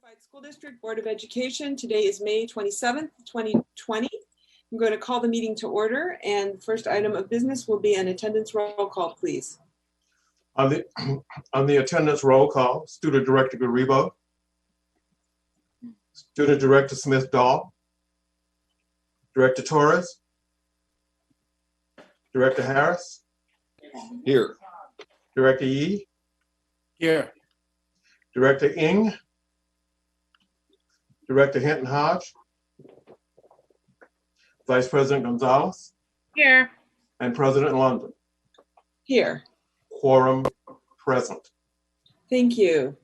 Unified School District Board of Education. Today is May 27th, 2020. I'm going to call the meeting to order, and the first item of business will be an attendance roll call, please. On the attendance roll call, Student Director Garibo, Student Director Smith-Dahl, Director Torres, Director Harris. Here. Director Yee. Here. Director Ng. Director Hinton Hodge. Vice President Gonzalez. Here. And President London. Here. Quorum present. Thank you.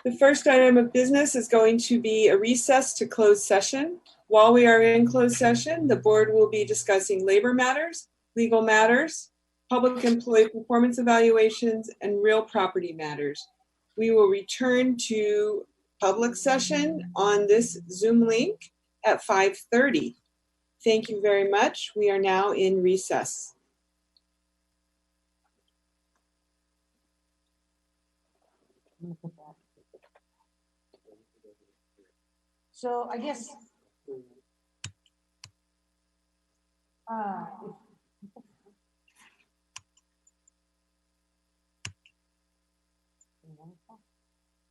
The first item of business is going to be a recess to closed session. While we are in closed session, the board will be discussing labor matters, legal matters, public employee performance evaluations, and real property matters. We will return to public session on this Zoom link at 5:30. Thank you very much. We are now in recess. So I guess.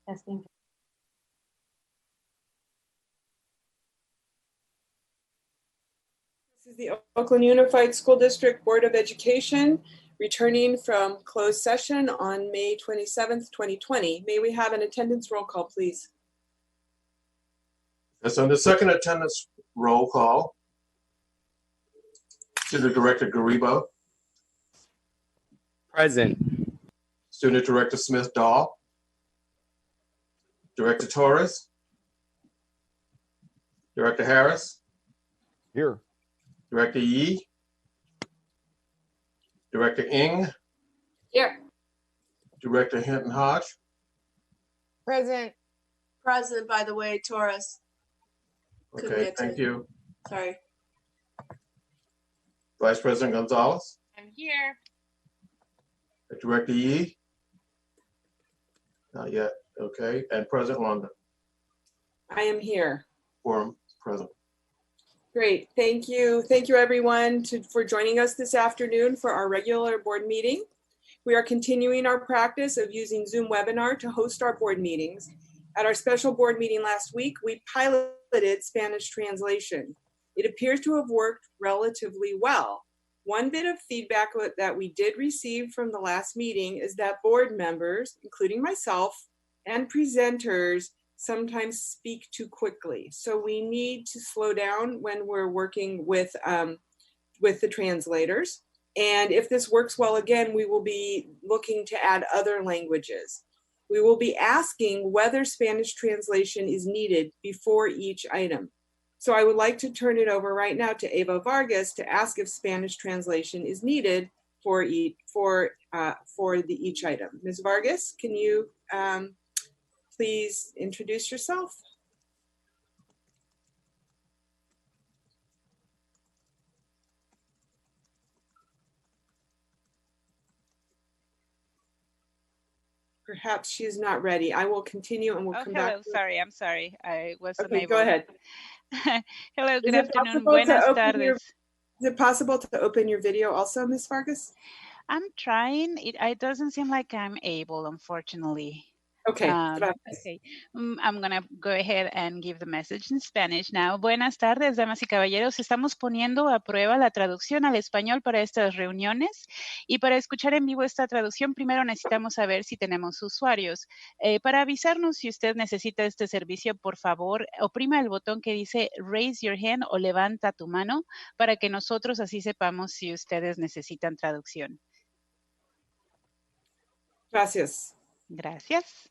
Testing. This is the Oakland Unified School District Board of Education returning from closed session on May 27th, 2020. May we have an attendance roll call, please? Yes, on the second attendance roll call, Student Director Garibo, Present. Student Director Smith-Dahl, Director Torres, Director Harris, Here. Director Yee, Director Ng, Here. Director Hinton Hodge, Present. Present, by the way, Torres. Couldn't okay, get to thank it. you. Sorry. Vice President Gonzalez, I'm here. Director Yee, not yet, okay, and President London, I am here. quorum present. Great, thank you. Thank you everyone for joining us this afternoon for our regular board meeting. We are continuing our practice of using Zoom webinar to host our board meetings. At our special board meeting last week, we piloted Spanish translation. It appears to have worked relatively well. One bit of feedback that we did receive from the last meeting is that board members, including myself, and presenters sometimes speak too quickly. So we need to slow down when we're working with the translators. And if this works well again, we will be looking to add other languages. We will be asking whether Spanish translation is needed before each item. So I would like to turn it over right now to Eva Vargas to ask if Spanish translation is needed for each item. Ms. Vargas, can you please introduce yourself? Perhaps she's not ready. I will continue and we'll come back. Hello, sorry, I'm sorry. I was Okay, unable. go ahead. Hello, good Is it afternoon. possible to Buenas open tardes. Is it possible to open your video also, Ms. Vargas? I'm trying. It doesn't seem like I'm able, unfortunately. Okay, Okay. I'm going to go ahead and give the message in Spanish now. Buenas tardes, damas y caballeros. Estamos poniendo a prueba la traducción al español para estas reuniones. Y para escuchar en vivo esta traducción, primero necesitamos saber si tenemos usuarios. Para avisarnos si usted necesita este servicio, por favor, oprima el botón que dice Raise Your Hand o levanta tu mano para que nosotros así sepamos si ustedes necesitan traducción. Gracias. Gracias.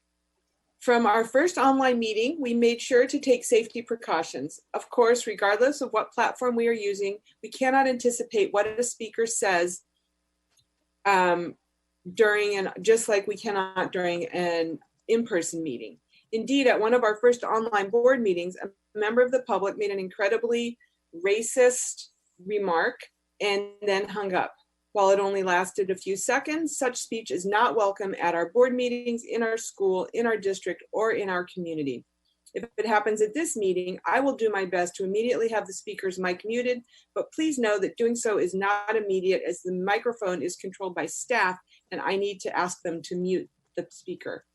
From our first online meeting, we made sure to take safety precautions. Of course, regardless of what platform we are using, we cannot anticipate what a speaker says just like we cannot during an in-person meeting. Indeed, at one of our first online board meetings, a member of the public made an incredibly racist remark and then hung up. While it only lasted a few seconds, such speech is not welcome at our board meetings, in our school, in our district, or in our community. If it happens at this meeting, I will do my best to immediately have the speaker's mic muted, but please know that doing so is not immediate as the microphone is controlled by staff and I need to ask them to mute the speaker.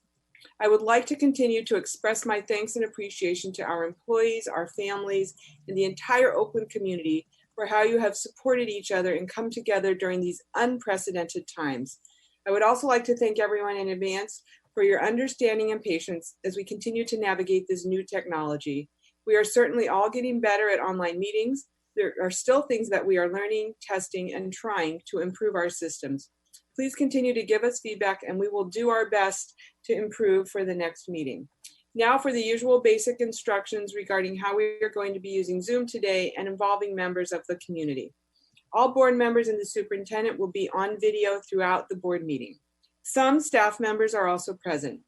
I would like to continue to express my thanks and appreciation to our employees, our families, and the entire Oakland community for how you have supported each other and come together during these unprecedented times. I would also like to thank everyone in advance for your understanding and patience as we continue to navigate this new technology. We are certainly all getting better at online meetings. There are still things that we are learning, testing, and trying to improve our systems. Please continue to give us feedback and we will do our best to improve for the next meeting. Now for the usual basic instructions regarding how we are going to be using Zoom today and involving members of the community. All board members and the superintendent will be on video throughout the board meeting. Some staff members are also present.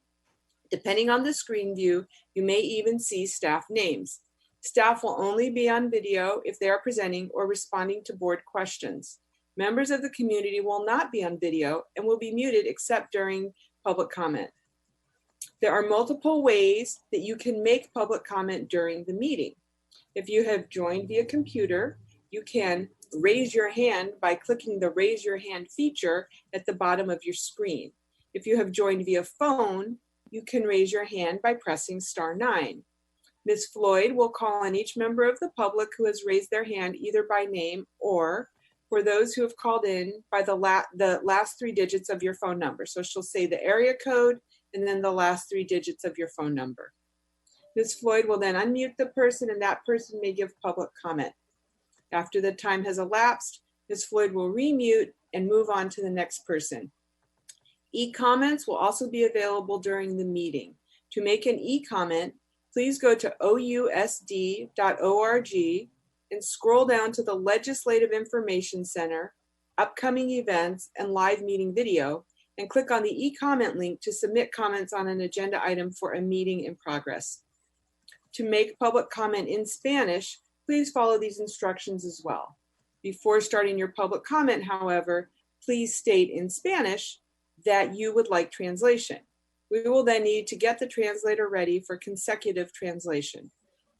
Depending on the screen view, you may even see staff names. Staff will only be on video if they are presenting or responding to board questions. Members of the community will not be on video and will be muted except during public comment. There are multiple ways that you can make public comment during the meeting. If you have joined via computer, you can raise your hand by clicking the raise your hand feature at the bottom of your screen. If you have joined via phone, you can raise your hand by pressing *9. Ms. Floyd will call on each member of the public who has raised their hand either by name or, for those who have called in, by the last 3 digits of your phone number. So she'll say the area code and then the last 3 digits of your phone number. Ms. Floyd will then unmute the person and that person may give public comment. After the time has elapsed, Ms. Floyd will remute and move on to the next person. E-comments will also be available during the meeting. To make an e-comment, please go to ousd.org and scroll down to the Legislative Information Center, upcoming events, and live meeting video, and click on the e-comment link to submit comments on an agenda item for a meeting in progress. To make public comment in Spanish, please follow these instructions as well. Before starting your public comment, however, please state in Spanish that you would like translation. We will then need to get the translator ready for consecutive translation.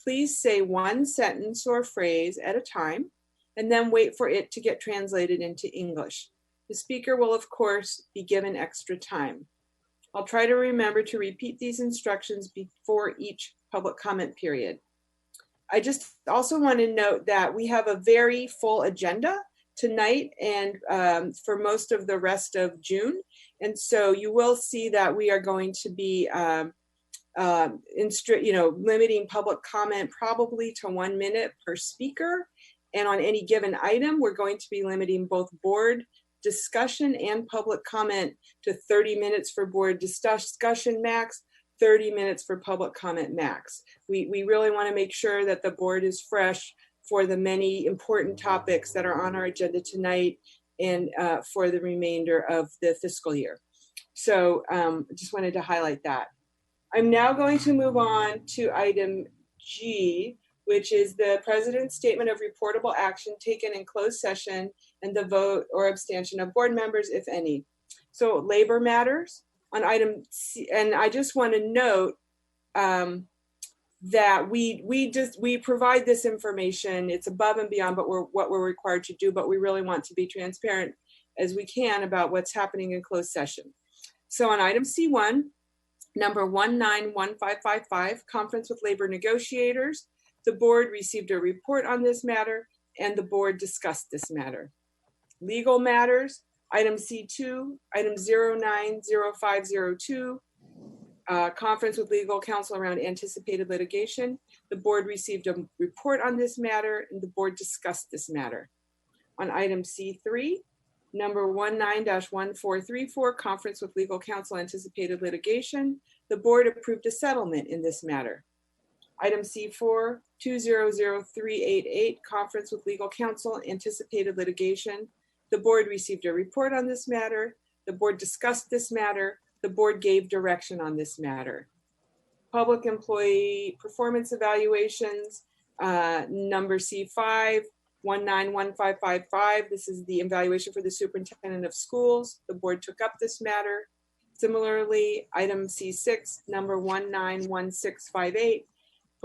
Please say 1 sentence or phrase at a time, and then wait for it to get translated into English. The speaker will, of course, be given extra time. I'll try to remember to repeat these instructions before each public comment period. I just also want to note that we have a very full agenda tonight and for most of the rest of June. And so you will see that we are going to be limiting public comment probably to 1 minute per speaker. And on any given item, we're going to be limiting both board discussion and public comment to 30 minutes for board discussion max, 30 minutes for public comment max. We really want to make sure that the board is fresh for the many important topics that are on our agenda tonight and for the remainder of the fiscal year. So just wanted to highlight that. I'm now going to move on to item G, which is the President's Statement of Reportable Action taken in closed session and the vote or abstention of board members, if any. So labor matters on item C, and I just want to note that we provide this information. It's above and beyond what we're required to do, but we really want to be transparent as we can about what's happening in closed session. So on item C1, number 191555, conference with labor negotiators, the board received a report on this matter and the board discussed this matter. Legal matters, item C2, item 090502, conference with legal counsel around anticipated litigation. The board received a report on this matter and the board discussed this matter. On item C3, number 19-1434, conference with legal counsel anticipated litigation. The board approved a settlement in this matter. Item C4, 200388, conference with legal counsel anticipated litigation. The board received a report on this matter. The board discussed this matter. The board gave direction on this matter. Public employee performance evaluations, number C5, 191555. This is the evaluation for the superintendent of schools. The board took up this matter. Similarly, item C6, number 191658,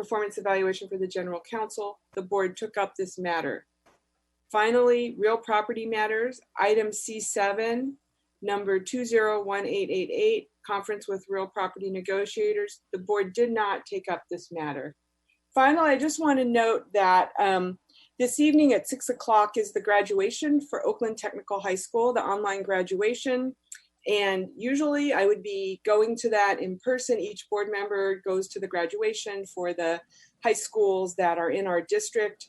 performance evaluation for the general counsel, the board took up this matter. Finally, real property matters, item C7, number 201888, conference with real property negotiators. The board did not take up this matter. Finally, I just want to note that this evening at 6 o'clock is the graduation for Oakland Technical High School, the online graduation. And usually I would be going to that in person. Each board member goes to the graduation for the high schools that are in our district.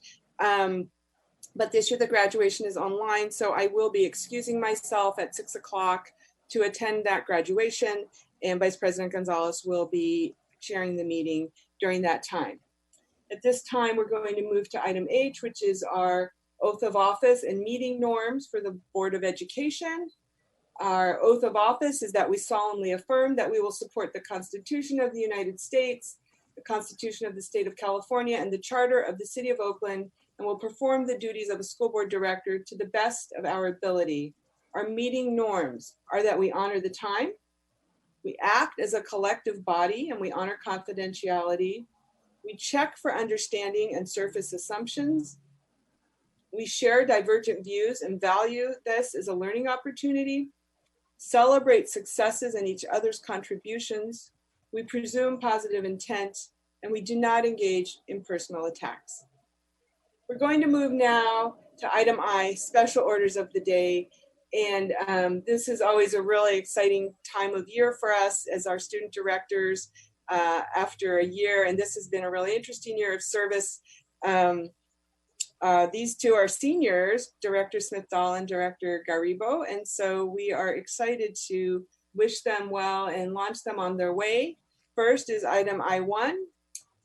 But this year the graduation is online, so I will be excusing myself at 6 o'clock to attend that graduation, and Vice President Gonzalez will be chairing the meeting during that time. At this time, we're going to move to item H, which is our oath of office and meeting norms for the Board of Education. Our oath of office is that we solemnly affirm that we will support the Constitution of the United States, the Constitution of the State of California, and the Charter of the City of Oakland, and will perform the duties of a school board director to the best of our ability. Our meeting norms are that we honor the time, we act as a collective body, and we honor confidentiality. We check for understanding and surface assumptions. We share divergent views and value this as a learning opportunity. Celebrate successes and each other's contributions. We presume positive intent, and we do not engage in personal attacks. We're going to move now to item I, special orders of the day. And this is always a really exciting time of year for us as our student directors after a year. And this has been a really interesting year of service. These two are seniors, Director Smith-Dahl and Director Garibo. And so we are excited to wish them well and launch them on their way. First is item I1.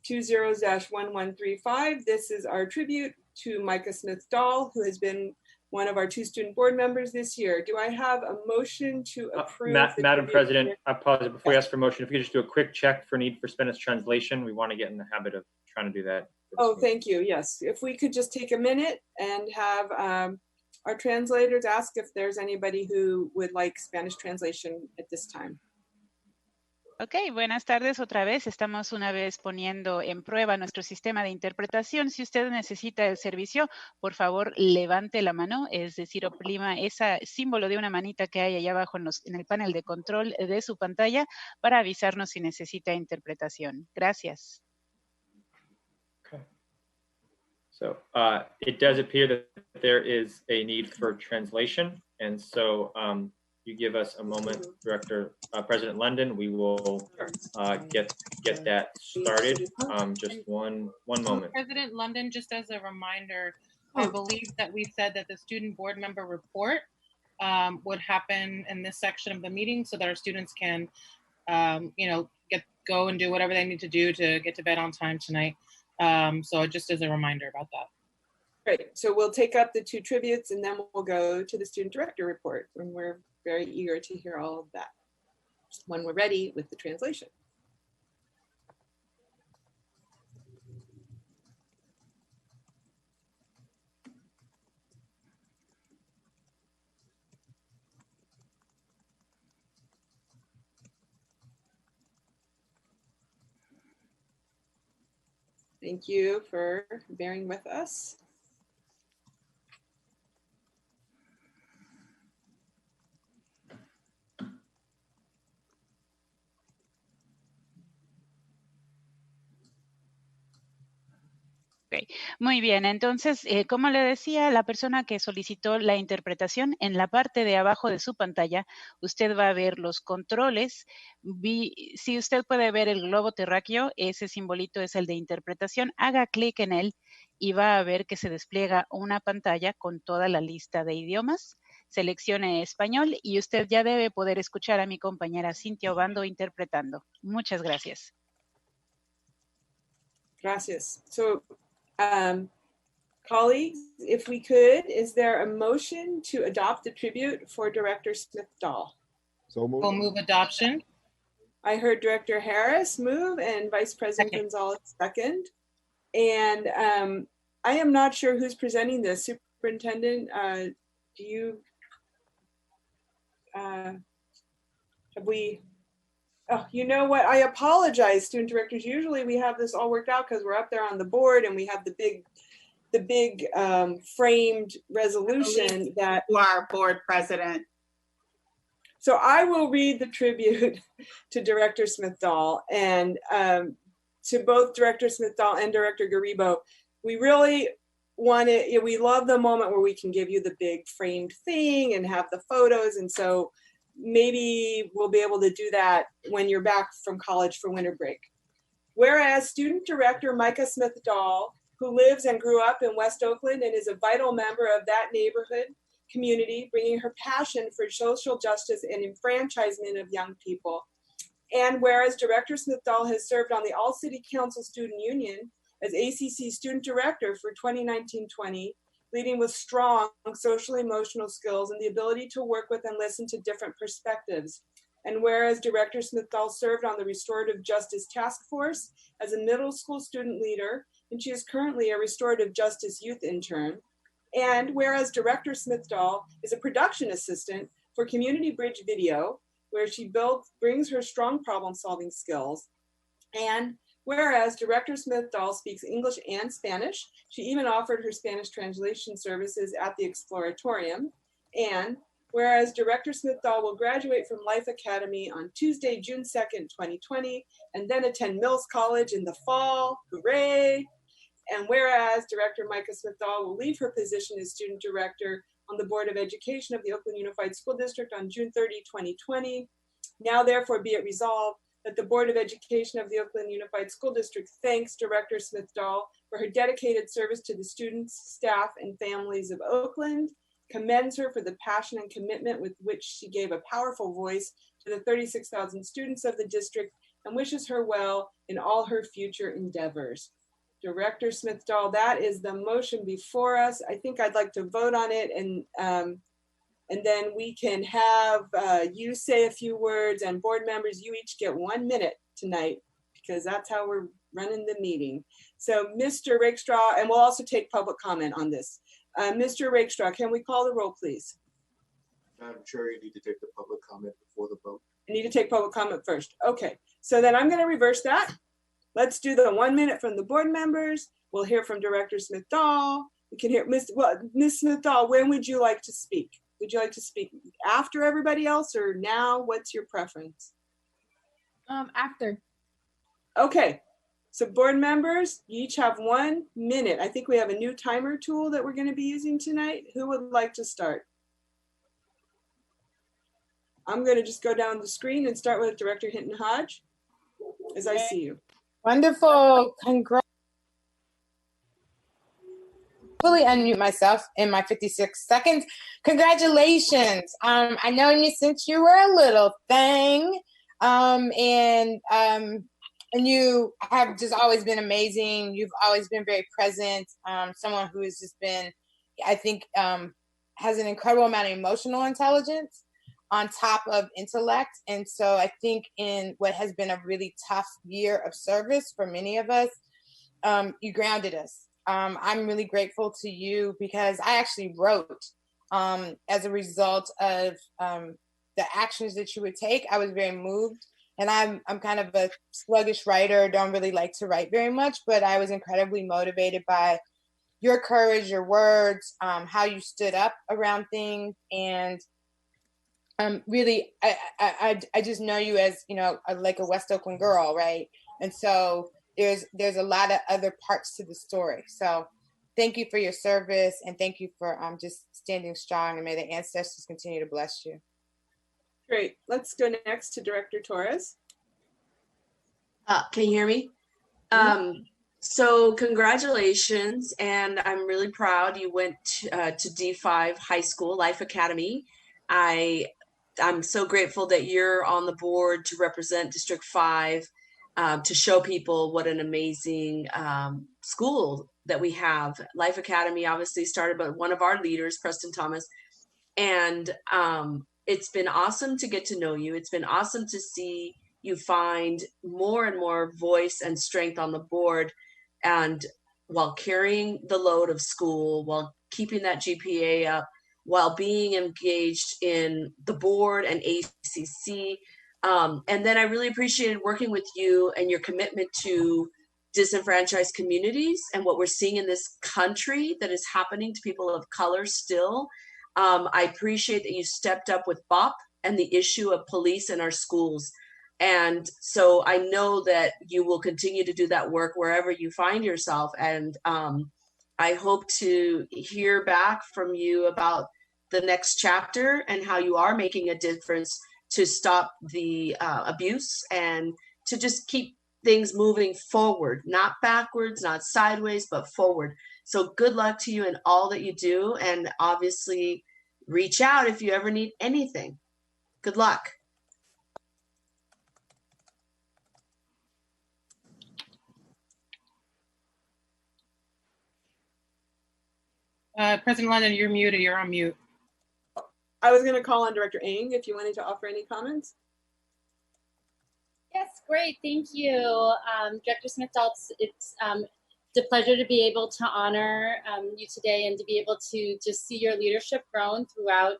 20-1135. This is our tribute to Micah Smith-Dahl, who has been one of our 2 student board members this year. Do I have a motion to approve? Madam President, I apologize. Before you ask for motion, if you could just do a quick check for need for Spanish translation. We want to get in the habit of trying to do that. Oh, thank you. Yes. If we could just take a minute and have our translators ask if there's anybody who would like Spanish translation at this time. Ok, buenas tardes otra vez. Estamos una vez poniendo en prueba nuestro sistema de interpretación. Si usted necesita el servicio, por favor, levante la mano, es decir, oprima ese símbolo de una manita que hay allá abajo en el panel de control de su pantalla para avisarnos si necesita interpretación. Gracias. Okay. So it does appear that there is a need for translation. And so you give us a moment, Director, President London, we will get that started. Just one moment. President London, just as a reminder, I believe that we said that the student board member report would happen in this section of the meeting so that our students can, go and do whatever they need to do to get to bed on time tonight. So just as a reminder about that. Great. So we'll take up the 2 tributes and then we'll go to the student director report. And we're very eager to hear all of that when we're ready with the translation. Thank you for bearing with us. Okay. Muy bien, entonces, como le decía, la persona que solicitó la interpretación, en la parte de abajo de su pantalla, usted va a ver los controles. Si usted puede ver el globo terráqueo, ese simbolito es el de interpretación. Haga clic en él y va a ver que se despliega una pantalla con toda la lista de idiomas. Seleccione español y usted ya debe poder escuchar a mi compañera Cintia Obando interpretando. Muchas gracias. Gracias. So, colleagues, if we could, is there a motion to adopt the tribute for Director Smith-Dahl? So moved. We'll move adoption. I heard Director Harris move and Vice President Gonzalez second. And I am not sure who's presenting this. Superintendent, do you, have we? Oh, you know what? I apologize, student directors. Usually we have this all worked out because we're up there on the board and we have the big framed resolution that. You are board president. So I will read the tribute to Director Smith-Dahl, and to both Director Smith-Dahl and Director Garibo. We really we love the moment where we can give you the big framed thing and have the photos. And so maybe we'll be able to do that when you're back from college for winter break. Whereas Student Director Micah Smith-Dahl, who lives and grew up in West Oakland and is a vital member of that neighborhood community, bringing her passion for social justice and enfranchisement of young people. And whereas Director Smith-Dahl has served on the All City Council Student Union as ACC Student Director for 2019-20, leading with strong social emotional skills and the ability to work with and listen to different perspectives. And whereas Director Smith-Dahl served on the Restorative Justice Task Force as a middle school student leader, and she is currently a Restorative Justice Youth Intern. And whereas Director Smith-Dahl is a production assistant for Community Bridge Video, where she brings her strong problem-solving skills. And whereas Director Smith-Dahl speaks English and Spanish, she even offered her Spanish translation services at the Exploratorium. And whereas Director Smith-Dahl will graduate from Life Academy on Tuesday, June 2nd, 2020, and then attend Mills College in the fall, hooray! And whereas Director Micah Smith-Dahl will leave her position as Student Director on the Board of Education of the Oakland Unified School District on June 30, 2020, now therefore be it resolved that the Board of Education of the Oakland Unified School District thanks Director Smith-Dahl for her dedicated service to the students, staff, and families of Oakland, commends her for the passion and commitment with which she gave a powerful voice to the 36,000 students of the district, and wishes her well in all her future endeavors. Director Smith-Dahl, that is the motion before us. I think I'd like to vote on it, and then we can have you say a few words, and board members, you each get 1 minute tonight, because that's how we're running the meeting. So Mr. Rakestraw, and we'll also take public comment on this. Mr. Rakestraw, can we call the roll, please? Madam Chair, you need to take the public comment before the vote. I need to take public comment first. Okay, so then I'm going to reverse that. Let's do the 1 minute from the board members. We'll hear from Director Smith-Dahl. We can hear Ms. Smith-Dahl, when would you like to speak? Would you like to speak after everybody else or now? What's your preference? After. Okay, so board members, you each have 1 minute. I think we have a new timer tool that we're going to be using tonight. Who would like to start? I'm going to just go down the screen and start with Director Hinton Hodge as I see you. Wonderful. Congrats. Fully unmute myself in my 56 seconds. Congratulations. I know you since you were a little thing. And you have just always been amazing. You've always been very present. Someone who has just been, I think, has an incredible amount of emotional intelligence on top of intellect. And so I think in what has been a really tough year of service for many of us, you grounded us. I'm really grateful to you because I actually wrote as a result of the actions that you would take. I was very moved, and I'm kind of a sluggish writer, don't really like to write very much, but I was incredibly motivated by your courage, your words, how you stood up around things. And really, I just know you as, you know, like a West Oakland girl, right? And so there's a lot of other parts to the story. So thank you for your service, and thank you for just standing strong, and may the ancestors continue to bless you. Great. Let's go next to Director Torres. Can you hear me? So congratulations, and I'm really proud you went to D5 High School Life Academy. I'm so grateful that you're on the board to represent District 5, to show people what an amazing school that we have. Life Academy obviously started by one of our leaders, Preston Thomas, and it's been awesome to get to know you. It's been awesome to see you find more and more voice and strength on the board, and while carrying the load of school, while keeping that GPA up, while being engaged in the board and ACC, And then I really appreciated working with you and your commitment to disenfranchised communities and what we're seeing in this country that is happening to people of color still. I appreciate that you stepped up with BOP and the issue of police in our schools. And so I know that you will continue to do that work wherever you find yourself. And I hope to hear back from you about the next chapter and how you are making a difference to stop the abuse and to just keep things moving forward, not backwards, not sideways, but forward. So good luck to you in all that you do. And obviously reach out if you ever need anything. Good luck. President London, you're muted. You're on mute. I was going to call on Director Ng if you wanted to offer any comments. Yes, great. Thank you, Director Smith-Daltz. It's a pleasure to be able to honor you today and to be able to just see your leadership grown throughout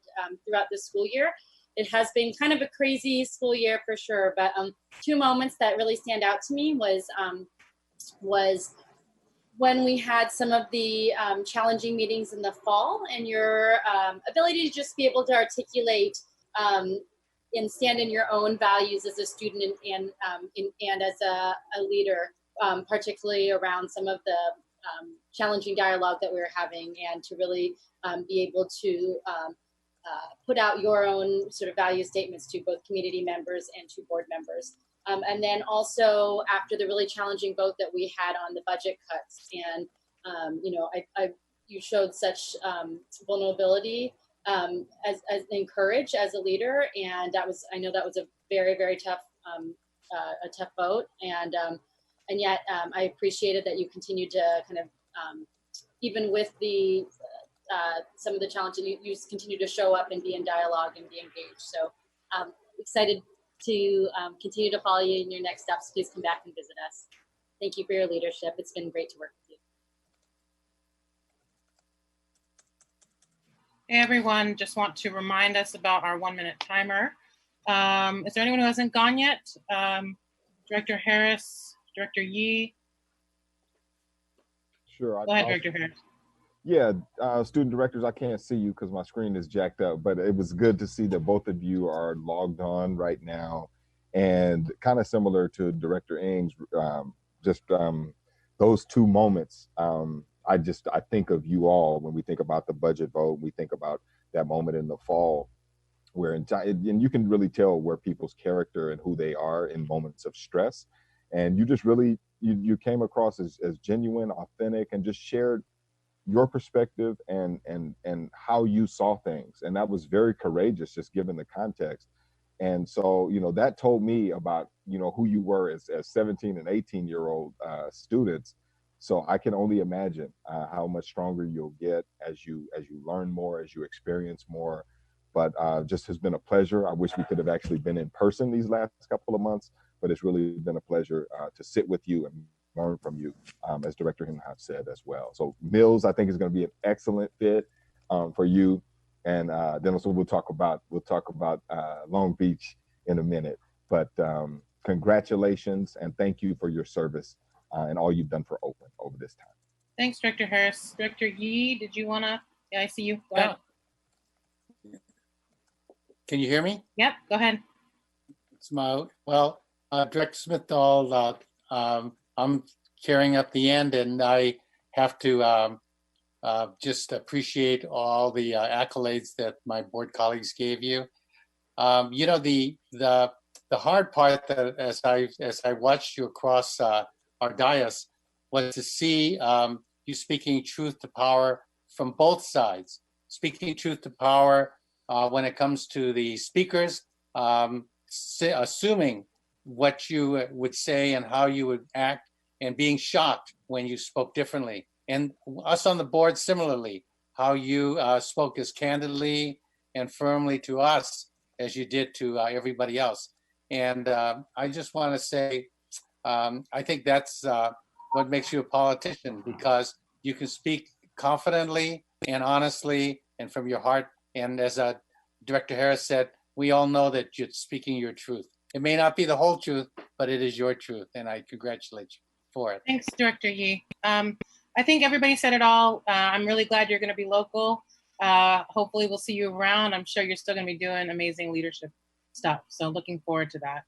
the school year. It has been kind of a crazy school year for sure, but two moments that really stand out to me was when we had some of the challenging meetings in the fall, and your ability to just be able to articulate and stand in your own values as a student and as a leader, particularly around some of the challenging dialogue that we were having, and to really be able to put out your own sort of value statements to both community members and to board members. And then also after the really challenging vote that we had on the budget cuts, and you showed such vulnerability as courage as a leader, and I know that was a very, very tough vote, and yet I appreciated that you continued to kind of even with the some of the challenges, you continue to show up and be in dialogue and be engaged. So excited to continue to follow you in your next steps. Please come back and visit us. Thank you for your leadership. It's been great to work with you. Hey everyone, just want to remind us about our 1-minute timer. Is there anyone who hasn't gone yet? Director Harris, Director Yee? Sure. Go ahead, Director Harris. Yeah, student directors, I can't see you because my screen is jacked up, but it was good to see that both of you are logged on right now, and kind of similar to Director Ng's, those two moments. I think of you all when we think about the budget vote. We think about that moment in the fall, where and you can really tell where people's character and who they are in moments of stress, and you just really you came across as genuine, authentic, and just shared your perspective and how you saw things. And that was very courageous, just given the context. And so, that told me about, who you were as 17 and 18-year-old students. So I can only imagine how much stronger you'll get as you learn more, as you experience more. But just has been a pleasure. I wish we could have actually been in person these last couple of months, but it's really been a pleasure to sit with you and learn from you, as Director Hindenhoff said as well. So Mills, I think, is going to be an excellent fit for you, and then also we'll talk about Long Beach in a minute. But congratulations and thank you for your service and all you've done for Oakland over this time. Thanks, Director Harris. Director Yee, did you want to? Yeah, I see you. Go ahead. Can you hear me? Yep, go ahead. Well, Director Smith-Daltz, I'm carrying up the end, and I have to just appreciate all the accolades that my board colleagues gave you. The hard part that as I watched you across our dais was to see you speaking truth to power from both sides, speaking truth to power when it comes to the speakers, assuming what you would say and how you would act, and being shocked when you spoke differently. And us on the board, similarly, how you spoke as candidly and firmly to us as you did to everybody else. And I just want to say, I think that's what makes you a politician, because you can speak confidently and honestly and from your heart. And as Director Harris said, we all know that you're speaking your truth. It may not be the whole truth, but it is your truth, and I congratulate you for it. Thanks, Director Yee. I think everybody said it all. I'm really glad you're going to be local. Hopefully we'll see you around. I'm sure you're still going to be doing amazing leadership stuff. So looking forward to that.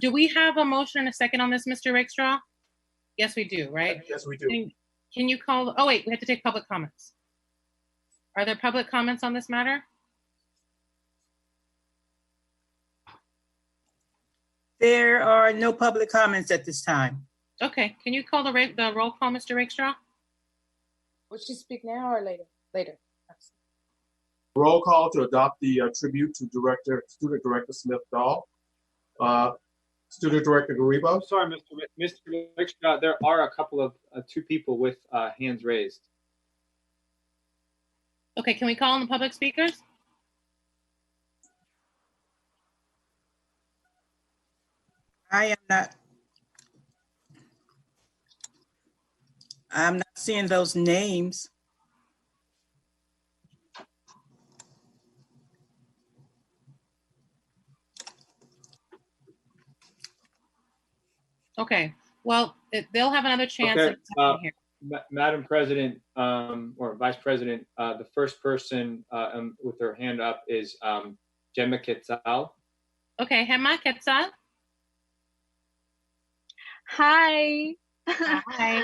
Do we have a motion and a second on this, Mr. Rakestraw? Yes, we do, right? Yes, we do. Can you call? Oh, wait, we have to take public comments. Are there public comments on this matter? There are no public comments at this time. Okay, can you call the roll call, Mr. Rakestraw? Will she speak now or later? Later. Roll call to adopt the tribute to Student Director Smith-Dahl. Student Director Garibo. Sorry, Mr. Rakestraw, there are a couple of two people with hands raised. Okay, can we call on the public speakers? I'm not seeing those names. Okay, well, they'll have another chance. Okay. Madam President, or Vice President, the first person with her hand up is Gemma Quetzal. Okay, Gemma Quetzal. Hi. Hi.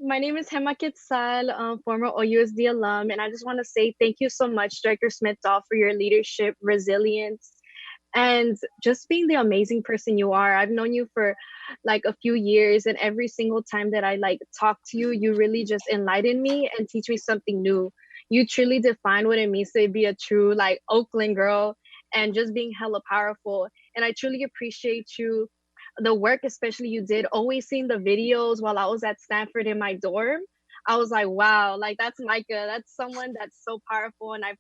My name is Gemma Quetzal, former OUSD alum, and I just want to say thank you so much, Director Smith-Dahl, for your leadership, resilience, and just being the amazing person you are. I've known you for like a few years, and every single time that I talk to you, you really just enlighten me and teach me something new. You truly define what it means to be a true Oakland girl and just being hella powerful. And I truly appreciate you, the work especially you did, always seeing the videos while I was at Stanford in my dorm. I was like, wow, that's Micah, that's someone that's so powerful. And I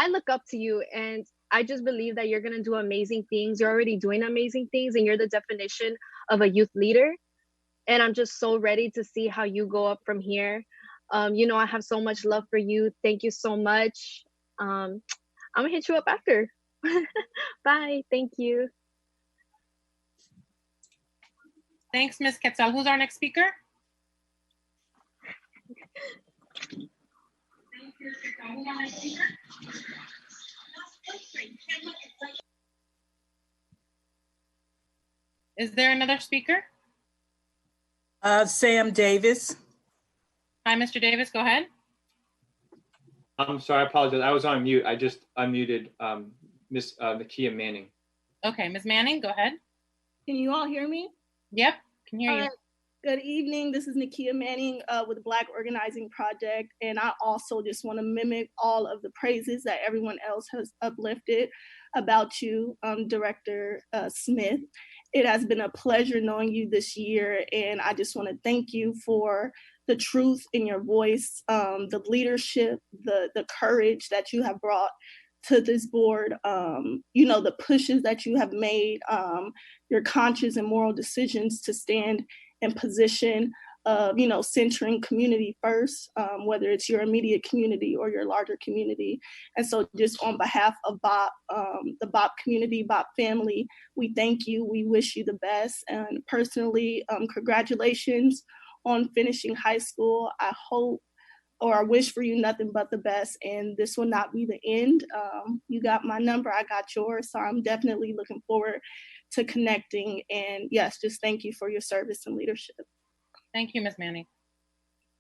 look up to you, and I just believe that you're going to do amazing things. You're already doing amazing things, and you're the definition of a youth leader. And I'm just so ready to see how you go up from here. I have so much love for you. Thank you so much. I'm going to hit you up after. Bye. Thank you. Thanks, Ms. Quetzal. Who's our next speaker? Is there another speaker? Sam Davis. Hi, Mr. Davis, go ahead. I'm sorry, I apologize. I was on mute. I just unmuted Miss Nakia Manning. Okay, Ms. Manning, go ahead. Can you all hear me? Yep, can hear you. Good evening. This is Nakia Manning with Black Organizing Project, and I also just want to mimic all of the praises that everyone else has uplifted about you, Director Smith. It has been a pleasure knowing you this year, and I just want to thank you for the truth in your voice, the leadership, the courage that you have brought to this board, the pushes that you have made, your conscious and moral decisions to stand in position of, centering community first, whether it's your immediate community or your larger community. And so just on behalf of BOP, the BOP community, BOP family, we thank you. We wish you the best. And personally, congratulations on finishing high school. I hope, or I wish for you nothing but the best, and this will not be the end. You got my number, I got yours, so I'm definitely looking forward to connecting. And yes, just thank you for your service and leadership. Thank you, Ms. Manning.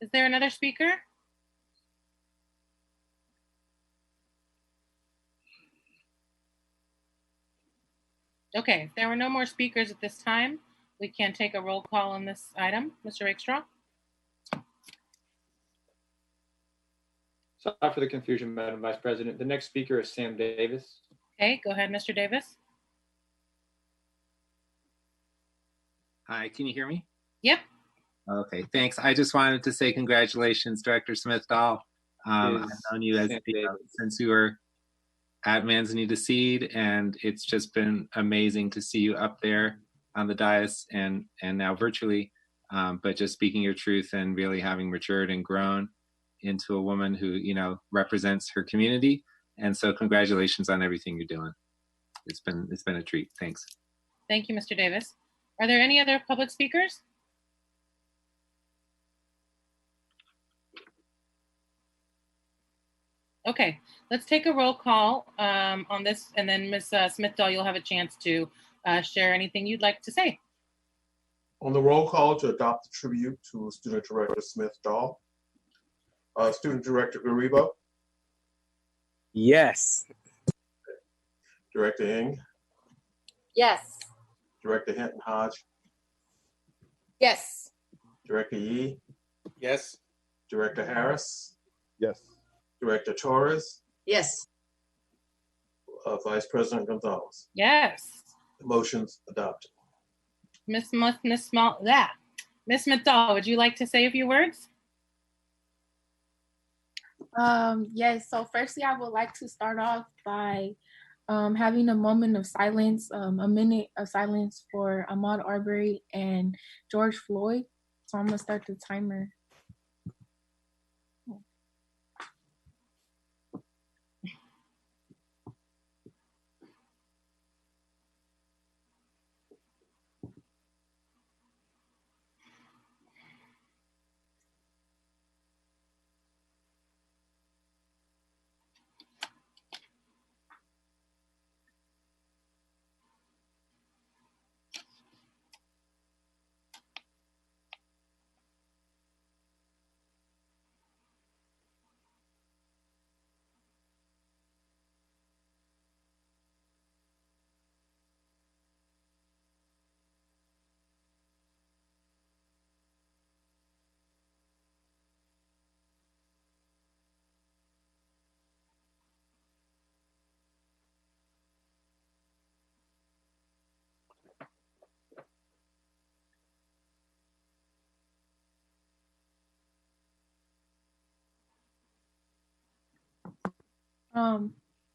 Is there another speaker? Okay, if there were no more speakers at this time, we can take a roll call on this item. Mr. Rakestraw? Sorry for the confusion, Madam Vice President. The next speaker is Sam Davis. Okay, go ahead, Mr. Davis. Hi, can you hear me? Yep. Okay, thanks. I just wanted to say congratulations, Director Smith-Dahl. I've known you since you were at Manzanita Seed, and it's just been amazing to see you up there on the dais and now virtually, but just speaking your truth and really having matured and grown into a woman who, represents her community. And so congratulations on everything you're doing. it's been a treat. Thanks. Thank you, Mr. Davis. Are there any other public speakers? Okay, let's take a roll call on this, and then Ms. Smith-Dahl, you'll have a chance to share anything you'd like to say. On the roll call to adopt the tribute to Student Director Smith-Dahl. Student Director Garibo. Yes. Director Ng. Yes. Director Hinton Hodge. Yes. Director Yee. Yes. Director Harris. Yes. Director Torres. Yes. Vice President Gonzalez. Yes. The motion's adopted. Ms. Smith-Dahl, would you like to say a few words? Yes, so firstly, I would like to start off by having a moment of silence, a minute of silence for Ahmaud Arbery and George Floyd. So I'm gonna start the timer.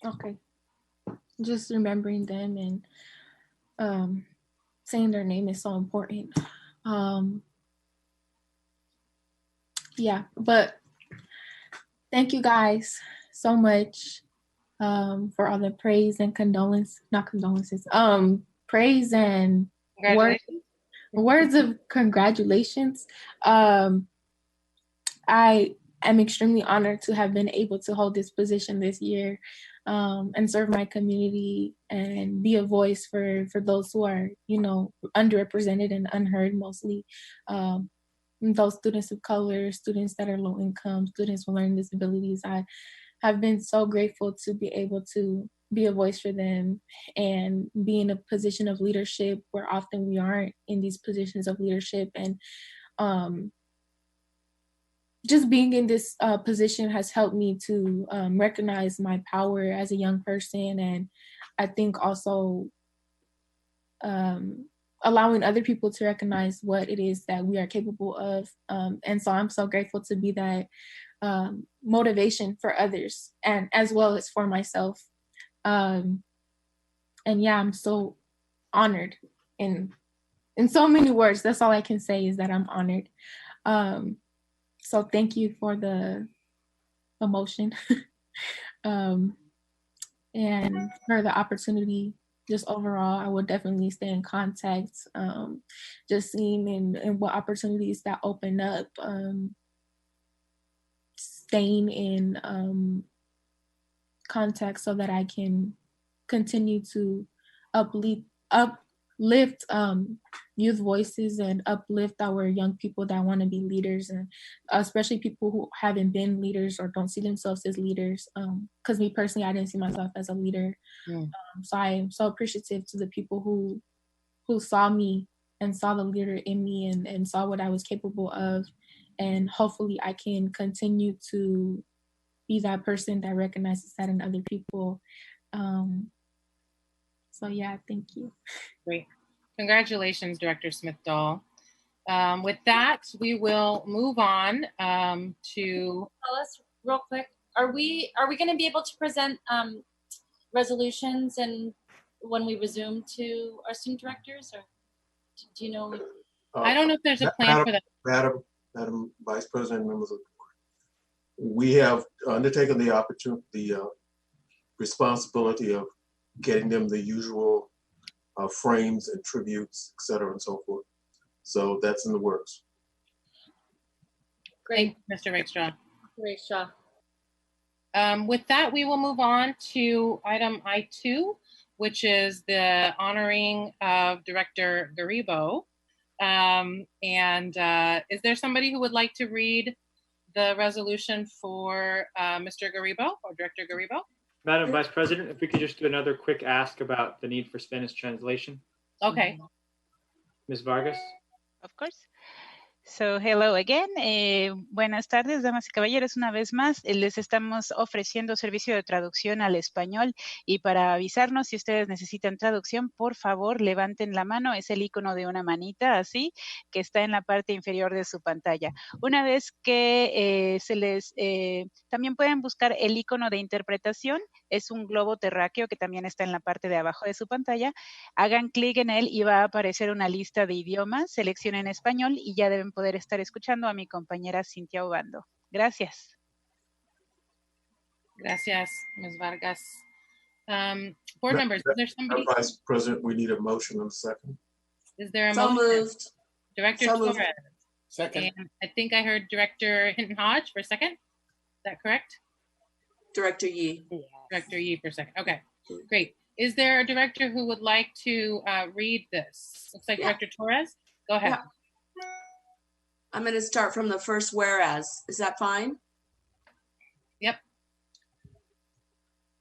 Okay. Just remembering them and saying their name is so important. Yeah, but thank you guys so much for all the praise and praise and words of congratulations. I am extremely honored to have been able to hold this position this year and serve my community and be a voice for those who are, underrepresented and unheard mostly. Those students of color, students that are low income, students with learning disabilities. I have been so grateful to be able to be a voice for them and be in a position of leadership where often we aren't in these positions of leadership. And just being in this position has helped me to recognize my power as a young person. And I think also allowing other people to recognize what it is that we are capable of. And so I'm so grateful to be that motivation for others and as well as for myself. And yeah, I'm so honored in so many words. That's all I can say is that I'm honored. So thank you for the emotion and for the opportunity. Just overall, I would definitely stay in contact, just seeing and what opportunities that open up, staying in contact so that I can continue to uplift youth voices and uplift our young people that want to be leaders, and especially people who haven't been leaders or don't see themselves as leaders. Because me personally, I didn't see myself as a leader. So I am so appreciative to the people who saw me and saw the leader in me and saw what I was capable of. And hopefully I can continue to be that person that recognizes that in other people. So yeah, thank you. Great. Congratulations, Director Smith-Dahl. With that, we will move on to. Tell us real quick, are we going to be able to present resolutions and when we resume to our student directors, or do you know? I don't know if there's a plan for that. Madam Vice President, members of the board, we have undertaken the responsibility of getting them the usual frames and tributes, et cetera, and so forth. So that's in the works. Great, Mr. Rakestraw. Rakestraw. With that, we will move on to item I2, which is the honoring of Director Garibo. Is there somebody who would like to read the resolution for Mr. Garibo or Director Garibo? Madam Vice President, if we could just do another quick ask about the need for Spanish translation. Okay. Ms. Vargas. Of course. So, hello again. Buenas tardes, damas y caballeros. Una vez más, les estamos ofreciendo servicio de traducción al español y para avisarnos si ustedes necesitan traducción, por favor, levanten la mano. Es el icono de una manita así que está en la parte inferior de su pantalla. Una vez que también pueden buscar el icono de interpretación. Es un globo terráqueo que también está en la parte de abajo de su pantalla. Hagan clic en él y va a aparecer una lista de idiomas. Seleccionen español y ya deben poder estar escuchando a mi compañera Cintia Obando. Gracias. Gracias, Ms. Vargas. Board members, is there somebody? Vice President, we need a motion in a second. Is there a So motion? moved. Director So Torres. moved. Second. And I think I heard Director Hinton Hodge for a second. Is that correct? Director Yee. Director Yee for a second. Okay, great. Is there a director who would like to read this? Looks like Director Torres. Go ahead. Yeah. I'm going to start from the first whereas. Is that fine? Yep.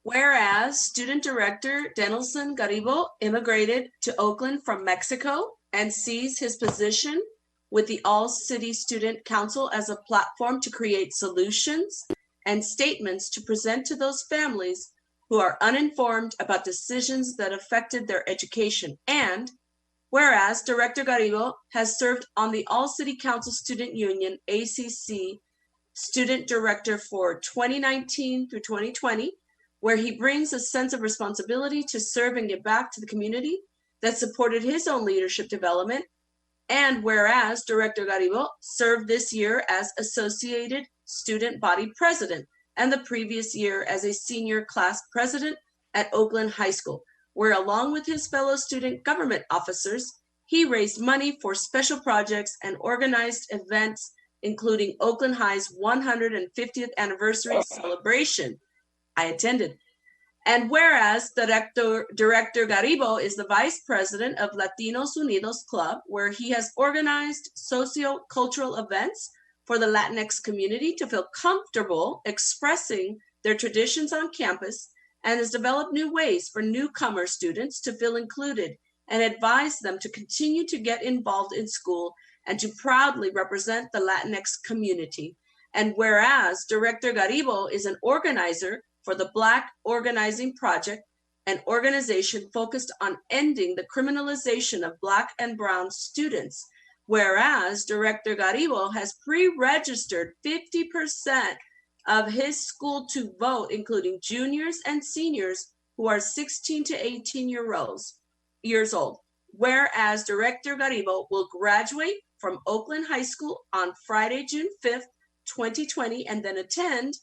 Whereas Student Director Denelson Garibo immigrated to Oakland from Mexico and sees his position with the All City Student Council as a platform to create solutions and statements to present to those families who are uninformed about decisions that affected their education. And whereas Director Garibo has served on the All City Council Student Union, ACC, Student Director for 2019 through 2020, where he brings a sense of responsibility to serve and give back to the community that supported his own leadership development. And whereas Director Garibo served this year as Associated Student Body President and the previous year as a senior class president at Oakland High School, where along with his fellow student government officers, he raised money for special projects and organized events, including Oakland High's 150th anniversary celebration. I attended. And whereas Director Garibo is the vice president of Latinos Unidos Club, where he has organized socio-cultural events for the Latinx community to feel comfortable expressing their traditions on campus, and has developed new ways for newcomer students to feel included and advise them to continue to get involved in school and to proudly represent the Latinx community. And whereas Director Garibo is an organizer for the Black Organizing Project, an organization focused on ending the criminalization of Black and Brown students, whereas Director Garibo has pre-registered 50% of his school to vote, including juniors and seniors who are 16 to 18 years old. Whereas Director Garibo will graduate from Oakland High School on Friday, June 5th, 2020, and then attend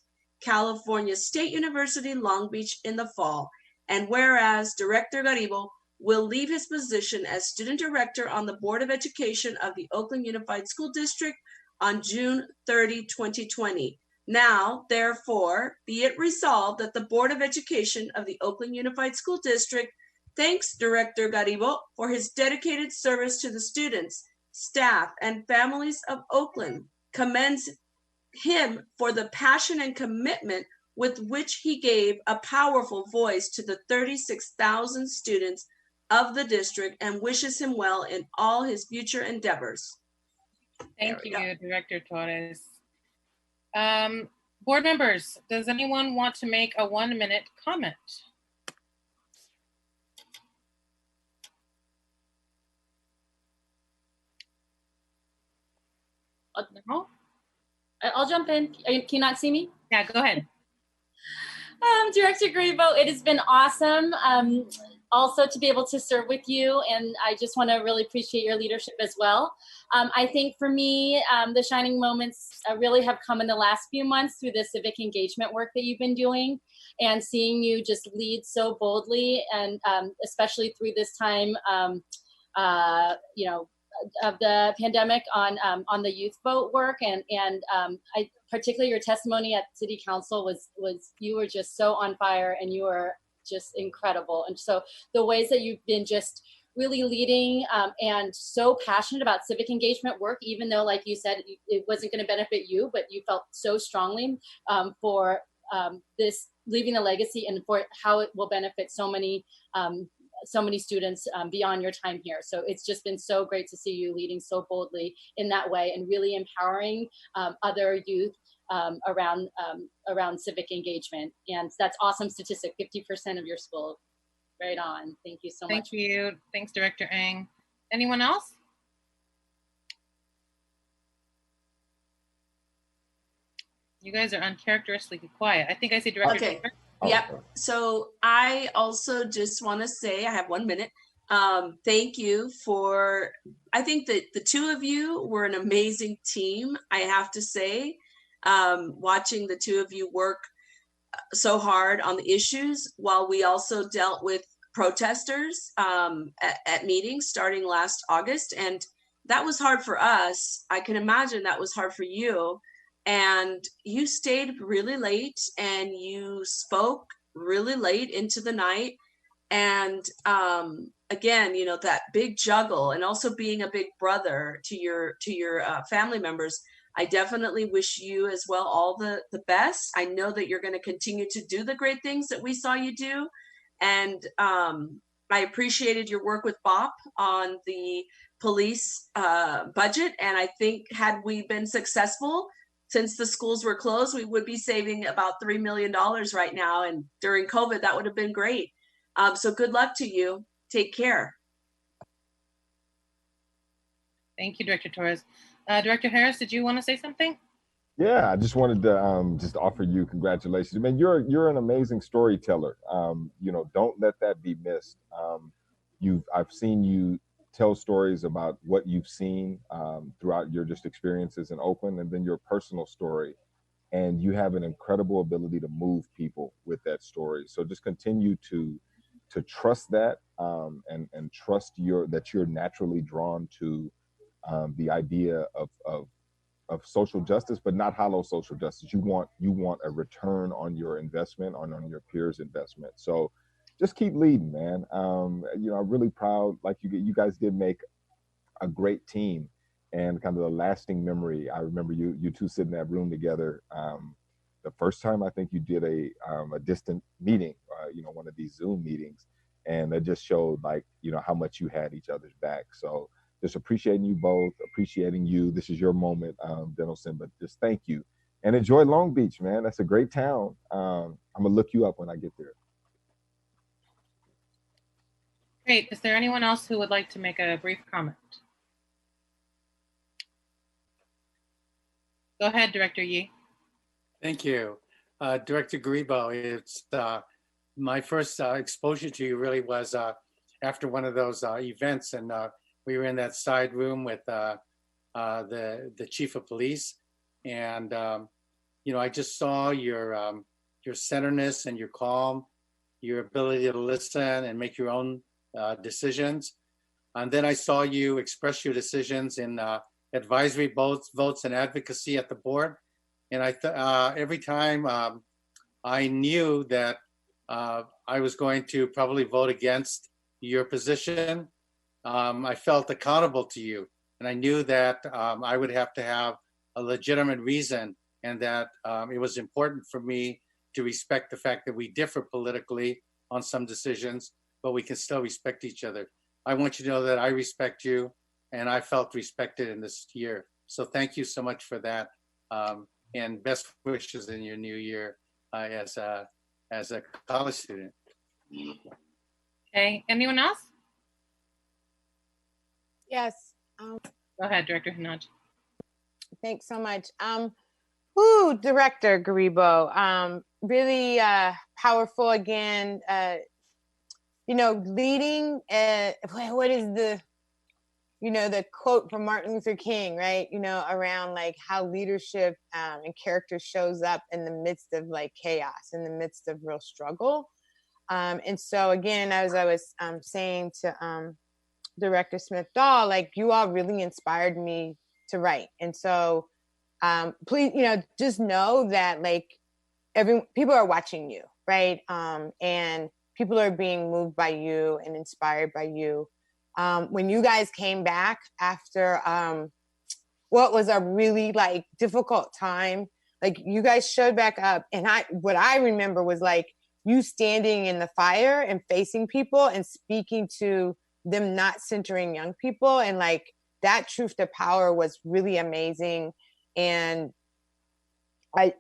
California State University, Long Beach in the fall. And whereas Director Garibo will leave his position as student director on the Board of Education of the Oakland Unified School District on June 30, 2020. Now, therefore, be it resolved that the Board of Education of the Oakland Unified School District thanks Director Garibo for his dedicated service to the students, staff, and families of Oakland, commends him for the passion and commitment with which he gave a powerful voice to the 36,000 students of the district, and wishes him well in all his future endeavors. Thank you, Director Torres. Board members, does anyone want to make a 1-minute comment? No? I'll jump in. Can you not see me? Yeah, go ahead. Director Garibo, it has been awesome also to be able to serve with you. And I just want to really appreciate your leadership as well. I think for me, the shining moments really have come in the last few months through the civic engagement work that you've been doing, and seeing you just lead so boldly, and especially through this time, of the pandemic on the youth vote work, and I particularly your testimony at City Council was you were just so on fire, and you were just incredible. And so the ways that you've been just really leading and so passionate about civic engagement work, even though, like you said, it wasn't going to benefit you, but you felt so strongly for this leaving a legacy, and for how it will benefit so many students beyond your time here. So it's just been so great to see you leading so boldly in that way, and really empowering other youth around civic engagement. And that's awesome statistic, 50% of your school. Right on. Thank you so much. Thank you. Thanks, Director Ng. Anyone else? You guys are uncharacteristically quiet. I think I see Director. Okay. Yep. So I also just want to say, I have 1 minute. Thank you for, I think that the two of you were an amazing team, I have to say. Watching the two of you work so hard on the issues, while we also dealt with protesters at meetings starting last August. And that was hard for us. I can imagine that was hard for you. And you stayed really late, and you spoke really late into the night. And again, you know, that big juggle, and also being a big brother to your family members. I definitely wish you as well all the best. I know that you're going to continue to do the great things that we saw you do. And I appreciated your work with Bob on the police budget. And I think had we been successful, since the schools were closed, we would be saving about $3 million right now. And during COVID, that would have been great. So good luck to you. Take care. Thank you, Director Torres. Director Harris, did you want to say something? Yeah, I just wanted to just offer you congratulations. I mean, you're an amazing storyteller. You know, don't let that be missed. I've seen you tell stories about what you've seen throughout your just experiences in Oakland, and then your personal story. And you have an incredible ability to move people with that story. So just continue to trust that, and trust that you're naturally drawn to the idea of social justice, but not hollow social justice. You want a return on your investment, on your peers' investment. So just keep leading, man. You know, I'm really proud. Like you guys did make a great team, and kind of a lasting memory. I remember you two sitting in that room together. The first time I think you did a distant meeting, you know, one of these Zoom meetings, and it just showed, like, you know, how much you had each other's back. So just appreciating you both, appreciating you. This is your moment, Denelson, but just thank you. And enjoy Long Beach, man. That's a great town. I'm gonna look you up when I get there. Great. Is there anyone else who would like to make a brief comment? Go ahead, Director Yee. Thank you. Director Garibo, it's my first exposure to you really was after one of those events, and we were in that side room with the chief of police, and you know, I just saw your centeredness and your calm, your ability to listen and make your own decisions. And then I saw you express your decisions in advisory votes and advocacy at the board. And every time I knew that I was going to probably vote against your position, I felt accountable to you. And I knew that I would have to have a legitimate reason, and that it was important for me to respect the fact that we differ politically on some decisions, but we can still respect each other. I want you to know that I respect you, and I felt respected in this year. So thank you so much for that. And best wishes in your new year as a college student. Okay, anyone else? Yes. Go ahead, Director Hinaj. Thanks so much. Director Garibo, really powerful again. leading, what is the quote from Martin Luther King, right? Around like how leadership and character shows up in the midst of like chaos, in the midst of real struggle. And so again, as I was saying to Director Smith-Dahl, like you all really inspired me to write. And so please, just know that like people are watching you, right? And people are being moved by you and inspired by you. When you guys came back after what was a really like difficult time, like you guys showed back up, and what I remember was like you standing in the fire and facing people and speaking to them, not centering young people, and like that truth to power was really amazing. And I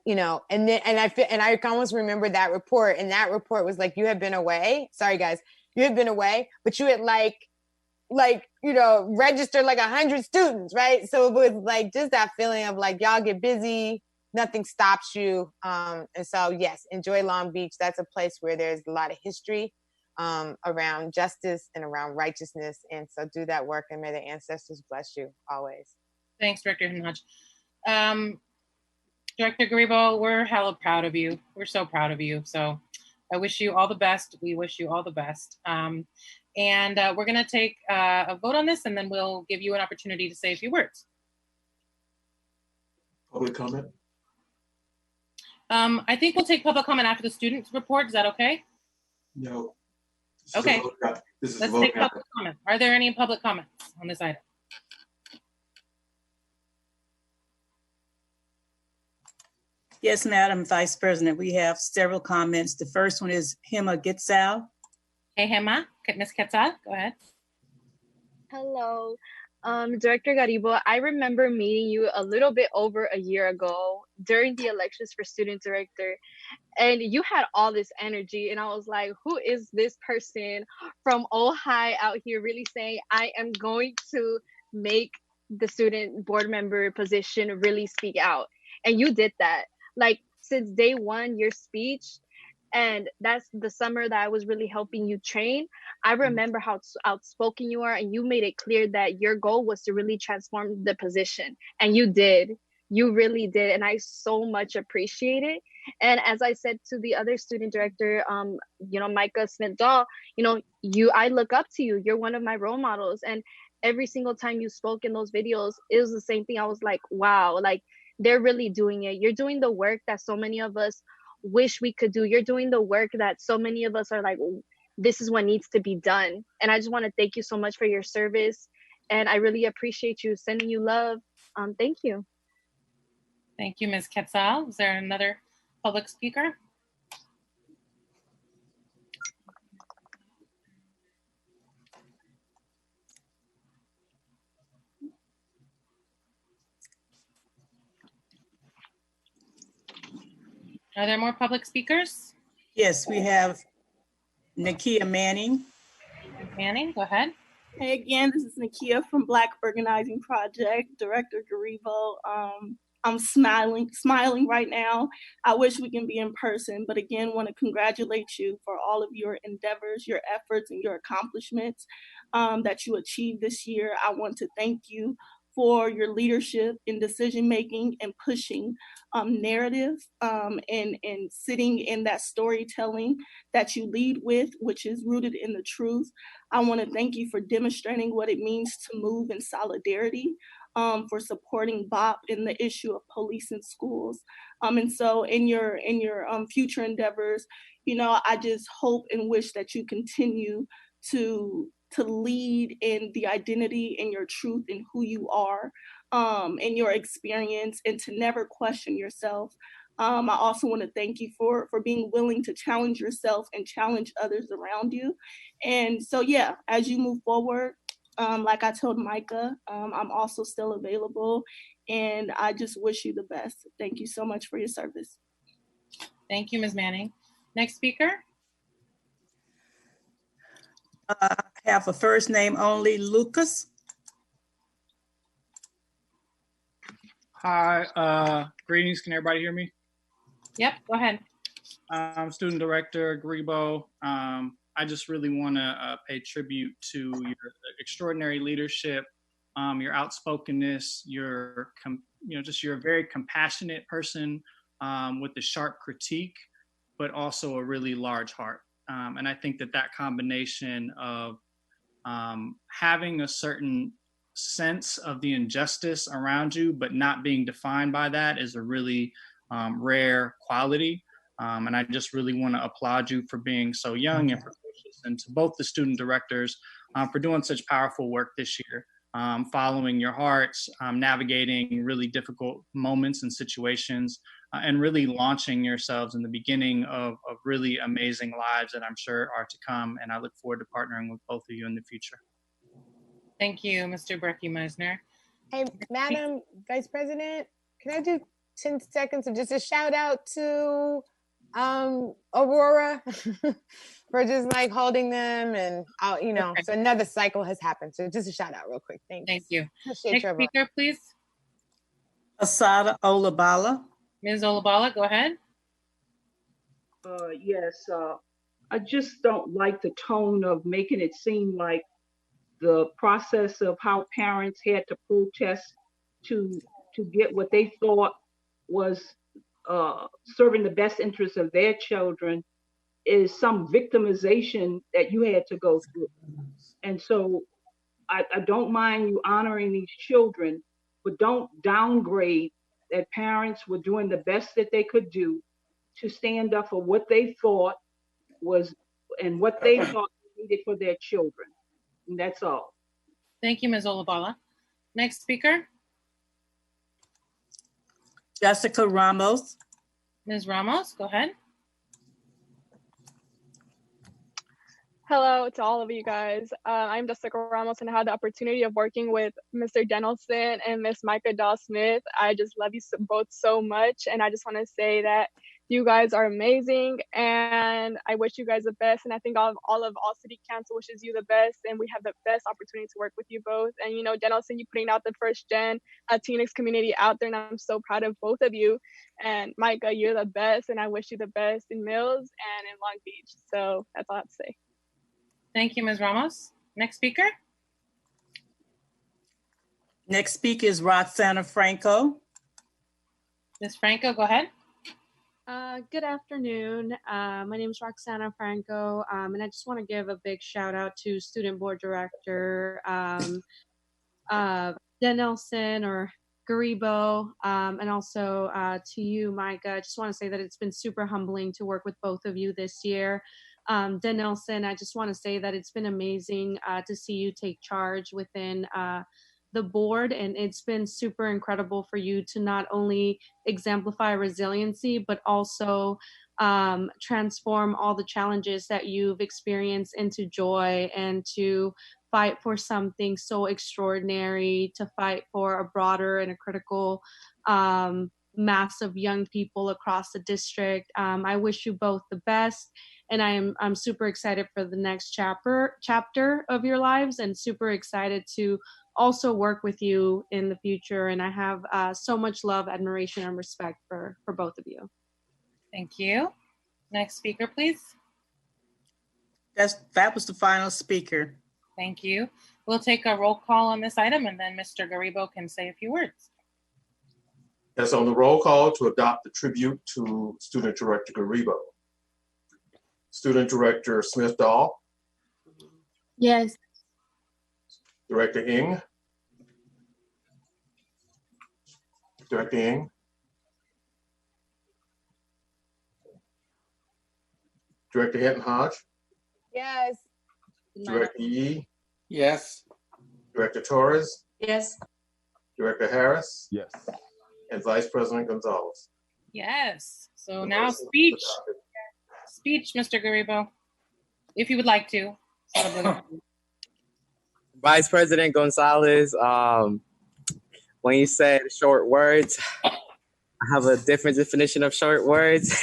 almost remember that report, and that report was like you had been away. Sorry guys, you had been away, but you had registered like 100 students, right? So it was like just that feeling of like y'all get busy, nothing stops you. And so yes, enjoy Long Beach. That's a place where there's a lot of history around justice and around righteousness. And so do that work, and may the ancestors bless you always. Thanks, Director Hinaj. Director Garibo, we're hella proud of you. We're so proud of you. So I wish you all the best. We wish you all the best. And we're going to take a vote on this, and then we'll give you an opportunity to say a few words. Public comment? I think we'll take public comment after the students' report. Is that okay? No. Okay. Let's take public comment. Are there any public comments on this item? Yes, Madam Vice President, we have several comments. The first one is Hema Gitsal. Hey, Hema. Ms. Quetzal, go ahead. Hello, Director Garibo. I remember meeting you a little bit over a year ago during the elections for student director, and you had all this energy, and I was like, who is this person from Ojai out here really saying, I am going to make the student board member position really speak out? And you did that. Like since day one, your speech, and that's the summer that I was really helping you train. I remember how outspoken you are, and you made it clear that your goal was to really transform the position. And you did. You really did. And I so much appreciate it. And as I said to the other student director, Micah Smith-Dahl, I look up to you. You're one of my role models. And every single time you spoke in those videos, it was the same thing. I was like, wow, like they're really doing it. You're doing the work that so many of us wish we could do. You're doing the work that so many of us are like, this is what needs to be done. And I just want to thank you so much for your service. And I really appreciate you. Sending you love. Thank you. Thank you, Ms. Quetzal. Is there another public speaker? Are there more public speakers? Yes, we have Nakia Manning. Manning, go ahead. Hey, again, this is Nakia from Black Organizing Project, Director Garibo. I'm smiling right now. I wish we can be in person, but again, want to congratulate you for all of your endeavors, your efforts, and your accomplishments that you achieved this year. I want to thank you for your leadership in decision-making and pushing narrative and sitting in that storytelling that you lead with, which is rooted in the truth. I want to thank you for demonstrating what it means to move in solidarity, for supporting BOP in the issue of police in schools. And so in your future endeavors, I just hope and wish that you continue to lead in the identity and your truth and who you are, and your experience, and to never question yourself. I also want to thank you for being willing to challenge yourself and challenge others around you. And so, yeah, as you move forward, like I told Micah, I'm also still available, and I just wish you the best. Thank you so much for your service. Thank you, Ms. Manning. Next speaker. Have a first name only, Lucas. Hi, greetings. Can everybody hear me? Yep, go ahead. Student Director Garibo. I I just really want to pay tribute to your extraordinary leadership, your outspokenness, just you're a very compassionate person with a sharp critique, but also a really large heart. And I think that combination of having a certain sense of the injustice around you, but not being defined by that, is a really rare quality. And I just really want to applaud you for being so young and precocious, and to both the student directors for doing such powerful work this year, following your hearts, navigating really difficult moments and situations, and really launching yourselves in the beginning of really amazing lives that I'm sure are to come. And I look forward to partnering with both of you in the future. Thank you, Mr. Brecky-Meisner. Hey, Madam Vice President, can I do 10 seconds of just a shout out to Aurora for just like holding them, and so another cycle has happened. So just a shout out real quick. Thanks. Thank you. Appreciate Next your work. speaker, please. Asada Olabala. Ms. Olabala, go ahead. Yes, I just don't like the tone of making it seem like the process of how parents had to protest to get what they thought was serving the best interests of their children is some victimization that you had to go through. And so I don't mind you honoring these children, but don't downgrade that parents were doing the best that they could do to stand up for what they thought was and what they thought needed for their children. And that's all. Thank you, Ms. Olabala. Next speaker. Jessica Ramos. Ms. Ramos, go ahead. Hello to all of you guys. I'm Jessica Ramos, and I had the opportunity of working with Mr. Denelson and Miss Micah Dahl-Smith. I just love you both so much, and I just want to say that you guys are amazing, and I wish you guys the best. And I think all of All City Council wishes you the best, and we have the best opportunity to work with you both. And Denelson, you putting out the first gen Latinx community out there, and I'm so proud of both of you. And Micah, you're the best, and I wish you the best in Mills and in Long Beach. So that's all I have to say. Thank you, Ms. Ramos. Next speaker. Next speaker is Roxana Franco. Ms. Franco, go ahead. Good afternoon. My name is Roxana Franco, and I just want to give a big shout out to Student Board Director Denelson or Garibo, and also to you, Micah. I just want to say that it's been super humbling to work with both of you this year. Denelson, I just want to say that it's been amazing to see you take charge within the board, and it's been super incredible for you to not only exemplify resiliency, but also transform all the challenges that you've experienced into joy, and to fight for something so extraordinary, to fight for a broader and a critical mass of young people across the district. I wish you both the best. And I'm super excited for the next chapter of your lives, and super excited to also work with you in the future. And I have so much love, admiration, and respect for both of you. Thank you. Next speaker, please. That was the final speaker. Thank you. We'll take a roll call on this item, and then Mr. Garibo can say a few words. Yes, on the roll call to adopt the tribute to Student Director Garibo. Student Director Smith-Dahl. Yes. Director Ng. Director Ng. Director Hinton-Hodge. Yes. Director Yee. Yes. Director Torres. Yes. Director Harris. Yes. And Vice President Gonzalez. Yes. So now speech. Speech, Mr. Garibo, if you would like to. Vice President Gonzalez, when you said short words, I have a different definition of short words.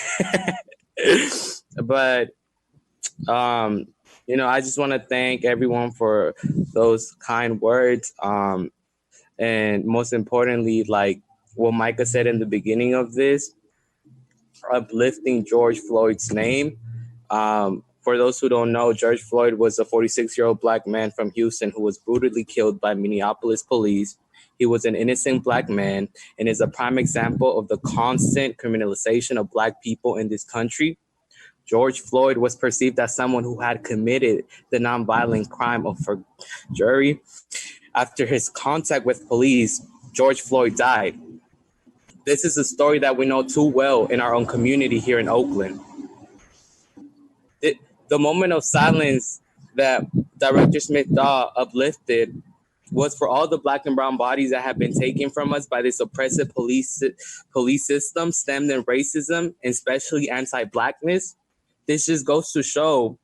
But, I just want to thank everyone for those kind words. And most importantly, like what Micah said in the beginning of this, uplifting George Floyd's name For those who don't know, George Floyd was a 46-year-old Black man from Houston who was brutally killed by Minneapolis police. He was an innocent Black man and is a prime example of the constant criminalization of Black people in this country. George Floyd was perceived as someone who had committed the nonviolent crime of forgery. After his contact with police, George Floyd died. This is a story that we know too well in our own community here in Oakland. The moment of silence that Director Smith-Dahl uplifted was for all the Black and brown bodies that have been taken from us by this oppressive police system stemmed in racism, and especially anti-Blackness. This just goes to show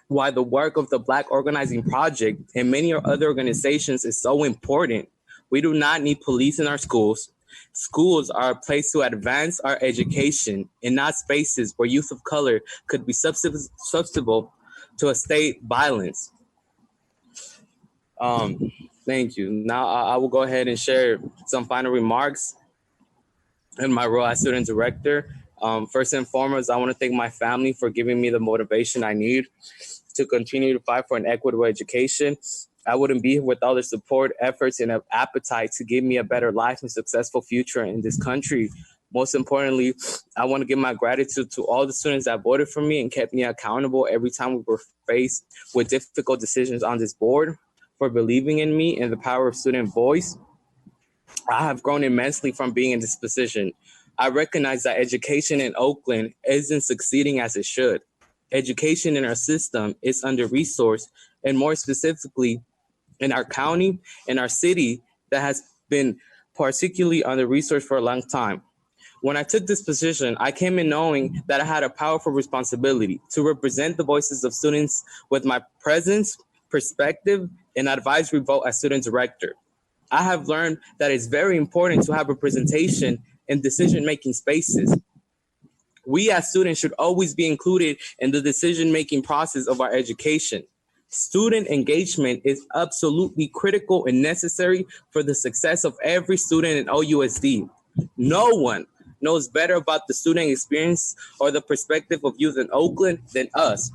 why the work of the Black Organizing Project and many other organizations is so important. We do not need police in our schools. Schools are a place to advance our education and not spaces where youth of color could be susceptible to a state violence. Thank you. Now I will go ahead and share some final remarks in my role as student director. First and foremost, I want to thank my family for giving me the motivation I need to continue to fight for an equitable education. I wouldn't be here without their support, efforts, and an appetite to give me a better life and successful future in this country. Most importantly, I want to give my gratitude to all the students that voted for me and kept me accountable every time we were faced with difficult decisions on this board, for believing in me and the power of student voice. I have grown immensely from being in this position. I recognize that education in Oakland isn't succeeding as it should. Education in our system is under-resourced, and more specifically, in our county and our city that has been particularly under-resourced for a long time. When I took this position, I came in knowing that I had a powerful responsibility to represent the voices of students with my presence, perspective, and advisory vote as student director. I have learned that it's very important to have representation in decision-making spaces. We as students should always be included in the decision-making process of our education. Student engagement is absolutely critical and necessary for the success of every student in OUSD. No one knows better about the student experience or the perspective of youth in Oakland than us.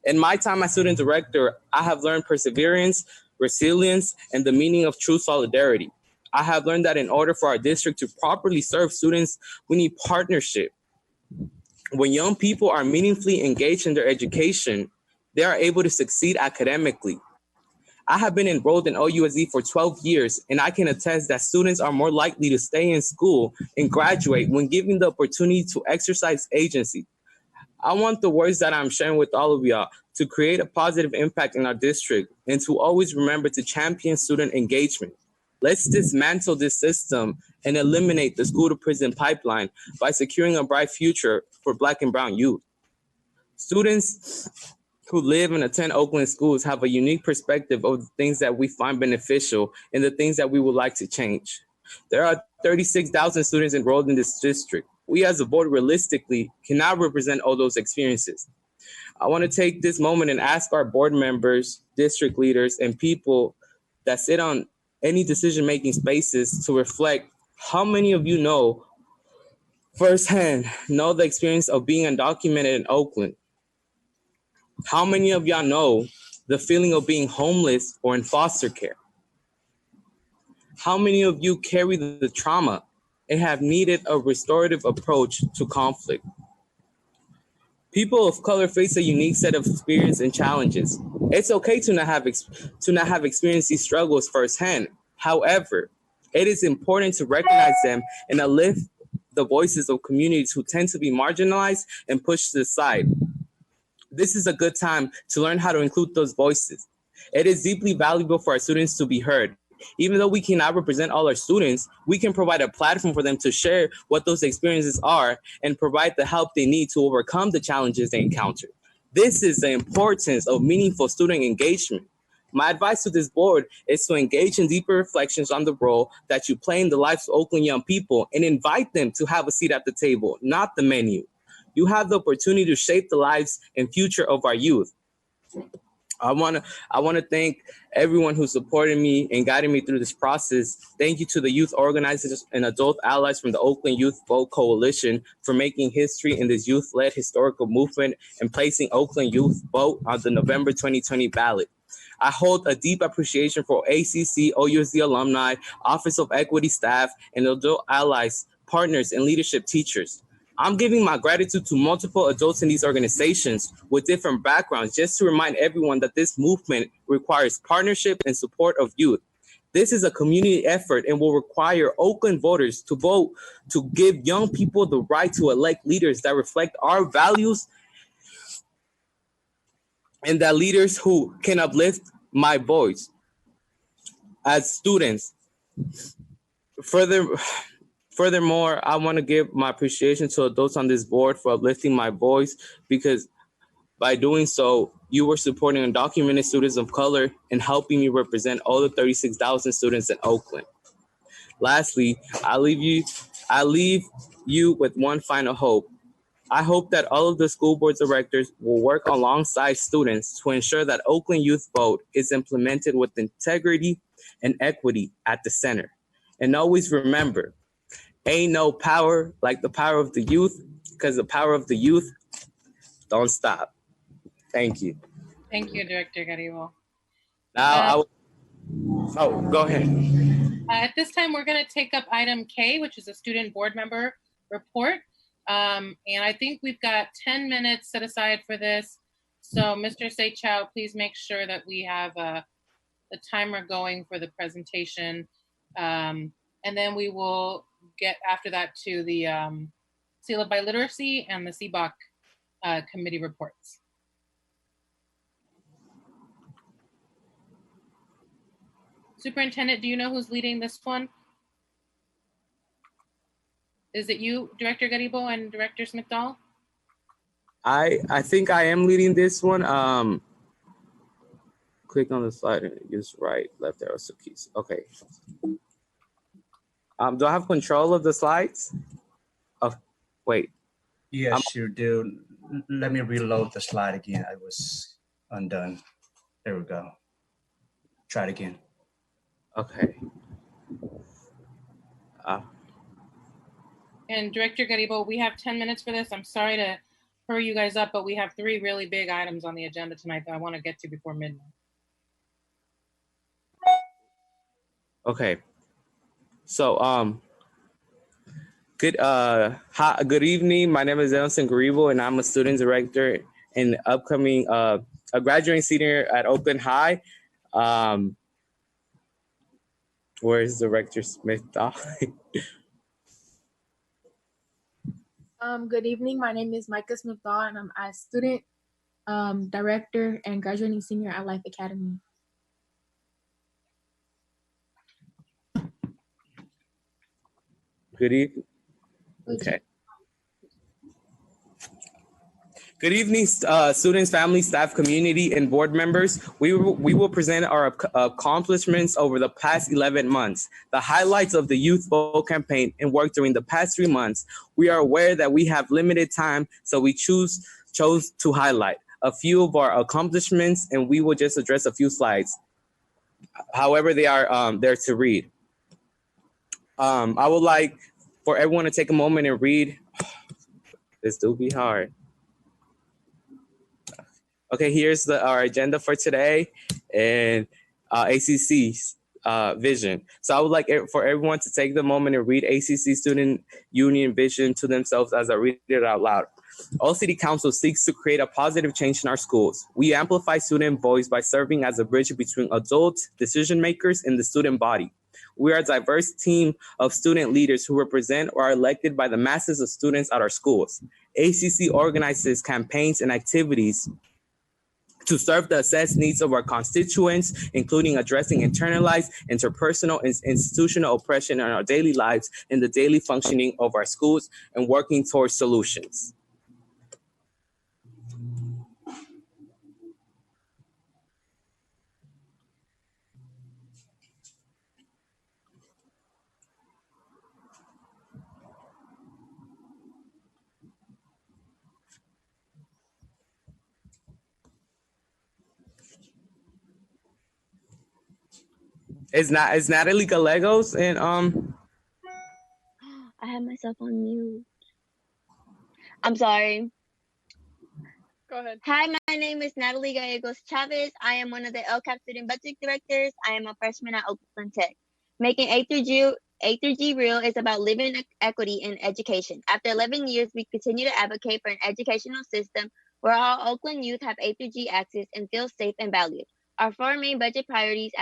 In my time as student director, I have learned perseverance, resilience, and the meaning of true solidarity. I have learned that in order for our district to properly serve students, we need partnership. When young people are meaningfully engaged in their education, they are able to succeed academically. I have been enrolled in OUSD for 12 years, and I can attest that students are more likely to stay in school and graduate when given the opportunity to exercise agency. I want the words that I'm sharing with all of y'all to create a positive impact in our district and to always remember to champion student engagement. Let's dismantle this system and eliminate the school to prison pipeline by securing a bright future for Black and brown youth. Students who live and attend Oakland schools have a unique perspective of the things that we find beneficial and the things that we would like to change. There are 36,000 students enrolled in this district. We as a board realistically cannot represent all those experiences. I want to take this moment and ask our board members, district leaders, and people that sit on any decision-making spaces to reflect how many of you know firsthand the experience of being undocumented in Oakland. How many of y'all know the feeling of being homeless or in foster care? How many of you carry the trauma and have needed a restorative approach to conflict? People of color face a unique set of experience and challenges. It's okay to not have experienced these struggles firsthand. However, it is important to recognize them and uplift the voices of communities who tend to be marginalized and pushed to the side. This is a good time to learn how to include those voices. It is deeply valuable for our students to be heard. Even though we cannot represent all our students, we can provide a platform for them to share what those experiences are and provide the help they need to overcome the challenges they encounter. This is the importance of meaningful student engagement. My advice to this board is to engage in deeper reflections on the role that you play in the lives of Oakland young people and invite them to have a seat at the table, not the menu. You have the opportunity to shape the lives and future of our youth. I want to thank everyone who supported me and guided me through this process. Thank you to the youth organizers and adult allies from the Oakland Youth Vote Coalition for making history in this youth-led historical movement and placing Oakland Youth Vote on the November 2020 ballot. I hold a deep appreciation for ACC, OUSD alumni, Office of Equity staff, and adult allies, partners, and leadership teachers. I'm giving my gratitude to multiple adults in these organizations with different backgrounds just to remind everyone that this movement requires partnership and support of youth. This is a community effort and will require Oakland voters to vote to give young people the right to elect leaders that reflect our values and that leaders who can uplift my voice. As students, furthermore, I want to give my appreciation to adults on this board for uplifting my voice, because by doing so, you were supporting undocumented students of color and helping me represent all the 36,000 students in Oakland. Lastly, I leave you with one final hope. I hope that all of the school board directors will work alongside students to ensure that Oakland Youth Vote is implemented with integrity and equity at the center. And always remember, ain't no power like the power of the youth, because the power of the youth don't stop. Thank you. Thank you, Director Garibo. Now go ahead. At this time, we're going to take up item K, which is a student board member report. And I think we've got 10 minutes set aside for this. So Mr. Seichow, please make sure that we have the timer going for the presentation. And then we will get after that to the CELA by Literacy and the CBOC committee reports. Superintendent, do you know who's leading this one? Is it you, Director Garibo and Director Smith-Dahl? I think I am leading this one. Click on the slide and use right, left arrow keys. Okay. Do I have control of the slides? Oh, wait. Yes, you do. Let me reload the slide again. I was undone. There we go. Try it again. Okay. And Director Garibo, we have 10 minutes for this. I'm sorry to hurry you guys up, but we have 3 really big items on the agenda tonight that I want to get to before midnight. Okay. So, good evening. My name is Nelson Garibo, and I'm a student director and upcoming a graduating senior at Oakland High. Where's Director Smith? Good evening. My name is Micah Smith-Dahl, and I'm a student director and graduating senior at Life Academy. Good evening. Okay. Good evening, students, family, staff, community, and board members. We will present our accomplishments over the past 11 months, the highlights of the Youth Vote campaign and work during the past 3 months. We are aware that we have limited time, so we chose to highlight a few of our accomplishments, and we will just address a few slides. However, they are there to read. I would like for everyone to take a moment and read. This do be hard. Okay, here's our agenda for today and ACC's vision. So I would like for everyone to take the moment and read ACC Student Union vision to themselves as I read it out loud. All City Council seeks to create a positive change in our schools. We amplify student voice by serving as a bridge between adults, decision makers, and the student body. We are a diverse team of student leaders who represent or are elected by the masses of students at our schools. ACC organizes campaigns and activities to serve the assessed needs of our constituents, including addressing internalized, interpersonal, and institutional oppression in our daily lives and the daily functioning of our schools, and working towards solutions. Is Natalie Gallegos and I have myself on mute. I'm sorry. Go ahead. Hi, my name is Natalie Gallegos Chavez. I am one of the LCAP student budget directors. I am a freshman at Oakland Tech. Making A through G real is about living equity in education. After 11 years, we continue to advocate for an educational system where all Oakland youth have A through G access and feel safe and valued. Our four main budget priorities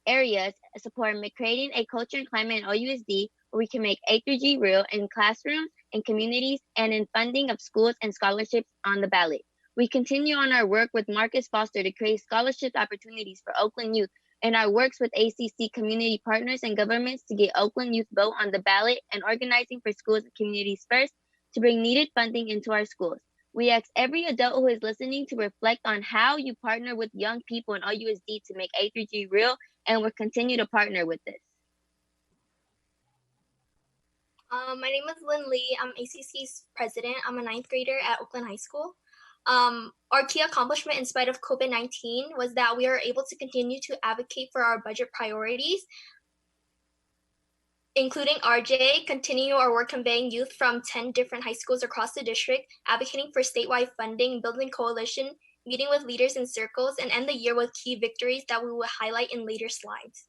areas support creating a culture and climate in OUSD where we can make A through G real in classrooms, in communities, and in funding of schools and scholarships on the ballot. We continue on our work with Marcus Foster to create scholarship opportunities for Oakland youth and our works with ACC community partners and governments to get Oakland youth vote on the ballot and organizing for schools and communities first to bring needed funding into our schools. We ask every adult who is listening to reflect on how you partner with young people in OUSD to make A through G real, and we'll continue to partner with this. My name is Lynn Lee. I'm ACC's president. I'm a 9th grader at Oakland High School. Our key accomplishment in spite of COVID-19 was that we are able to continue to advocate for our budget priorities, including RJ, continue our work conveying youth from 10 different high schools across the district, advocating for statewide funding, building coalition, meeting with leaders in circles, and end the year with key victories that we will highlight in later slides.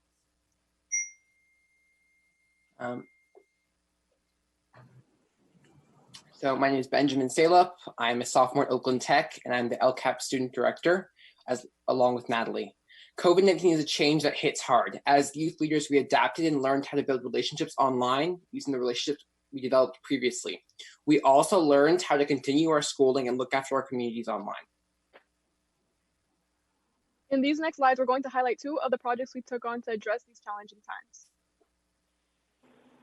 So my name is Benjamin Salop. I'm a sophomore at Oakland Tech, and I'm the LCAP student director, along with Natalie. COVID-19 is a change that hits hard. As youth leaders, we adapted and learned how to build relationships online using the relationships we developed previously. We also learned how to continue our schooling and look after our communities online. In these next slides, we're going to highlight 2 of the projects we took on to address these challenging times.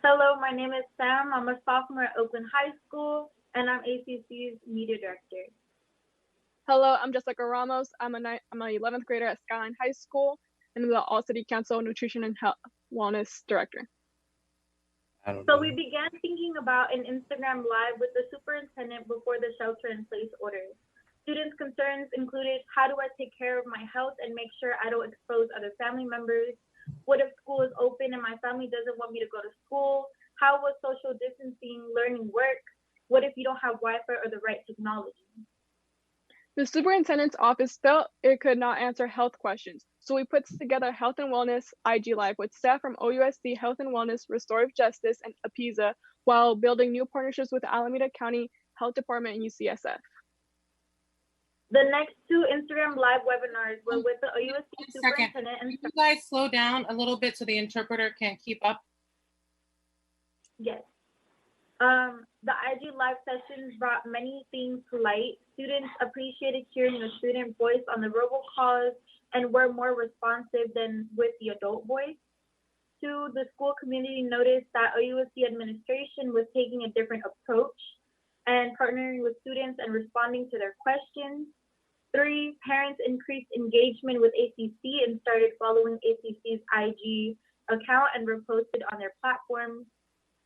Hello, my name is Sam. I'm a sophomore at Oakland High School, and I'm ACC's media director. Hello, I'm Jessica Ramos. I'm an 11th grader at Skyline High School, and I'm the All-City Council Nutrition and Health Wellness Director. So we began thinking about an Instagram Live with the superintendent before the shelter-in-place orders. Students' concerns included, how do I take care of my health and make sure I don't expose other family members? What if school is open and my family doesn't want me to go to school? How will social distancing learning work? What if you don't have Wi-Fi or the right technology? The superintendent's office felt it could not answer health questions, so we put together Health and Wellness IG Live with staff from OUSD Health and Wellness, Restorative Justice, and APISA, while building new partnerships with Alameda County Health Department and UCSF. The next 2 Instagram Live webinars were with the OUSD superintendent. Can you guys slow down a little bit so the interpreter can keep up? Yes. The IG Live sessions brought many things to light. Students appreciated hearing a student voice on the robocalls and were more responsive than with the adult voice. 2, the school community noticed that OUSD administration was taking a different approach and partnering with students and responding to their questions. 3, parents increased engagement with ACC and started following ACC's IG account and reposted on their platforms.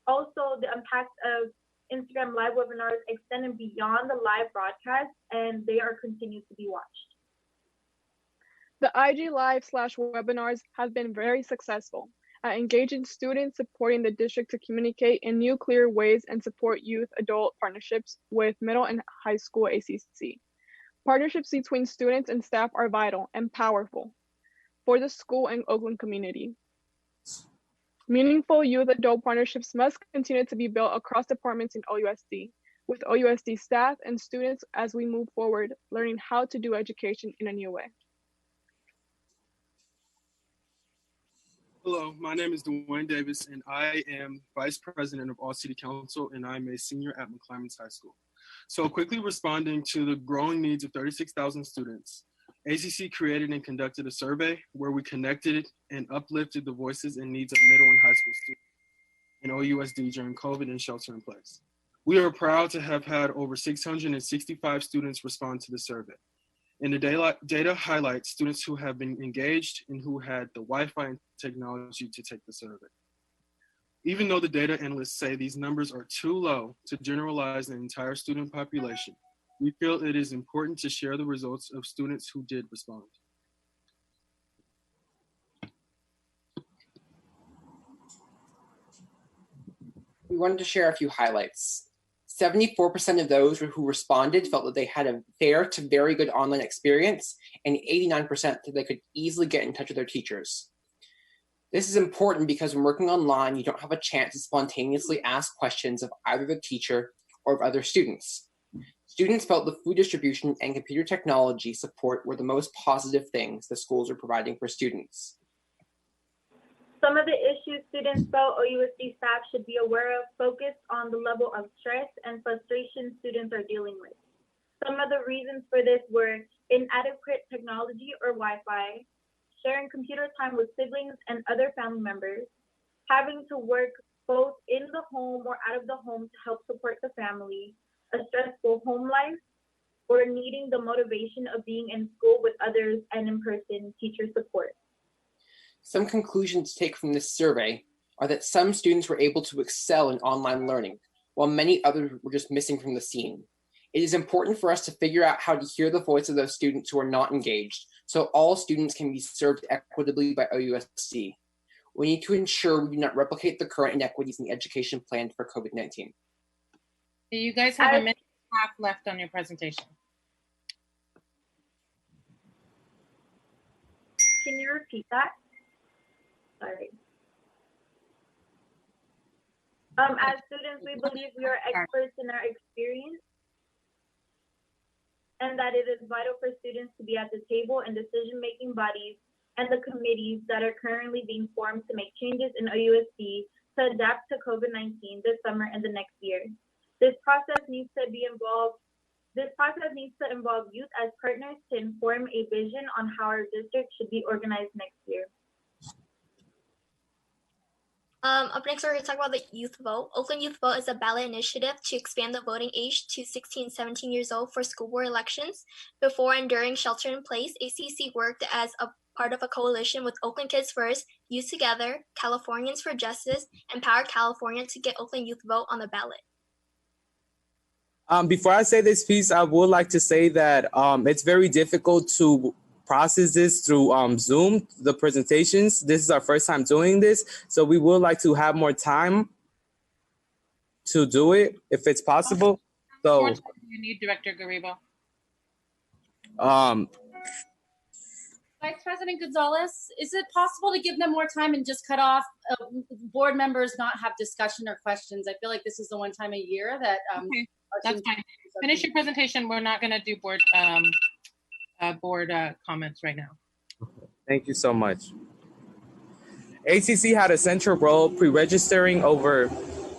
Also, the impact of Instagram Live webinars extended beyond the live broadcast, and they are continued to be watched. The IG Live/webinars have been very successful at engaging students, supporting the district to communicate in new, clear ways and support youth-adult partnerships with middle and high school ACC. Partnerships between students and staff are vital and powerful for the school and Oakland community. Meaningful youth-adult partnerships must continue to be built across departments in OUSD, with OUSD staff and students as we move forward, learning how to do education in a new way. Hello, my name is Dwayne Davis, and I am Vice President of All City Council, and I'm a senior at McClymonds High School. So quickly responding to the growing needs of 36,000 students, ACC created and conducted a survey where we connected and uplifted the voices and needs of middle and high school students in OUSD during COVID and shelter in place. We are proud to have had over 665 students respond to the survey. And the data highlights students who have been engaged and who had the Wi-Fi and technology to take the survey. Even though the data analysts say these numbers are too low to generalize the entire student population, we feel it is important to share the results of students who did respond. we wanted to share a few highlights. 74% of those who responded felt that they had a fair to very good online experience, and 89% that they could easily get in touch with their teachers. This is important because when working online, you don't have a chance to spontaneously ask questions of either the teacher or of other students. Students felt the food distribution and computer technology support were the most positive things the schools were providing for students. Some of the issues students felt OUSD staff should be aware of focused on the level of stress and frustration students are dealing with. Some of the reasons for this were inadequate technology or Wi-Fi, sharing computer time with siblings and other family members, having to work both in the home or out of the home to help support the family, a stressful home life, or needing the motivation of being in school with others and in-person teacher support. Some conclusions to take from this survey are that some students were able to excel in online learning, while many others were just missing from the scene. It is important for us to figure out how to hear the voice of those students who are not engaged, so all students can be served equitably by OUSC. We need to ensure we do not replicate the current inequities in the education plan for COVID-19. You guys have a minute and a half left on your presentation. Can you repeat that? Sorry. As students, we believe we are experts in our experience and that it is vital for students to be at the table and decision-making bodies and the committees that are currently being formed to make changes in OUSD to adapt to COVID-19 this summer and the next year. This process needs to involve youth as partners to inform a vision on how our district should be organized next year. Up next, we're going to talk about the Youth Vote. Oakland Youth Vote is a ballot initiative to expand the voting age to 16, 17 years old for school board elections. Before and during shelter in place, ACC worked as a part of a coalition with Oakland Kids First, Youth Together, Californians for Justice, and Power California to get Oakland Youth Vote on the ballot. Before I say this piece, I would like to say that it's very difficult to process this through Zoom, the presentations. This is our first time doing this, so we would like to have more time to do it if it's possible. So, How much time do you need, Director Garribo? Vice President Gonzalez, is it possible to give them more time and just cut off board members not have discussion or questions? I feel like this is the one time a year that okay, that's fine. Finish your presentation. We're not going to do board comments right now. thank you so much. ACC had a central role pre-registering over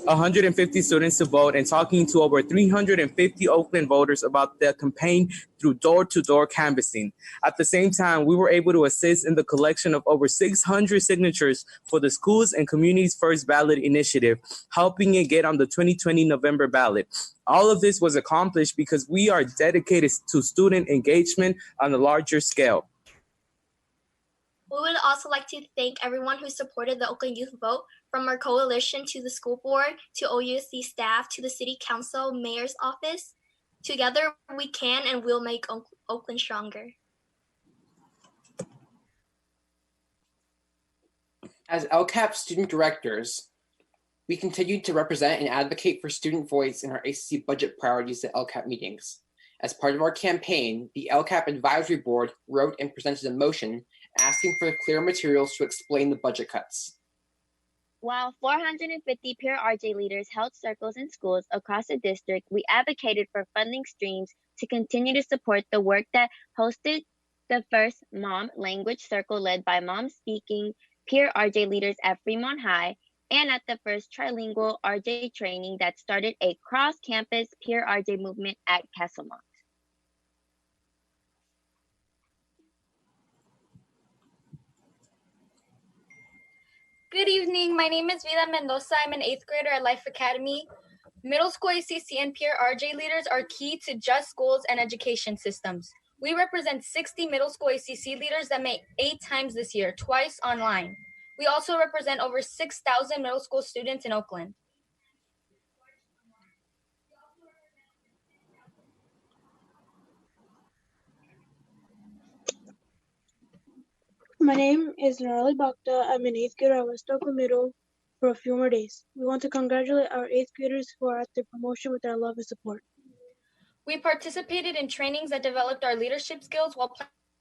150 students to vote and talking to over 350 Oakland voters about the campaign through door-to-door canvassing. At the same time, we were able to assist in the collection of over 600 signatures for the Schools and Communities First ballot initiative, helping it get on the 2020 November ballot. All of this was accomplished because we are dedicated to student engagement on a larger scale. We would also like to thank everyone who supported the Oakland Youth Vote, from our coalition to the school board, to OUSD staff, to the city council, mayor's office. Together we can and will make Oakland stronger. As LCAP student directors, we continued to represent and advocate for student voice in our ACC budget priorities at LCAP meetings. As part of our campaign, the LCAP Advisory Board wrote and presented a motion asking for clear materials to explain the budget cuts. While 450 peer RJ leaders held circles in schools across the district, we advocated for funding streams to continue to support the work that hosted the first Mom Language Circle led by Mom Speaking peer RJ leaders at Fremont High, and at the first trilingual RJ training that started a cross-campus peer RJ movement at Castlemont. Good evening. My name is Vida Mendoza. I'm an 8th grader at Life Academy. Middle school ACC and peer RJ leaders are key to just schools and education systems. We represent 60 middle school ACC leaders that met 8 times this year, twice online. We also represent over 6,000 middle school students in Oakland. My name is Narali Bhakta. I'm an 8th grader at West Oakland Middle. for a few more days. We want to congratulate our 8th graders who are at their promotion with our love and support. We participated in trainings that developed our leadership skills while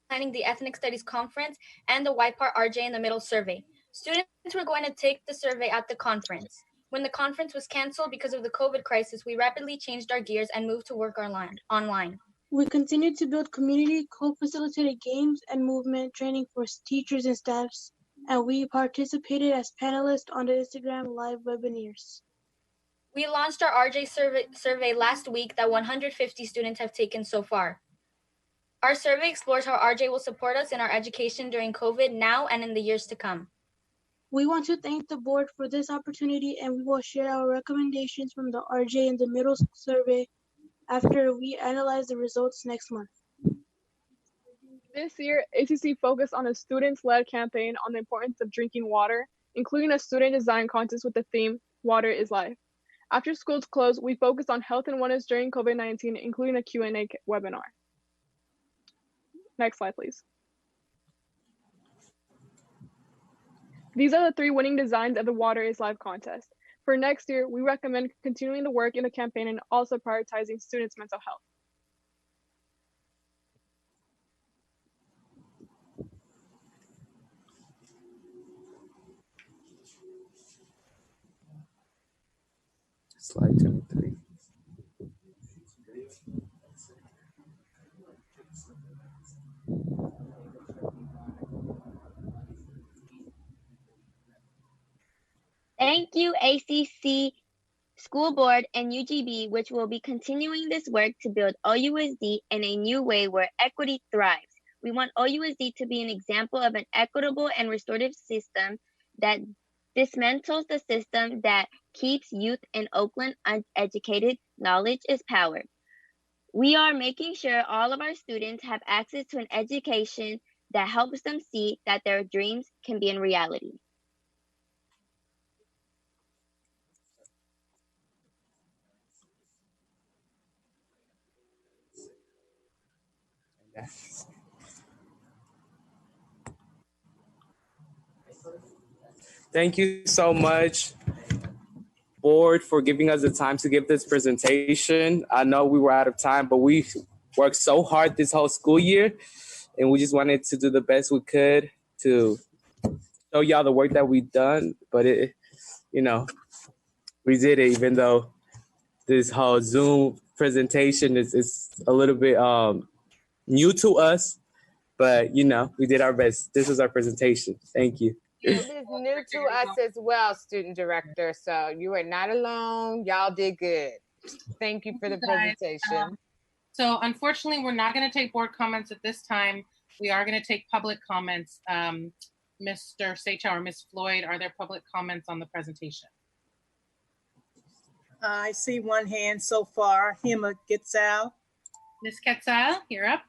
planning the Ethnic Studies Conference and the YPAR RJ in the Middle survey. Students were going to take the survey at the conference. When the conference was canceled because of the COVID crisis, we rapidly changed our gears and moved to work online. We continued to build community, co-facilitated games and movement training for teachers and staffs, and we participated as panelists on the Instagram live webinars. We launched our RJ survey last week that 150 students have taken so far. Our survey explores how RJ will support us in our education during COVID now and in the years to come. We want to thank the board for this opportunity, and we will share our recommendations from the RJ and the middle school survey after we analyze the results next month. This year, ACC focused on a students-led campaign on the importance of drinking water, including a student design contest with the theme, Water is Life. After schools closed, we focused on health and wellness during COVID-19, including a Q&A webinar. Next slide, please. These are the 3 winning designs of the Water is Life contest. For next year, we recommend continuing the work in the campaign and also prioritizing students' mental health. Slide 23. Thank you, ACC School Board and UGB, which will be continuing this work to build OUSD in a new way where equity thrives. We want OUSD to be an example of an equitable and restorative system that dismantles the system that keeps youth in Oakland uneducated. Knowledge is power. We are making sure all of our students have access to an education that helps them see that their dreams can be in reality. Thank you so much, board, for giving us the time to give this presentation. I know we were out of time, but we worked so hard this whole school year, and we just wanted to do the best we could to show y'all the work that we've done. But it, you know, we did it, even though this whole Zoom presentation is a little bit new to us. But you know, we did our best. This was our presentation. Thank you. It is new to us as well, student director. So you are not alone. Y'all did good. Thank you for the presentation. So unfortunately, we're not going to take board comments at this time. We are going to take public comments. Mr. Seychow or Ms. Floyd, are there public comments on the presentation? I see one hand so far. Hima Gitsal. Ms. Quetzal, you're up.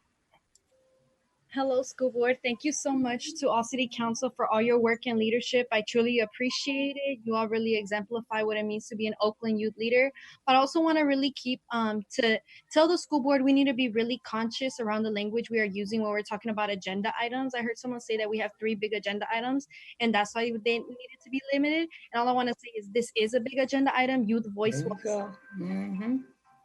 Hello, school board. Thank you so much to all city council for all your work and leadership. I truly appreciate it. You all really exemplify what it means to be an Oakland youth leader. But I also want to really keep to tell the school board we need to be really conscious around the language we are using when we're talking about agenda items. I heard someone say that we have 3 big agenda items, and that's why they needed to be limited. And all I want to say is this is a big agenda item. Youth voice was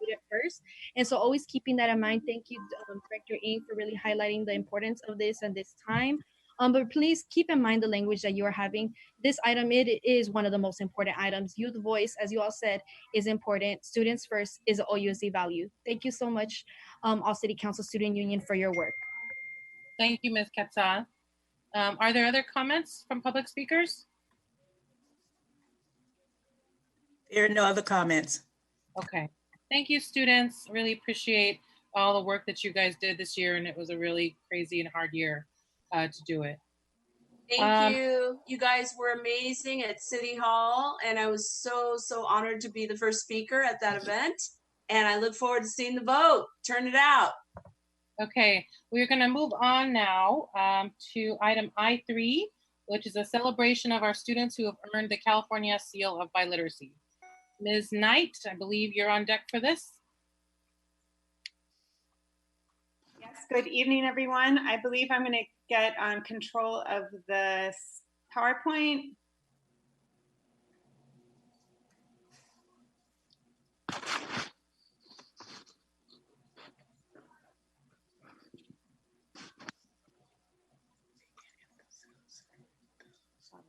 it first, and so always keeping that in mind. Thank you, Director Ng, for really highlighting the importance of this and this time. But please keep in mind the language that you are having. This item, it is one of the most important items. Youth voice, as you all said, is important. Students first is an OUSD value. Thank you so much, all City Council Student Union, for your work. Thank you, Ms. Quetzal. Are there other comments from public speakers? There are no other comments. Okay. Thank you, students. Really appreciate all the work that you guys did this year, and it was a really crazy and hard year to do it. Thank you. You guys were amazing at City Hall, and I was so honored to be the first speaker at that event, and I look forward to seeing the vote. Turn it out. Okay, we're going to move on now to item I3, which is a celebration of our students who have earned the California Seal of Biliteracy. Ms. Knight, I believe you're on deck for this. Yes, good evening, everyone. I believe I'm going to get control of the PowerPoint.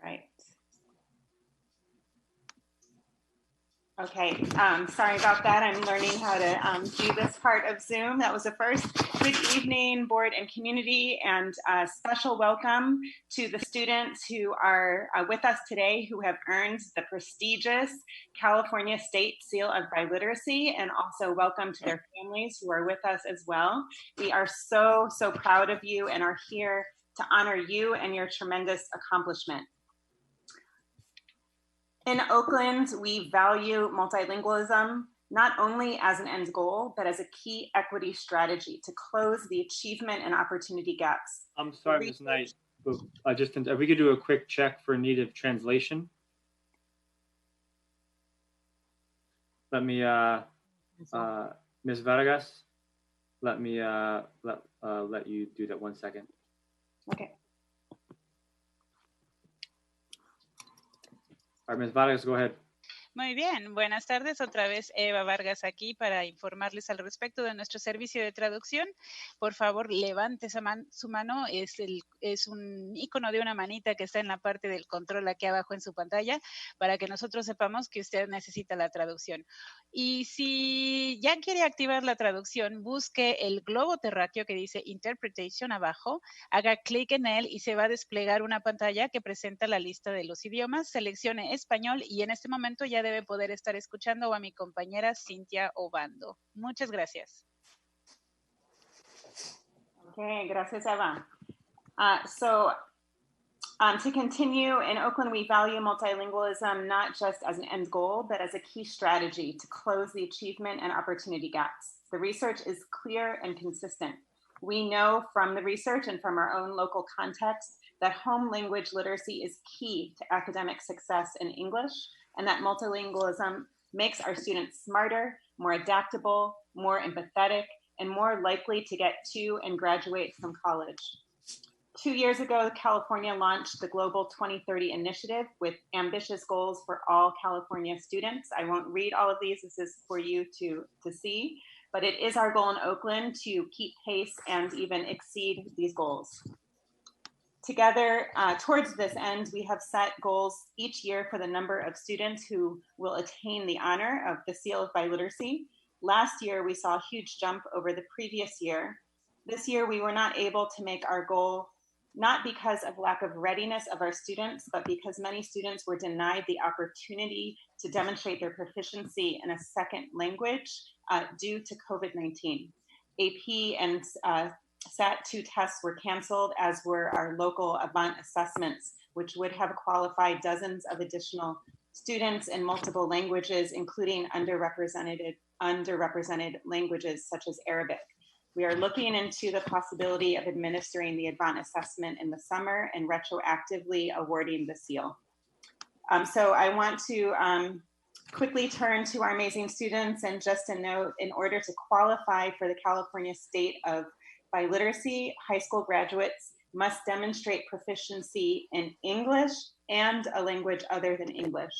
right. Okay, sorry about that. I'm learning how to do this part of Zoom. That was the first. Good evening, board and community, and a special welcome to the students who are with us today who have earned the prestigious California State Seal of Biliteracy, and also welcome to their families who are with us as well. We are so, so proud of you and are here to honor you and your tremendous accomplishment. In Oakland, we value multilingualism not only as an end goal, but as a key equity strategy to close the achievement and opportunity gaps. I'm sorry, Ms. Knight, but if we could do a quick check for native translation. Let me, Ms. Vargas, let me let you do that 1 second. Okay. All right, Ms. Vargas, go ahead. Muy bien, buenas tardes, otra vez Eva Vargas aquí para informarles al respecto de nuestro servicio de traducción. Por favor, levante su mano, es un icono de una manita que está en la parte del control aquí abajo en su pantalla para que nosotros sepamos que usted necesita la traducción. Y si ya quiere activar la traducción, busque el globo terráqueo que dice Interpretation abajo, haga clic en él y se va a desplegar una pantalla que presenta la lista de los idiomas, seleccione español y en este momento ya debe poder estar escuchando a mi compañera Cintia Obando. Muchas gracias. Okay, gracias, Eva. To continue, in Oakland, we value multilingualism not just as an end goal, but as a key strategy to close the achievement and opportunity gaps. The research is clear and consistent. We know from the research and from our own local context that home language literacy is key to academic success in English, and that multilingualism makes our students smarter, more adaptable, more empathetic, and more likely to get to and graduate from college. 2 years ago, California launched the Global 2030 Initiative with ambitious goals for all California students. I won't read all of these, this is for you to see, but it is our goal in Oakland to keep pace and even exceed these goals. Together, towards this end, we have set goals each year for the number of students who will attain the honor of the Seal of Biliteracy. Last year, we saw a huge jump over the previous year. This year, we were not able to make our goal, not because of lack of readiness of our students, but because many students were denied the opportunity to demonstrate their proficiency in a second language due to COVID-19. AP and SAT 2 tests were canceled, as were our local Avant assessments, which would have qualified dozens of additional students in multiple languages, including underrepresented languages such as Arabic. We are looking into the possibility of administering the Avant assessment in the summer and retroactively awarding the seal. So I want to quickly turn to our amazing students, and just a note, in order to qualify for the California State of Biliteracy, high school graduates must demonstrate proficiency in English and a language other than English.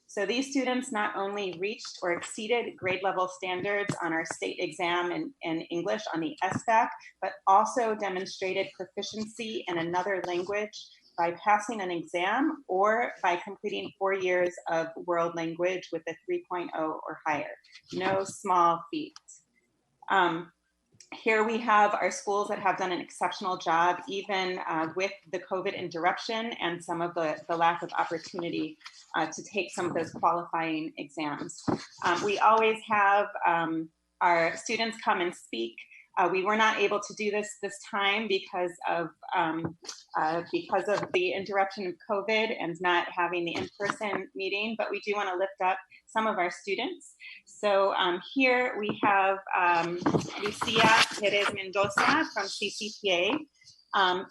So these students not only reached or exceeded grade level standards on our state exam in English on the SBAC, but also demonstrated proficiency in another language by passing an exam or by completing 4 years of world language with a 3.0 or higher. No small feat. Here we have our schools that have done an exceptional job, even with the COVID interruption and some of the lack of opportunity to take some of those qualifying exams. We always have our students come and speak. We were not able to do this time because of the interruption of COVID and not having the in-person meeting, but we do want to lift up some of our students. So here we have Lucia Perez Mendoza from CCPA.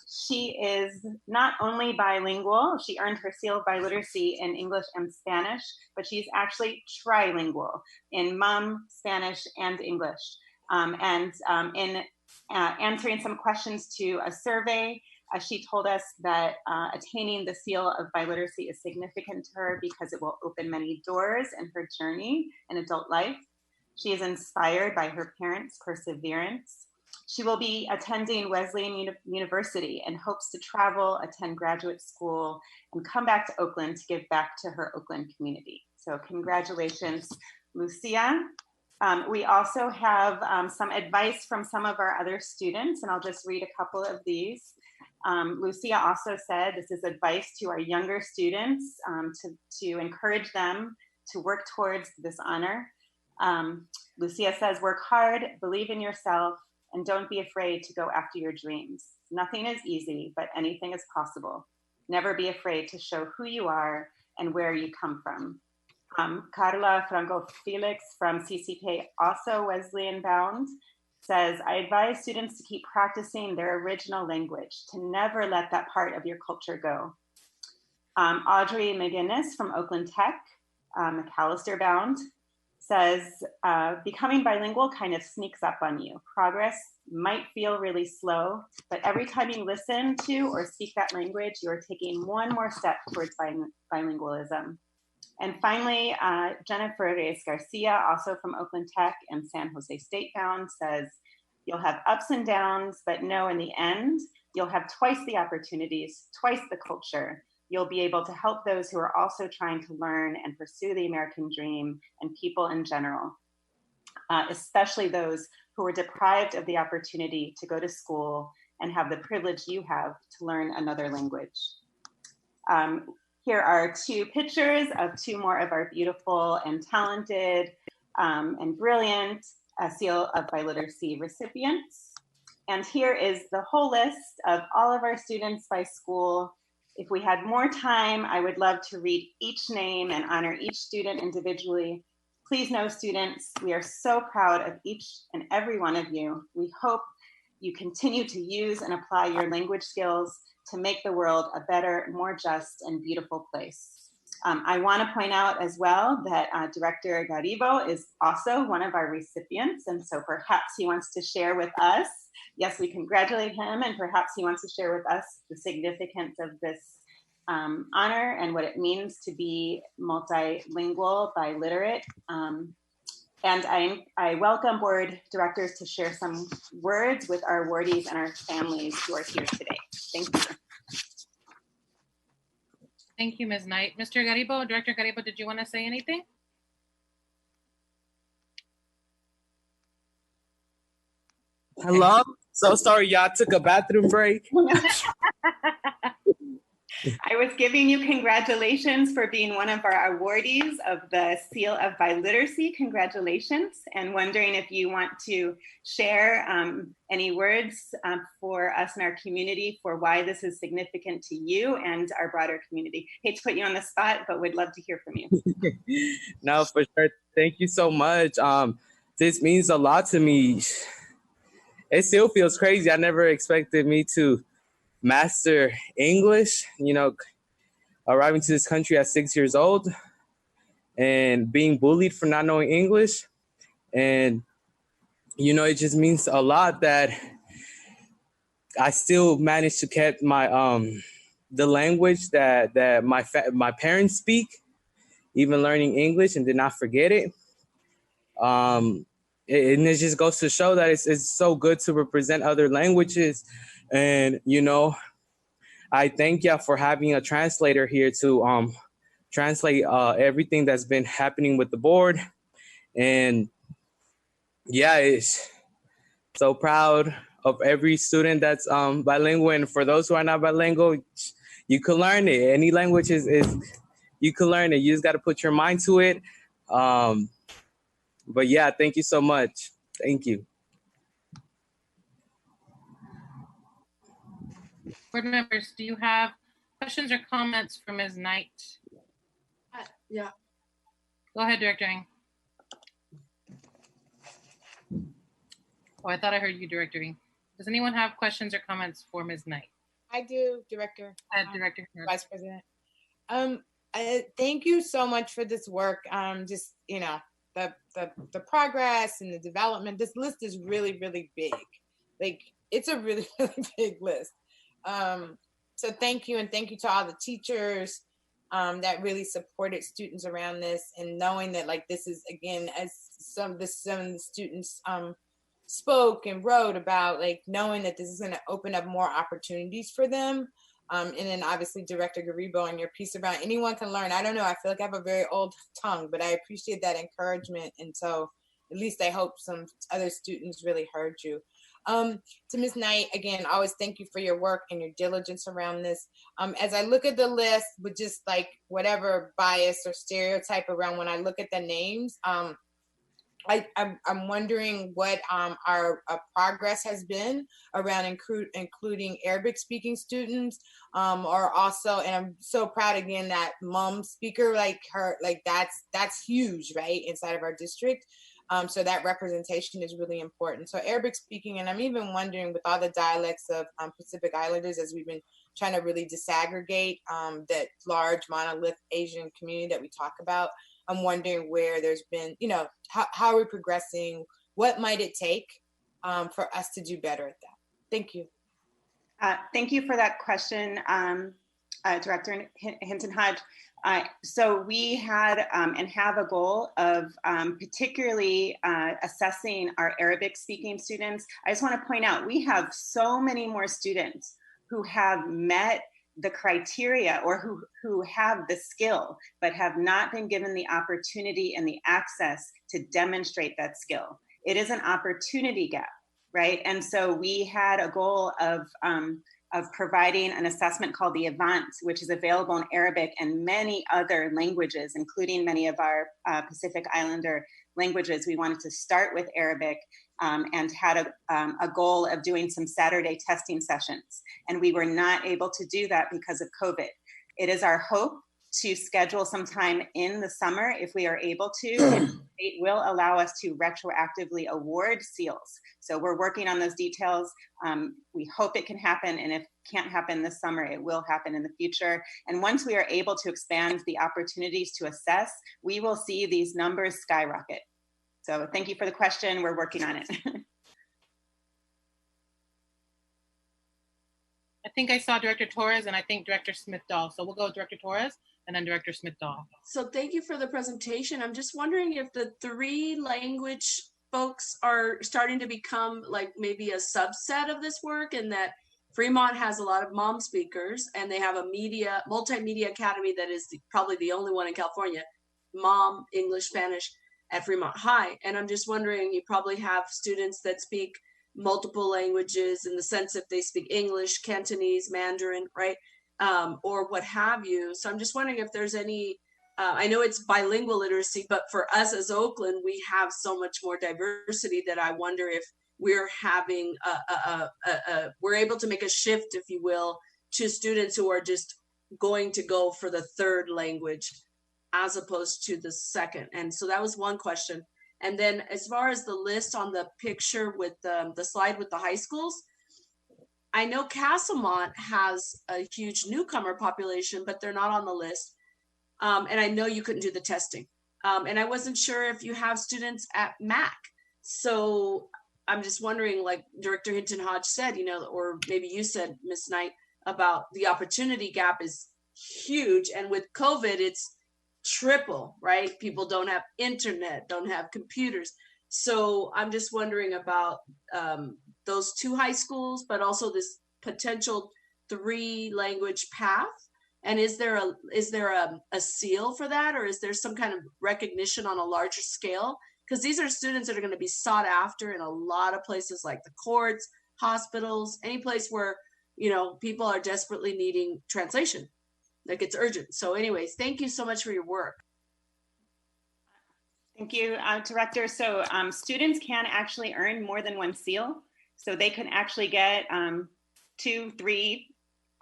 She is not only bilingual, she earned her seal of biliteracy in English and Spanish, but she's actually trilingual in Mum, Spanish, and English. In answering some questions to a survey, she told us that attaining the seal of biliteracy is significant to her because it will open many doors in her journey in adult life. She is inspired by her parents' perseverance. She will be attending Wesleyan University and hopes to travel, attend graduate school, and come back to Oakland to give back to her Oakland community. So congratulations, Lucia. We also have some advice from some of our other students, and I'll just read a couple of these. Lucia also said this is advice to our younger students to encourage them to work towards this honor. Lucia says, work hard, believe in yourself, and don't be afraid to go after your dreams. Nothing is easy, but anything is possible. Never be afraid to show who you are and where you come from. Carla Franco Felix from CCK, also Wesleyan bound, says, I advise students to keep practicing their original language, to never let that part of your culture go. Audrey McGinnis from Oakland Tech, McAllister bound, says, becoming bilingual kind of sneaks up on you. Progress might feel really slow, but every time you listen to or speak that language, you're taking one more step towards bilingualism. And finally, Jennifer Reyes Garcia, also from Oakland Tech and San Jose State bound, says, you'll have ups and downs, but know in the end, you'll have twice the opportunities, twice the culture. You'll be able to help those who are also trying to learn and pursue the American dream, and people in general, especially those who were deprived of the opportunity to go to school and have the privilege you have to learn another language. Here are two pictures of two more of our beautiful and talented and brilliant Seal of Biliteracy recipients. And here is the whole list of all of our students by school. If we had more time, I would love to read each name and honor each student individually. Please know, students, we are so proud of each and every one of you. We hope you continue to use and apply your language skills to make the world a better, more just, and beautiful place. I want to point out as well that Director Garibo is also one of our recipients, and so perhaps he wants to share with us. Yes, we congratulate him, and perhaps he wants to share with us the significance of this honor and what it means to be multilingual, biliterate. And I welcome board directors to share some words with our awardees and our families who are here today. Thank you. Thank you, Ms. Knight. Mr. Garibo, Director Garibo, did you want to say anything? Hello? So sorry, y'all took a bathroom break. I was giving you congratulations for being one of our awardees of the Seal of Biliteracy. Congratulations, and wondering if you want to share any words for us in our community for why this is significant to you and our broader community. Hate to put you on the spot, but would love to hear from you. No, for sure. Thank you so much. This means a lot to me. It still feels crazy. I never expected me to master English, you know, arriving to this country at 6 years old and being bullied for not knowing English. And, you know, it just means a lot that I still managed to keep my, the language that my parents speak, even learning English, and did not forget it. And it just goes to show that it's so good to represent other languages. And, you know, I thank y'all for having a translator here to translate everything that's been happening with the board. And yeah, it's so proud of every student that's bilingual. And for those who are not bilingual, you can learn it. Any language is you can learn it. You just got to put your mind to it. But yeah, thank you so much. Thank you. Board members, do you have questions or comments for Ms. Knight? Yeah. Go ahead, Director Ng. Oh, I thought I heard you, Director Ng. Does anyone have questions or comments for Ms. Knight? I do, Director. Director. Vice President. Thank you so much for this work. Just, you know, the progress and the development. This list is really, really big. Like, it's a really, really big list. So thank you, and thank you to all the teachers that really supported students around this, and knowing that, like, this is, again, as some of the students spoke and wrote about, like, knowing that this is going to open up more opportunities for them. And then obviously Director Garibo and your piece about anyone can learn. I don't know, I feel like I have a very old tongue, but I appreciate that encouragement. And so at least I hope some other students really heard you. To Ms. Knight, again, always thank you for your work and your diligence around this. As I look at the list with just like whatever bias or stereotype around when I look at the names, I'm wondering what our progress has been around including Arabic speaking students, or also, and I'm so proud again that mom speaker, like her, like that's huge, right, inside of our district. So that representation is really important. So Arabic speaking, and I'm even wondering with all the dialects of Pacific Islanders, as we've been trying to really disaggregate that large monolith Asian community that we talk about, I'm wondering where there's been, you know, how are we progressing? What might it take for us to do better at that? Thank you. Thank you for that question, Director Hinton-Hodge. So we had and have a goal of particularly assessing our Arabic speaking students. I just want to point out, we have so many more students who have met the criteria or who have the skill, but have not been given the opportunity and the access to demonstrate that skill. It is an opportunity gap, right? And so we had a goal of providing an assessment called the Avant, which is available in Arabic and many other languages, including many of our Pacific Islander languages. We wanted to start with Arabic and had a goal of doing some Saturday testing sessions. And we were not able to do that because of COVID. It is our hope to schedule some time in the summer if we are able to. It will allow us to retroactively award SEALs. So we're working on those details. We hope it can happen, and if it can't happen this summer, it will happen in the future. And once we are able to expand the opportunities to assess, we will see these numbers skyrocket. So thank you for the question. We're working on it. I think I saw Director Torres and I think Director Smith-Dahl. So we'll go with Director Torres and then Director Smith-Dahl. So thank you for the presentation. I'm just wondering if the 3 language folks are starting to become like maybe a subset of this work, and that Fremont has a lot of mom speakers and they have a multimedia academy that is probably the only one in California, mom, English, Spanish at Fremont High. And I'm just wondering, you probably have students that speak multiple languages in the sense if they speak English, Cantonese, Mandarin, right? Or what have you. So I'm just wondering if there's any, I know it's bilingual literacy, but for us as Oakland, we have so much more diversity that I wonder if we're having, we're able to make a shift, if you will, to students who are just going to go for the 3rd language as opposed to the 2nd. And so that was one question. And then as far as the list on the picture with the slide with the high schools, I know Castlemont has a huge newcomer population, but they're not on the list. And I know you couldn't do the testing. And I wasn't sure if you have students at MAC. So I'm just wondering, like Director Hinton-Hodge said, you know, or maybe you said, Ms. Knight, about the opportunity gap is huge. And with COVID, it's triple, right? People don't have internet, don't have computers. So I'm just wondering about those 2 high schools, but also this potential 3 language path. And is there a seal for that, or is there some kind of recognition on a larger scale? Because these are students that are going to be sought after in a lot of places like the courts, hospitals, any place where, you know, people are desperately needing translation. Like it's urgent. So anyways, thank you so much for your work. Thank you, Director. So students can actually earn more than 1 SEAL. So they can actually get 2, 3,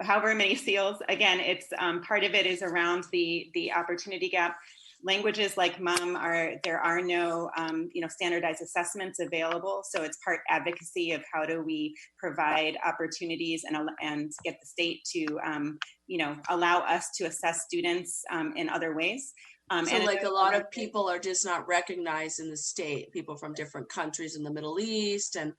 however many SEALs. Again, it's part of it is around the opportunity gap. Languages like MUM there are no standardized assessments available. So it's part advocacy of how do we provide opportunities and get the state to allow us to assess students in other ways. So like a lot of people are just not recognized in the state, people from different countries in the Middle East. And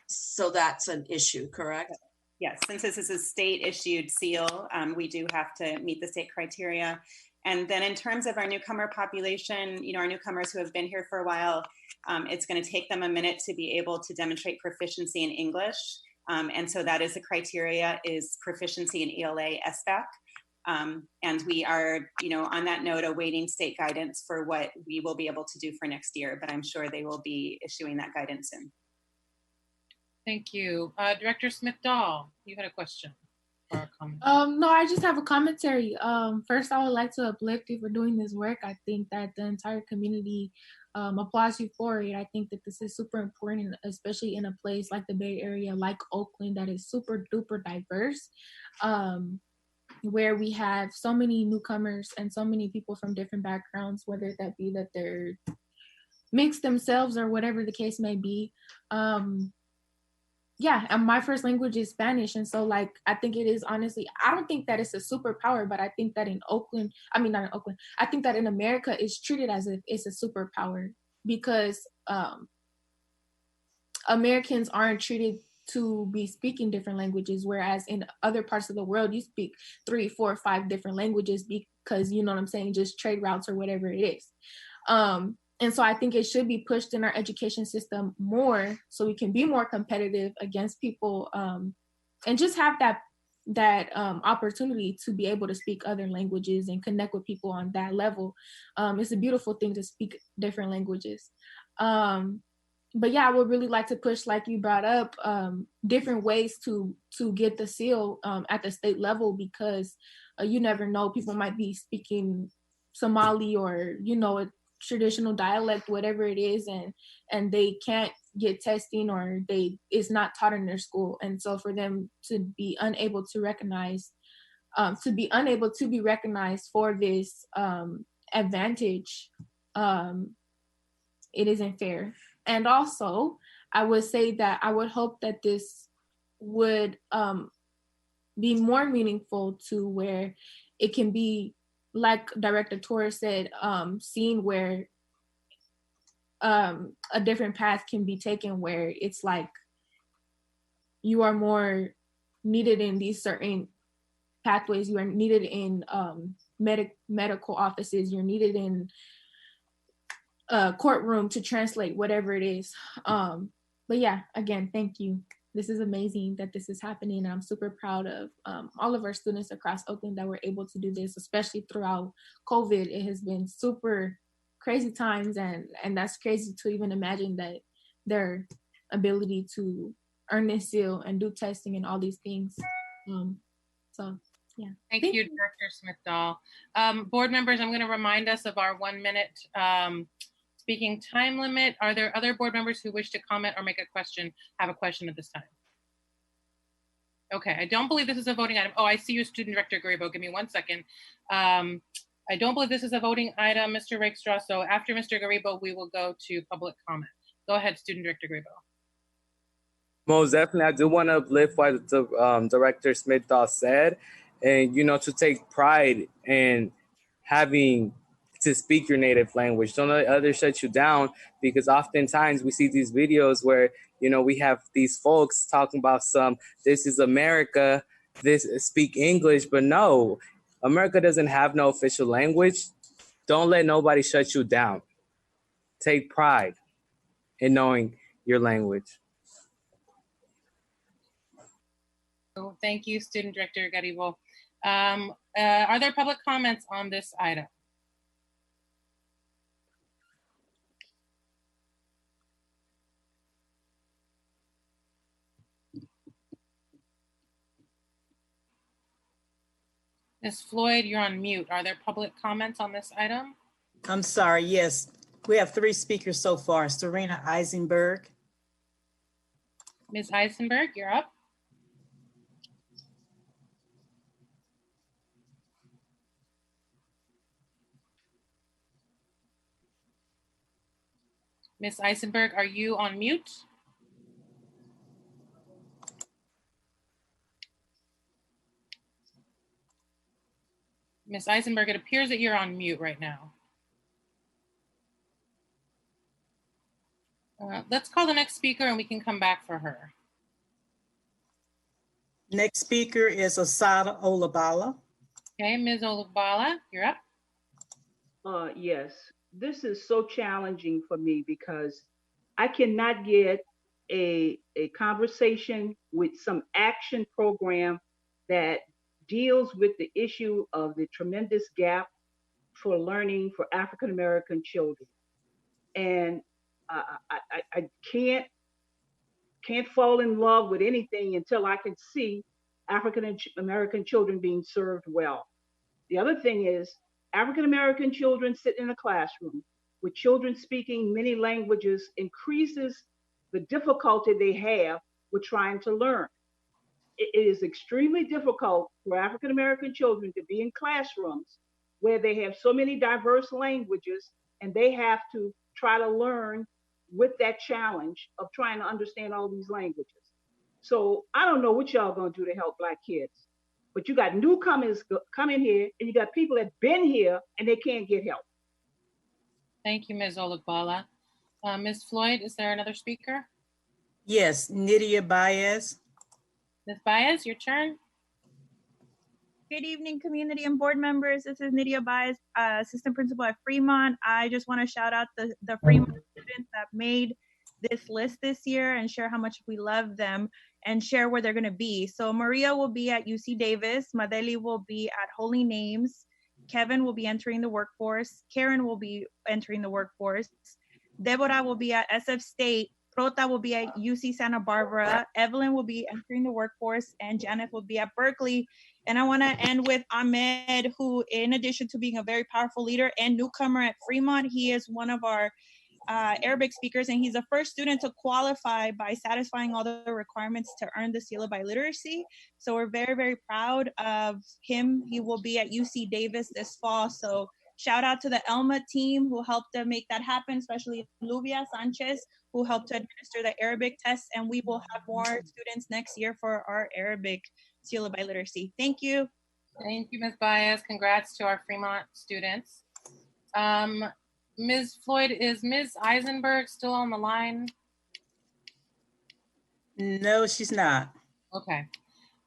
so that's an issue, correct? Yes, since this is a state issued SEAL, we do have to meet the state criteria. And then in terms of our newcomer population, our newcomers who have been here for a while, it's going to take them a minute to be able to demonstrate proficiency in English. And so that is the criteria, is proficiency in ELA SBAC. And we are, on that note, awaiting state guidance for what we will be able to do for next year, but I'm sure they will be issuing that guidance soon. Thank you. Director Smith-Dahl, you had a question or a comment? No, I just have a commentary. First, I would like to uplift you for doing this work. I think that the entire community applauds you for it. I think that this is super important, especially in a place like the Bay Area, like Oakland, that is super duper diverse, where we have so many newcomers and so many people from different backgrounds, whether that be that they're mixed themselves or whatever the case may be. Yeah, and my first language is Spanish. And so like, I think it is honestly, I don't think that it's a superpower, but I think that in Oakland, I mean, not in Oakland, I think that in America it's treated as if it's a superpower because Americans aren't treated to be speaking different languages, whereas in other parts of the world, you speak 3, 4, 5 different languages because, you know what I'm saying, just trade routes or whatever it is. And so I think it should be pushed in our education system more so we can be more competitive against people and just have that opportunity to be able to speak other languages and connect with people on that level. It's a beautiful thing to speak different languages. But yeah, I would really like to push, like you brought up, different ways to get the seal at the state level, because you never know, people might be speaking Somali or, a traditional dialect, whatever it is, and they can't get testing or it's not taught in their school. And so for them to be unable to recognize, to be recognized for this advantage, it isn't fair. And also, I would say that I would hope that this would be more meaningful to where it can be, like Director Torres said, seen where a different path can be taken, where it's like you are more needed in these certain pathways. You are needed in medical offices. You're needed in a courtroom to translate whatever it is. But yeah, again, thank you. This is amazing that this is happening. And I'm super proud of all of our students across Oakland that were able to do this, especially throughout COVID. It has been super crazy times, and that's crazy to even imagine that their ability to earn this seal and do testing and all these things. So yeah. Thank you, Director Smith-Dahl. Board members, I'm going to remind us of our 1 minute speaking time limit. Are there other board members who wish to comment or make a question, have a question at this time? Okay, I don't believe this is a voting item. Oh, I see you, Student Director Garibo. Give me 1 second. I don't believe this is a voting item, Mr. Rakestraw. So after Mr. Garibo, we will go to public comment. Go ahead, Student Director Garibo. Most definitely, I do want to uplift what the Director Smith-Dahl said, and to take pride in having to speak your native language. Don't let others shut you down, because oftentimes we see these videos where we have these folks talking about this is America, this speak English, but no, America doesn't have no official language. Don't let nobody shut you down. Take pride in knowing your language. Thank you, Student Director Garibo. Are there public comments on this item? Ms. Floyd, you're on mute. Are there public comments on this item? I'm sorry, yes. We have 3 speakers so far. Serena Eisenberg. Ms. Eisenberg, you're up. Ms. Eisenberg, are you on mute? Ms. Eisenberg, it appears that you're on mute right now. Let's call the next speaker and we can come back for her. Next speaker is Asada Olabala. Okay, Ms. Olabala, you're up. Yes, this is so challenging for me because I cannot get a conversation with some action program that deals with the issue of the tremendous gap for learning for African American children. And I can't fall in love with anything until I can see African American children being served well. The other thing is African American children sit in a classroom with children speaking many languages increases the difficulty they have with trying to learn. It is extremely difficult for African American children to be in classrooms where they have so many diverse languages and they have to try to learn with that challenge of trying to understand all these languages. So I don't know what y'all gonna do to help Black kids, but you got newcomers coming here and you got people that been here and they can't get help. Thank you, Ms. Olugbala. Ms. Floyd, is there another speaker? Yes, Nydia Baez. Ms. Baez, your turn. Good evening, community and board members. This is Nydia Baez, assistant principal at Fremont. I just want to shout out the Fremont students that made this list this year and share how much we love them and share where they're going to be. So Maria will be at UC Davis. Madeli will be at Holy Names. Kevin will be entering the workforce. Karen will be entering the workforce. Deborah will be at SF State. Prota will be at UC Santa Barbara. Evelyn will be entering the workforce, and Janet will be at Berkeley. And I want to end with Ahmed, who, in addition to being a very powerful leader and newcomer at Fremont, he is one of our Arabic speakers, and he's the first student to qualify by satisfying all the requirements to earn the seal of biliteracy. So we're very, very proud of him. He will be at UC Davis this fall. So shout out to the ELMA team who helped to make that happen, especially Luvia Sanchez, who helped to administer the Arabic test. And we will have more students next year for our Arabic seal of biliteracy. Thank you. Thank you, Ms. Baez. Congrats to our Fremont students. Ms. Floyd, is Ms. Eisenberg still on the line? No, she's not. Okay.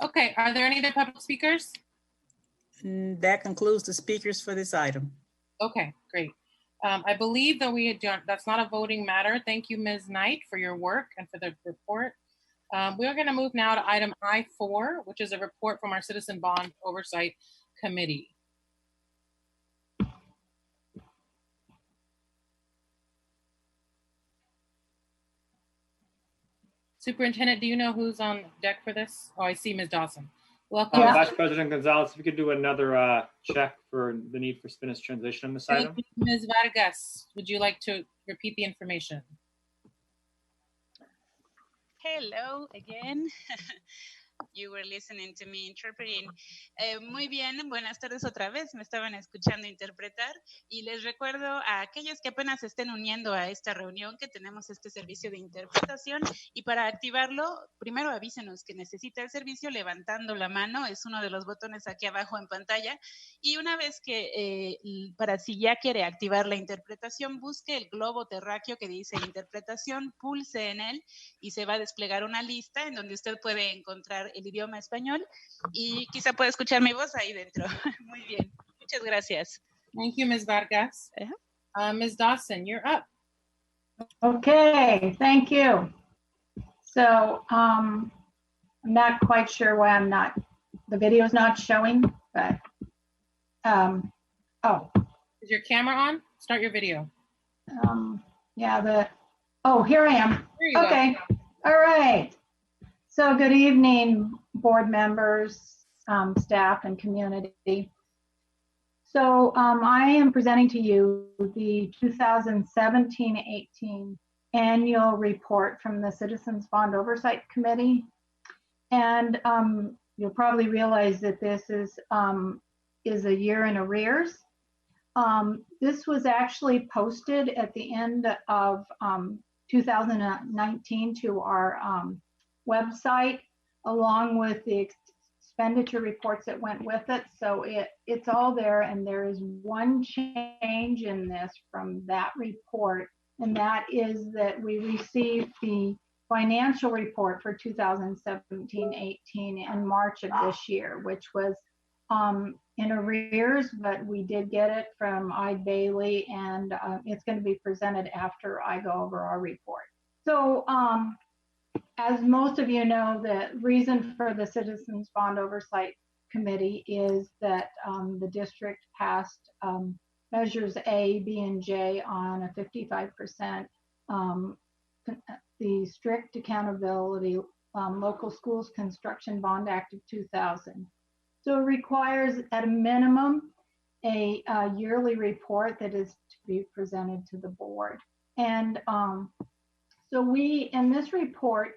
Okay, are there any other public speakers? That concludes the speakers for this item. Okay, great. I believe that that's not a voting matter. Thank you, Ms. Knight, for your work and for the report. We are going to move now to item I4, which is a report from our Citizen Bond Oversight Committee. Superintendent, do you know who's on deck for this? Oh, I see Ms. Dawson. Welcome. Vice President Gonzalez, if you could do another check for the need for Spanish translation on this item. Ms. Vargas, would you like to repeat the information? Hello again. You were listening to me interpreting. Muy bien, buenas tardes otra vez. Me estaban escuchando interpretar y les recuerdo a aquellos que apenas se estén uniendo a esta reunión que tenemos este servicio de interpretación y para activarlo, primero avísenos que necesita el servicio levantando la mano, es uno de los botones aquí abajo en pantalla y una vez que, para si ya quiere activar la interpretación, busque el globo terráqueo que dice interpretación, pulse en él y se va a desplegar una lista en donde usted puede encontrar el idioma español y quizá pueda escuchar mi voz ahí dentro. Muy bien, muchas gracias. Thank you, Ms. Vargas. Ms. Dawson, you're up. Okay, thank you. So I'm not quite sure why the video's not showing, but oh. Is your camera on? Start your video. Yeah, here I am. There you okay, go. All right. So good evening, board members, staff, and community. So I am presenting to you the 2017-18 annual report from the Citizens Bond Oversight Committee. And you'll probably realize that this is a year in arrears. This was actually posted at the end of 2019 to our website, along with the expenditure reports that went with it. So it's all there, and there is one change in this from that report, and that is that we received the financial report for 2017-18 in March of this year, which was in arrears, but we did get it from Ide Bailey, and it's going to be presented after I go over our report. So as most of you know, the reason for the Citizens Bond Oversight Committee is that the district passed measures A, B, and J on a 55% the strict accountability Local Schools Construction Bond Act of 2000. So it requires at a minimum a yearly report that is to be presented to the board. And so we, in this report,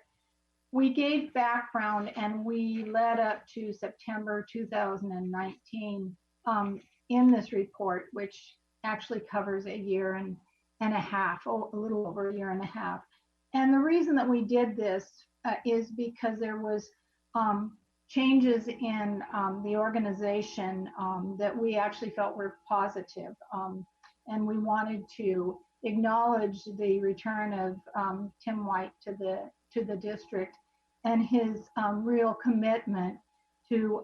we gave background and we led up to September 2019 in this report, which actually covers a year and a half, a little over a year and a half. And the reason that we did this is because there was changes in the organization that we actually felt were positive. And we wanted to acknowledge the return of Tim White to the district and his real commitment to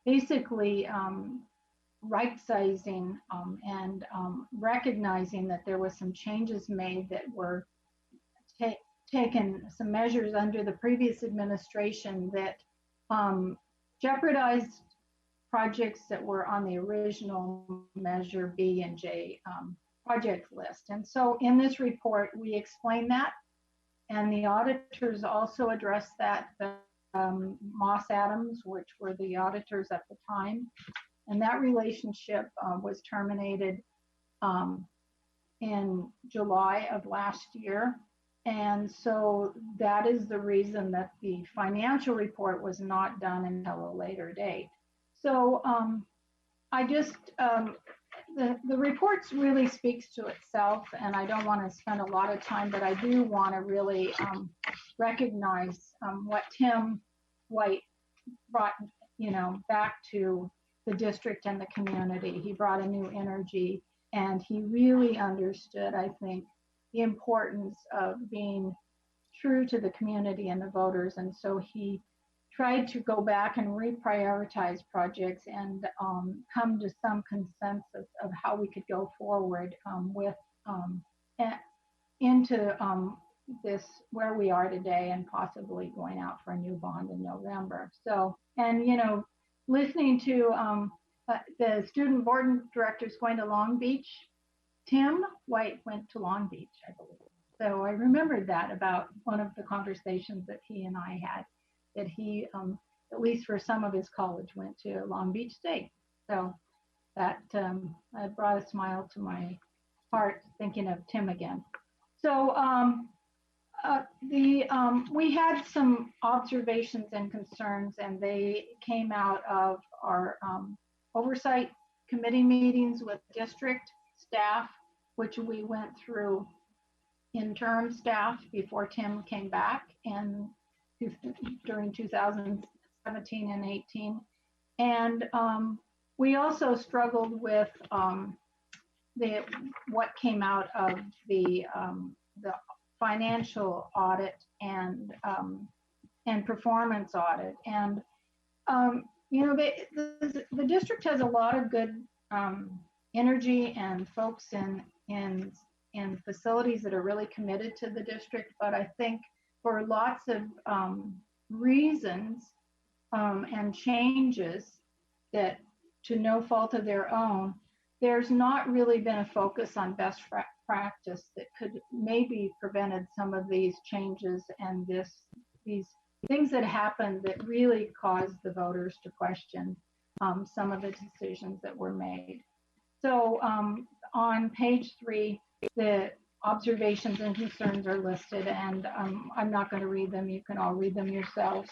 basically right-sizing and recognizing that there was some changes made that were taken, some measures under the previous administration that jeopardized projects that were on the original Measure B and J project list. And so in this report, we explain that, and the auditors also addressed that. Moss Adams, which were the auditors at the time, and that relationship was terminated in July of last year. And so that is the reason that the financial report was not done until a later date. So I just, the report really speaks to itself, and I don't want to spend a lot of time, but I do want to really recognize what Tim White brought, back to the district and the community. He brought a new energy, and he really understood, I think, the importance of being true to the community and the voters. And so he tried to go back and reprioritize projects and come to some consensus of how we could go forward with into this, where we are today, and possibly going out for a new bond in November. So, and listening to the student board directors going to Long Beach, Tim White went to Long Beach, I believe. So I remembered that about one of the conversations that he and I had, that he, at least for some of his college, went to Long Beach State. So that brought a smile to my heart thinking of Tim again. So we had some observations and concerns, and they came out of our oversight committee meetings with district staff, which we went through interim staff before Tim came back and during 2017 and 18. And we also struggled with what came out of the financial audit and performance audit. And the district has a lot of good energy and folks in facilities that are really committed to the district, but I think for lots of reasons and changes that, to no fault of their own, there's not really been a focus on best practice that could maybe prevented some of these changes and these things that happened that really caused the voters to question some of the decisions that were made. So on page 3, the observations and concerns are listed, and I'm not going to read them. You can all read them yourselves.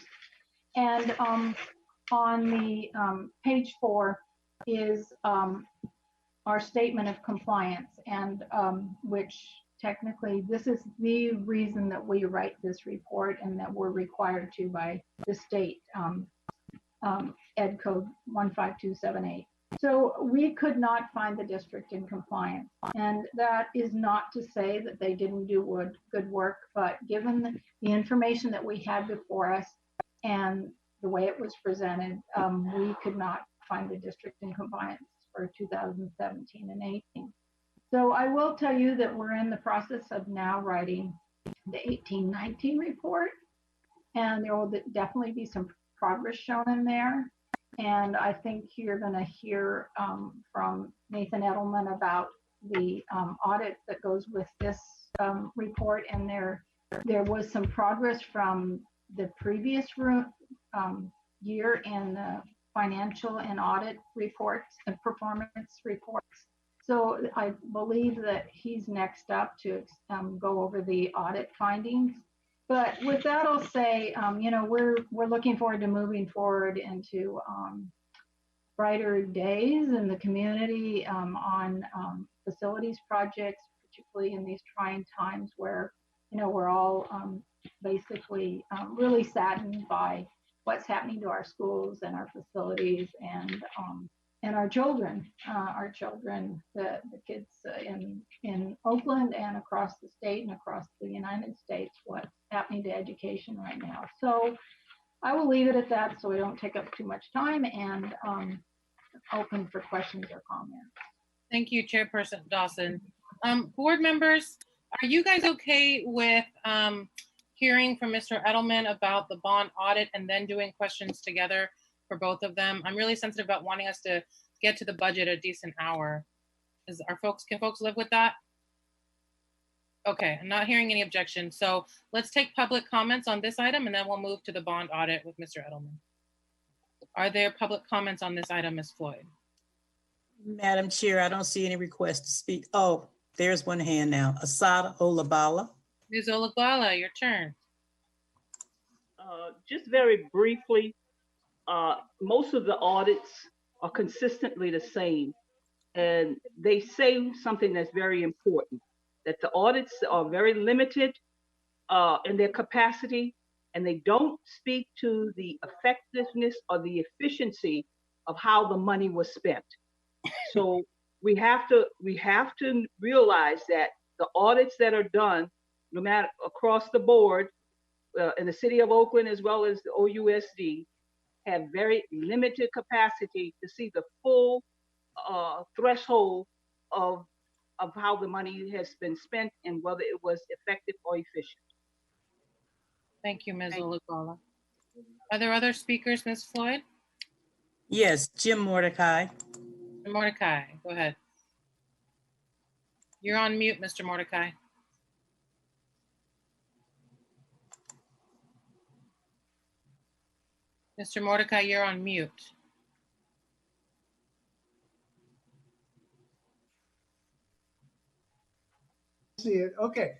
And on the page 4 is our statement of compliance, and which technically this is the reason that we write this report and that we're required to by the state Ed Code 15278. So we could not find the district in compliance, and that is not to say that they didn't do good work, but given the information that we had before us and the way it was presented, we could not find the district in compliance for 2017 and 18. So I will tell you that we're in the process of now writing the 18-19 report, and there will definitely be some progress shown in there. And I think you're going to hear from Nathan Edelman about the audit that goes with this report. And there was some progress from the previous year in the financial and audit reports and performance reports. So I believe that he's next up to go over the audit findings. But with that, I'll say, you know, we're looking forward to moving forward into brighter days in the community on facilities projects, particularly in these trying times where, you know, we're all basically really saddened by what's happening to our schools and our facilities and our children, the kids in Oakland and across the state and across the United States, what's happening to education right now. So I will leave it at that so we don't take up too much time, and open for questions or comments. Thank you, Chairperson Dawson. Board members, are you guys okay with hearing from Mr. Edelman about the bond audit and then doing questions together for both of them? I'm really sensitive about wanting us to get to the budget a decent hour. Can folks live with that? Okay, I'm not hearing any objections. So let's take public comments on this item and then we'll move to the bond audit with Mr. Edelman. Are there public comments on this item, Ms. Floyd? Madam Chair, I don't see any requests to speak. Oh, there's one hand now. Asada Olabala. Ms. Olagbala, your turn. Just very briefly, most of the audits are consistently the same, and they say something that's very important, that the audits are very limited in their capacity, and they don't speak to the effectiveness or the efficiency of how the money was spent. So we have to realize that the audits that are done, no matter across the board, in the city of Oakland as well as the OUSD, have very limited capacity to see the full threshold of how the money has been spent and whether it was effective or efficient. Thank you, Ms. Olagbala. Are there other speakers, Ms. Floyd? Yes, Jim Mordecai. Mordecai, go ahead. You're on mute, Mr. Mordecai. Mr. Mordecai, you're on mute. See it. Okay.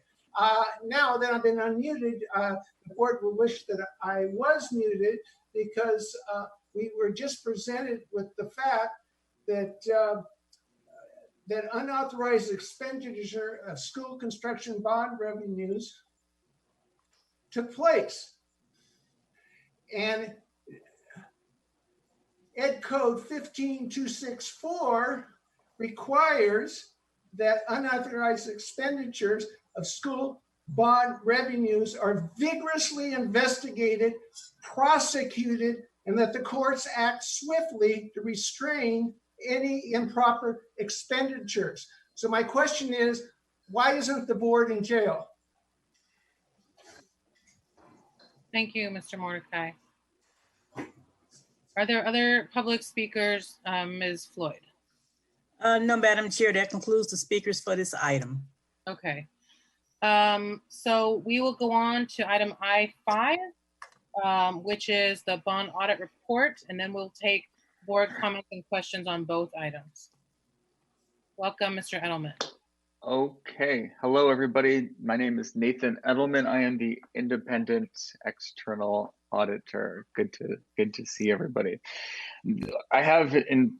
Now that I've been unmuted, the board will wish that I was muted because we were just presented with the fact that that unauthorized expenditure of school construction bond revenues took place. And Ed Code 15264 requires that unauthorized expenditures of school bond revenues are vigorously investigated, prosecuted, and that the courts act swiftly to restrain any improper expenditures. So my question is, why isn't the board in jail? Thank you, Mr. Mordecai. Are there other public speakers, Ms. Floyd? No, Madam Chair, that concludes the speakers for this item. Okay. So we will go on to item I5, which is the bond audit report, and then we'll take board comments and questions on both items. Welcome, Mr. Edelman. Okay, hello everybody. My name is Nathan Edelman. I am the independent external auditor. Good to see everybody. I have in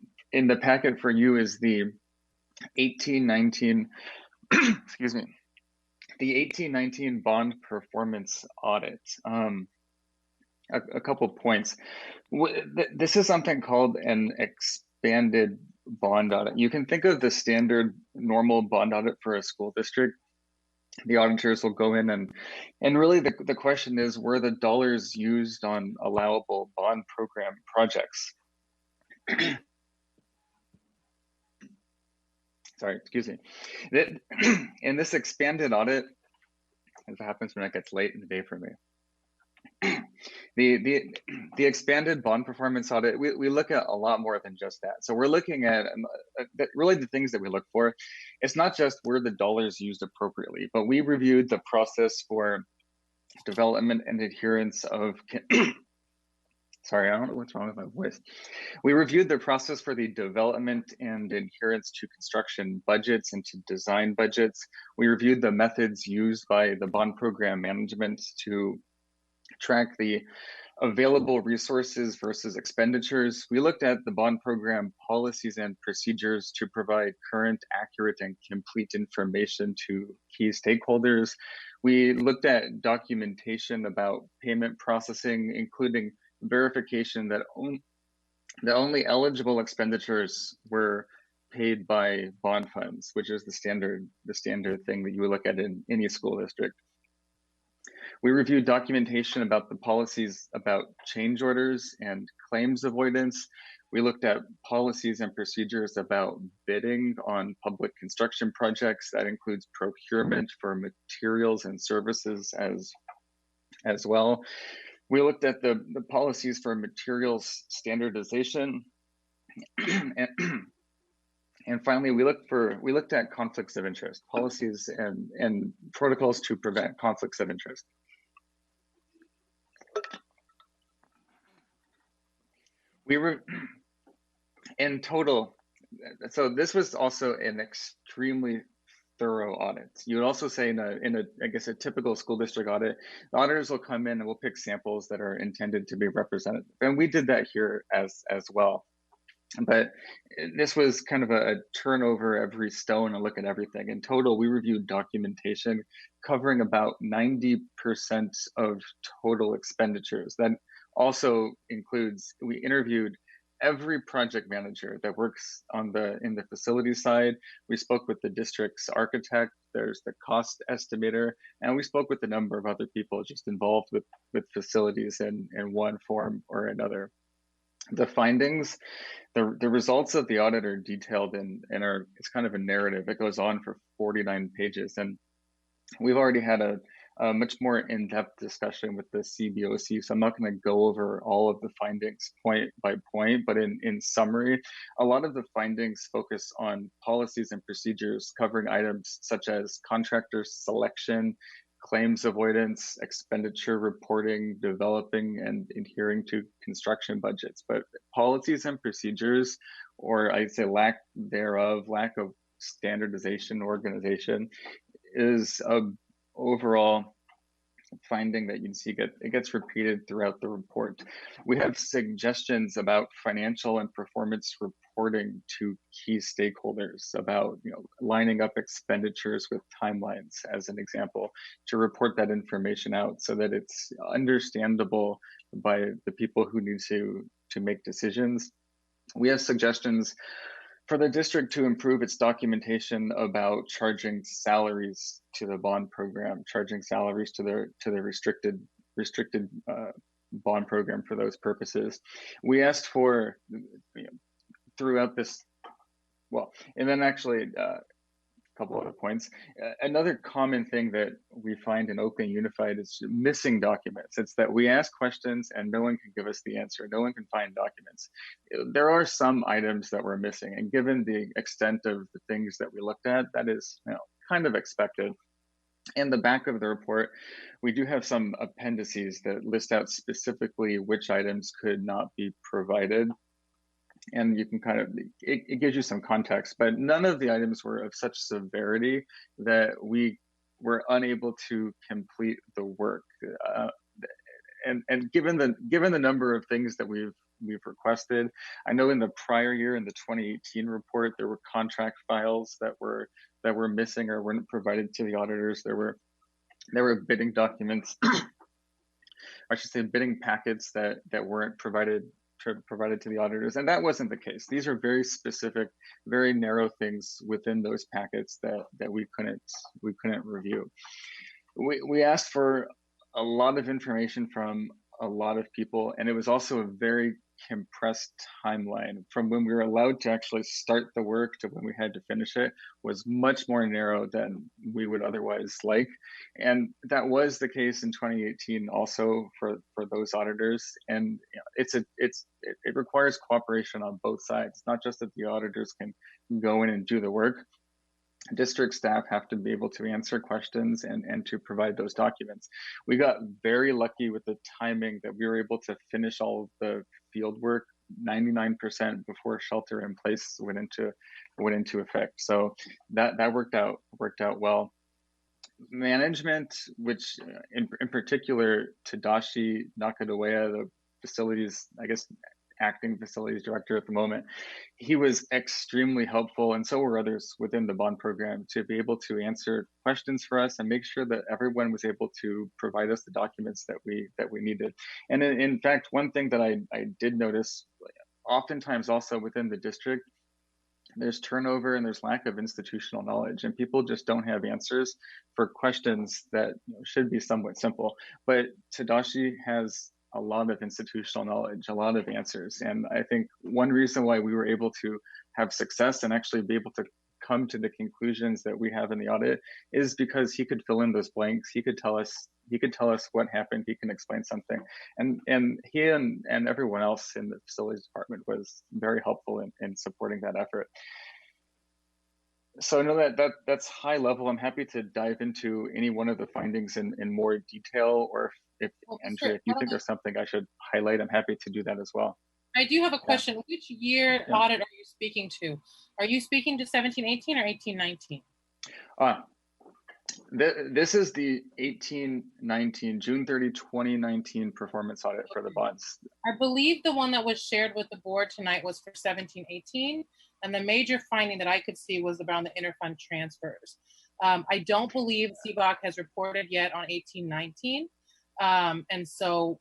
the packet for you is the 18-19, excuse me, the 18-19 bond performance audit. A couple points. This is something called an expanded bond audit. You can think of the standard normal bond audit for a school district. The auditors will go in and really the question is, were the dollars used on allowable bond program projects? sorry, excuse me. In this expanded audit, as it happens when it gets late in the day for me, the expanded bond performance audit, we look at a lot more than just that. So we're looking at really the things that we look for. It's not just were the dollars used appropriately, but we reviewed the process for development and adherence of sorry, I don't know what's wrong with my voice. We reviewed the process for the development and adherence to construction budgets and to design budgets. We reviewed the methods used by the bond program management to track the available resources versus expenditures. We looked at the bond program policies and procedures to provide current, accurate, and complete information to key stakeholders. We looked at documentation about payment processing, including verification that only eligible expenditures were paid by bond funds, which is the standard thing that you would look at in any school district. We reviewed documentation about the policies about change orders and claims avoidance. We looked at policies and procedures about bidding on public construction projects. That includes procurement for materials and services as well. We looked at the policies for materials standardization. And finally, we looked at conflicts of interest, policies and protocols to prevent conflicts of interest. We were in total, so this was also an extremely thorough audit. You would also say in a I guess a typical school district audit, the auditors will come in and we'll pick samples that are intended to be representative, and we did that here as well. But this was kind of a turn over every stone and look at everything. In total, we reviewed documentation covering about 90% of total expenditures. That also includes, we interviewed every project manager that works in the facility side. We spoke with the district's architect, there's the cost estimator, and we spoke with a number of other people just involved with facilities in one form or another. The findings, the results of the audit are detailed in it's kind of a narrative. It goes on for 49 pages. And we've already had a much more in-depth discussion with the CBOC. So I'm not going to go over all of the findings point by point, but in summary, a lot of the findings focus on policies and procedures covering items such as contractor selection, claims avoidance, expenditure reporting, developing and adhering to construction budgets. But policies and procedures, or I'd say lack of standardization, organization, is a overall finding that you'd see it gets repeated throughout the report. We have suggestions about financial and performance reporting to key stakeholders about lining up expenditures with timelines, as an example, to report that information out so that it's understandable by the people who need to make decisions. We have suggestions for the district to improve its documentation about charging salaries to the bond program, charging salaries to the restricted bond program for those purposes. We asked for throughout this, well, and then actually a couple other points. Another common thing that we find in Oakland Unified is missing documents. It's that we ask questions and no one can give us the answer. No one can find documents. There are some items that we're missing, and given the extent of the things that we looked at, that is kind of expected. In the back of the report, we do have some appendices that list out specifically which items could not be provided. And you can it gives you some context, but none of the items were of such severity that we were unable to complete the work. And given the number of things that we've requested, I know in the prior year, in the 2018 report, there were contract files that were missing or weren't provided to the auditors. There were bidding documents, I should say bidding packets that weren't provided to the auditors, and that wasn't the case. These are very specific, very narrow things within those packets that we couldn't review. We asked for a lot of information from a lot of people, and it was also a very compressed timeline from when we were allowed to actually start the work to when we had to finish it was much more narrow than we would otherwise like. And that was the case in 2018 also for those auditors. And it requires cooperation on both sides, not just that the auditors can go in and do the work. District staff have to be able to answer questions and to provide those documents. We got very lucky with the timing that we were able to finish all of the field work 99% before shelter in place went into effect. So that worked out well. Management, which in particular Tadashi Nakadawea, the facilities, I guess, acting facilities director at the moment, he was extremely helpful, and so were others within the bond program, to be able to answer questions for us and make sure that everyone was able to provide us the documents that we needed. And in fact, one thing that I did notice, oftentimes also within the district, there's turnover and there's lack of institutional knowledge, and people just don't have answers for questions that should be somewhat simple. But Tadashi has a lot of institutional knowledge, a lot of answers. And I think one reason why we were able to have success and actually be able to come to the conclusions that we have in the audit is because he could fill in those blanks. He could tell us what happened. He can explain something. And he and everyone else in the facilities department was very helpful in supporting that effort. So I know that's high level. I'm happy to dive into any one of the findings in more detail, or if Andrea, if you think there's something I should highlight, I'm happy to do that as well. I do have a question. Yeah. Which year audit are you speaking to? Are you speaking to 17-18 or 18-19? This is the 18-19, June 30, 2019 performance audit for the bonds. I believe the one that was shared with the board tonight was for 17-18, and the major finding that I could see was around the interfund transfers. I don't believe CBOC has reported yet on 18-19, and so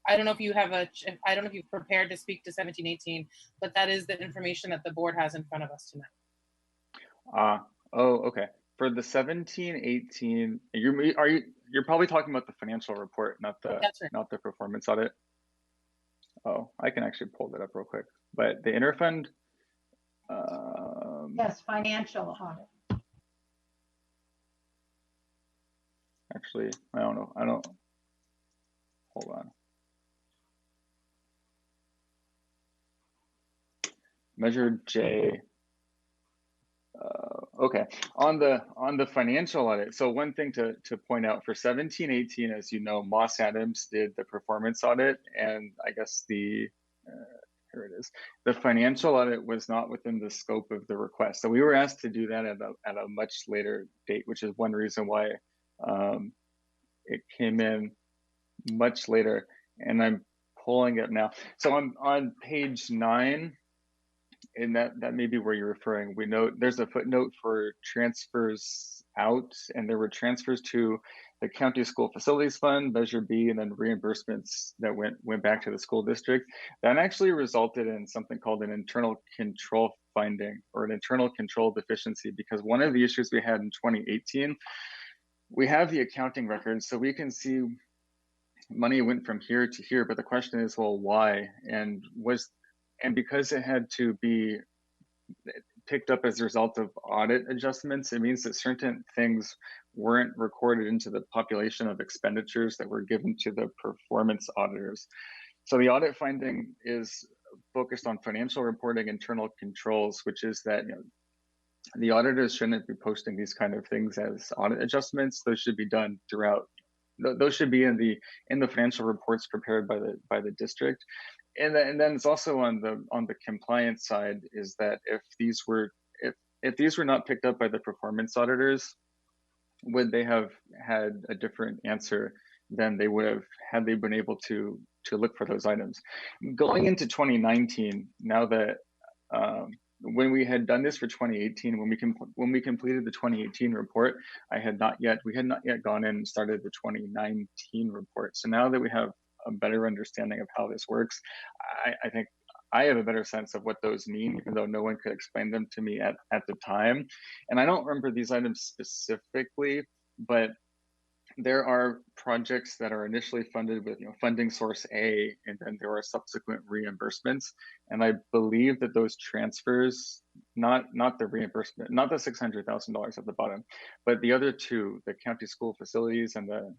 I don't know if you have I don't know if you've prepared to speak to 17-18, but that is the information that the board has in front of us tonight. Oh, okay. For the 17-18, you're probably talking about the financial report, not the not the performance audit. Oh, I can actually pull that up real quick. But the interfund. Yes, financial audit. Actually, I don't know. Hold on. Measure J. Okay, on the financial audit. So one thing to point out for 17-18, as you know, Moss Adams did the performance audit, and I guess here it is. The financial audit was not within the scope of the request, so we were asked to do that at a much later date, which is one reason why it came in much later. And I'm pulling it now. So I'm on page 9. And that may be where you're referring. We know there's a footnote for transfers out, and there were transfers to the county school facilities fund, Measure B, and then reimbursements that went back to the school district. That actually resulted in something called an internal control finding, or an internal control deficiency, because one of the issues we had in 2018, we have the accounting records, so we can see money went from here to here, but the question is, well, why? And because it had to be picked up as a result of audit adjustments, it means that certain things weren't recorded into the population of expenditures that were given to the performance auditors. So the audit finding is focused on financial reporting internal controls, which is that the auditors shouldn't be posting these kind of things as audit adjustments. Those should be done throughout. Those should be in the financial reports prepared by the district. And then it's also on the compliance side, is that if these were not picked up by the performance auditors, would they have had a different answer than they would have had they been able to look for those items. Going into 2019, now that when we had done this for 2018, when we completed the 2018 report, we had not yet gone in and started the 2019 report. So now that we have a better understanding of how this works, I think I have a better sense of what those mean, even though no one could explain them to me at the time. And I don't remember these items specifically, but there are projects that are initially funded with funding source A, and then there are subsequent reimbursements. And I believe that those transfers, not the reimbursement, not the $600,000 at the bottom, but the other two, the county school facilities and the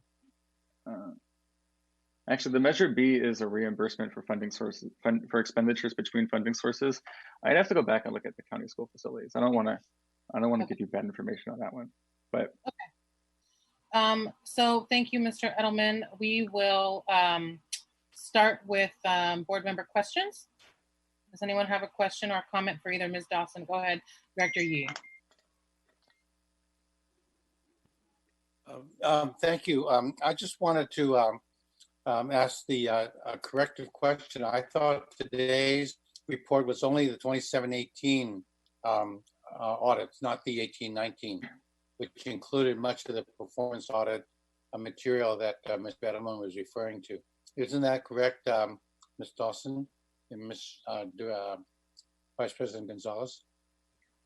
actually, the measure B is a reimbursement for funding sources, for expenditures between funding sources. I'd have to go back and look at the county school facilities. I don't want to give you bad information on that one, but. So thank you, Mr. Edelman. We will start with board member questions. Does anyone have a question or comment for either Ms. Dawson? Go ahead, Director Yee. Thank you. I just wanted to ask the corrective question. I thought today's report was only the 27-18 audits, not the 18-19, which included much of the performance audit material that Ms. Bedelman was referring to. Isn't that correct, Ms. Dawson and Ms. Vice President Gonzalez?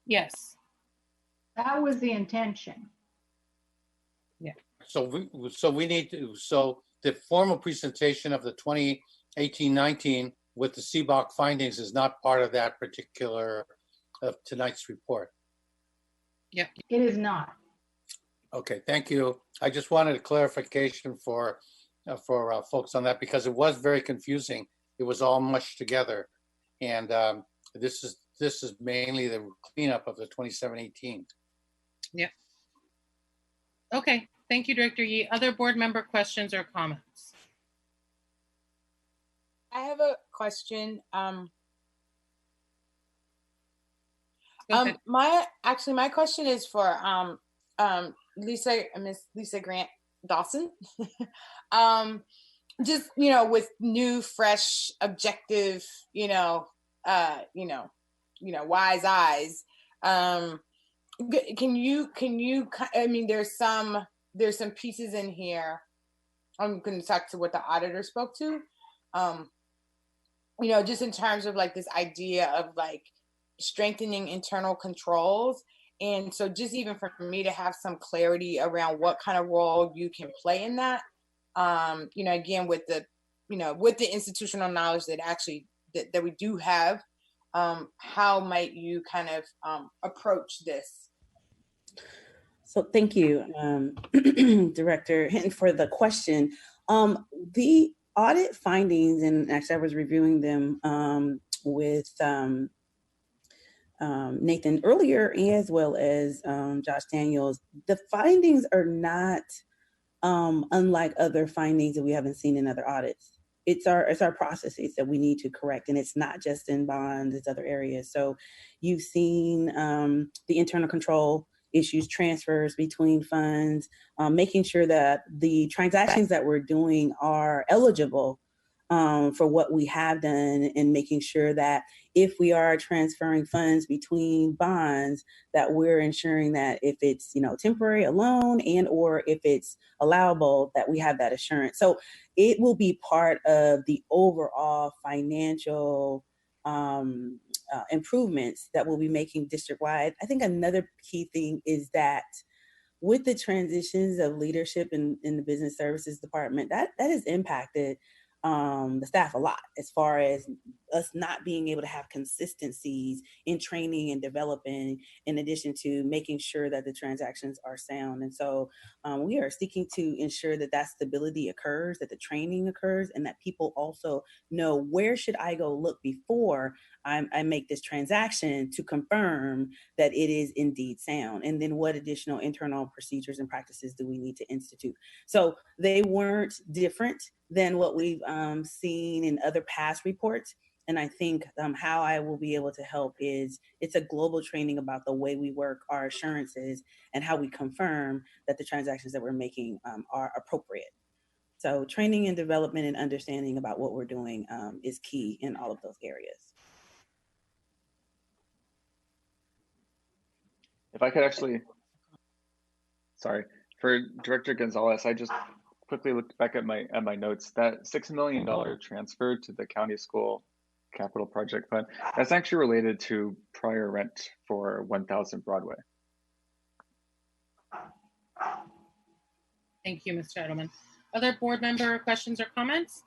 Yes. That was the intention. Yeah. So we need to, so the formal presentation of the 2018-19 with the CBOC findings is not part of that particular of tonight's report. Yeah. It is not. Okay, thank you. I just wanted a clarification for folks on that because it was very confusing. It was all mushed together, and this is mainly the cleanup of the 27-18. Yeah. Okay, thank you, Director Yee. Other board member questions or comments? I have a question. My question is for Miss Lisa Grant Dawson. Just with new, fresh, objective, wise eyes. Can you? I mean, there's some pieces in here. I'm going to talk to what the auditor spoke to. Just in terms of like this idea of like strengthening internal controls. And so just even for me to have some clarity around what kind of role you can play in that, again, with the institutional knowledge that actually that we do have, how might you kind of approach this? So thank you, Director Hinton, for the question. The audit findings, and actually I was reviewing them with Nathan earlier, as well as Josh Daniels. The findings are not unlike other findings that we haven't seen in other audits. It's our processes that we need to correct, and it's not just in bonds, it's other areas. So you've seen the internal control issues, transfers between funds, making sure that the transactions that we're doing are eligible for what we have done, and making sure that if we are transferring funds between bonds, that we're ensuring that if it's temporary, a loan, and or if it's allowable, that we have that assurance. So it will be part of the overall financial improvements that we'll be making district-wide. I think another key thing is that with the transitions of leadership in the business services department, that has impacted the staff a lot, as far as us not being able to have consistencies in training and developing, in addition to making sure that the transactions are sound. And so we are seeking to ensure that that stability occurs, that the training occurs, and that people also know, where should I go look before I make this transaction to confirm that it is indeed sound? And then what additional internal procedures and practices do we need to institute? So they weren't different than what we've seen in other past reports. And I think how I will be able to help is, it's a global training about the way we work, our assurances, and how we confirm that the transactions that we're making are appropriate. So training and development and understanding about what we're doing is key in all of those areas. If I could actually, sorry, for Director Gonzalez, I just quickly looked back at my notes. That $6 million transfer to the county school capital project fund, that's actually related to prior rent for 1000 Broadway. Thank you, Mr. Edelman. Other board member questions or comments?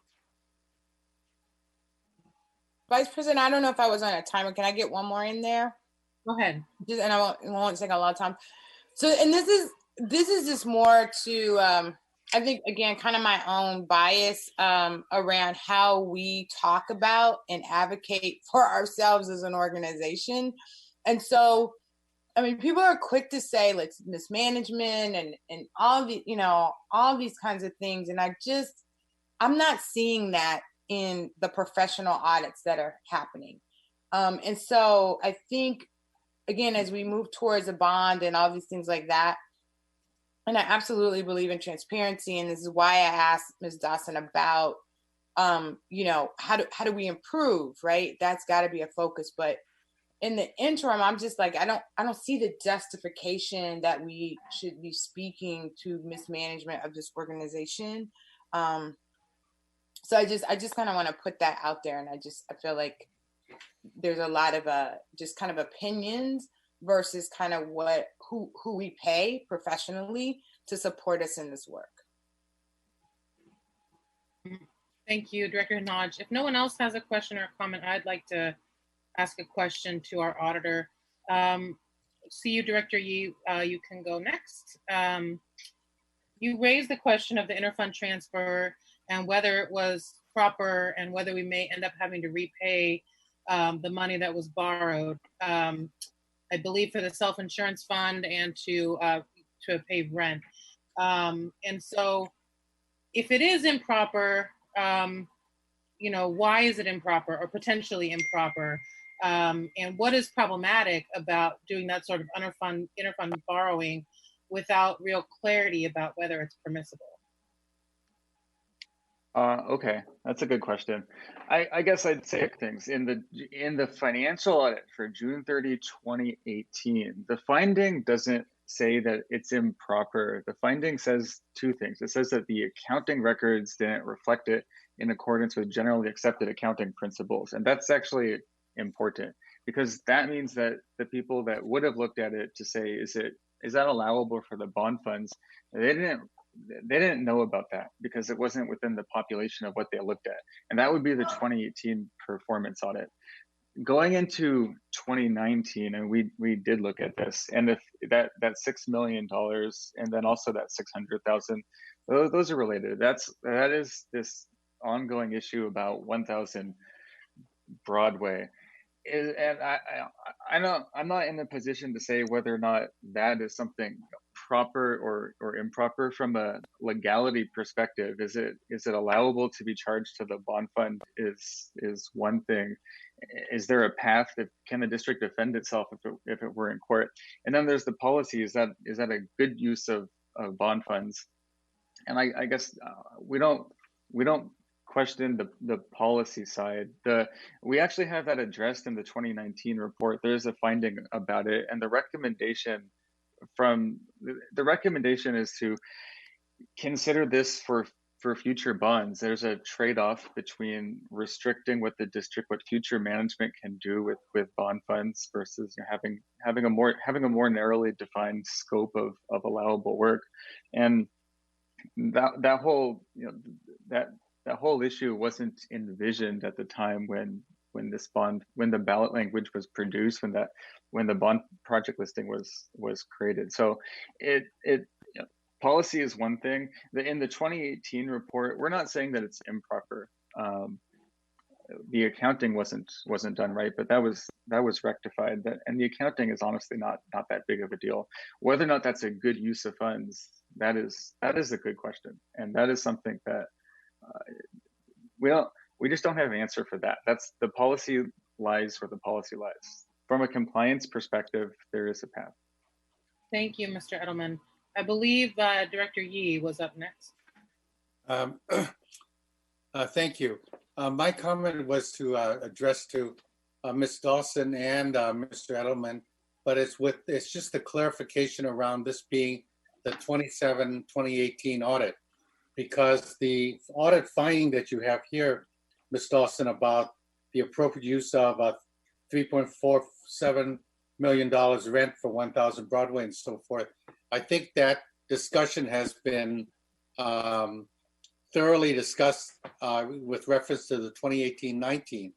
Vice President, I don't know if I was on a timer. Can I get one more in there? Go ahead. Just, and it won't take a lot of time. So, and this is just more to, I think, again, kind of my own bias around how we talk about and advocate for ourselves as an organization. And so, I mean, people are quick to say, like, mismanagement and all the, all these kinds of things. And I'm not seeing that in the professional audits that are happening. And so I think, again, as we move towards a bond and all these things like that, and I absolutely believe in transparency, and this is why I asked Ms. Dawson about, how do we improve, right? That's got to be a focus. But in the interim, I'm just like, I don't see the justification that we should be speaking to mismanagement of this organization. So I just kind of want to put that out there, and I feel like there's a lot of just kind of opinions versus kind of who we pay professionally to support us in this work. Thank you, Director Hodge. If no one else has a question or a comment, I'd like to ask a question to our auditor. See you, Director Yee. You can go next. You raised the question of the interfund transfer and whether it was proper and whether we may end up having to repay the money that was borrowed, I believe for the self-insurance fund and to pay rent. And so if it is improper, why is it improper or potentially improper? And what is problematic about doing that sort of interfund borrowing without real clarity about whether it's permissible? Okay, that's a good question. I guess I'd say things in the financial audit for June 30, 2018. The finding doesn't say that it's improper. The finding says two things. It says that the accounting records didn't reflect it in accordance with generally accepted accounting principles, and that's actually important because that means that the people that would have looked at it to say, is that allowable for the bond funds? They didn't know about that because it wasn't within the population of what they looked at. And that would be the 2018 performance audit. Going into 2019, and we did look at this, and if that $6 million and then also that 600,000, those are related. That is this ongoing issue about 1000 Broadway. And I'm not in a position to say whether or not that is something proper or improper from a legality perspective. Is it allowable to be charged to the bond fund is one thing. Is there a path that can the district defend itself if it were in court? And then there's the policy. Is that a good use of bond funds? And I guess we don't question the policy side. We actually have that addressed in the 2019 report. There's a finding about it, and the recommendation is to consider this for future bonds. There's a trade-off between restricting what future management can do with bond funds versus having a more narrowly defined scope of allowable work. And that whole issue wasn't envisioned at the time when the ballot language was produced, when the bond project listing was created. So policy is one thing. In the 2018 report, we're not saying that it's improper. The accounting wasn't done right, but that was rectified. And the accounting is honestly not that big of a deal. Whether or not that's a good use of funds, that is a good question, and that is something that we just don't have an answer for that. That's the policy lies where the policy lies. From a compliance perspective, there is a path. Thank you, Mr. Edelman. I believe Director Yee was up next. Thank you. My comment was to address to Ms. Dawson and Mr. Edelman, but it's just a clarification around this being the 2018 audit, because the audit finding that you have here, Ms. Dawson, about the appropriate use of $3.47 million rent for 1000 Broadway and so forth, I think that discussion has been thoroughly discussed with reference to the 2018-19.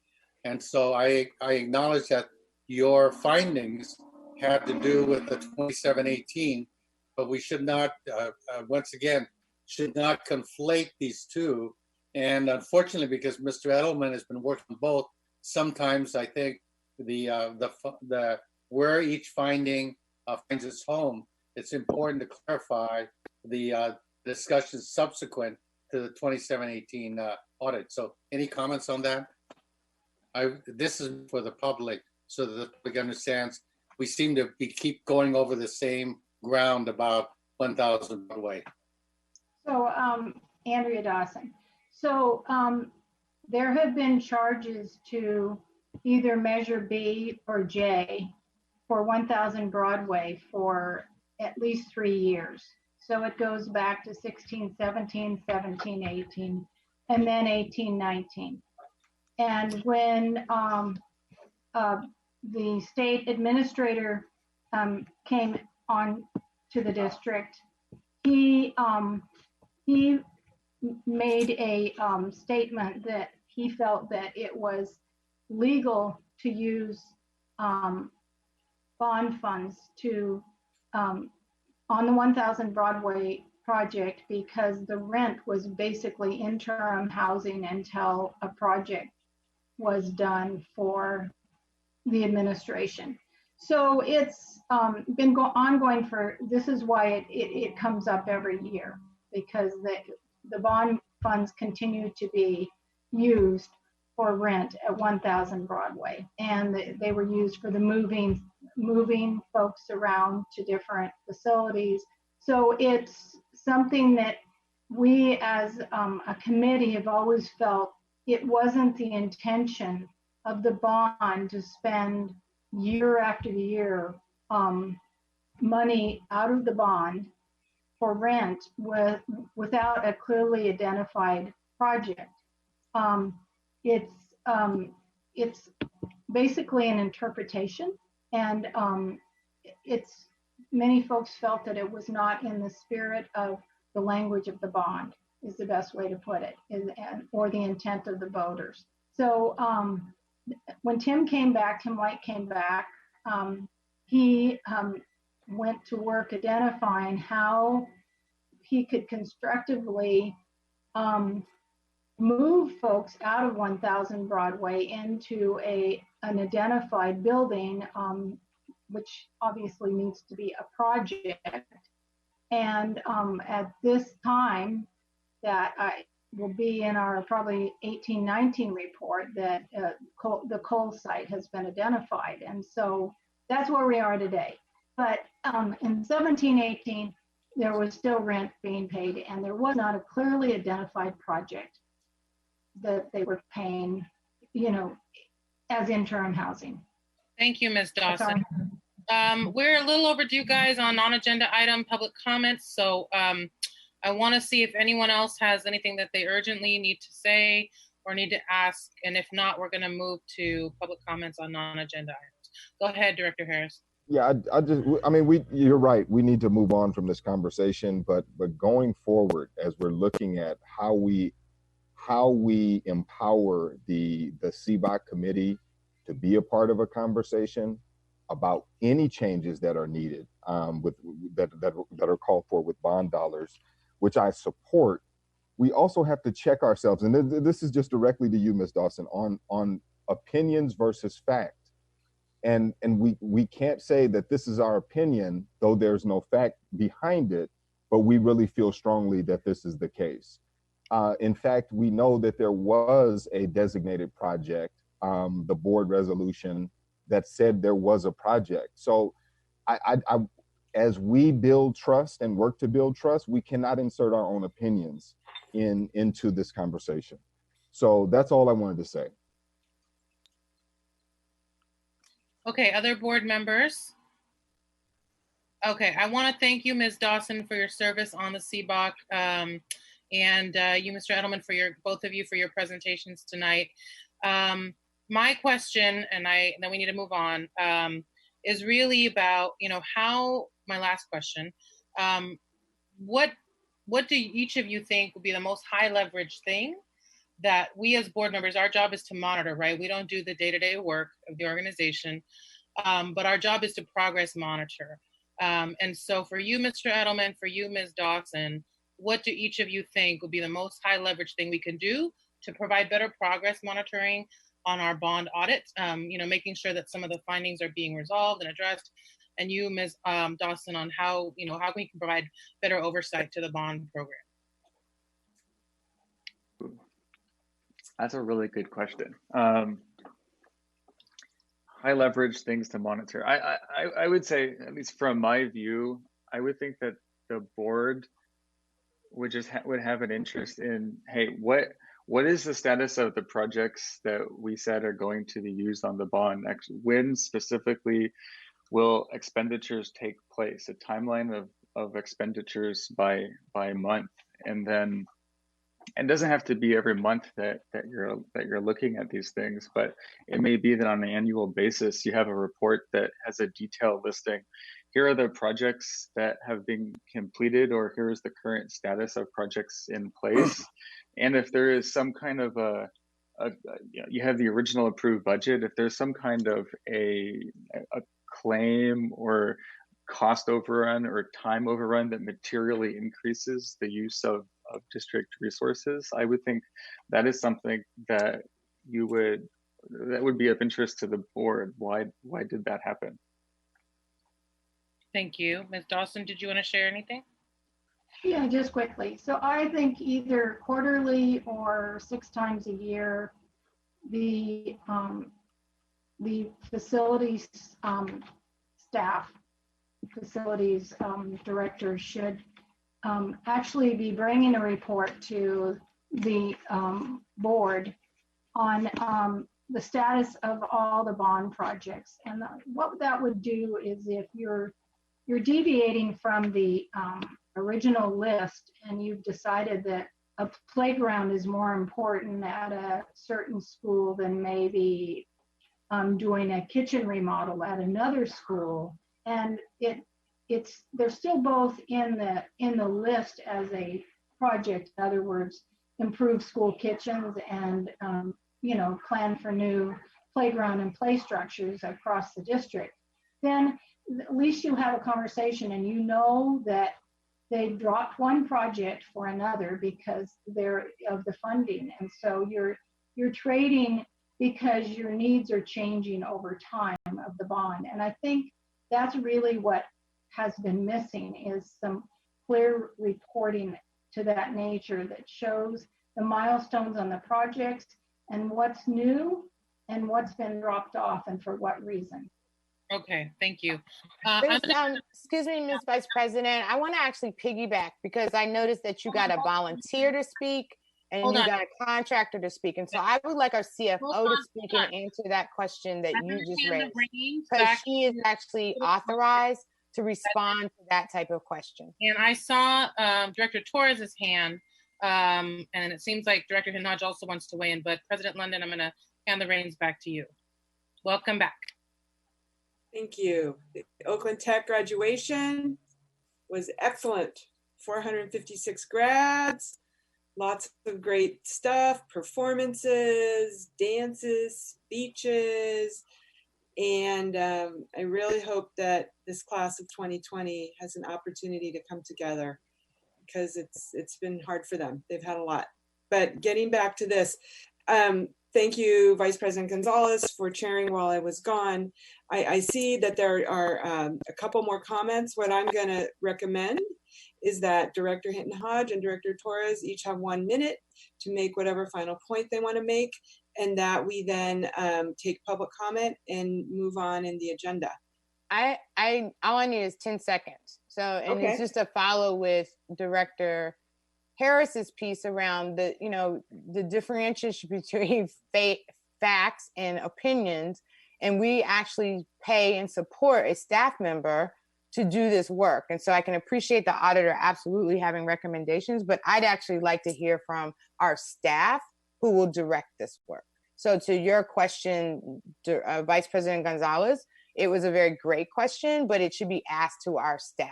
And so I acknowledge that your findings had to do with the 27-18, but we should not, once again, should not conflate these two. And unfortunately, because Mr. Edelman has been working both, sometimes I think the where each finding finds its home, it's important to clarify the discussions subsequent to the 27-18 audit. So any comments on that? This is for the public so that the public understands we seem to keep going over the same ground about 1000 Broadway. So Andrea Dawson. So there have been charges to either Measure B or J for 1000 Broadway for at least 3 years. So it goes back to 16, 17, 17, 18, and then 18, 19. And when the state administrator came on to the district, he made a statement that he felt that it was legal to use bond funds to on the 1000 Broadway project because the rent was basically interim housing until a project was done for the administration. So it's been ongoing for, this is why it comes up every year, because the bond funds continue to be used for rent at 1000 Broadway. And they were used for the moving folks around to different facilities. So it's something that we as a committee have always felt it wasn't the intention of the bond to spend year after year money out of the bond for rent without a clearly identified project. It's basically an interpretation, and it's many folks felt that it was not in the spirit of the language of the bond, is the best way to put it, or the intent of the voters. So when Tim White came back, he went to work identifying how he could constructively move folks out of 1000 Broadway into an identified building, which obviously needs to be a project. And at this time, that will be in our probably 18-19 report, that the coal site has been identified. And so that's where we are today. But in 17-18, there was still rent being paid, and there was not a clearly identified project that they were paying, as interim housing. Thank you, Ms. Dawson. We're a little overdue, guys, on non-agenda item public comments. So I want to see if anyone else has anything that they urgently need to say or need to ask. And if not, we're going to move to public comments on non-agenda items. Go ahead, Director Harris. Yeah, you're right. We need to move on from this conversation, but going forward, as we're looking at how we empower the CBOC committee to be a part of a conversation about any changes that are needed, that are called for with bond dollars, which I support. We also have to check ourselves, and this is just directly to you, Ms. Dawson, on opinions versus fact. And we can't say that this is our opinion, though there's no fact behind it, but we really feel strongly that this is the case. In fact, we know that there was a designated project, the board resolution that said there was a project. So as we build trust and work to build trust, we cannot insert our own opinions into this conversation. So that's all I wanted to say. Okay, other board members? Okay, I want to thank you, Ms. Dawson, for your service on the CBOC, and you, Mr. Edelman, both of you for your presentations tonight. My question, and then we need to move on, is really about, my last question, what what do each of you think would be the most high leverage thing that we as board members, our job is to monitor, right? We don't do the day-to-day work of the organization, but our job is to progress monitor. And so for you, Mr. Edelman, for you, Ms. Dawson, what do each of you think would be the most high leverage thing we can do to provide better progress monitoring on our bond audit, making sure that some of the findings are being resolved and addressed? And you, Ms. Dawson, on how we can provide better oversight to the bond program? That's a really good question. High leverage things to monitor. I would say, at least from my view, I would think that the board would just would have an interest in, hey, what is the status of the projects that we said are going to be used on the bond next? When specifically will expenditures take place? A timeline of expenditures by month, and then it doesn't have to be every month that you're looking at these things, but it may be that on an annual basis you have a report that has a detailed listing. Here are the projects that have been completed, or here is the current status of projects in place. And if there is some kind of you have the original approved budget, if there's some kind of a claim or cost overrun or time overrun that materially increases the use of district resources, I would think that is something that would be of interest to the board. Why did that happen? Thank you. Ms. Dawson, did you want to share anything? Yeah, just quickly. So I think either quarterly or 6 times a year, the facilities staff, facilities directors should actually be bringing a report to the board on the status of all the bond projects. And what that would do is, if you're deviating from the original list and you've decided that a playground is more important at a certain school than maybe doing a kitchen remodel at another school, and they're still both in the list as a project. In other words, improve school kitchens and plan for new playground and play structures across the district. Then at least you have a conversation, and you know that they dropped one project for another because they're of the funding, and so you're trading because your needs are changing over time of the bond. And I think that's really what has been missing, is some clear reporting to that nature that shows the milestones on the projects and what's new and what's been dropped off and for what reason. Okay, thank you. Excuse me, Ms. Vice President, I want to actually piggyback, because I noticed that you got a volunteer to speak and you got a contractor to speak. And so I would like our CFO to speak and answer that question that you just raised, because she is actually authorized to respond to that type of question. And I saw Director Torres's hand, and it seems like Director Hinaj also wants to weigh in, but President London, I'm going to hand the reins back to you. Welcome back. Thank you. The Oakland Tech graduation was excellent. 456 grads, lots of great stuff, performances, dances, speeches, and I really hope that this class of 2020 has an opportunity to come together, because it's been hard for them. They've had a lot. But getting back to this, thank you, Vice President Gonzalez, for chairing while I was gone. I see that there are a couple more comments. What I'm going to recommend is that Director Hinton Hodge and Director Torres each have 1 minute to make whatever final point they want to make, and that we then take public comment and move on in the agenda. All I need is 10 seconds. So, and it's just a follow with Director Harris's piece around the differentiation between facts and opinions. And we actually pay and support a staff member to do this work. And so I can appreciate the auditor absolutely having recommendations, but I'd actually like to hear from our staff who will direct this work. So to your question, Vice President Gonzalez, it was a very great question, but it should be asked to our staff.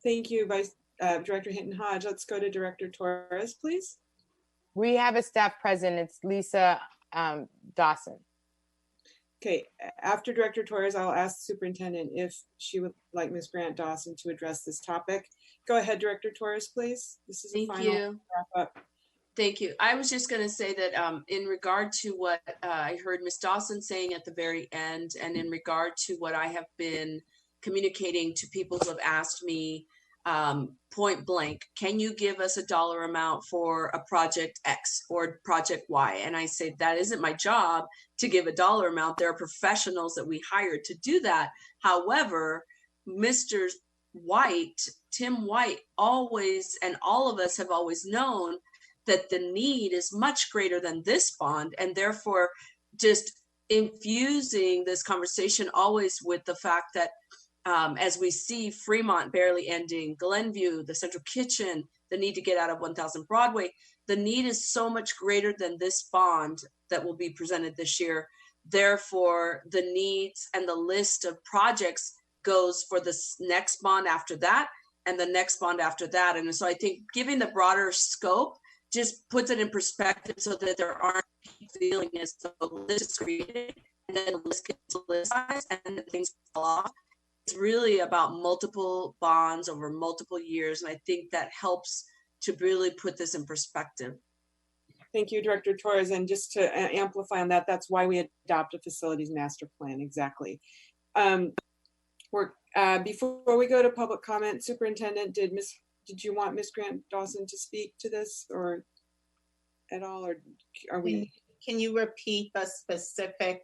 Thank you, Director Hinton Hodge. Let's go to Director Torres, please. We have a staff present. It's Lisa Dawson. Okay, after Director Torres, I'll ask the superintendent if she would like Ms. Grant Dawson to address this topic. Go ahead, Director Torres, please. This is a final wrap up. Thank you. I was just going to say that in regard to what I heard Ms. Dawson saying at the very end, and in regard to what I have been communicating to people who have asked me point blank, can you give us a dollar amount for a project X or project Y? And I say, that isn't my job to give a dollar amount. There are professionals that we hired to do that. However, Mr. White, Tim White, always, and all of us have always known that the need is much greater than this bond, and therefore just infusing this conversation always with the fact that as we see Fremont barely ending, Glenview, the Central Kitchen, the need to get out of 1000 Broadway, the need is so much greater than this bond that will be presented this year. Therefore, the needs and the list of projects goes for the next bond after that and the next bond after that. And so I think giving the broader scope just puts it in perspective so that there aren't feeling as though the list is created and then the list gets politicized and then things fall off. It's really about multiple bonds over multiple years. And I think that helps to really put this in perspective. Thank you, Director Torres. And just to amplify on that, that's why we adopt a facilities master plan. Exactly. Before we go to public comment, Superintendent, did you want Ms. Grant Dawson to speak to this or at all, or are we? Can you repeat the specific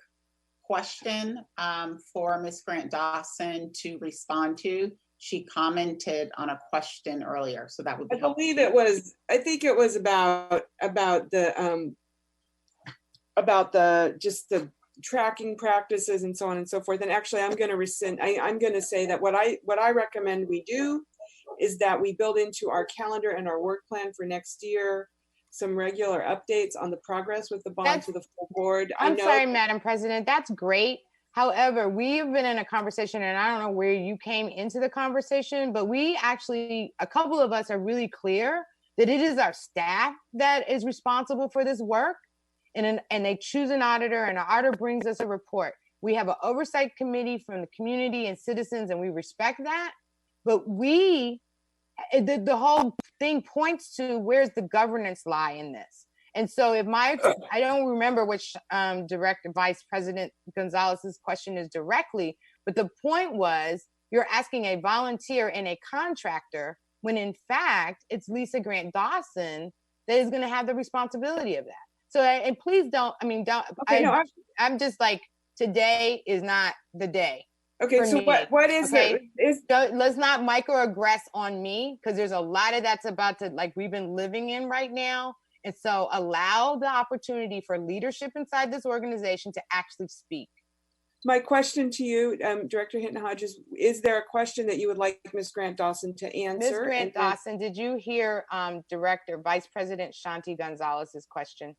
question for Ms. Grant Dawson to respond to? She commented on a question earlier, so that would be helpful. I think it was about the just the tracking practices and so on and so forth. And actually, I'm going to rescind. I'm going to say that what I recommend we do is that we build into our calendar and our work plan for next year some regular updates on the progress with the bond to the full board. I'm sorry, Madam President, that's great. However, we've been in a conversation, and I don't know where you came into the conversation, but we actually, a couple of us are really clear that it is our staff that is responsible for this work, and they choose an auditor, and the auditor brings us a report. We have an oversight committee from the community and citizens, and we respect that. But the whole thing points to where's the governance lie in this. And so I don't remember which Director Vice President Gonzalez's question is directly, but the point was you're asking a volunteer and a contractor when in fact it's Lisa Grant Dawson that is going to have the responsibility of that. So, and please don't, I'm just like, today is not the day. Okay, so what is okay? Let's not microaggress on me, because there's a lot of that's about to, like, we've been living in right now. And so allow the opportunity for leadership inside this organization to actually speak. My question to you, Director Hinton Hodges, is there a question that you would like Ms. Grant Dawson to answer? Ms. Grant Dawson, did you hear Director Vice President Shanti Gonzalez's question?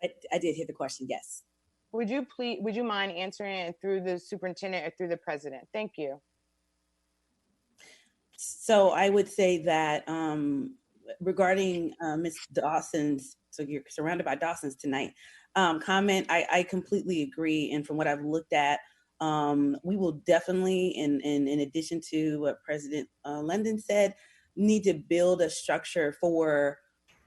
I did hear the question, yes. Would you mind answering it through the superintendent or through the president? Thank you. So I would say that regarding Ms. Dawson's, so you're surrounded by Dawsons tonight, comment, I completely agree. And from what I've looked at, we will definitely, in addition to what President London said, need to build a structure for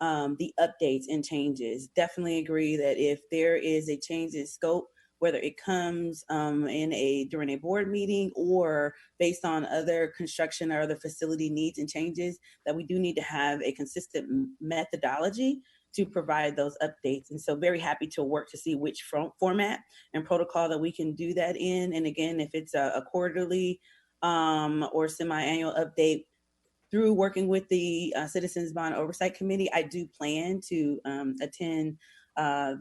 the updates and changes. Definitely agree that if there is a change in scope, whether it comes during a board meeting or based on other construction or other facility needs and changes, that we do need to have a consistent methodology to provide those updates. And so very happy to work to see which format and protocol that we can do that in. And again, if it's a quarterly or semi-annual update, through working with the Citizens Bond Oversight Committee, I do plan to attend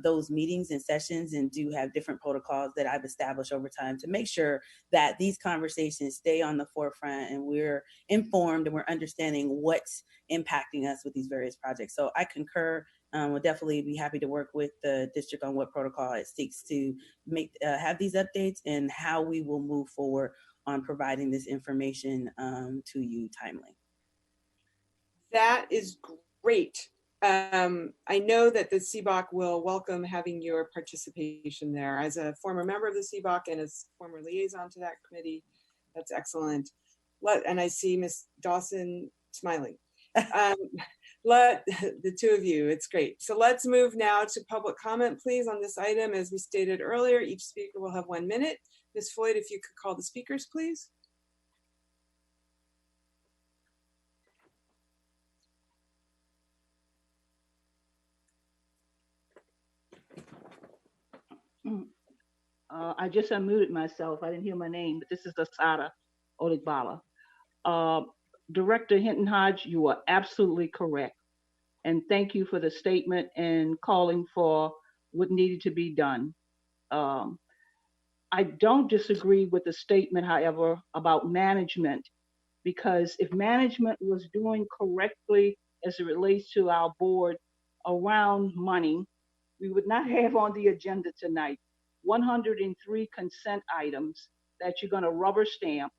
those meetings and sessions and do have different protocols that I've established over time to make sure that these conversations stay on the forefront and we're informed and we're understanding what's impacting us with these various projects. So I concur. We'll definitely be happy to work with the district on what protocol it seeks to have these updates and how we will move forward on providing this information to you timely. That is great. I know that the CBOC will welcome having your participation there. As a former member of the CBOC and as former liaison to that committee, that's excellent. And I see Ms. Dawson smiling. Let the two of you, it's great. So let's move now to public comment, please, on this item. As we stated earlier, each speaker will have 1 minute. Ms. Floyd, if you could call the speakers, please. I just unmuted myself. I didn't hear my name, but this is Asada Oligbala. Director Hinton Hodge, you are absolutely correct. And thank you for the statement and calling for what needed to be done. I don't disagree with the statement, however, about management, because if management was doing correctly as it relates to our board around money, we would not have on the agenda tonight 103 consent items that you're going to rubber stamp.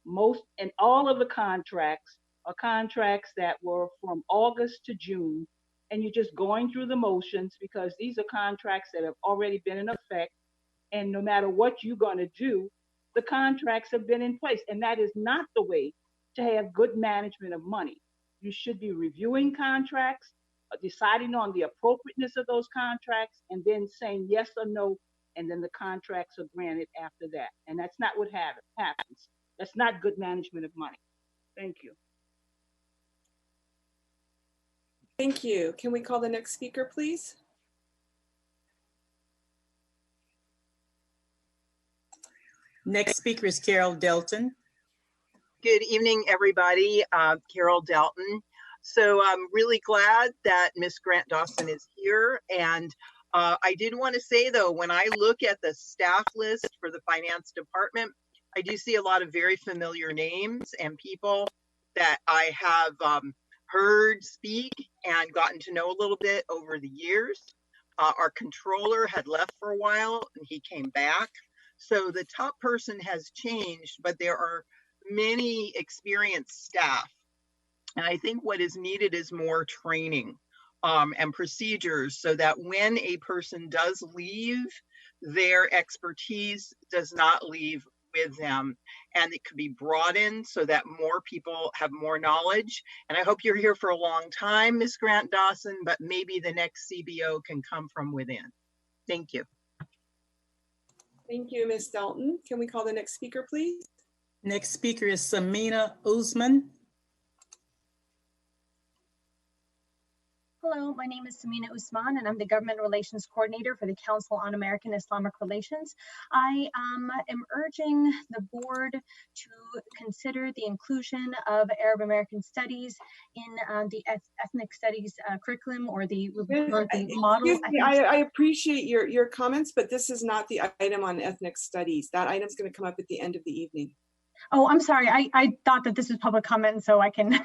Most and all of the contracts are contracts that were from August to June, and you're just going through the motions because these are contracts that have already been in effect, and no matter what you're going to do, the contracts have been in place, and that is not the way to have good management of money. You should be reviewing contracts, deciding on the appropriateness of those contracts, and then saying yes or no, and then the contracts are granted after that. And that's not what happens. That's not good management of money. Thank you. Thank you. Can we call the next speaker, please? Next speaker is Carol Delton. Good evening, everybody. Carol Delton. So I'm really glad that Ms. Grant Dawson is here. And I did want to say, though, when I look at the staff list for the finance department, I do see a lot of very familiar names and people that I have heard speak and gotten to know a little bit over the years. Our controller had left for a while and he came back. So the top person has changed, but there are many experienced staff. And I think what is needed is more training and procedures so that when a person does leave, their expertise does not leave with them, and it could be broadened so that more people have more knowledge. And I hope you're here for a long time, Ms. Grant Dawson, but maybe the next CBO can come from within. Thank you. Thank you, Ms. Dalton. Can we call the next speaker, please? Next speaker is Samina Usman. Hello, my name is Samina Usman, and I'm the Government Relations Coordinator for the Council on American Islamic Relations. I am urging the board to consider the inclusion of Arab American Studies in the ethnic studies curriculum, or the model. I appreciate your comments, but this is not the item on ethnic studies. That item's going to come up at the end of the evening. Oh, I'm sorry. I thought that this was public comment, so I can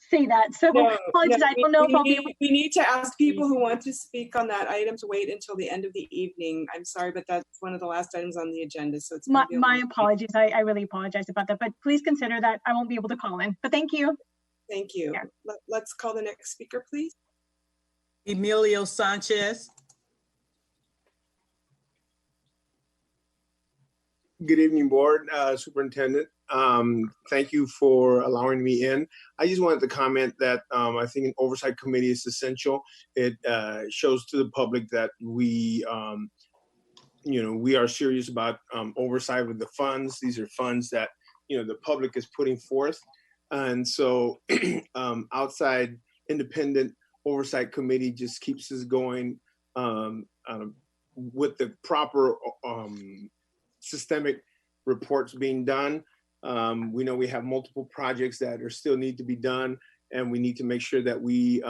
say that. So apologies, I don't know if I'll be able. We need to ask people who want to speak on that item to wait until the end of the evening. I'm sorry, but that's one of the last items on the agenda. So it's my apologies. I really apologize about that, but please consider that I won't be able to call in, but thank you. Thank you. Yeah. Let's call the next speaker, please. Emilio Sanchez. Good evening, board, superintendent. Thank you for allowing me in. I just wanted to comment that I think an oversight committee is essential. It shows to the public that we, we are serious about oversight with the funds. These are funds that, the public is putting forth. And so outside independent oversight committee just keeps us going with the proper systemic reports being done. We know we have multiple projects that are still need to be done, and we need to make sure that we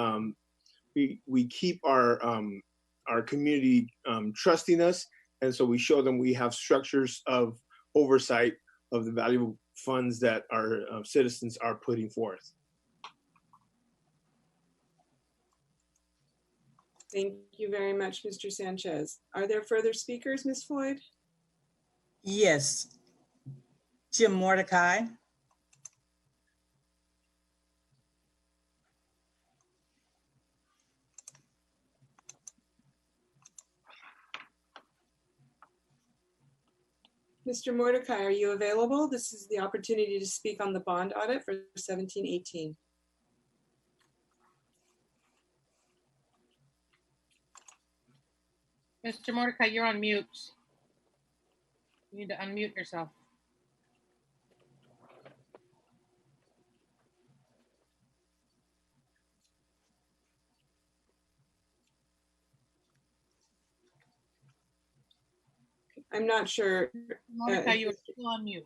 keep our community trusting us, and so we show them we have structures of oversight of the valuable funds that our citizens are putting forth. Thank you very much, Mr. Sanchez. Are there further speakers, Ms. Floyd? Yes. Jim Mordecai. Mr. Mordecai, are you available? This is the opportunity to speak on the bond audit for 1718. Mr. Mordecai, you're on mute. You need to unmute yourself. I'm not sure. Mordecai, you're still on mute.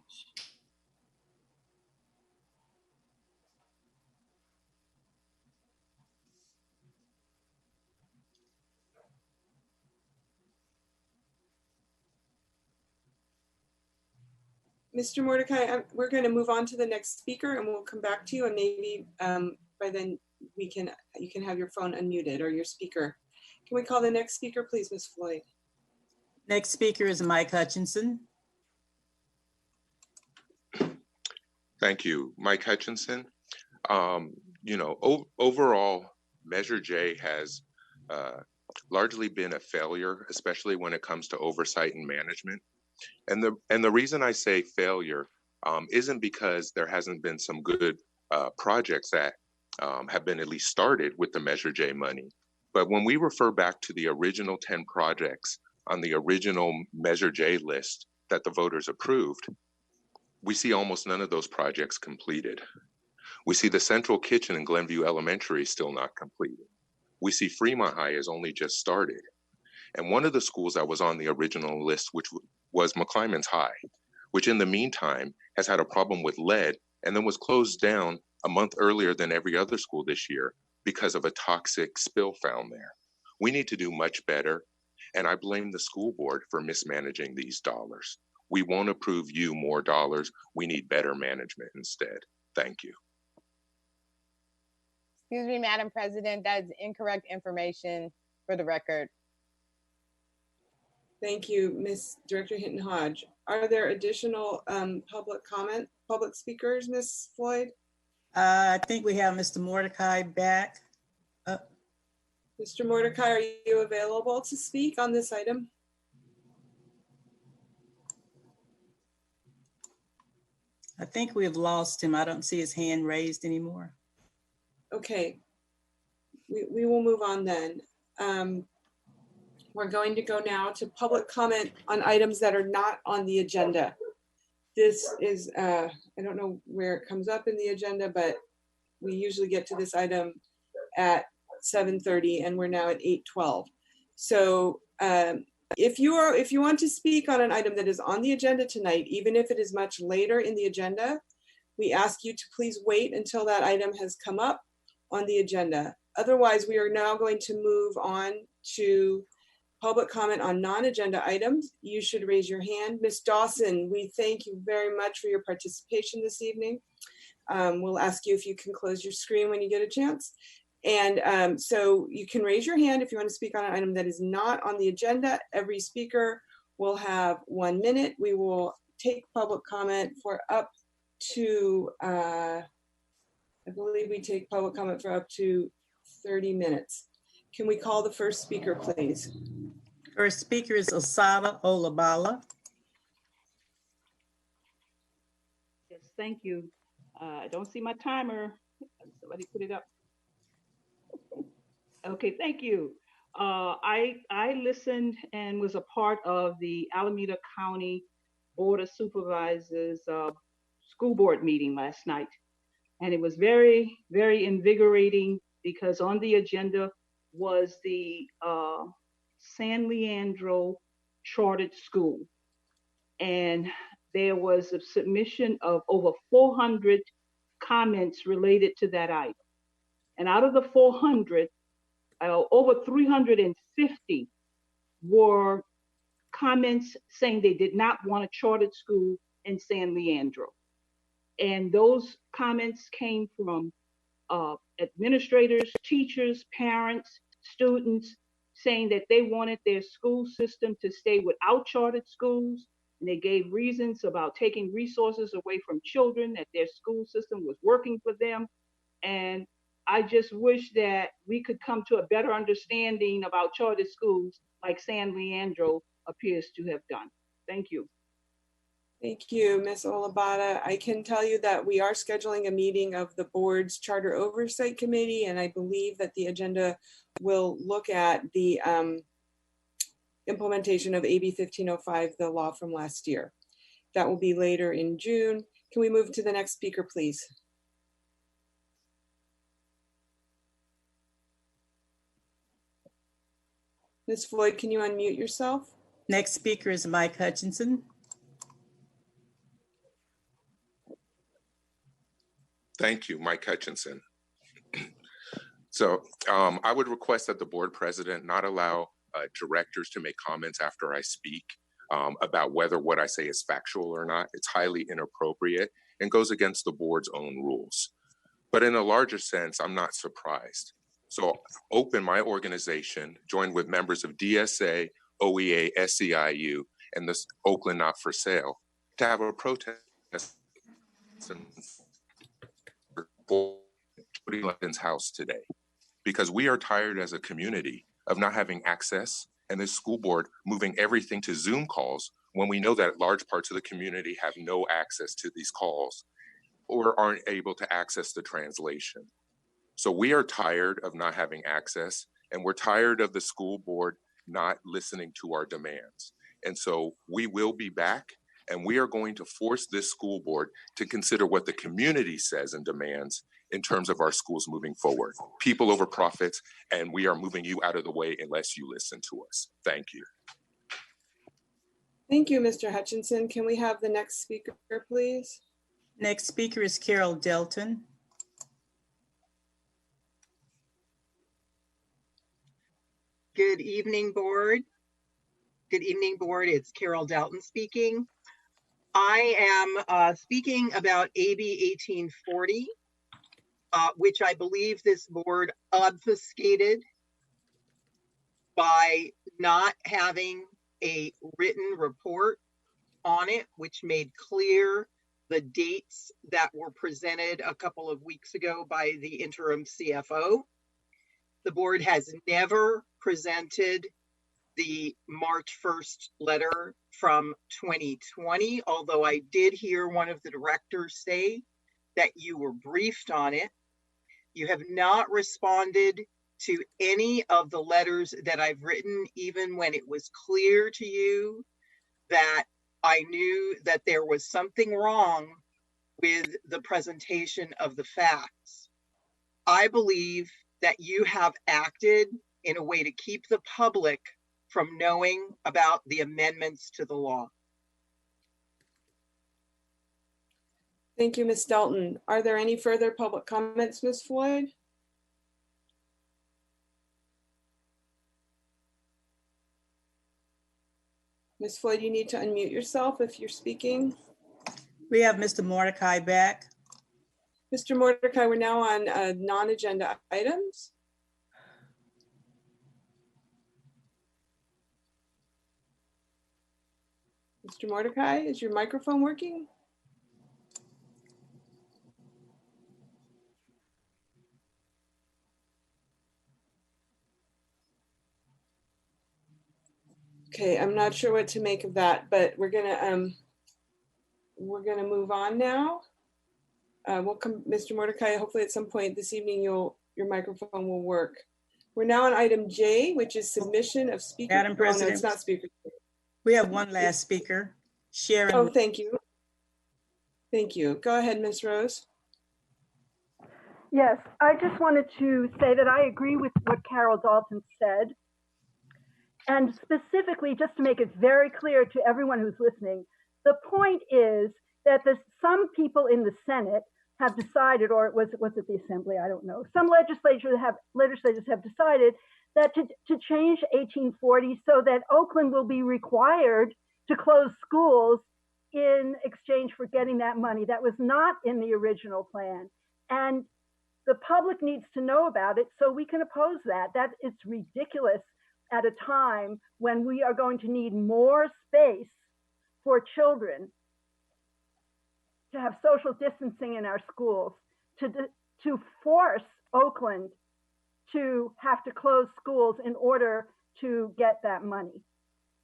Mr. Mordecai, we're going to move on to the next speaker and we'll come back to you, and maybe by then you can have your phone unmuted or your speaker. Can we call the next speaker, please, Ms. Floyd? Next speaker is Mike Hutchinson. Thank you, Mike Hutchinson. You know, overall, Measure J has largely been a failure, especially when it comes to oversight and management. And the reason I say failure isn't because there hasn't been some good projects that have been at least started with the Measure J money. But when we refer back to the original 10 projects on the original Measure J list that the voters approved, we see almost none of those projects completed. We see the central kitchen in Glenview Elementary still not completed. We see Fremont High has only just started. And one of the schools that was on the original list, which was McClymonds High, which in the meantime has had a problem with lead and then was closed down a month earlier than every other school this year because of a toxic spill found there. We need to do much better, and I blame the school board for mismanaging these dollars. We won't approve you more dollars. We need better management instead. Thank you. Excuse me, Madam President, that is incorrect information for the record. Thank you, Ms. Director Hinton Hodge. Are there additional public speakers, Ms. Floyd? I think we have Mr. Mordecai back. Mr. Mordecai, are you available to speak on this item? I think we have lost him. I don't see his hand raised anymore. Okay, we will move on then. We're going to go now to public comment on items that are not on the agenda. This is, I don't know where it comes up in the agenda, but we usually get to this item at 7:30 and we're now at 8:12. So if you want to speak on an item that is on the agenda tonight, even if it is much later in the agenda, we ask you to please wait until that item has come up on the agenda. Otherwise, we are now going to move on to public comment on non-agenda items. You should raise your hand. Ms. Dawson, we thank you very much for your participation this evening. We'll ask you if you can close your screen when you get a chance. And so you can raise your hand if you want to speak on an item that is not on the agenda. Every speaker will have 1 minute. We will take public comment for up to, I believe we take public comment for up to 30 minutes. Can we call the first speaker, please? First speaker is Osada Olabala. Yes, thank you. I don't see my timer. Somebody put it up. Okay, thank you. I listened and was a part of the Alameda County Board of Supervisors school board meeting last night. And it was very, very invigorating because on the agenda was the San Leandro Chartered School. And there was a submission of over 400 comments related to that item. And out of the 400, over 350 were comments saying they did not want a chartered school in San Leandro. And those comments came from administrators, teachers, parents, students, saying that they wanted their school system to stay without chartered schools and they gave reasons about taking resources away from children, that their school system was working for them. And I just wish that we could come to a better understanding about charter schools like San Leandro appears to have done. Thank you. Thank you, Ms. Olabada. I can tell you that we are scheduling a meeting of the board's Charter Oversight Committee, and I believe that the agenda will look at the implementation of AB 1505, the law from last year. That will be later in June. Can we move to the next speaker, please? Ms. Floyd, can you unmute yourself? Next speaker is Mike Hutchinson. Thank you, Mike Hutchinson. So I would request that the board president not allow directors to make comments after I speak about whether what I say is factual or not. It's highly inappropriate and goes against the board's own rules. But in a larger sense, I'm not surprised. So Open, my organization, joined with members of DSA, OEA, SEIU, and the Oakland Not For Sale to have a protest for Jody London's house today, because we are tired as a community of not having access and the school board moving everything to Zoom calls when we know that large parts of the community have no access to these calls or aren't able to access the translation. So we are tired of not having access, and we're tired of the school board not listening to our demands. And so we will be back, and we are going to force this school board to consider what the community says and demands in terms of our schools moving forward. People over profits, and we are moving you out of the way unless you listen to us. Thank you. Thank you, Mr. Hutchinson. Can we have the next speaker, please? Next speaker is Carol Delton. Good evening, board. Good evening, board. It's Carol Delton speaking. I am speaking about AB 1840, which I believe this board obfuscated by not having a written report on it, which made clear the dates that were presented a couple of weeks ago by the interim CFO. The board has never presented the March 1st letter from 2020, although I did hear one of the directors say that you were briefed on it. You have not responded to any of the letters that I've written, even when it was clear to you that I knew that there was something wrong with the presentation of the facts. I believe that you have acted in a way to keep the public from knowing about the amendments to the law. Thank you, Ms. Delton. Are there any further public comments, Ms. Floyd? Ms. Floyd, you need to unmute yourself if you're speaking. We have Mr. Mordecai back. Mr. Mordecai, we're now on non-agenda items. Mr. Mordecai, is your microphone working? Okay, I'm not sure what to make of that, but we're gonna move on now. Welcome, Mr. Mordecai. Hopefully at some point this evening your microphone will work. We're now on item J, which is submission of speaker. Madam President, no, it's not speaker. We have one last speaker, Sharon. Oh, thank you. Thank you. Go ahead, Ms. Rose. Yes, I just wanted to say that I agree with what Carol Dalton said. And specifically, just to make it very clear to everyone who's listening, the point is that some people in the Senate have decided, or was it the Assembly? I don't know. Some legislators have decided that to change 1840 so that Oakland will be required to close schools in exchange for getting that money. That was not in the original plan. And the public needs to know about it so we can oppose that. That is ridiculous at a time when we are going to need more space for children to have social distancing in our schools, to force Oakland to have to close schools in order to get that money.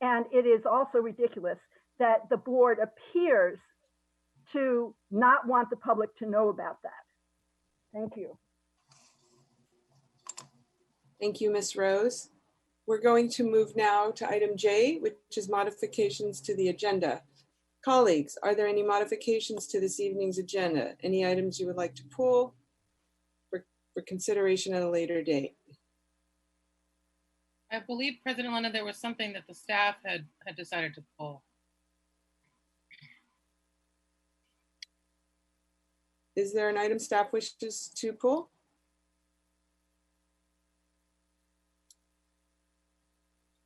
And it is also ridiculous that the board appears to not want the public to know about that. Thank you. Thank you, Ms. Rose. We're going to move now to item J, which is modifications to the agenda. Colleagues, are there any modifications to this evening's agenda? Any items you would like to pull for consideration at a later date? I believe, President Lena, there was something that the staff had decided to pull. Is there an item staff wishes to pull?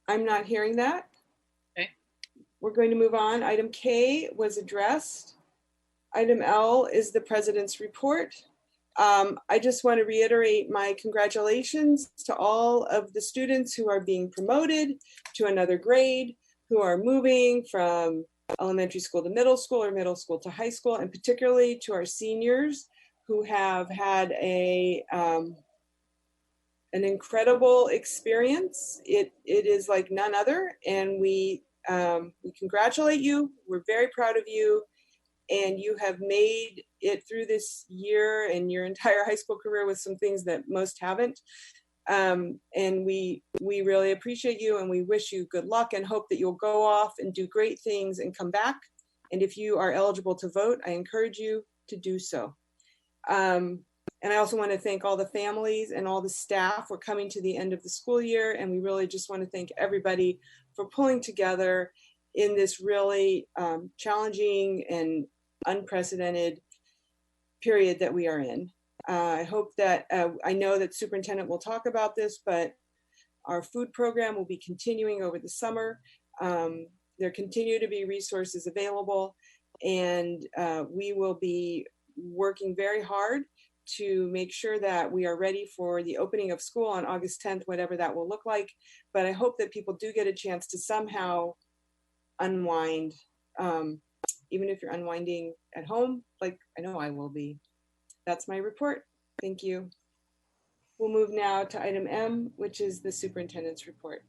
I'm not hearing that. Okay. We're going to move on. Item K was addressed. Item L is the president's report. I just want to reiterate my congratulations to all of the students who are being promoted to another grade, who are moving from elementary school to middle school or middle school to high school, and particularly to our seniors who have had an incredible experience. It is like none other, and we congratulate you. We're very proud of you, and you have made it through this year and your entire high school career with some things that most haven't. And we really appreciate you, and we wish you good luck and hope that you'll go off and do great things and come back. And if you are eligible to vote, I encourage you to do so. And I also want to thank all the families and all the staff. We're coming to the end of the school year, and we really just want to thank everybody for pulling together in this really challenging and unprecedented period that we are in. I hope that, I know that superintendent will talk about this, but our food program will be continuing over the summer. There continue to be resources available, and we will be working very hard to make sure that we are ready for the opening of school on August 10th, whatever that will look like. But I hope that people do get a chance to somehow unwind, even if you're unwinding at home, like I know I will be. That's my report. Thank you. We'll move now to item M, which is the superintendent's report.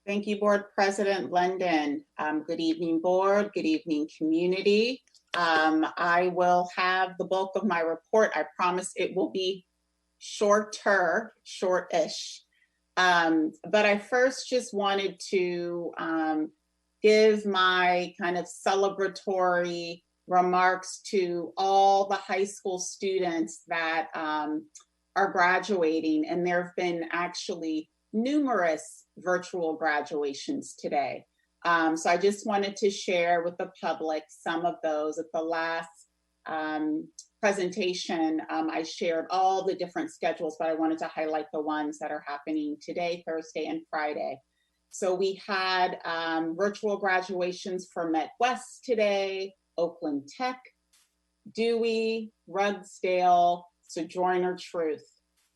Thank you, Board President London. Good evening, board. Good evening, community. I will have the bulk of my report. I promise it will be short-ish. But I first just wanted to give my kind of celebratory remarks to all the high school students that are graduating. And there have been actually numerous virtual graduations today. So I just wanted to share with the public some of those. At the last presentation, I shared all the different schedules, but I wanted to highlight the ones that are happening today, Thursday, and Friday. So we had virtual graduations for Met West today, Oakland Tech, Dewey, Rugsdale, Sojourner Truth.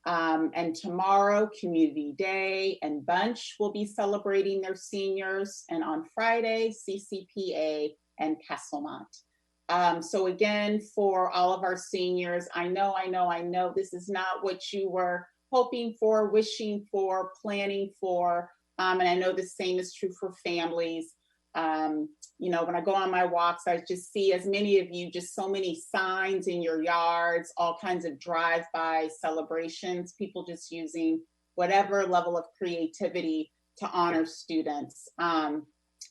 And tomorrow, Community Day and Bunch will be celebrating their seniors. And on Friday, CCPA and Castlemont. So again, for all of our seniors, I know this is not what you were hoping for, wishing for, planning for. And I know the same is true for families. You know, when I go on my walks, I just see, as many of you, just so many signs in your yards, all kinds of drive-by celebrations, people just using whatever level of creativity to honor students.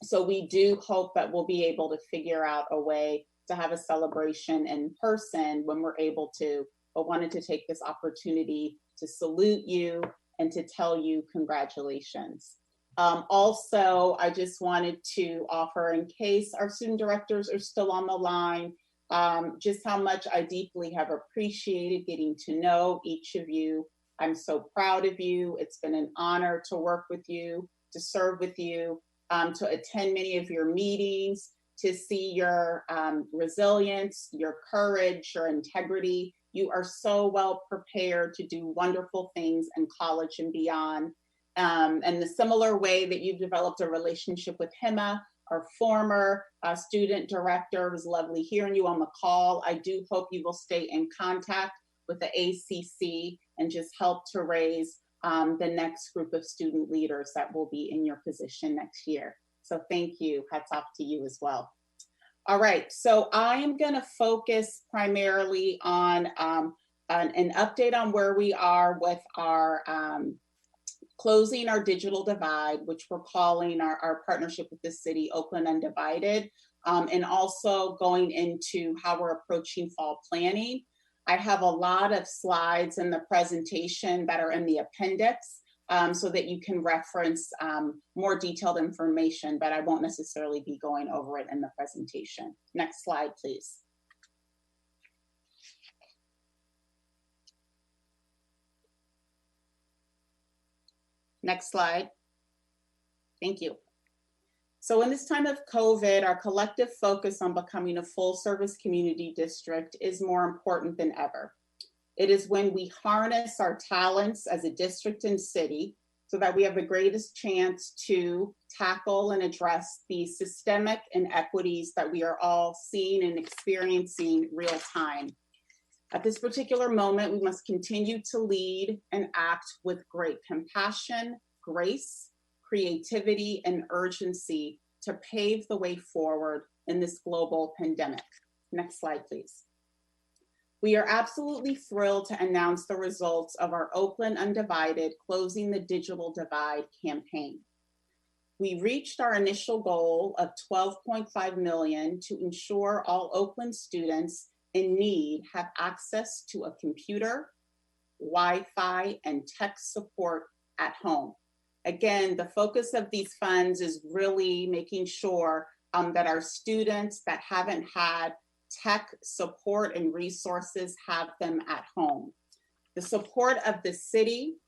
So we do hope that we'll be able to figure out a way to have a celebration in person when we're able to, but wanted to take this opportunity to salute you and to tell you congratulations. Also, I just wanted to offer, in case our student directors are still on the line, just how much I deeply have appreciated getting to know each of you. I'm so proud of you. It's been an honor to work with you, to serve with you, to attend many of your meetings, to see your resilience, your courage, your integrity. You are so well prepared to do wonderful things in college and beyond. And the similar way that you've developed a relationship with Hema, our former student director. It was lovely hearing you on the call. I do hope you will stay in contact with the ACC and just help to raise the next group of student leaders that will be in your position next year. So thank you. Hats off to you as well. All right, so I am going to focus primarily on an update on where we are with our closing our digital divide, which we're calling our partnership with the city, Oakland Undivided, and also going into how we're approaching fall planning. I have a lot of slides in the presentation that are in the appendix so that you can reference more detailed information, but I won't necessarily be going over it in the presentation. Next slide, please. Next slide. Thank you. So in this time of COVID, our collective focus on becoming a full service community district is more important than ever. It is when we harness our talents as a district and city so that we have the greatest chance to tackle and address the systemic inequities that we are all seeing and experiencing real time. At this particular moment, we must continue to lead and act with great compassion, grace, creativity, and urgency to pave the way forward in this global pandemic. Next slide, please. We are absolutely thrilled to announce the results of our Oakland Undivided Closing the Digital Divide campaign. We reached our initial goal of $12.5 million to ensure all Oakland students in need have access to a computer, Wi-Fi, and tech support at home. Again, the focus of these funds is really making sure that our students that haven't had tech support and resources have them at home. The support of the city,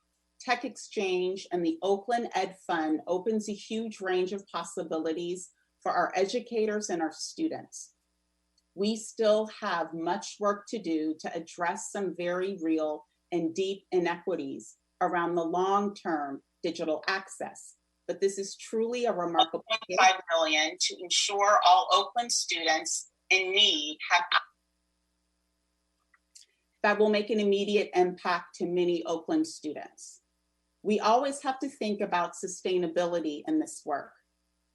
Tech Exchange, and the Oakland Ed Fund opens a huge range of possibilities for our educators and our students. We still have much work to do to address some very real and deep inequities around the long-term digital access. But this is truly a remarkable $5 million to ensure all Oakland students in need have that will make an immediate impact to many Oakland students. We always have to think about sustainability in this work.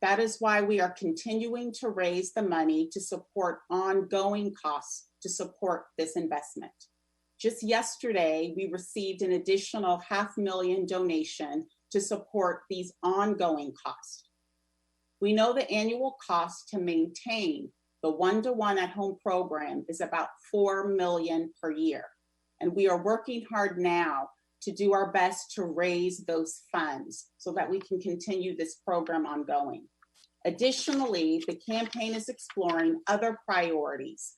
That is why we are continuing to raise the money to support ongoing costs to support this investment. Just yesterday, we received an additional $500,000 donation to support these ongoing costs. We know the annual cost to maintain the one-to-one at-home program is about $4 million per year. And we are working hard now to do our best to raise those funds so that we can continue this program ongoing. Additionally, the campaign is exploring other priorities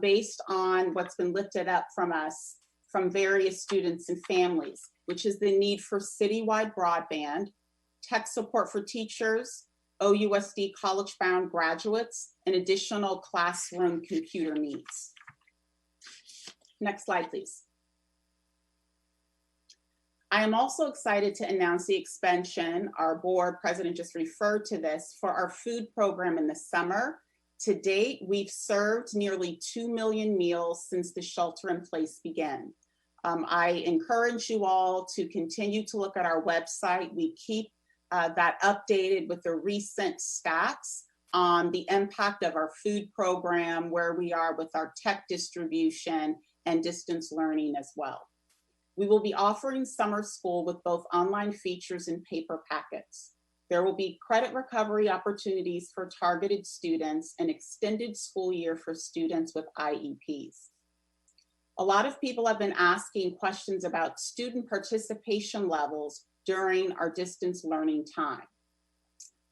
based on what's been lifted up from us from various students and families, which is the need for citywide broadband, tech support for teachers, OUSD college-bound graduates, and additional classroom computer needs. Next slide, please. I am also excited to announce the expansion, our board president just referred to this, for our food program in the summer. To date, we've served nearly 2 million meals since the shelter in place began. I encourage you all to continue to look at our website. We keep that updated with the recent stats on the impact of our food program, where we are with our tech distribution and distance learning as well. We will be offering summer school with both online features and paper packets. There will be credit recovery opportunities for targeted students and extended school year for students with IEPs. A lot of people have been asking questions about student participation levels during our distance learning time.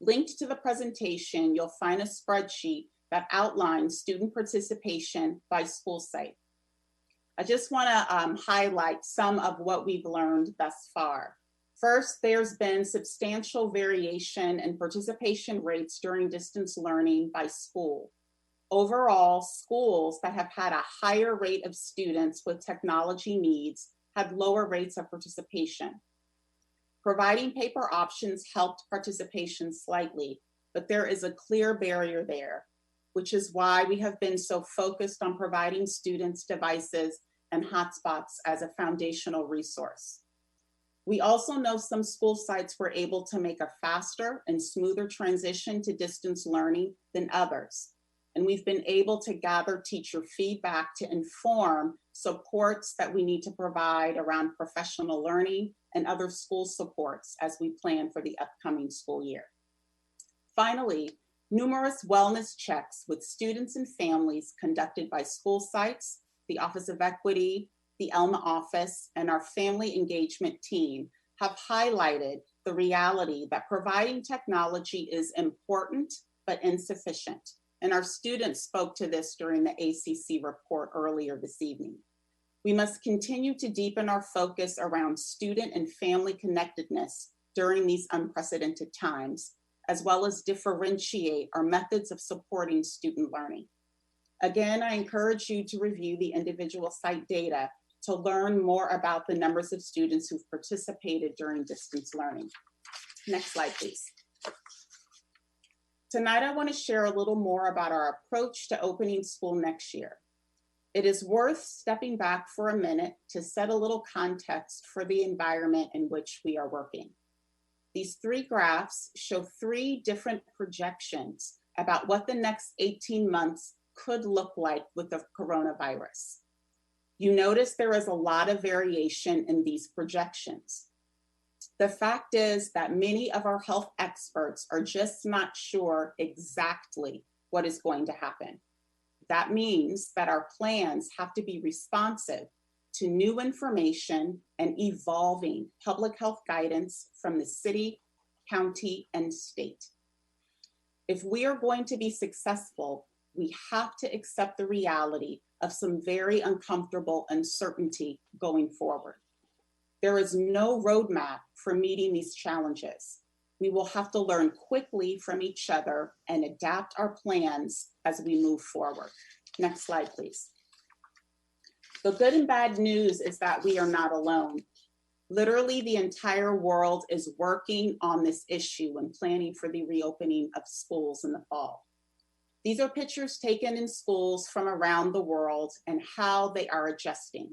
Linked to the presentation, you'll find a spreadsheet that outlines student participation by school site. I just want to highlight some of what we've learned thus far. First, there's been substantial variation in participation rates during distance learning by school. Overall, schools that have had a higher rate of students with technology needs had lower rates of participation. Providing paper options helped participation slightly, but there is a clear barrier there, which is why we have been so focused on providing students devices and hotspots as a foundational resource. We also know some school sites were able to make a faster and smoother transition to distance learning than others. And we've been able to gather teacher feedback to inform supports that we need to provide around professional learning and other school supports as we plan for the upcoming school year. Finally, numerous wellness checks with students and families conducted by school sites, the Office of Equity, the ELMA office, and our family engagement team have highlighted the reality that providing technology is important but insufficient. And our students spoke to this during the ACC report earlier this evening. We must continue to deepen our focus around student and family connectedness during these unprecedented times, as well as differentiate our methods of supporting student learning. Again, I encourage you to review the individual site data to learn more about the numbers of students who've participated during distance learning. Next slide, please. Tonight, I want to share a little more about our approach to opening school next year. It is worth stepping back for a minute to set a little context for the environment in which we are working. These three graphs show three different projections about what the next 18 months could look like with the coronavirus. You notice there is a lot of variation in these projections. The fact is that many of our health experts are just not sure exactly what is going to happen. That means that our plans have to be responsive to new information and evolving public health guidance from the city, county, and state. If we are going to be successful, we have to accept the reality of some very uncomfortable uncertainty going forward. There is no roadmap for meeting these challenges. We will have to learn quickly from each other and adapt our plans as we move forward. Next slide, please. The good and bad news is that we are not alone. Literally, the entire world is working on this issue and planning for the reopening of schools in the fall. These are pictures taken in schools from around the world and how they are adjusting.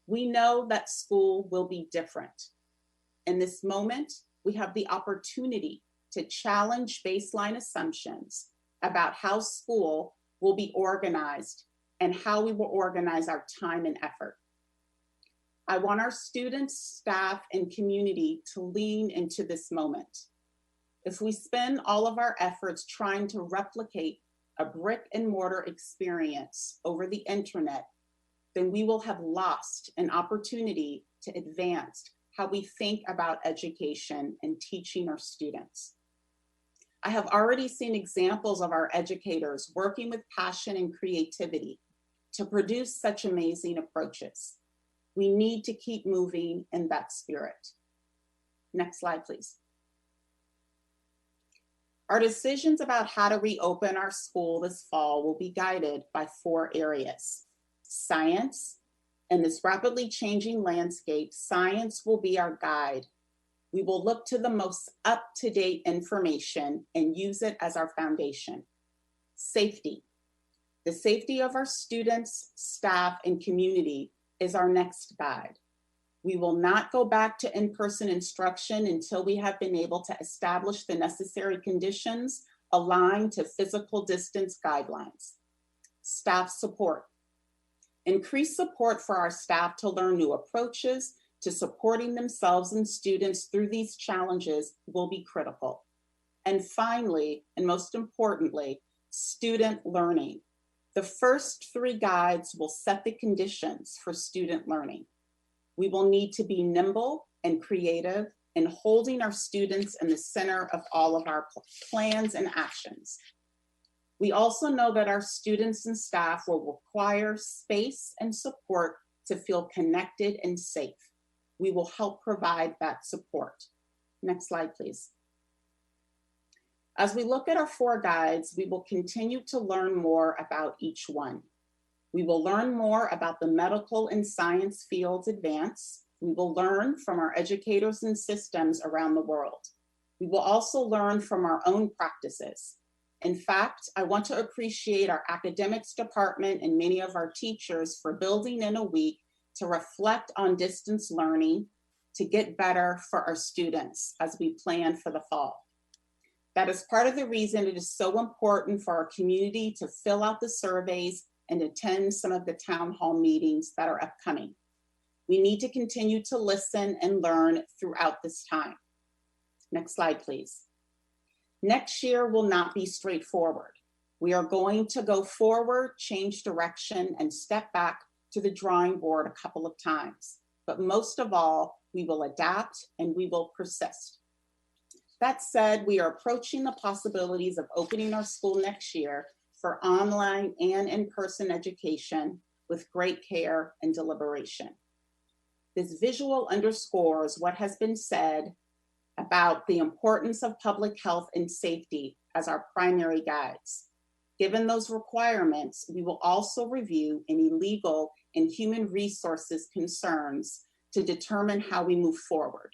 We know that school will be different. In this moment, we have the opportunity to challenge baseline assumptions about how school will be organized and how we will organize our time and effort. I want our students, staff, and community to lean into this moment. If we spend all of our efforts trying to replicate a brick and mortar experience over the internet, then we will have lost an opportunity to advance how we think about education and teaching our students. I have already seen examples of our educators working with passion and creativity to produce such amazing approaches. We need to keep moving in that spirit. Next slide, please. Our decisions about how to reopen our school this fall will be guided by 4 areas. Science. In this rapidly changing landscape, science will be our guide. We will look to the most up-to-date information and use it as our foundation. Safety. The safety of our students, staff, and community is our next guide. We will not go back to in-person instruction until we have been able to establish the necessary conditions aligned to physical distance guidelines. Staff support. Increased support for our staff to learn new approaches to supporting themselves and students through these challenges will be critical. And finally, and most importantly, student learning. The first 3 guides will set the conditions for student learning. We will need to be nimble and creative in holding our students in the center of all of our plans and actions. We also know that our students and staff will require space and support to feel connected and safe. We will help provide that support. Next slide, please. As we look at our 4 guides, we will continue to learn more about each one. We will learn more about the medical and science fields advance. We will learn from our educators and systems around the world. We will also learn from our own practices. In fact, I want to appreciate our academics department and many of our teachers for building in a week to reflect on distance learning to get better for our students as we plan for the fall. That is part of the reason it is so important for our community to fill out the surveys and attend some of the town hall meetings that are upcoming. We need to continue to listen and learn throughout this time. Next slide, please. Next year will not be straightforward. We are going to go forward, change direction, and step back to the drawing board a couple of times. But most of all, we will adapt and we will persist. That said, we are approaching the possibilities of opening our school next year for online and in-person education with great care and deliberation. This visual underscores what has been said about the importance of public health and safety as our primary guides. Given those requirements, we will also review any legal and human resources concerns to determine how we move forward.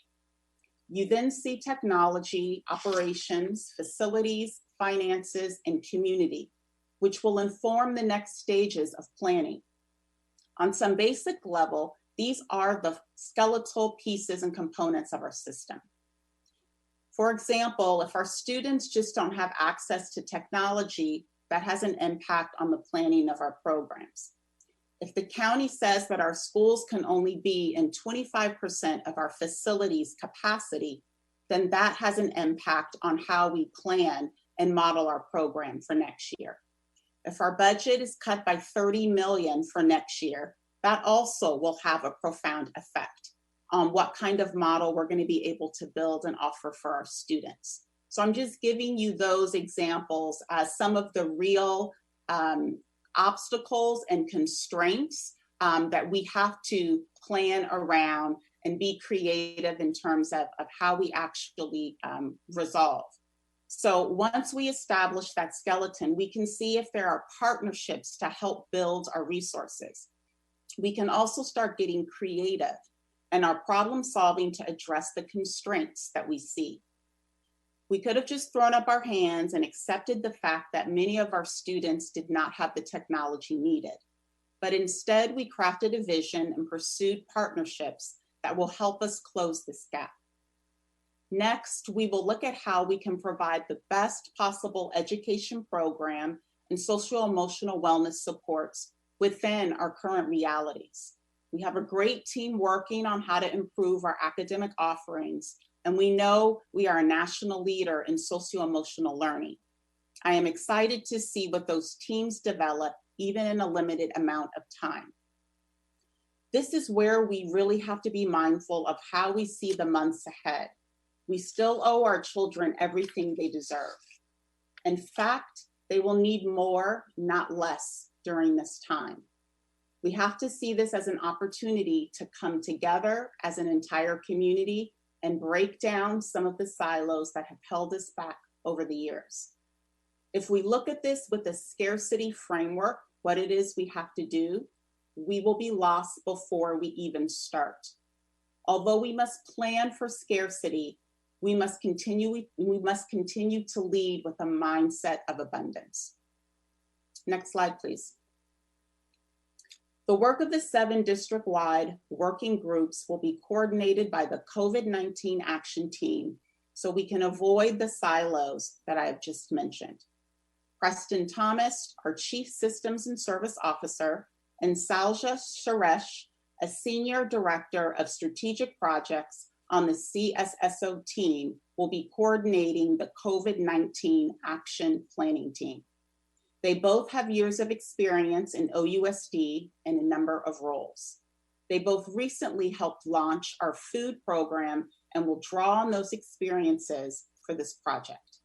You then see technology, operations, facilities, finances, and community, which will inform the next stages of planning. On some basic level, these are the skeletal pieces and components of our system. For example, if our students just don't have access to technology, that has an impact on the planning of our programs. If the county says that our schools can only be in 25% of our facilities capacity, then that has an impact on how we plan and model our program for next year. If our budget is cut by 30 million for next year, that also will have a profound effect on what kind of model we're going to be able to build and offer for our students. So I'm just giving you those examples as some of the real obstacles and constraints that we have to plan around and be creative in terms of how we actually resolve. So once we establish that skeleton, we can see if there are partnerships to help build our resources. We can also start getting creative and our problem solving to address the constraints that we see. We could have just thrown up our hands and accepted the fact that many of our students did not have the technology needed. But instead, we crafted a vision and pursued partnerships that will help us close this gap. Next, we will look at how we can provide the best possible education program and social-emotional wellness supports within our current realities. We have a great team working on how to improve our academic offerings, and we know we are a national leader in socio-emotional learning. I am excited to see what those teams develop, even in a limited amount of time. This is where we really have to be mindful of how we see the months ahead. We still owe our children everything they deserve. In fact, they will need more, not less, during this time. We have to see this as an opportunity to come together as an entire community and break down some of the silos that have held us back over the years. If we look at this with a scarcity framework, what it is we have to do, we will be lost before we even start. Although we must plan for scarcity, we must continue to lead with a mindset of abundance. Next slide, please. The work of the 7 district-wide working groups will be coordinated by the COVID-19 action team so we can avoid the silos that I have just mentioned. Preston Thomas, our Chief Systems and Service Officer, and Salja Suresh, a Senior Director of Strategic Projects on the CSSO team, will be coordinating the COVID-19 action planning team. They both have years of experience in OUSD and a number of roles. They both recently helped launch our food program and will draw on those experiences for this project.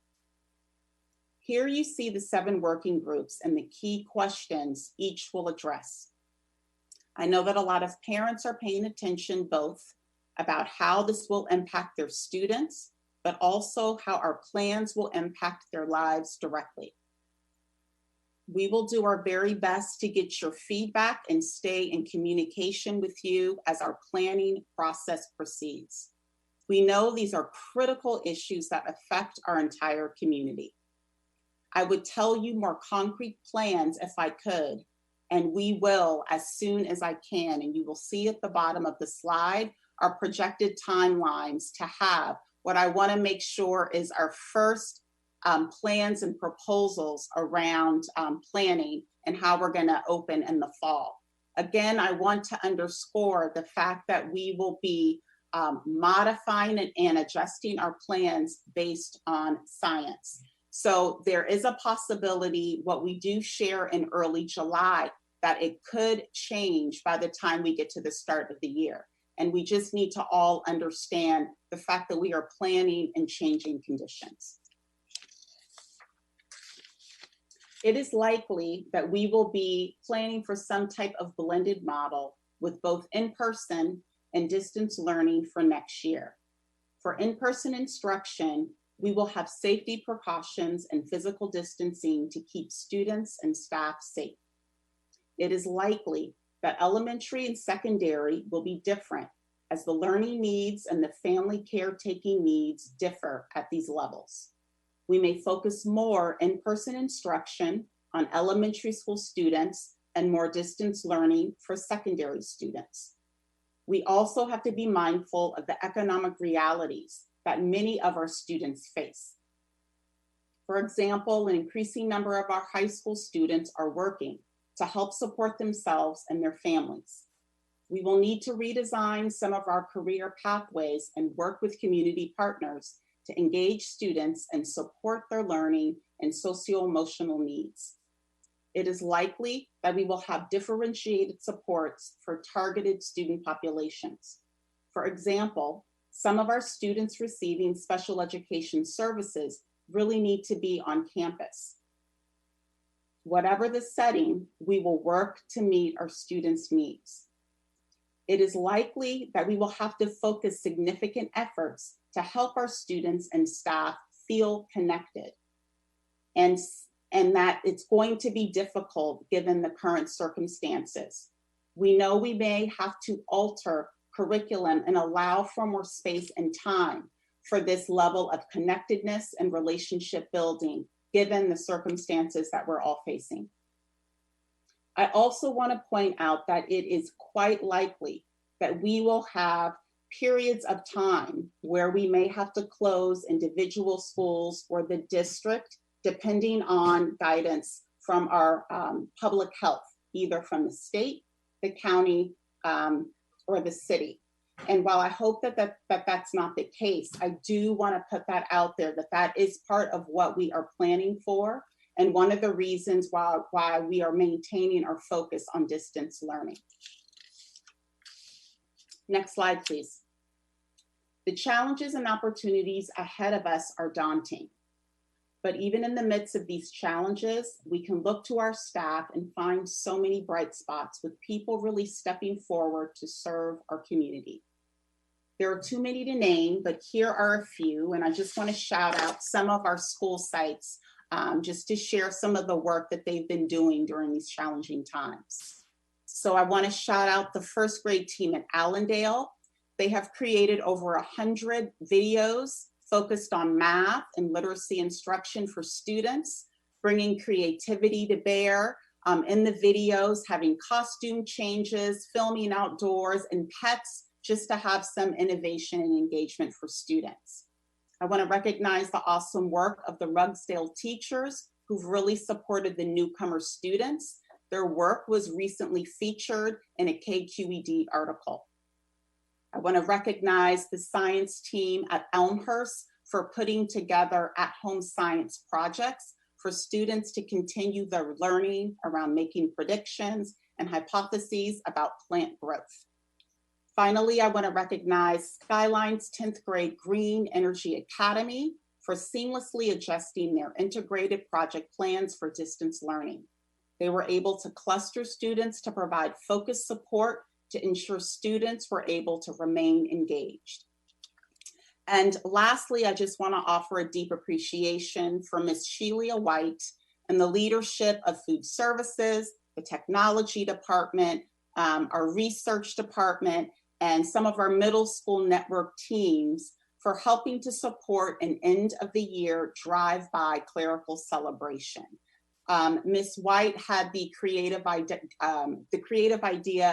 Here you see the 7 working groups and the key questions each will address. I know that a lot of parents are paying attention both about how this will impact their students, but also how our plans will impact their lives directly. We will do our very best to get your feedback and stay in communication with you as our planning process proceeds. We know these are critical issues that affect our entire community. I would tell you more concrete plans if I could, and we will as soon as I can. And you will see at the bottom of the slide our projected timelines to have. What I want to make sure is our first plans and proposals around planning and how we're going to open in the fall. Again, I want to underscore the fact that we will be modifying and adjusting our plans based on science. So there is a possibility, what we do share in early July, that it could change by the time we get to the start of the year. And we just need to all understand the fact that we are planning and changing conditions. It is likely that we will be planning for some type of blended model with both in-person and distance learning for next year. For in-person instruction, we will have safety precautions and physical distancing to keep students and staff safe. It is likely that elementary and secondary will be different as the learning needs and the family caretaking needs differ at these levels. We may focus more in-person instruction on elementary school students and more distance learning for secondary students. We also have to be mindful of the economic realities that many of our students face. For example, an increasing number of our high school students are working to help support themselves and their families. We will need to redesign some of our career pathways and work with community partners to engage students and support their learning and socio-emotional needs. It is likely that we will have differentiated supports for targeted student populations. For example, some of our students receiving special education services really need to be on campus. Whatever the setting, we will work to meet our students' needs. It is likely that we will have to focus significant efforts to help our students and staff feel connected, and that it's going to be difficult given the current circumstances. We know we may have to alter curriculum and allow for more space and time for this level of connectedness and relationship building, given the circumstances that we're all facing. I also want to point out that it is quite likely that we will have periods of time where we may have to close individual schools or the district, depending on guidance from our public health, either from the state, the county, or the city. And while I hope that that's not the case, I do want to put that out there, that is part of what we are planning for, and one of the reasons why we are maintaining our focus on distance learning. Next slide, please. The challenges and opportunities ahead of us are daunting. But even in the midst of these challenges, we can look to our staff and find so many bright spots with people really stepping forward to serve our community. There are too many to name, but here are a few, and I just want to shout out some of our school sites just to share some of the work that they've been doing during these challenging times. So I want to shout out the first grade team at Allendale. They have created over 100 videos focused on math and literacy instruction for students, bringing creativity to bear in the videos, having costume changes, filming outdoors, and pets, just to have some innovation and engagement for students. I want to recognize the awesome work of the Rugsdale teachers who've really supported the newcomer students. Their work was recently featured in a KQED article. I want to recognize the science team at Elmhurst for putting together at-home science projects for students to continue their learning around making predictions and hypotheses about plant growth. Finally, I want to recognize Skyline's 10th grade Green Energy Academy for seamlessly adjusting their integrated project plans for distance learning. They were able to cluster students to provide focused support to ensure students were able to remain engaged. And lastly, I just want to offer a deep appreciation for Ms. Shelia White and the leadership of food services, the technology department, our research department, and some of our middle school network teams for helping to support an end of the year drive-by clerical celebration. Ms. White had the creative idea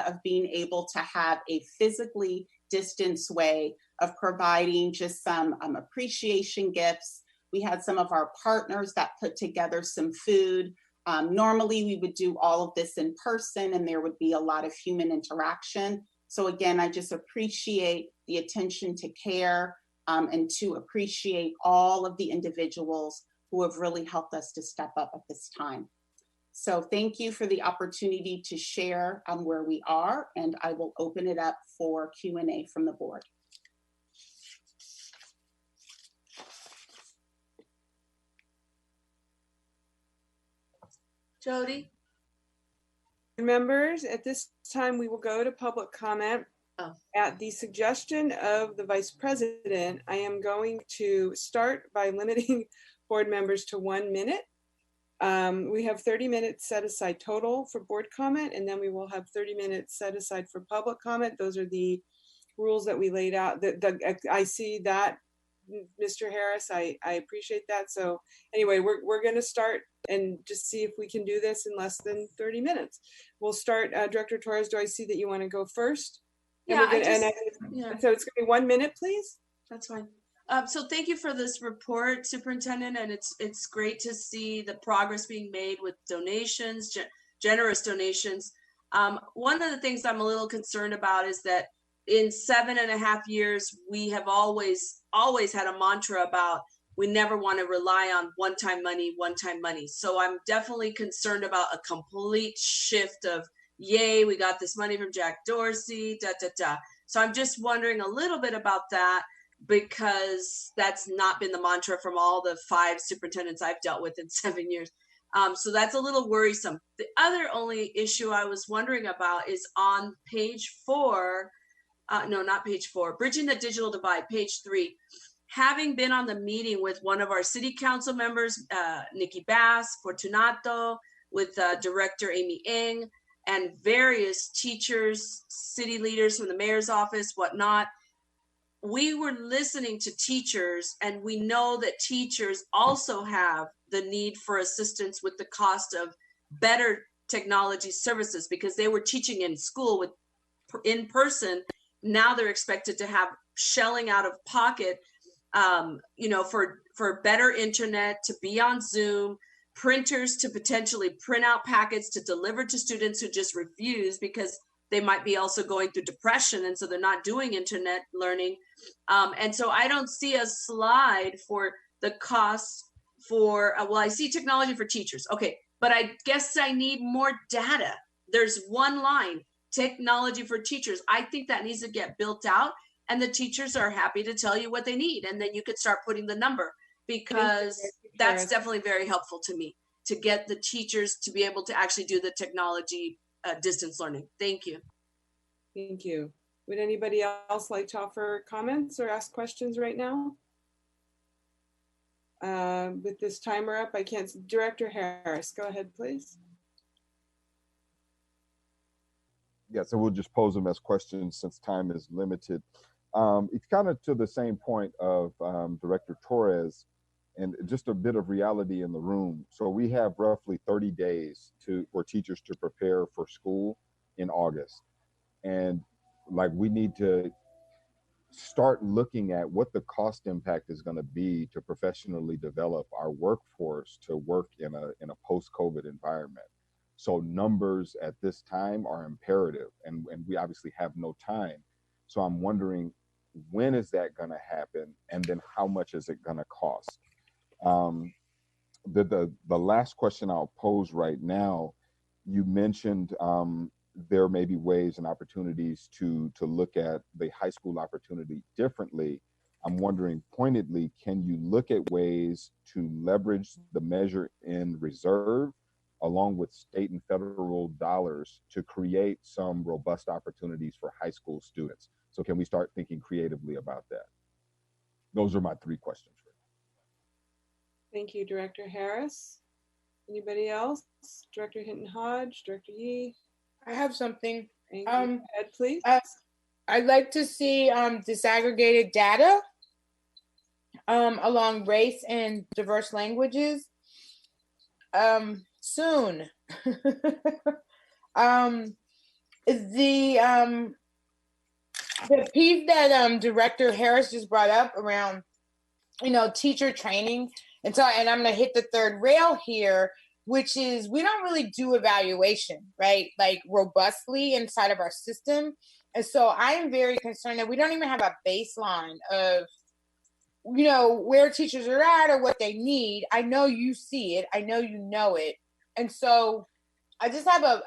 of being able to have a physically distanced way of providing just some appreciation gifts. We had some of our partners that put together some food. Normally we would do all of this in person and there would be a lot of human interaction. So again, I just appreciate the attention to care and to appreciate all of the individuals who have really helped us to step up at this time. So thank you for the opportunity to share where we are, and I will open it up for Q&A from the board. Jody? Members, at this time, we will go to public comment. Oh. At the suggestion of the Vice President, I am going to start by limiting board members to 1 minute. We have 30 minutes set aside total for board comment, and then we will have 30 minutes set aside for public comment. Those are the rules that we laid out. I see that, Mr. Harris, I appreciate that. So anyway, we're going to start and just see if we can do this in less than 30 minutes. We'll start, Director Torres, do I see that you want to go first? Yeah, So it's going to be 1 minute, please. That's fine. So thank you for this report, Superintendent, and it's great to see the progress being made with donations, generous donations. One of the things I'm a little concerned about is that in 7.5 years, we have always had a mantra about we never want to rely on one-time money. So I'm definitely concerned about a complete shift of, yay, we got this money from Jack Dorsey, So I'm just wondering a little bit about that, because that's not been the mantra from all the 5 superintendents I've dealt with in 7 years. So that's a little worrisome. The other only issue I was wondering about is on page 4, no, not page 4, Bridging the Digital Divide, page 3. Having been on the meeting with one of our city council members, Nikki Bass, Fortunato, with Director Amy Ng, and various teachers, city leaders from the mayor's office, whatnot, we were listening to teachers, and we know that teachers also have the need for assistance with the cost of better technology services, because they were teaching in school with in person. Now they're expected to have shelling out of pocket, for better internet, to be on Zoom, printers to potentially print out packets to deliver to students who just refuse because they might be also going through depression, and so they're not doing internet learning. And so I don't see a slide for the costs for, well, I see technology for teachers. Okay, but I guess I need more data. There's one line, technology for teachers. I think that needs to get built out, and the teachers are happy to tell you what they need. And then you could start putting the number, because that's definitely very helpful to me, to get the teachers to be able to actually do the technology distance learning. Thank you. Thank you. Would anybody else like to offer comments or ask questions right now? With this timer up, I can't. Director Harris, go ahead, please. Yeah, so we'll just pose them as questions since time is limited. It's kind of to the same point of Director Torres, and just a bit of reality in the room. So we have roughly 30 days for teachers to prepare for school in August. And like, we need to start looking at what the cost impact is going to be to professionally develop our workforce to work in a post-COVID environment. So numbers at this time are imperative, and we obviously have no time. So I'm wondering, when is that going to happen? And then how much is it going to cost? The last question I'll pose right now, you mentioned there may be ways and opportunities to look at the high school opportunity differently. I'm wondering, pointedly, can you look at ways to leverage the measure in reserve along with state and federal dollars to create some robust opportunities for high school students? So can we start thinking creatively about that? Those are my 3 questions. Thank you, Director Harris. Anybody else? Director Hinton Hodge, Director Yee? I have something. Ed, please. I'd like to see disaggregated data along race and diverse languages soon. The piece that Director Harris just brought up around, teacher training, and I'm going to hit the third rail here, which is we don't really do evaluation, right? Like robustly inside of our system. And so I am very concerned that we don't even have a baseline of, where teachers are at or what they need. I know you see it. I know you know it. And so I just have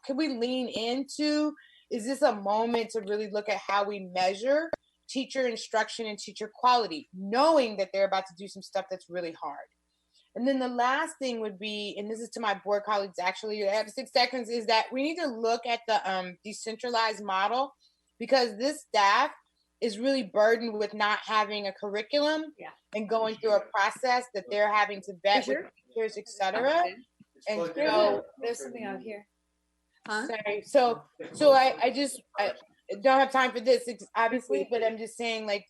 can we lean into, is this a moment to really look at how we measure teacher instruction and teacher quality, knowing that they're about to do some stuff that's really hard? And then the last thing would be, and this is to my board colleagues, actually, I have 6 seconds, is that we need to look at the decentralized model, because this staff is really burdened with not having a curriculum and going through a process that they're having to vet with teachers, et cetera. And so there's something out here. Sorry. So I don't have time for this, obviously, but I'm just saying, like,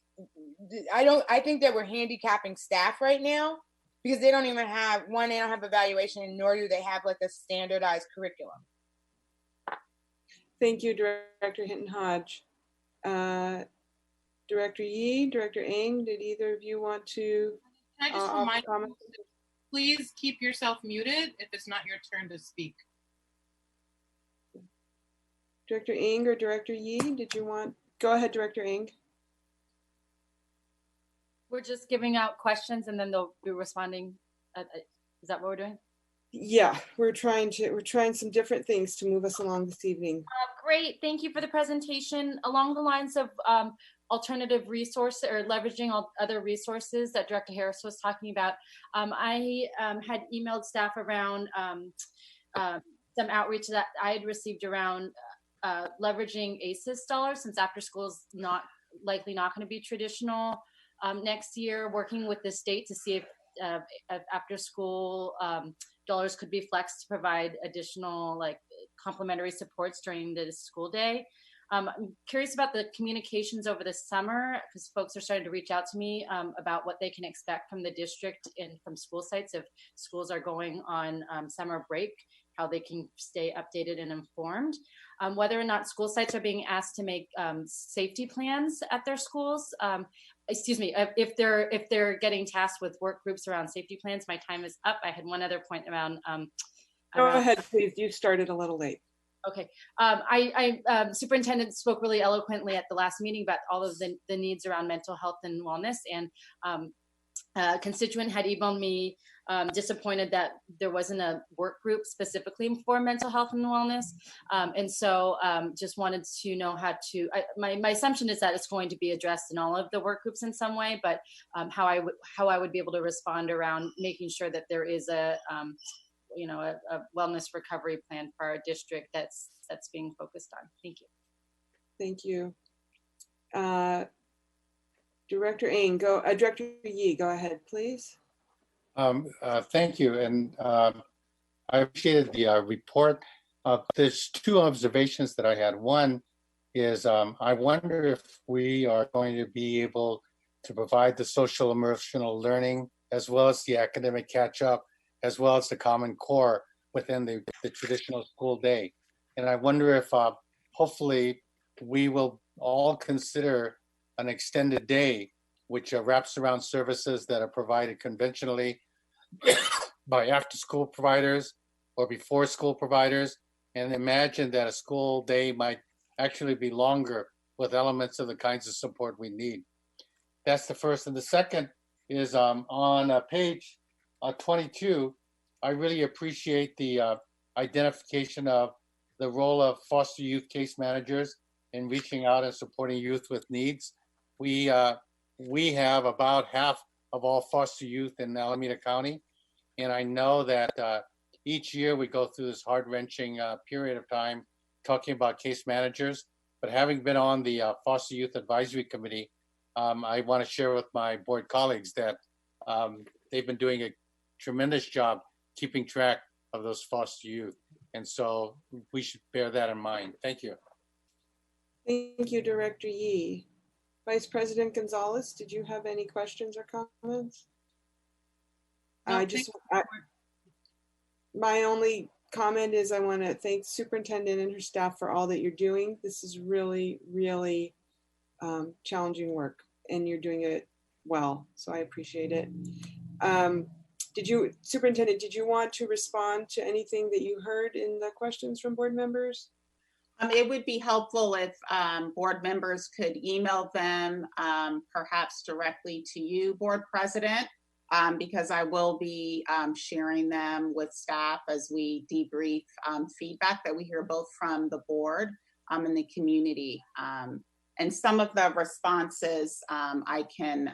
I think that we're handicapping staff right now because they don't even have, they don't have evaluation, nor do they have like a standardized curriculum. Thank you, Director Hinton Hodge. Director Yee, Director Ng, did either of you want to? Can I just remind you, please keep yourself muted if it's not your turn to speak. Director Ng or Director Yee, did you want? Go ahead, Director Ng. We're just giving out questions and then they'll be responding. Is that what we're doing? Yeah, we're trying some different things to move us along this evening. Great, thank you for the presentation. Along the lines of alternative resources or leveraging other resources that Director Harris was talking about, I had emailed staff around some outreach that I had received around leveraging ACES dollars, since after school is likely not going to be traditional next year, working with the state to see if after school dollars could be flexed to provide additional complementary supports during the school day. I'm curious about the communications over the summer, because folks are starting to reach out to me about what they can expect from the district and from school sites if schools are going on summer break, how they can stay updated and informed. Whether or not school sites are being asked to make safety plans at their schools. Excuse me, if they're getting tasked with work groups around safety plans. My time is up. I had one other point around. Go ahead, please. You started a little late. Okay. Superintendent spoke really eloquently at the last meeting about all of the needs around mental health and wellness. And a constituent had emailed me disappointed that there wasn't a work group specifically for mental health and wellness. And so just wanted to know how to, my assumption is that it's going to be addressed in all of the work groups in some way, but how I would be able to respond around making sure that there is a wellness recovery plan for our district that's being focused on. Thank you. Thank you. Director Ng, Director Yee, go ahead, please. Thank you, and I appreciated the report. There's 2 observations that I had. One is I wonder if we are going to be able to provide the social emotional learning as well as the academic catch-up, as well as the Common Core within the traditional school day. And I wonder if hopefully we will all consider an extended day, which wraps around services that are provided conventionally by after-school providers or before school providers, and imagine that a school day might actually be longer with elements of the kinds of support we need. That's the first. And the second is on page 22, I really appreciate the identification of the role of foster youth case managers in reaching out and supporting youth with needs. We have about half of all foster youth in Alameda County. And I know that each year we go through this heart-wrenching period of time talking about case managers. But having been on the Foster Youth Advisory Committee, I want to share with my board colleagues that they've been doing a tremendous job keeping track of those foster youth. And so we should bear that in mind. Thank you. Thank you, Director Yee. Vice President Gonzalez, did you have any questions or comments? No, my only comment is I want to thank Superintendent and her staff for all that you're doing. This is really, really challenging work, and you're doing it well, so I appreciate it. Superintendent, did you want to respond to anything that you heard in the questions from board members? It would be helpful if board members could email them perhaps directly to you, Board President, because I will be sharing them with staff as we debrief feedback that we hear both from the board and the community. And some of the responses I can,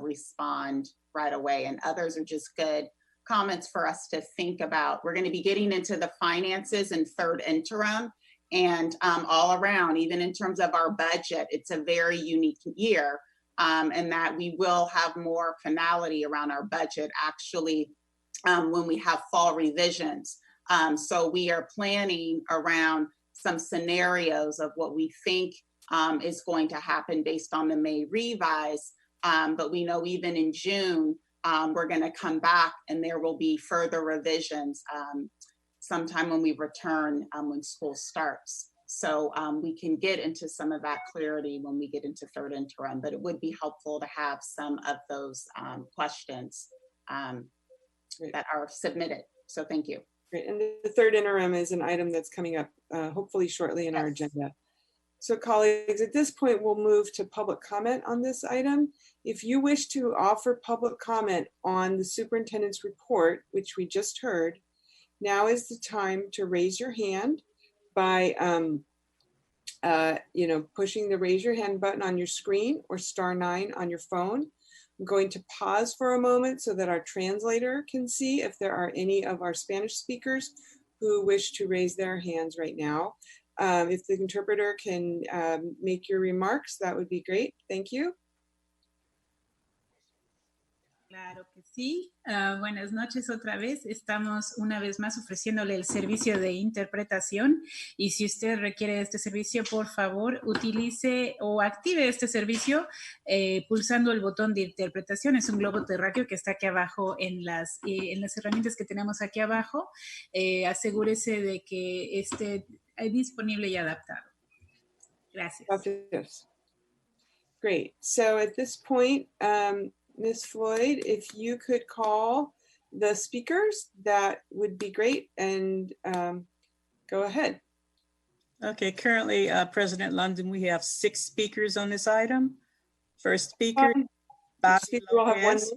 respond right away, and others are just good comments for us to think about. We're going to be getting into the finances and third interim, and all around, even in terms of our budget, it's a very unique year, and that we will have more finality around our budget actually when we have fall revisions. So we are planning around some scenarios of what we think is going to happen based on the May revise. But we know even in June, we're going to come back and there will be further revisions sometime when we return when school starts. So we can get into some of that clarity when we get into third interim, but it would be helpful to have some of those questions that are submitted. So thank you. Great. And the third interim is an item that's coming up hopefully shortly in our agenda. So colleagues, at this point, we'll move to public comment on this item. If you wish to offer public comment on the superintendent's report, which we just heard, now is the time to raise your hand by, pushing the raise your hand button on your screen or *9 on your phone. I'm going to pause for a moment so that our translator can see if there are any of our Spanish speakers who wish to raise their hands right now. If the interpreter can make your remarks, that would be great. Thank you. Claro que sí. Buenas noches otra vez. Estamos una vez más ofreciéndole el servicio de interpretación y si usted requiere este servicio, por favor, utilice o active este servicio pulsando el botón de interpretación. Es un globo terráqueo que está aquí abajo en las herramientas que tenemos aquí abajo. Asegúrese de que esté disponible y adaptado. Gracias. Gracias. Great. So at this point, Ms. Floyd, if you could call the speakers, that would be great. And go ahead. Okay, currently, President London, we have 6 speakers on this item. First speaker, Bobby Lopez.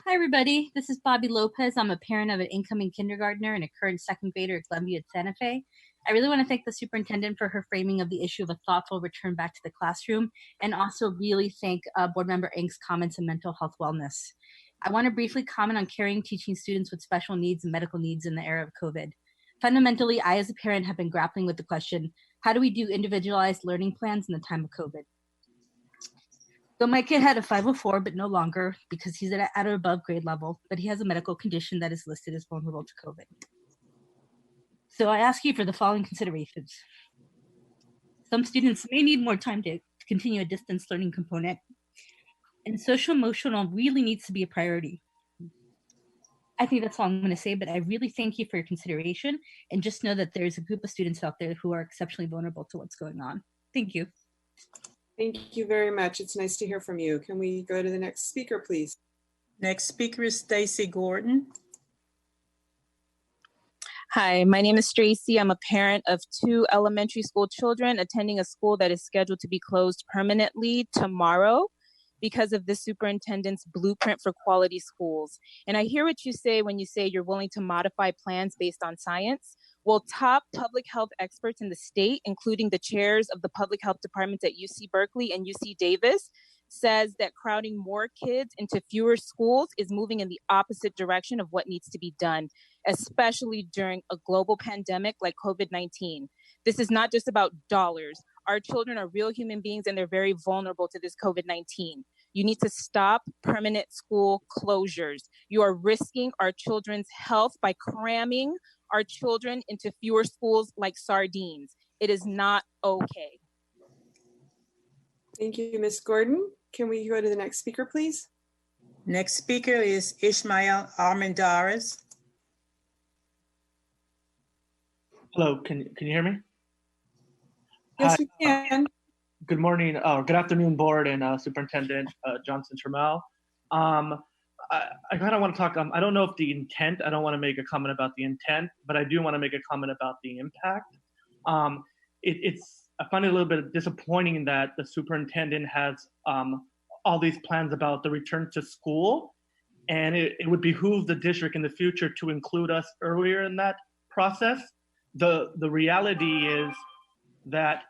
Hi, everybody. This is Bobby Lopez. I'm a parent of an incoming kindergartner and a current second grader at Glenview at Santa Fe. I really want to thank the superintendent for her framing of the issue of a thoughtful return back to the classroom, and also really thank Board Member Ng's comments on mental health wellness. I want to briefly comment on caring teaching students with special needs and medical needs in the era of COVID. Fundamentally, I as a parent have been grappling with the question, how do we do individualized learning plans in the time of COVID? So my kid had a 504, but no longer because he's at or above grade level, but he has a medical condition that is listed as vulnerable to COVID. So I ask you for the following considerations. Some students may need more time to continue a distance learning component, and social emotional really needs to be a priority. I think that's all I'm going to say, but I really thank you for your consideration, and just know that there's a group of students out there who are exceptionally vulnerable to what's going on. Thank you. Thank you very much. It's nice to hear from you. Can we go to the next speaker, please? Next speaker is Stacy Gordon. Hi, my name is Tracy. I'm a parent of 2 elementary school children attending a school that is scheduled to be closed permanently tomorrow because of the superintendent's blueprint for quality schools. And I hear what you say when you say you're willing to modify plans based on science. Well, top public health experts in the state, including the chairs of the public health departments at UC Berkeley and UC Davis, says that crowding more kids into fewer schools is moving in the opposite direction of what needs to be done, especially during a global pandemic like COVID-19. This is not just about dollars. Our children are real human beings and they're very vulnerable to this COVID-19. You need to stop permanent school closures. You are risking our children's health by cramming our children into fewer schools like sardines. It is not okay. Thank you, Ms. Gordon. Can we go to the next speaker, please? Next speaker is Ishmael Armendariz. Hello, can you hear me? Yes, Hi, we can. good morning, good afternoon, board and Superintendent Johnson Trammell. I kind of want to talk, I don't know if the intent, I don't want to make a comment about the intent, but I do want to make a comment about the impact. I find it a little bit disappointing that the superintendent has all these plans about the return to school, and it would behoove the district in the future to include us earlier in that process. The reality is that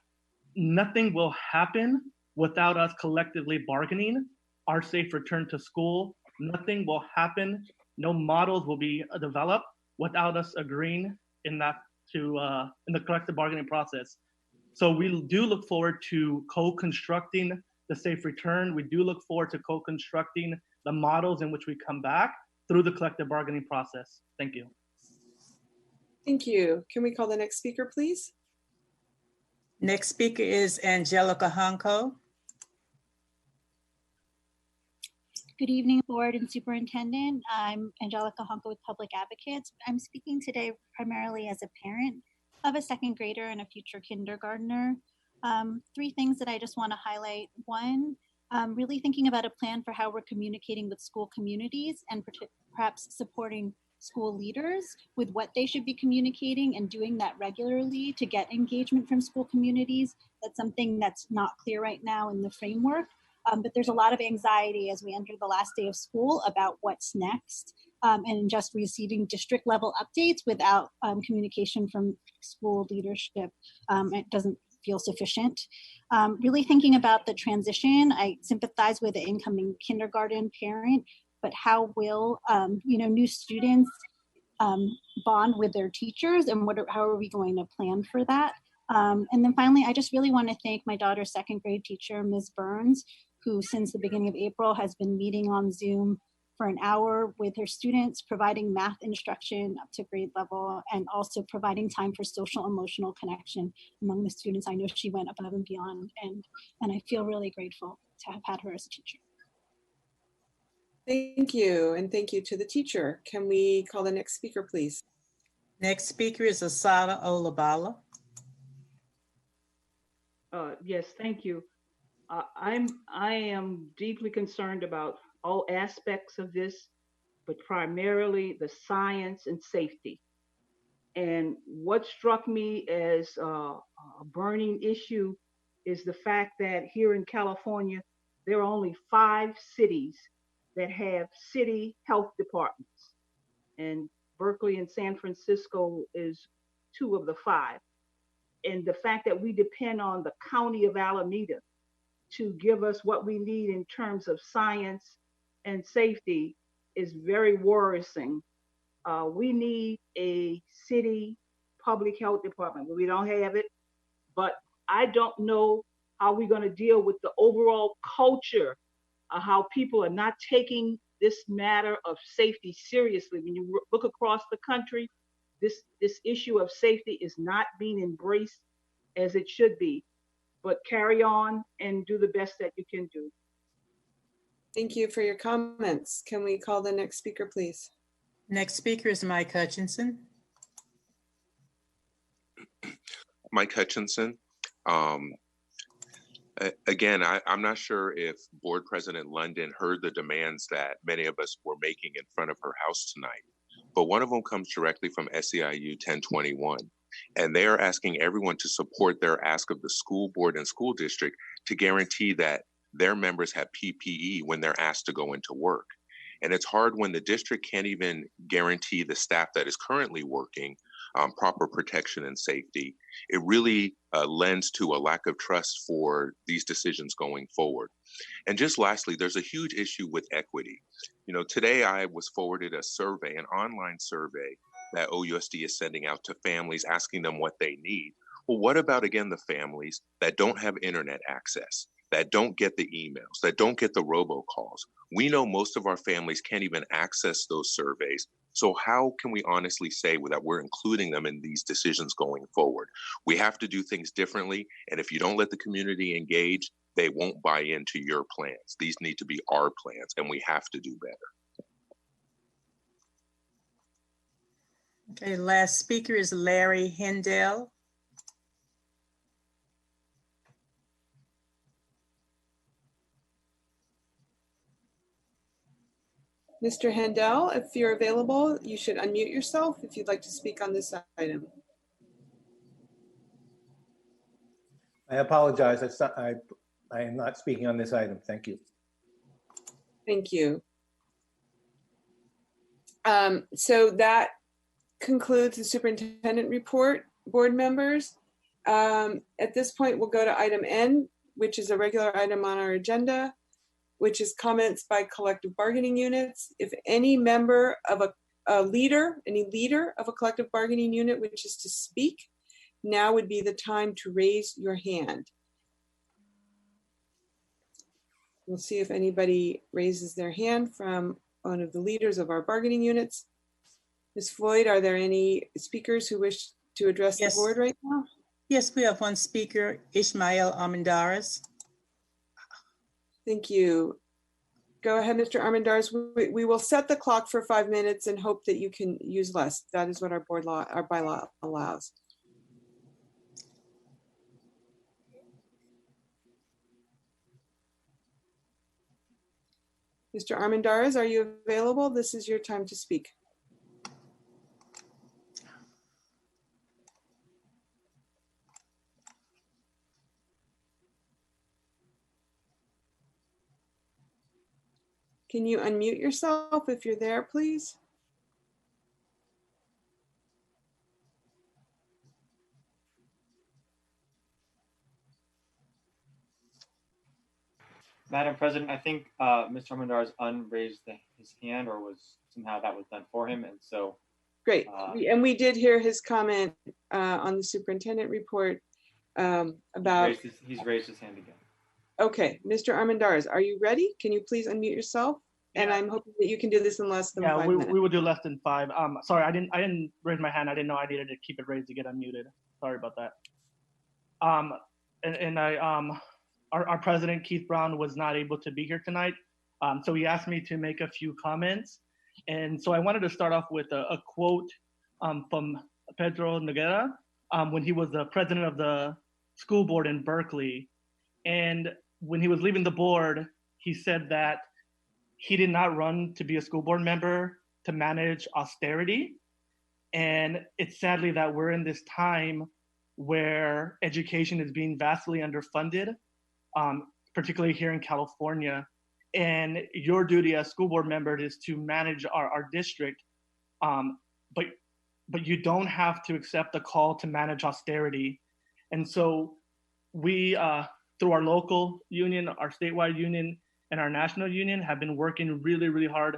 nothing will happen without us collectively bargaining our safe return to school. Nothing will happen. No models will be developed without us agreeing in that in the collective bargaining process. So we do look forward to co-constructing the safe return. We do look forward to co-constructing the models in which we come back through the collective bargaining process. Thank you. Thank you. Can we call the next speaker, please? Next speaker is Angelica Hunko. Good evening, board and superintendent. I'm Angelica Hunko with Public Advocates. I'm speaking today primarily as a parent of a second grader and a future kindergartner. Three things that I just want to highlight. One, really thinking about a plan for how we're communicating with school communities and perhaps supporting school leaders with what they should be communicating and doing that regularly to get engagement from school communities. That's something that's not clear right now in the framework. But there's a lot of anxiety as we enter the last day of school about what's next, and just receiving district level updates without communication from school leadership. It doesn't feel sufficient. Really thinking about the transition, I sympathize with the incoming kindergarten parent, but how will new students bond with their teachers, and how are we going to plan for that? And then finally, I just really want to thank my daughter's second grade teacher, Ms. Burns, who since the beginning of April has been meeting on Zoom for an hour with her students, providing math instruction up to grade level, and also providing time for social emotional connection among the students. I know she went above and beyond, and I feel really grateful to have had her as a teacher. Thank you, and thank you to the teacher. Can we call the next speaker, please? Next speaker is Asada Olabala. Yes, thank you. I am deeply concerned about all aspects of this, but primarily the science and safety. And what struck me as a burning issue is the fact that here in California, there are only 5 cities that have city health departments. And Berkeley and San Francisco is 2 of the 5. And the fact that we depend on the county of Alameda to give us what we need in terms of science and safety is very worrisome. We need a city public health department, but we don't have it. But I don't know how we're going to deal with the overall culture of how people are not taking this matter of safety seriously. When you look across the country, this issue of safety is not being embraced as it should be. But carry on and do the best that you can do. Thank you for your comments. Can we call the next speaker, please? Next speaker is Mike Hutchinson. Mike Hutchinson. Again, I'm not sure if Board President London heard the demands that many of us were making in front of her house tonight, but one of them comes directly from SEIU 1021. And they are asking everyone to support their ask of the school board and school district to guarantee that their members have PPE when they're asked to go into work. And it's hard when the district can't even guarantee the staff that is currently working proper protection and safety. It really lends to a lack of trust for these decisions going forward. And just lastly, there's a huge issue with equity. You know, today I was forwarded a survey, an online survey that OUSD is sending out to families, asking them what they need. Well, what about, again, the families that don't have internet access, that don't get the emails, that don't get the robocalls? We know most of our families can't even access those surveys So how can we honestly say that we're including them in these decisions going forward? We have to do things differently. And if you don't let the community engage, they won't buy into your plans. These need to be our plans, and we have to do better. Okay, last speaker is Larry Hindell. Mr. Handel, if you're available, you should unmute yourself if you'd like to speak on this item. I apologize. I am not speaking on this item. Thank you. Thank you. So that concludes the superintendent report, board members. At this point, we'll go to item N, which is a regular item on our agenda, which is comments by collective bargaining units. If any member of any leader of a collective bargaining unit wishes to speak, now would be the time to raise your hand. We'll see if anybody raises their hand from one of the leaders of our bargaining units. Ms. Floyd, are there any speakers who wish to address the board right now? Yes, we have one speaker, Ismael Armendariz. Thank you. Go ahead, Mr. Armendariz. We will set the clock for 5 minutes and hope that you can use less. That is what our bylaw allows. Mr. Armendariz, are you available? This is your time to speak. Can you unmute yourself if you're there, please? Madam President, I think Mr. Armendariz unraised his hand, or was somehow that was done for him, and so. Great, and we did hear his comment on the superintendent report about. He's raised his hand again. Okay, Mr. Armendariz, are you ready? Can you please unmute yourself? And I'm hoping that you can do this in less than 5 minutes. We will do less than 5. Sorry, I didn't raise my hand. I didn't know I needed to keep it raised to get unmuted. Sorry about that. Our president, Keith Brown, was not able to be here tonight. So he asked me to make a few comments. And so I wanted to start off with a quote from Pedro Noguera when he was the president of the school board in Berkeley. And when he was leaving the board, he said that he did not run to be a school board member to manage austerity. And it's sadly that we're in this time where education is being vastly underfunded, particularly here in California. And your duty as school board member is to manage our district, but you don't have to accept the call to manage austerity. And so we, through our local union, our statewide union, and our national union have been working really, really hard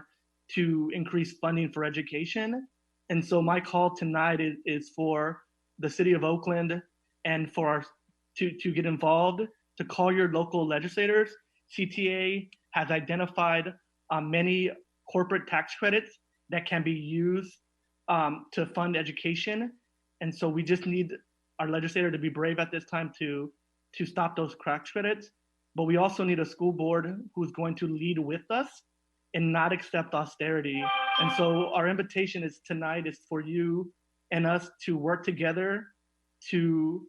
to increase funding for education. And so my call tonight is for the city of Oakland and for our to get involved, to call your local legislators. CTA has identified many corporate tax credits that can be used to fund education. And so we just need our legislator to be brave at this time to stop those tax credits. But we also need a school board who's going to lead with us and not accept austerity. And so our invitation is tonight is for you and us to work together to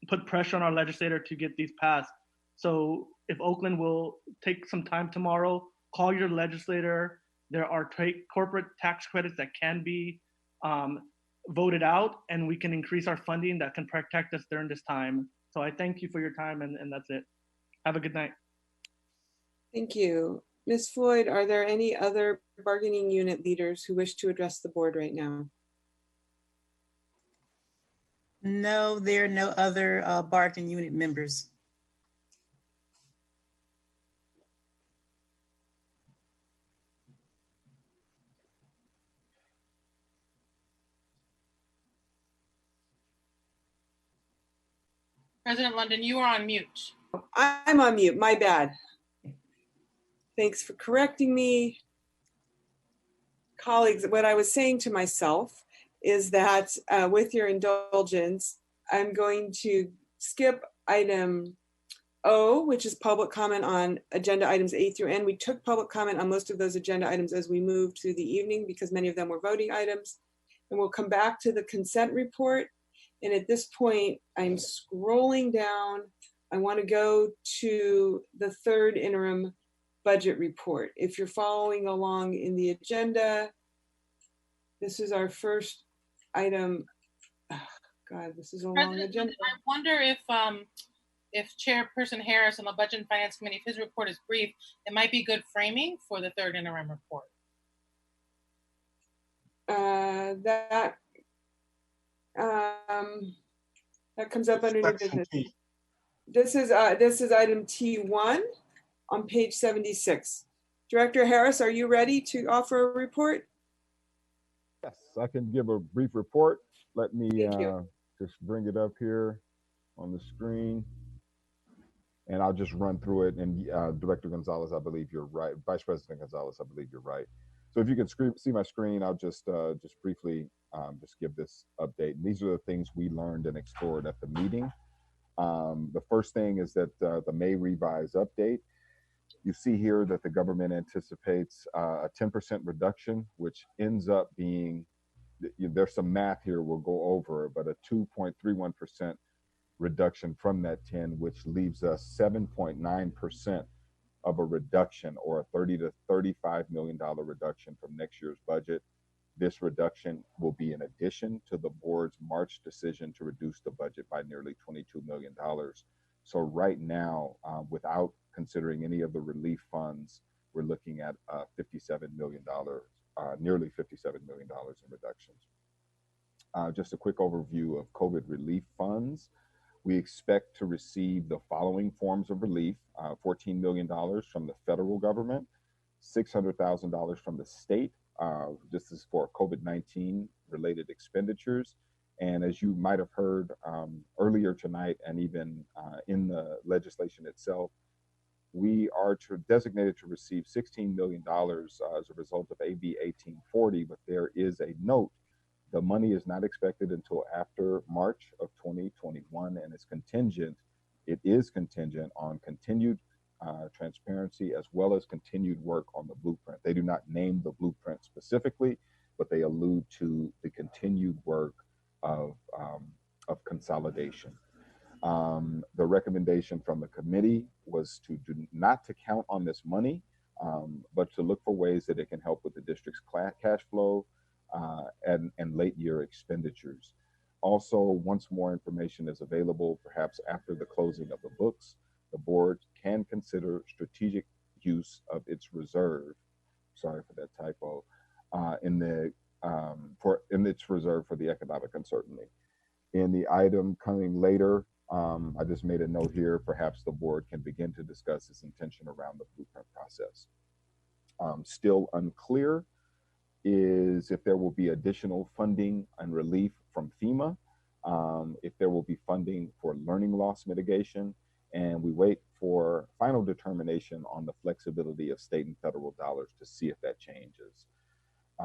put pressure on our legislator to get these passed. So if Oakland will take some time tomorrow, call your legislator. There are corporate tax credits that can be voted out, and we can increase our funding that can protect us during this time. So I thank you for your time, and that's it. Have a good night. Thank you. Ms. Floyd, are there any other bargaining unit leaders who wish to address the board right now? No, there are no other bargaining unit members. President London, you are on mute. I'm on mute, my bad. Thanks for correcting me. colleagues, what I was saying to myself is that with your indulgence, I'm going to skip item O, which is public comment on agenda items A through N. We took public comment on most of those agenda items as we moved through the evening because many of them were voting items. And we'll come back to the consent report. And at this point, I'm scrolling down. I want to go to the third interim budget report. If you're following along in the agenda, this is our first item. Oh, God, this is a long agenda. I wonder if Chairperson Harris on the Budget and Finance Committee, if his report is brief, it might be good framing for the third interim report. That comes up under new business. This is item T1 on page 76. Director Harris, are you ready to offer a report? Yes, I can give a brief report. Let me just bring it up here on the screen. And I'll just run through it. And Director Gonzalez, I believe you're right. Vice President Gonzalez, I believe you're right. So if you can see my screen, I'll just briefly just give this update. And these are the things we learned and explored at the meeting. The first thing is that the May revised update. You see here that the government anticipates a 10% reduction, which ends up being, there's some math here we'll go over, but a 2.31% reduction from that 10, which leaves us 7.9% of a reduction, or a $30 to $35 million reduction from next year's budget. This reduction will be in addition to the board's March decision to reduce the budget by nearly $22 million. So right now, without considering any of the relief funds, we're looking at $57 million, nearly $57 million in reductions. Just a quick overview of COVID relief funds. We expect to receive the following forms of relief: $14 million from the federal government, $600,000 from the state. This is for COVID-19 related expenditures. And as you might have heard earlier tonight, and even in the legislation itself, we are designated to receive $16 million as a result of AB 1840, but there is a note. The money is not expected until after March of 2021, and it is contingent on continued transparency as well as continued work on the blueprint. They do not name the blueprint specifically, but they allude to the continued work of consolidation. The recommendation from the committee was not to count on this money, but to look for ways that it can help with the district's cash flow and late year expenditures. Also, once more information is available, perhaps after the closing of the books, the board can consider strategic use of its reserve. Sorry for that typo. In its reserve for the economic uncertainty. In the item coming later, I just made a note here. Perhaps the board can begin to discuss its intention around the blueprint process. Still unclear is if there will be additional funding and relief from FEMA, if there will be funding for learning loss mitigation, and we wait for final determination on the flexibility of state and federal dollars to see if that changes.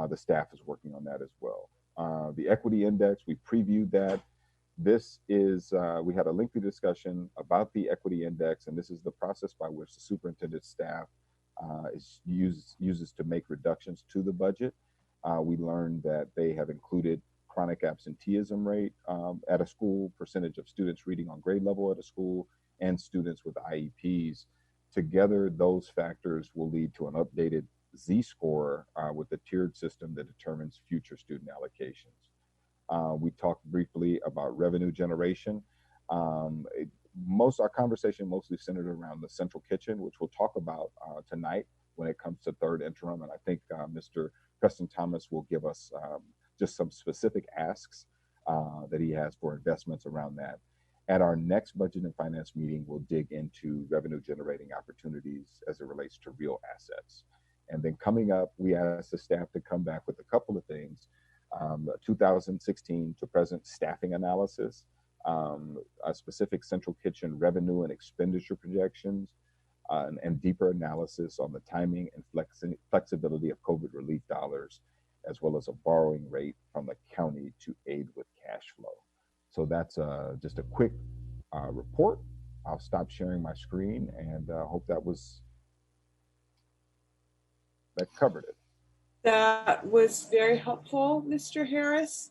The staff is working on that as well. The equity index, we previewed that. This is, we had a lengthy discussion about the equity index, and this is the process by which the superintendent's staff uses to make reductions to the budget. We learned that they have included chronic absenteeism rate at a school, percentage of students reading on grade level at a school, and students with IEPs. Together, those factors will lead to an updated Z-score with a tiered system that determines future student allocations. We talked briefly about revenue generation. Our conversation mostly centered around the central kitchen, which we'll talk about tonight when it comes to third interim. And I think Mr. Preston Thomas will give us just some specific asks that he has for investments around that. At our next budget and finance meeting, we'll dig into revenue generating opportunities as it relates to real assets. And then coming up, we asked the staff to come back with a couple of things. 2016 to present staffing analysis, a specific central kitchen revenue and expenditure projections, and deeper analysis on the timing and flexibility of COVID relief dollars, as well as a borrowing rate from the county to aid with cash flow. So that's just a quick report. I'll stop sharing my screen and hope that covered it. That was very helpful, Mr. Harris.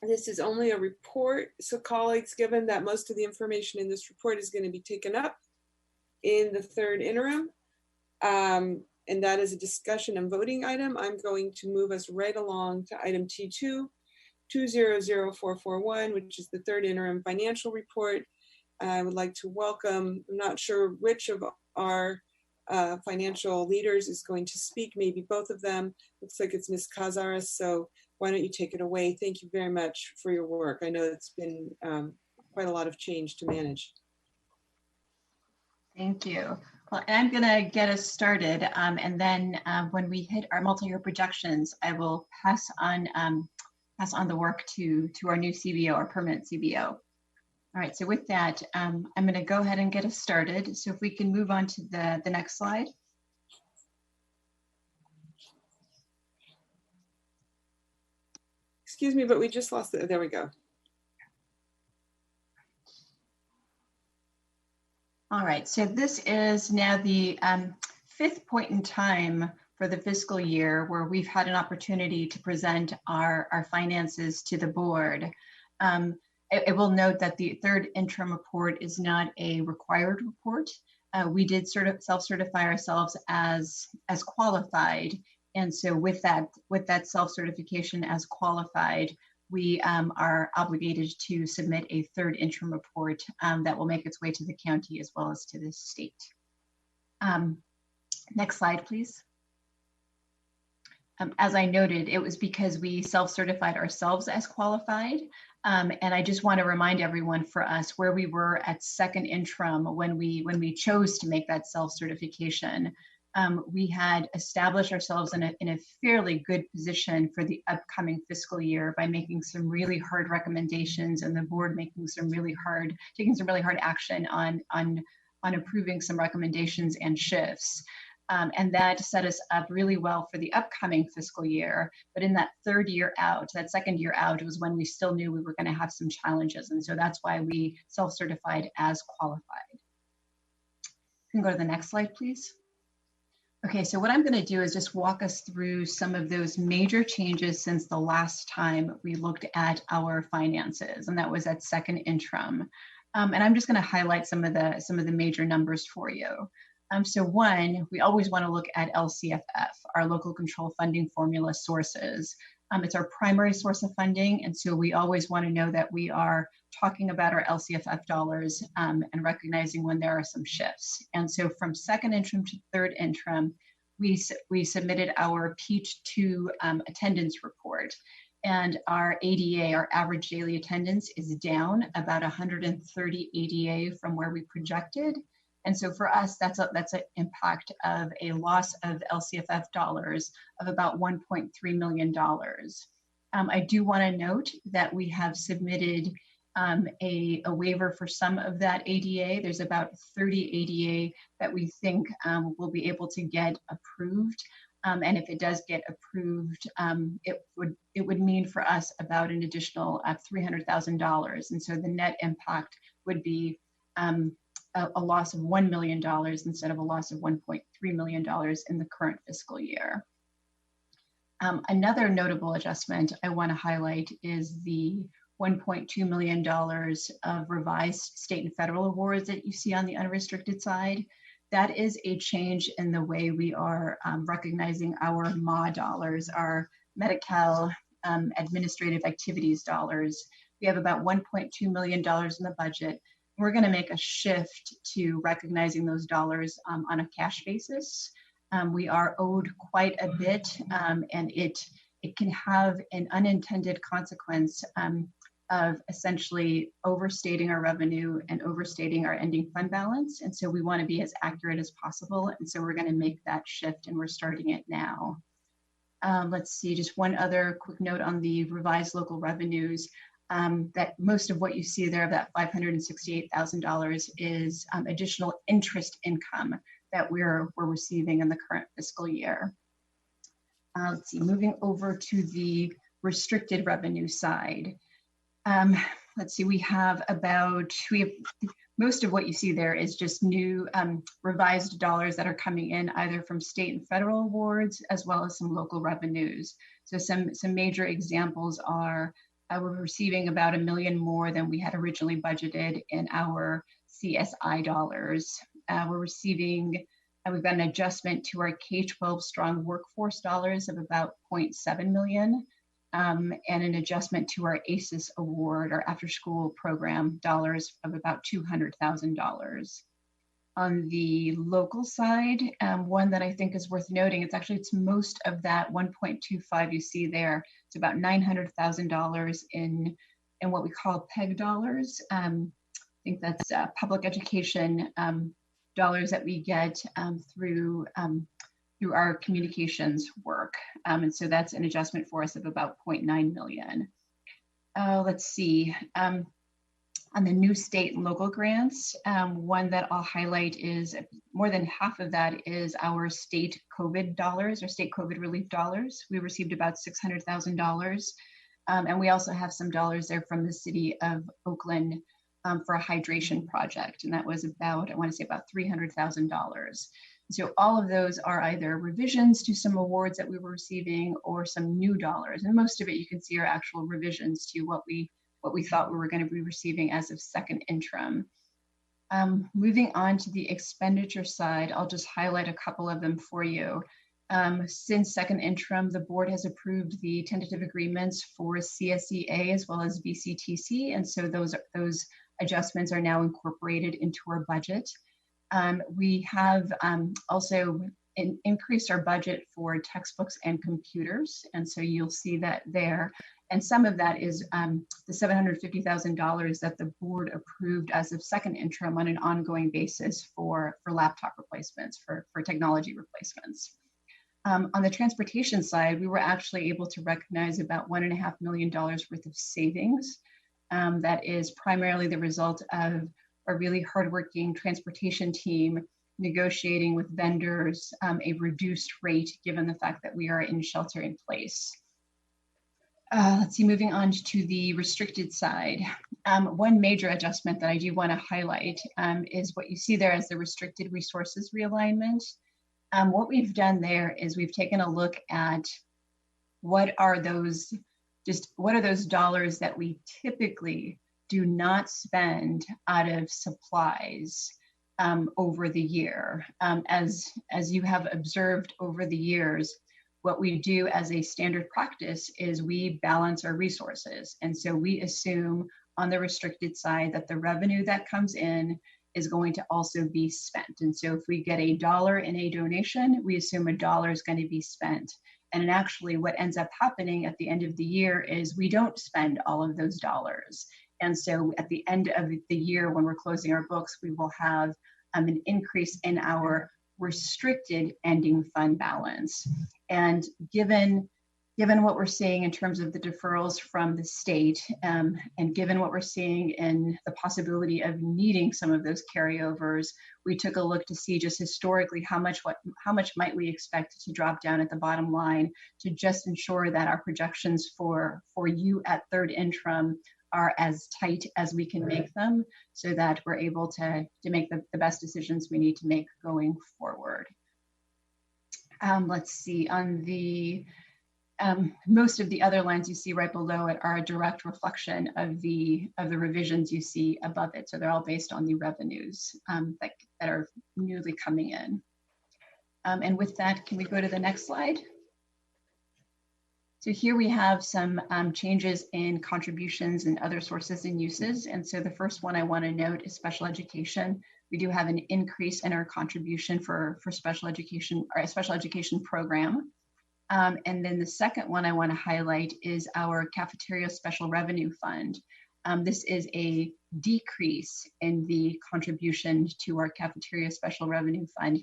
This is only a report. So colleagues, given that most of the information in this report is going to be taken up in the third interim, and that is a discussion and voting item, I'm going to move us right along to item T2, 200441, which is the third interim financial report. I would like to welcome, I'm not sure which of our financial leaders is going to speak, maybe both of them. Looks like it's Ms. Cazares, so why don't you take it away? Thank you very much for your work. I know it's been quite a lot of change to manage. Thank you. Well, I'm going to get us started, and then when we hit our multi-year projections, I will pass on the work to our new CBO, our permanent CBO. All right, so with that, I'm going to go ahead and get us started. So if we can move on to the next slide. Excuse me, but we just lost it. There we go. All right, so this is now the fifth point in time for the fiscal year where we've had an opportunity to present our finances to the board. I will note that the third interim report is not a required report. We did sort of self-certify ourselves as qualified. And so with that self-certification as qualified, we are obligated to submit a third interim report that will make its way to the county as well as to the state. Next slide, please. As I noted, it was because we self-certified ourselves as qualified. And I just want to remind everyone, for us, where we were at second interim when we chose to make that self-certification, we had established ourselves in a fairly good position for the upcoming fiscal year by making some really hard recommendations, and the board taking some really hard action on approving some recommendations and shifts. And that set us up really well for the upcoming fiscal year. But in that second year out was when we still knew we were going to have some challenges. And so that's why we self-certified as qualified. You can go to the next slide, please. Okay, so what I'm going to do is just walk us through some of those major changes since the last time we looked at our finances, and that was at second interim. And I'm just going to highlight some of the major numbers for you. So one, we always want to look at LCFF, our local control funding formula sources. It's our primary source of funding, and so we always want to know that we are talking about our LCFF dollars and recognizing when there are some shifts. And so from second interim to third interim, we submitted our P2 attendance report. And our ADA, our average daily attendance, is down about 130 ADA from where we projected. And so for us, that's an impact of a loss of LCFF dollars of about $1.3 million. I do want to note that we have submitted a waiver for some of that ADA. There's about 30 ADA that we think will be able to get approved. And if it does get approved, it would mean for us about an additional $300,000. And so the net impact would be a loss of $1 million instead of a loss of $1.3 million in the current fiscal year. Another notable adjustment I want to highlight is the $1.2 million of revised state and federal awards that you see on the unrestricted side. That is a change in the way we are recognizing our MA dollars, our Medi-Cal administrative activities dollars. We have about $1.2 million in the budget. We're going to make a shift to recognizing those dollars on a cash basis. We are owed quite a bit, and it can have an unintended consequence of essentially overstating our revenue and overstating our ending fund balance. And so we want to be as accurate as possible. And so we're going to make that shift, and we're starting it now. Let's see, just one other quick note on the revised local revenues. That most of what you see there, that $568,000, is additional interest income that we're receiving in the current fiscal year. Let's see, moving over to the restricted revenue side. Let's see, we have most of what you see there is just new revised dollars that are coming in either from state and federal awards as well as some local revenues. So some major examples are we're receiving about $1 million more than we had originally budgeted in our CSI dollars. We've got an adjustment to our K-12 strong workforce dollars of about 0.7 million. And an adjustment to our ACES award, our after school program dollars of about $200,000. On the local side, one that I think is worth noting, it's most of that 1.25 you see there. It's about $900,000 in what we call PEG dollars. I think that's public education dollars that we get through our communications work. And so that's an adjustment for us of about 0.9 million. Let's see, on the new state and local grants, one that I'll highlight is more than half of that is our state COVID dollars or state COVID relief dollars. We received about $600,000. And we also have some dollars there from the city of Oakland for a hydration project. And that was about, I want to say about $300,000. So all of those are either revisions to some awards that we were receiving or some new dollars. And most of it you can see are actual revisions to what we thought we were going to be receiving as of second interim. Moving on to the expenditure side, I'll just highlight a couple of them for you. Since second interim, the board has approved the tentative agreements for CSEA as well as VCTC. And so those adjustments are now incorporated into our budget. We have also increased our budget for textbooks and computers. And so you'll see that there. And some of that is the $750,000 that the board approved as of second interim on an ongoing basis for laptop replacements, for technology replacements. On the transportation side, we were actually able to recognize about $1.5 million worth of savings. That is primarily the result of a really hardworking transportation team negotiating with vendors a reduced rate given the fact that we are in shelter in place. Let's see, moving on to the restricted side. One major adjustment that I do want to highlight is what you see there as the restricted resources realignment. What we've done there is we've taken a look at what are those dollars that we typically do not spend out of supplies over the year. As you have observed over the years, what we do as a standard practice is we balance our resources. And so we assume on the restricted side that the revenue that comes in is going to also be spent. And so if we get $1 in a donation, we assume $1 is going to be spent. And actually what ends up happening at the end of the year is we don't spend all of those dollars. And so at the end of the year, when we're closing our books, we will have an increase in our restricted ending fund balance. And given what we're seeing in terms of the deferrals from the state, and given what we're seeing in the possibility of needing some of those carryovers, we took a look to see just historically how much might we expect to drop down at the bottom line to just ensure that our projections for you at third interim are as tight as we can make them so that we're able to make the best decisions we need to make going forward. Let's see, on the most of the other lines you see right below it are a direct reflection of the revisions you see above it. So they're all based on the revenues that are newly coming in. And with that, can we go to the next slide? So here we have some changes in contributions and other sources and uses. And so the first one I want to note is special education. We do have an increase in our contribution for special education, or a special education program. And then the second one I want to highlight is our cafeteria special revenue fund. This is a decrease in the contribution to our cafeteria special revenue fund.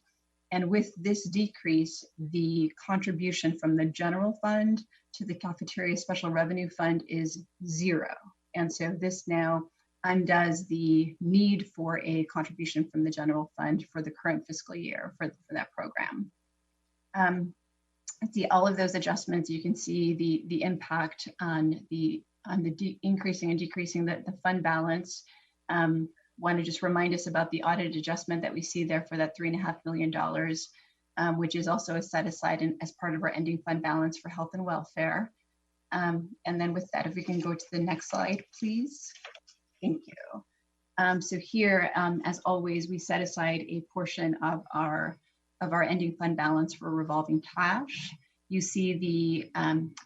And with this decrease, the contribution from the general fund to the cafeteria special revenue fund is 0. And so this now undoes the need for a contribution from the general fund for the current fiscal year for that program. see all of those adjustments. You can see the impact on the increasing and decreasing the fund balance. Want to just remind us about the audit adjustment that we see there for that $3.5 million, which is also set aside as part of our ending fund balance for health and welfare. And then with that, if we can go to the next slide, please. Thank you. So here, as always, we set aside a portion of our ending fund balance for revolving cash. You see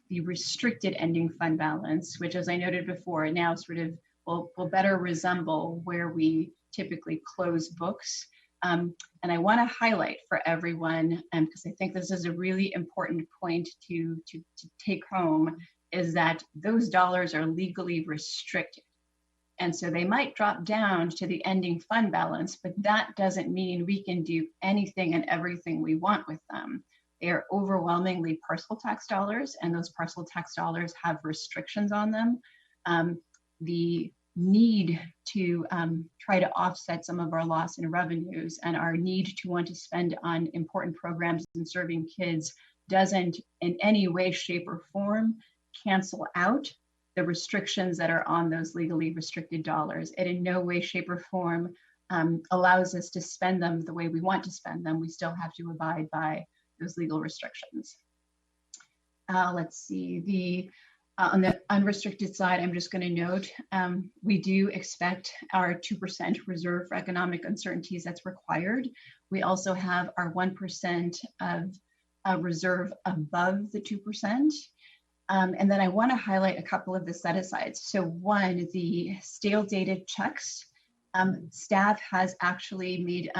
the restricted ending fund balance, which, as I noted before, now sort of will better resemble where we typically close books. And I want to highlight for everyone, because I think this is a really important point to take home, is that those dollars are legally restricted. And so they might drop down to the ending fund balance, but that doesn't mean we can do anything and everything we want with them. They are overwhelmingly parcel tax dollars, and those parcel tax dollars have restrictions on them. The need to try to offset some of our loss in revenues and our need to want to spend on important programs and serving kids doesn't in any way, shape, or form cancel out the restrictions that are on those legally restricted dollars. It in no way, shape, or form allows us to spend them the way we want to spend them. We still have to abide by those legal restrictions. Let's see, on the unrestricted side, I'm just going to note, we do expect our 2% reserve for economic uncertainties that's required. We also have our 1% of reserve above the 2%. And then I want to highlight a couple of the set-asides. So one, the stale dated checks. Staff has actually made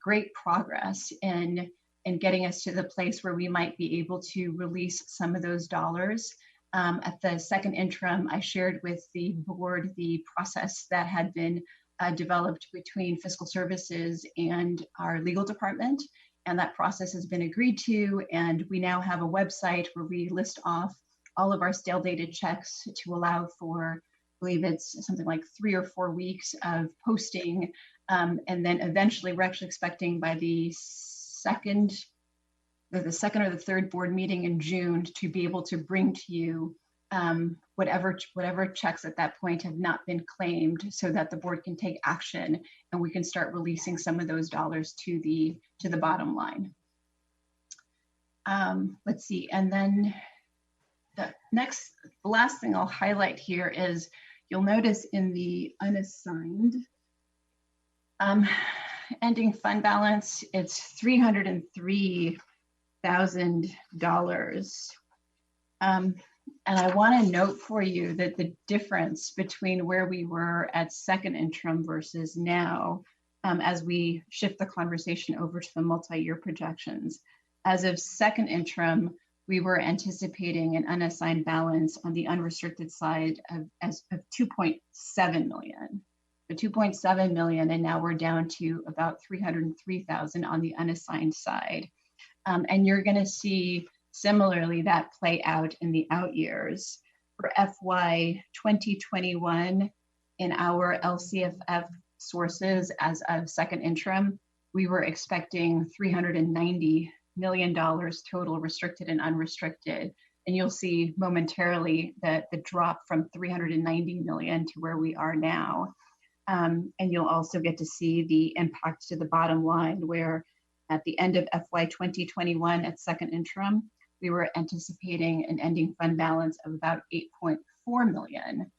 great progress in getting us to the place where we might be able to release some of those dollars. At the second interim, I shared with the board the process that had been developed between fiscal services and our legal department. And that process has been agreed to. And we now have a website where we list off all of our stale dated checks to allow for, I believe it's something like 3 or 4 weeks of posting. And then eventually we're actually expecting by the second or the third board meeting in June to be able to bring to you whatever checks at that point have not been claimed, so that the board can take action and we can start releasing some of those dollars to the bottom line. Let's see, and then the last thing I'll highlight here is you'll notice in the unassigned ending fund balance, it's $303,000. And I want to note for you that the difference between where we were at second interim versus now, as we shift the conversation over to the multi-year projections, as of second interim, we were anticipating an unassigned balance on the unrestricted side of 2.7 million. The 2.7 million, and now we're down to about 303,000 on the unassigned side. And you're going to see similarly that play out in the out years. For FY 2021, in our LCFF sources as of second interim, we were expecting $390 million total restricted and unrestricted. And you'll see momentarily that the drop from 390 million to where we are now. And you'll also get to see the impact to the bottom line, where at the end of FY 2021 at second interim, we were anticipating an ending fund balance of about 8.4 million.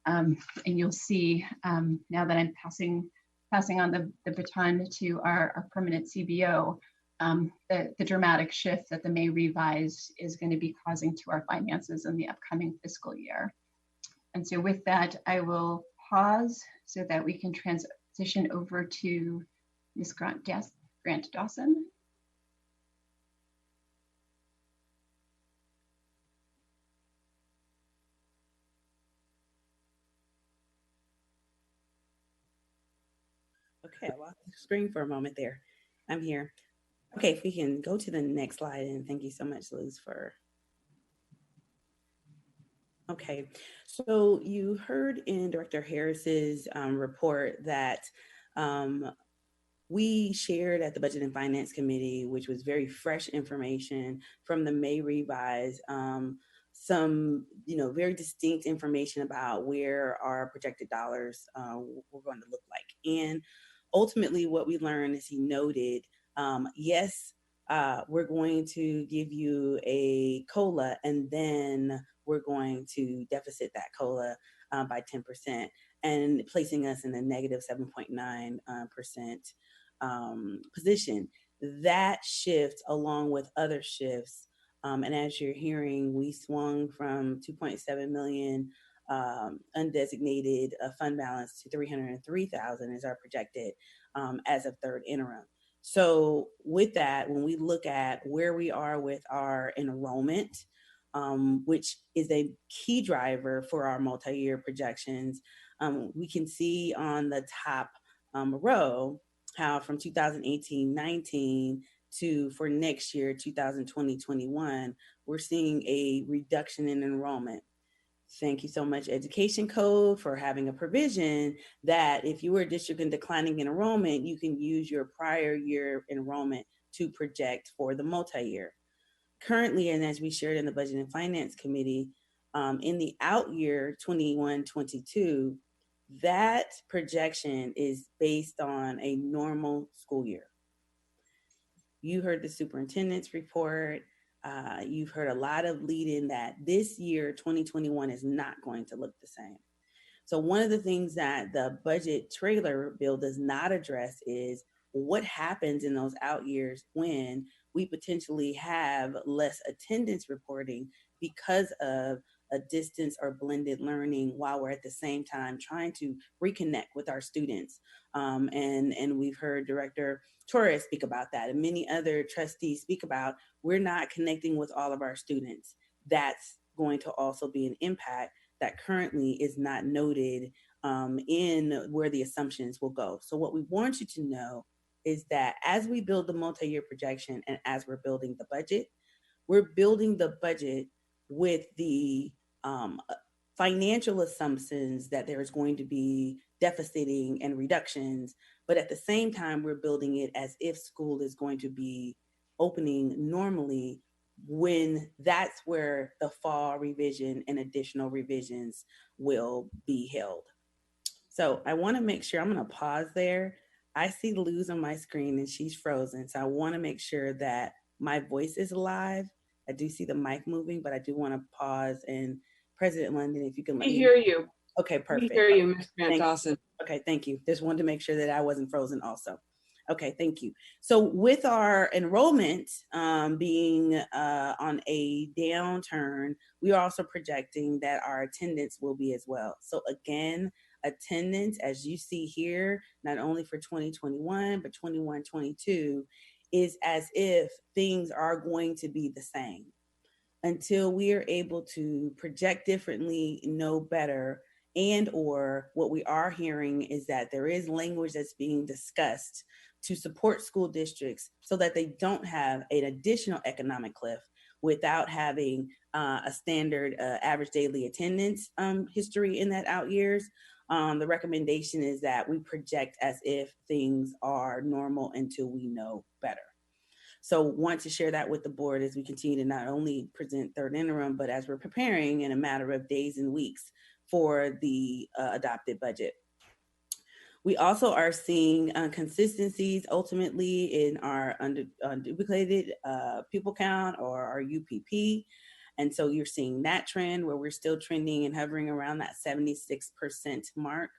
And you'll see now that I'm passing on the baton to our permanent CBO, the dramatic shift that the May revise is going to be causing to our finances in the upcoming fiscal year. And so with that, I will pause so that we can transition over to Ms. Grant Dawson. Okay, I lost the screen for a moment there. I'm here. Okay, if we can go to the next slide, and thank you so much, Liz, for. Okay, so you heard in Director Harris's report that we shared at the Budget and Finance Committee, which was very fresh information from the May revise, some, very distinct information about where our projected dollars were going to look like. And ultimately what we learned, as he noted, yes, we're going to give you a COLA, and then we're going to deficit that COLA by 10%, and placing us in a negative 7.9% position. That shift, along with other shifts, and as you're hearing, we swung from 2.7 million undesignated fund balance to 303,000 is our projected as of third interim. So with that, when we look at where we are with our enrollment, which is a key driver for our multi-year projections, we can see on the top row how from 2018-19 to for next year, 2020-21, we're seeing a reduction in enrollment. Thank you so much, Education Code, for having a provision that if you were a district in declining enrollment, you can use your prior year enrollment to project for the multi-year. Currently, and as we shared in the Budget and Finance Committee, in the out year 21-22, that projection is based on a normal school year. You heard the superintendent's report. You've heard a lot of lead in that this year, 2021, is not going to look the same. So one of the things that the budget trailer bill does not address is what happens in those out years when we potentially have less attendance reporting because of a distance or blended learning, while we're at the same time trying to reconnect with our students. And we've heard Director Torres speak about that, and many other trustees speak about we're not connecting with all of our students. That's going to also be an impact that currently is not noted in where the assumptions will go. So what we want you to know is that as we build the multi-year projection and as we're building the budget, we're building the budget with the financial assumptions that there is going to be deficiting and reductions, but at the same time, we're building it as if school is going to be opening normally, when that's where the fall revision and additional revisions will be held. So I want to make sure, I'm going to pause there. I see Luz on my screen and she's frozen. So I want to make sure that my voice is live. I do see the mic moving, but I do want to pause. And President London, if you can let me hear you. Okay, perfect. We hear you, Ms. Grant Dawson. Okay, thank you. Just wanted to make sure that I wasn't frozen also. Okay, thank you. So with our enrollment being on a downturn, we are also projecting that our attendance will be as well. So again, attendance, as you see here, not only for 2021, but 21-22, is as if things are going to be the same. Until we are able to project differently, know better, and or what we are hearing is that there is language that's being discussed to support school districts so that they don't have an additional economic cliff without having a standard average daily attendance history in that out years. The recommendation is that we project as if things are normal until we know better. So want to share that with the board as we continue to not only present third interim, but as we're preparing in a matter of days and weeks for the adopted budget. We also are seeing consistencies ultimately in our unduplicated pupil count, or our UPP. And so you're seeing that trend where we're still trending and hovering around that 76% mark.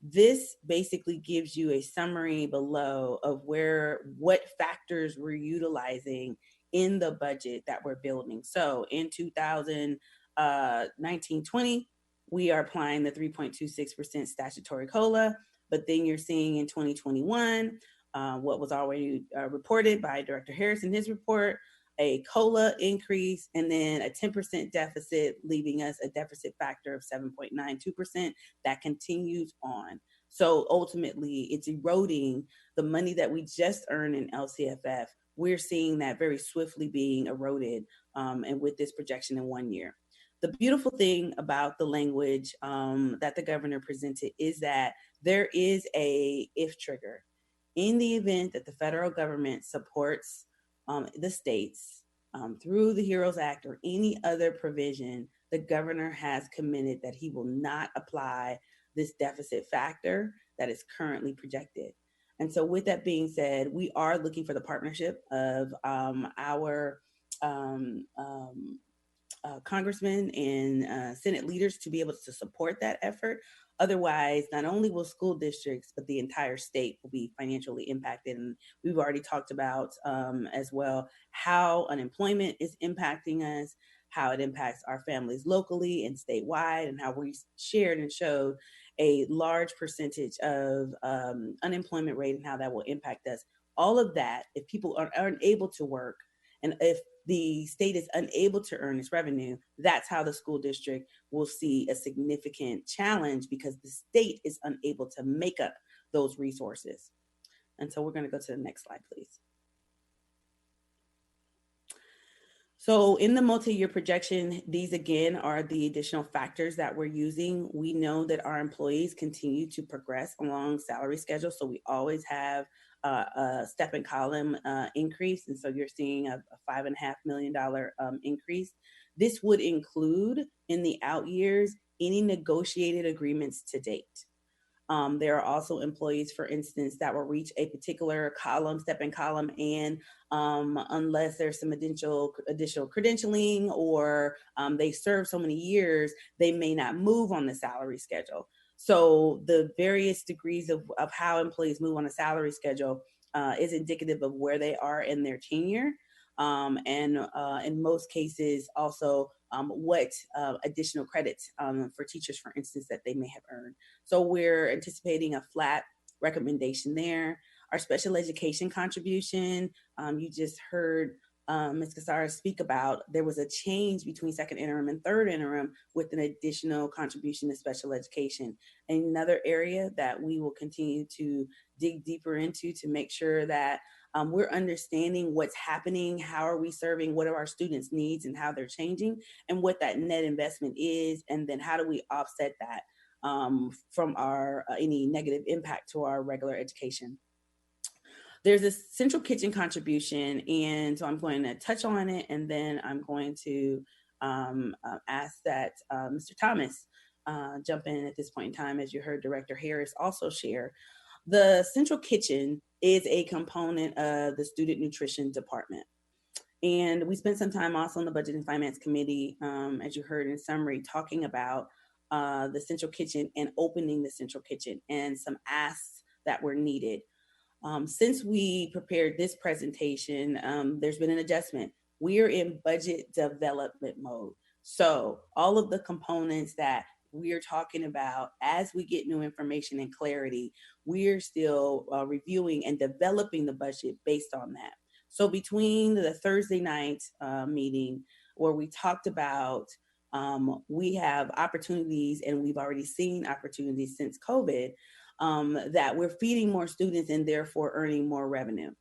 This basically gives you a summary below of what factors we're utilizing in the budget that we're building. So in 2019-20, we are applying the 3.26% statutory COLA, but then you're seeing in 2021, what was already reported by Director Harris in his report, a COLA increase, and then a 10% deficit, leaving us a deficit factor of 7.92% that continues on. So ultimately, it's eroding the money that we just earned in LCFF. We're seeing that very swiftly being eroded, and with this projection in 1 year. The beautiful thing about the language that the governor presented is that there is a if trigger. in the event that the federal government supports the states through the HEROES Act or any other provision, the governor has committed that he will not apply this deficit factor that is currently projected. And so with that being said, we are looking for the partnership of our congressmen and Senate leaders to be able to support that effort. Otherwise, not only will school districts, but the entire state will be financially impacted. And we've already talked about as well how unemployment is impacting us, how it impacts our families locally and statewide, and how we shared and showed a large percentage of unemployment rate and how that will impact us. All of that, if people aren't able to work, and if the state is unable to earn its revenue, that's how the school district will see a significant challenge because the state is unable to make up those resources. And so we're going to go to the next slide, please. So in the multi-year projection, these again are the additional factors that we're using. We know that our employees continue to progress along salary schedules, so we always have a step and column increase. And so you're seeing a $5.5 million increase. This would include in the out years any negotiated agreements to date. There are also employees, for instance, that will reach a particular column, step and column, and unless there's some additional credentialing or they serve so many years, they may not move on the salary schedule. So the various degrees of how employees move on a salary schedule is indicative of where they are in their tenure. And in most cases, also what additional credits for teachers, for instance, that they may have earned. So we're anticipating a flat recommendation there. Our special education contribution, you just heard Ms. Casares speak about, there was a change between second interim and third interim with an additional contribution to special education. Another area that we will continue to dig deeper into to make sure that we're understanding what's happening, how are we serving, what are our students' needs and how they're changing, and what that net investment is, and then how do we offset that from our any negative impact to our regular education. There's a central kitchen contribution, and so I'm going to touch on it, and then I'm going to ask that Mr. Thomas jump in at this point in time, as you heard Director Harris also share. The central kitchen is a component of the student nutrition department. And we spent some time also on the Budget and Finance Committee, as you heard in summary, talking about the central kitchen and opening the central kitchen and some asks that were needed. Since we prepared this presentation, there's been an adjustment. We are in budget development mode. So all of the components that we're talking about, as we get new information and clarity, we're still reviewing and developing the budget based on that. So between the Thursday night meeting where we talked about we have opportunities, and we've already seen opportunities since COVID, that we're feeding more students and therefore earning more revenue.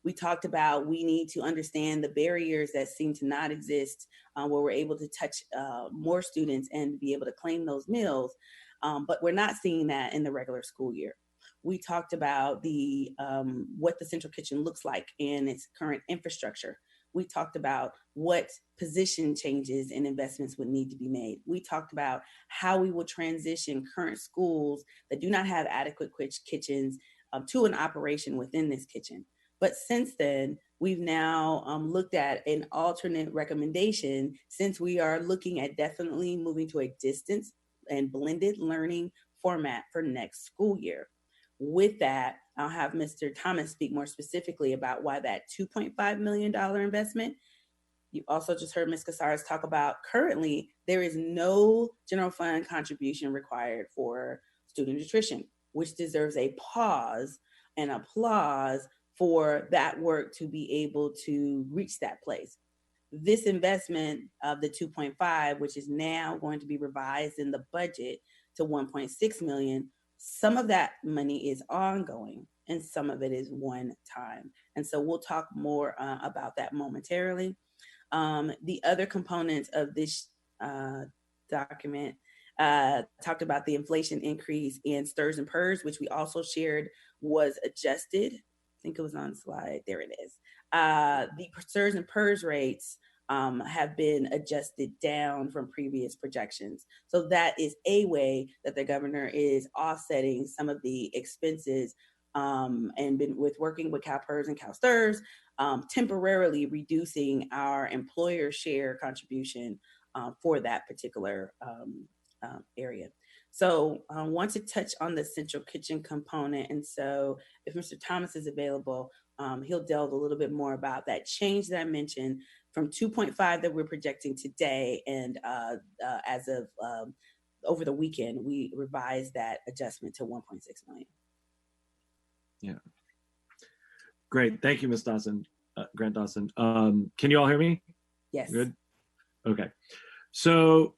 We talked about we need to understand the barriers that seem to not exist where we're able to touch more students and be able to claim those meals, but we're not seeing that in the regular school year. We talked about the what the central kitchen looks like in its current infrastructure. We talked about what position changes and investments would need to be made. We talked about how we will transition current schools that do not have adequate kitchens to an operation within this kitchen. But since then, we've now looked at an alternate recommendation, since we are looking at definitely moving to a distance and blended learning format for next school year. With that, I'll have Mr. Thomas speak more specifically about why that $2.5 million investment. You also just heard Ms. Casares talk about currently there is no general fund contribution required for student nutrition, which deserves a pause and applause for that work to be able to reach that place. This investment of the 2.5, which is now going to be revised in the budget to 1.6 million, some of that money is ongoing and some of it is one time. And so we'll talk more about that momentarily. The other components of this document talked about the inflation increase in STRS and PERS, which we also shared was adjusted. I think it was on slide, there it is. The STRS and PERS rates have been adjusted down from previous projections. So that is a way that the governor is offsetting some of the expenses and been with working with CalPERS and CalSTRS, temporarily reducing our employer share contribution for that particular area. So I want to touch on the central kitchen component. And so if Mr. Thomas is available, he'll delve a little bit more about that change that I mentioned from 2.5 that we're projecting today. And as of over the weekend, we revised that adjustment to 1.6 million. Yeah. Great. Thank you, Ms. Dawson, Grant Dawson. Can you all hear me? Yes. Good. Okay. So,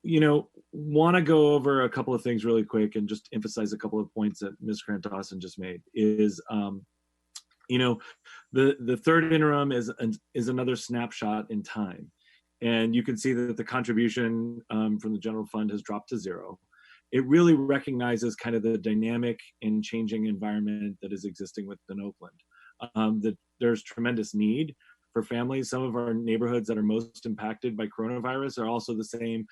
want to go over a couple of things really quick and just emphasize a couple of points that Ms. Grant Dawson just made is, the third interim is another snapshot in time. And you can see that the contribution from the general fund has dropped to zero. It really recognizes kind of the dynamic and changing environment that is existing within Oakland. That there's tremendous need for families. Some of our neighborhoods that are most impacted by coronavirus are also the same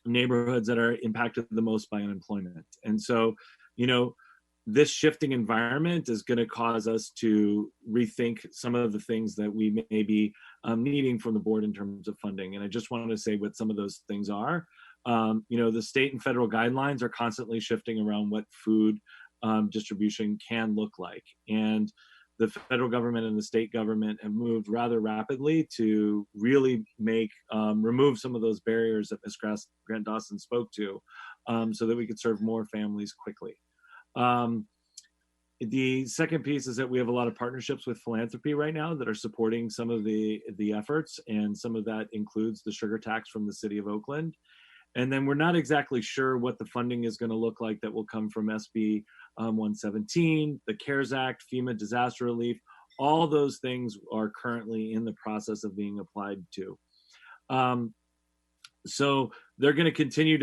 neighborhoods that are impacted the most by unemployment. And so, this shifting environment is going to cause us to rethink some of the things that we may be needing from the board in terms of funding. And I just wanted to say what some of those things are. The state and federal guidelines are constantly shifting around what food distribution can look like. And the federal government and the state government have moved rather rapidly to really remove some of those barriers that Ms. Grant Dawson spoke to so that we could serve more families quickly. The second piece is that we have a lot of partnerships with philanthropy right now that are supporting some of the efforts, and some of that includes the sugar tax from the city of Oakland. And then we're not exactly sure what the funding is going to look like that will come from SB 117, the CARES Act, FEMA disaster relief. All those things are currently in the process of being applied to. So they're going to continue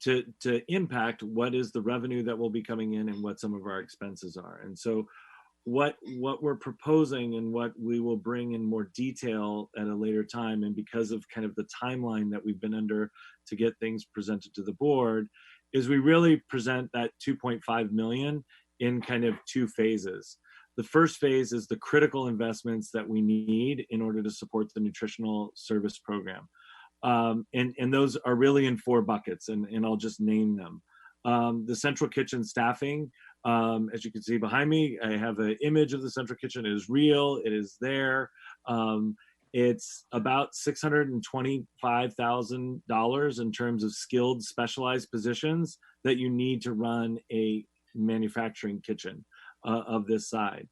to impact what is the revenue that will be coming in and what some of our expenses are. And so what we're proposing and what we will bring in more detail at a later time, and because of kind of the timeline that we've been under to get things presented to the board, is we really present that 2.5 million in kind of two phases. The first phase is the critical investments that we need in order to support the nutritional service program. And those are really in four buckets, and I'll just name them. The central kitchen staffing, as you can see behind me, I have an image of the central kitchen. It is real, it is there. It's about $625,000 in terms of skilled, specialized positions that you need to run a manufacturing kitchen of this side.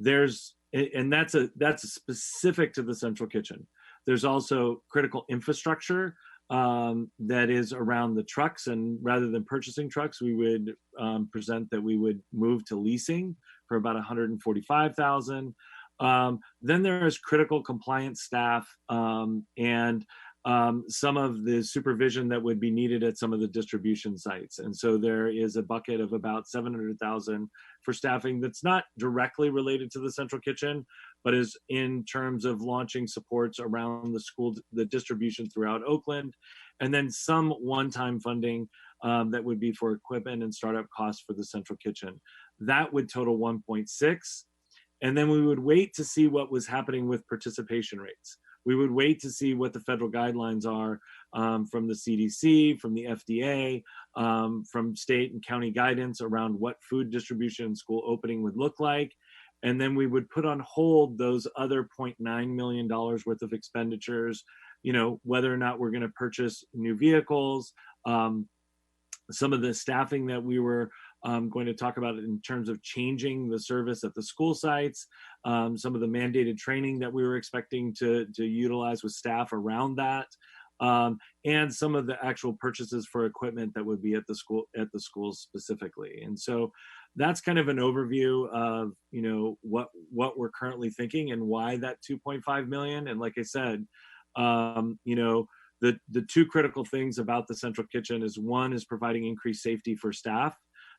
And that's specific to the central kitchen. There's also critical infrastructure that is around the trucks, and rather than purchasing trucks, we would present that we would move to leasing for about $145,000. Then there is critical compliance staff and some of the supervision that would be needed at some of the distribution sites. And so there is a bucket of about $700,000 for staffing that's not directly related to the central kitchen, but is in terms of launching supports around the school, the distribution throughout Oakland, and then some one-time funding that would be for equipment and startup costs for the central kitchen. That would total 1.6. And then we would wait to see what was happening with participation rates. We would wait to see what the federal guidelines are from the CDC, from the FDA, from state and county guidance around what food distribution and school opening would look like. And then we would put on hold those other $0.9 million worth of expenditures, whether or not we're going to purchase new vehicles, some of the staffing that we were going to talk about in terms of changing the service at the school sites, some of the mandated training that we were expecting to utilize with staff around that, and some of the actual purchases for equipment that would be at the schools specifically. And so that's kind of an overview of what we're currently thinking and why that 2.5 million. And like I said, The two critical things about the central kitchen is, one is providing increased safety for staff.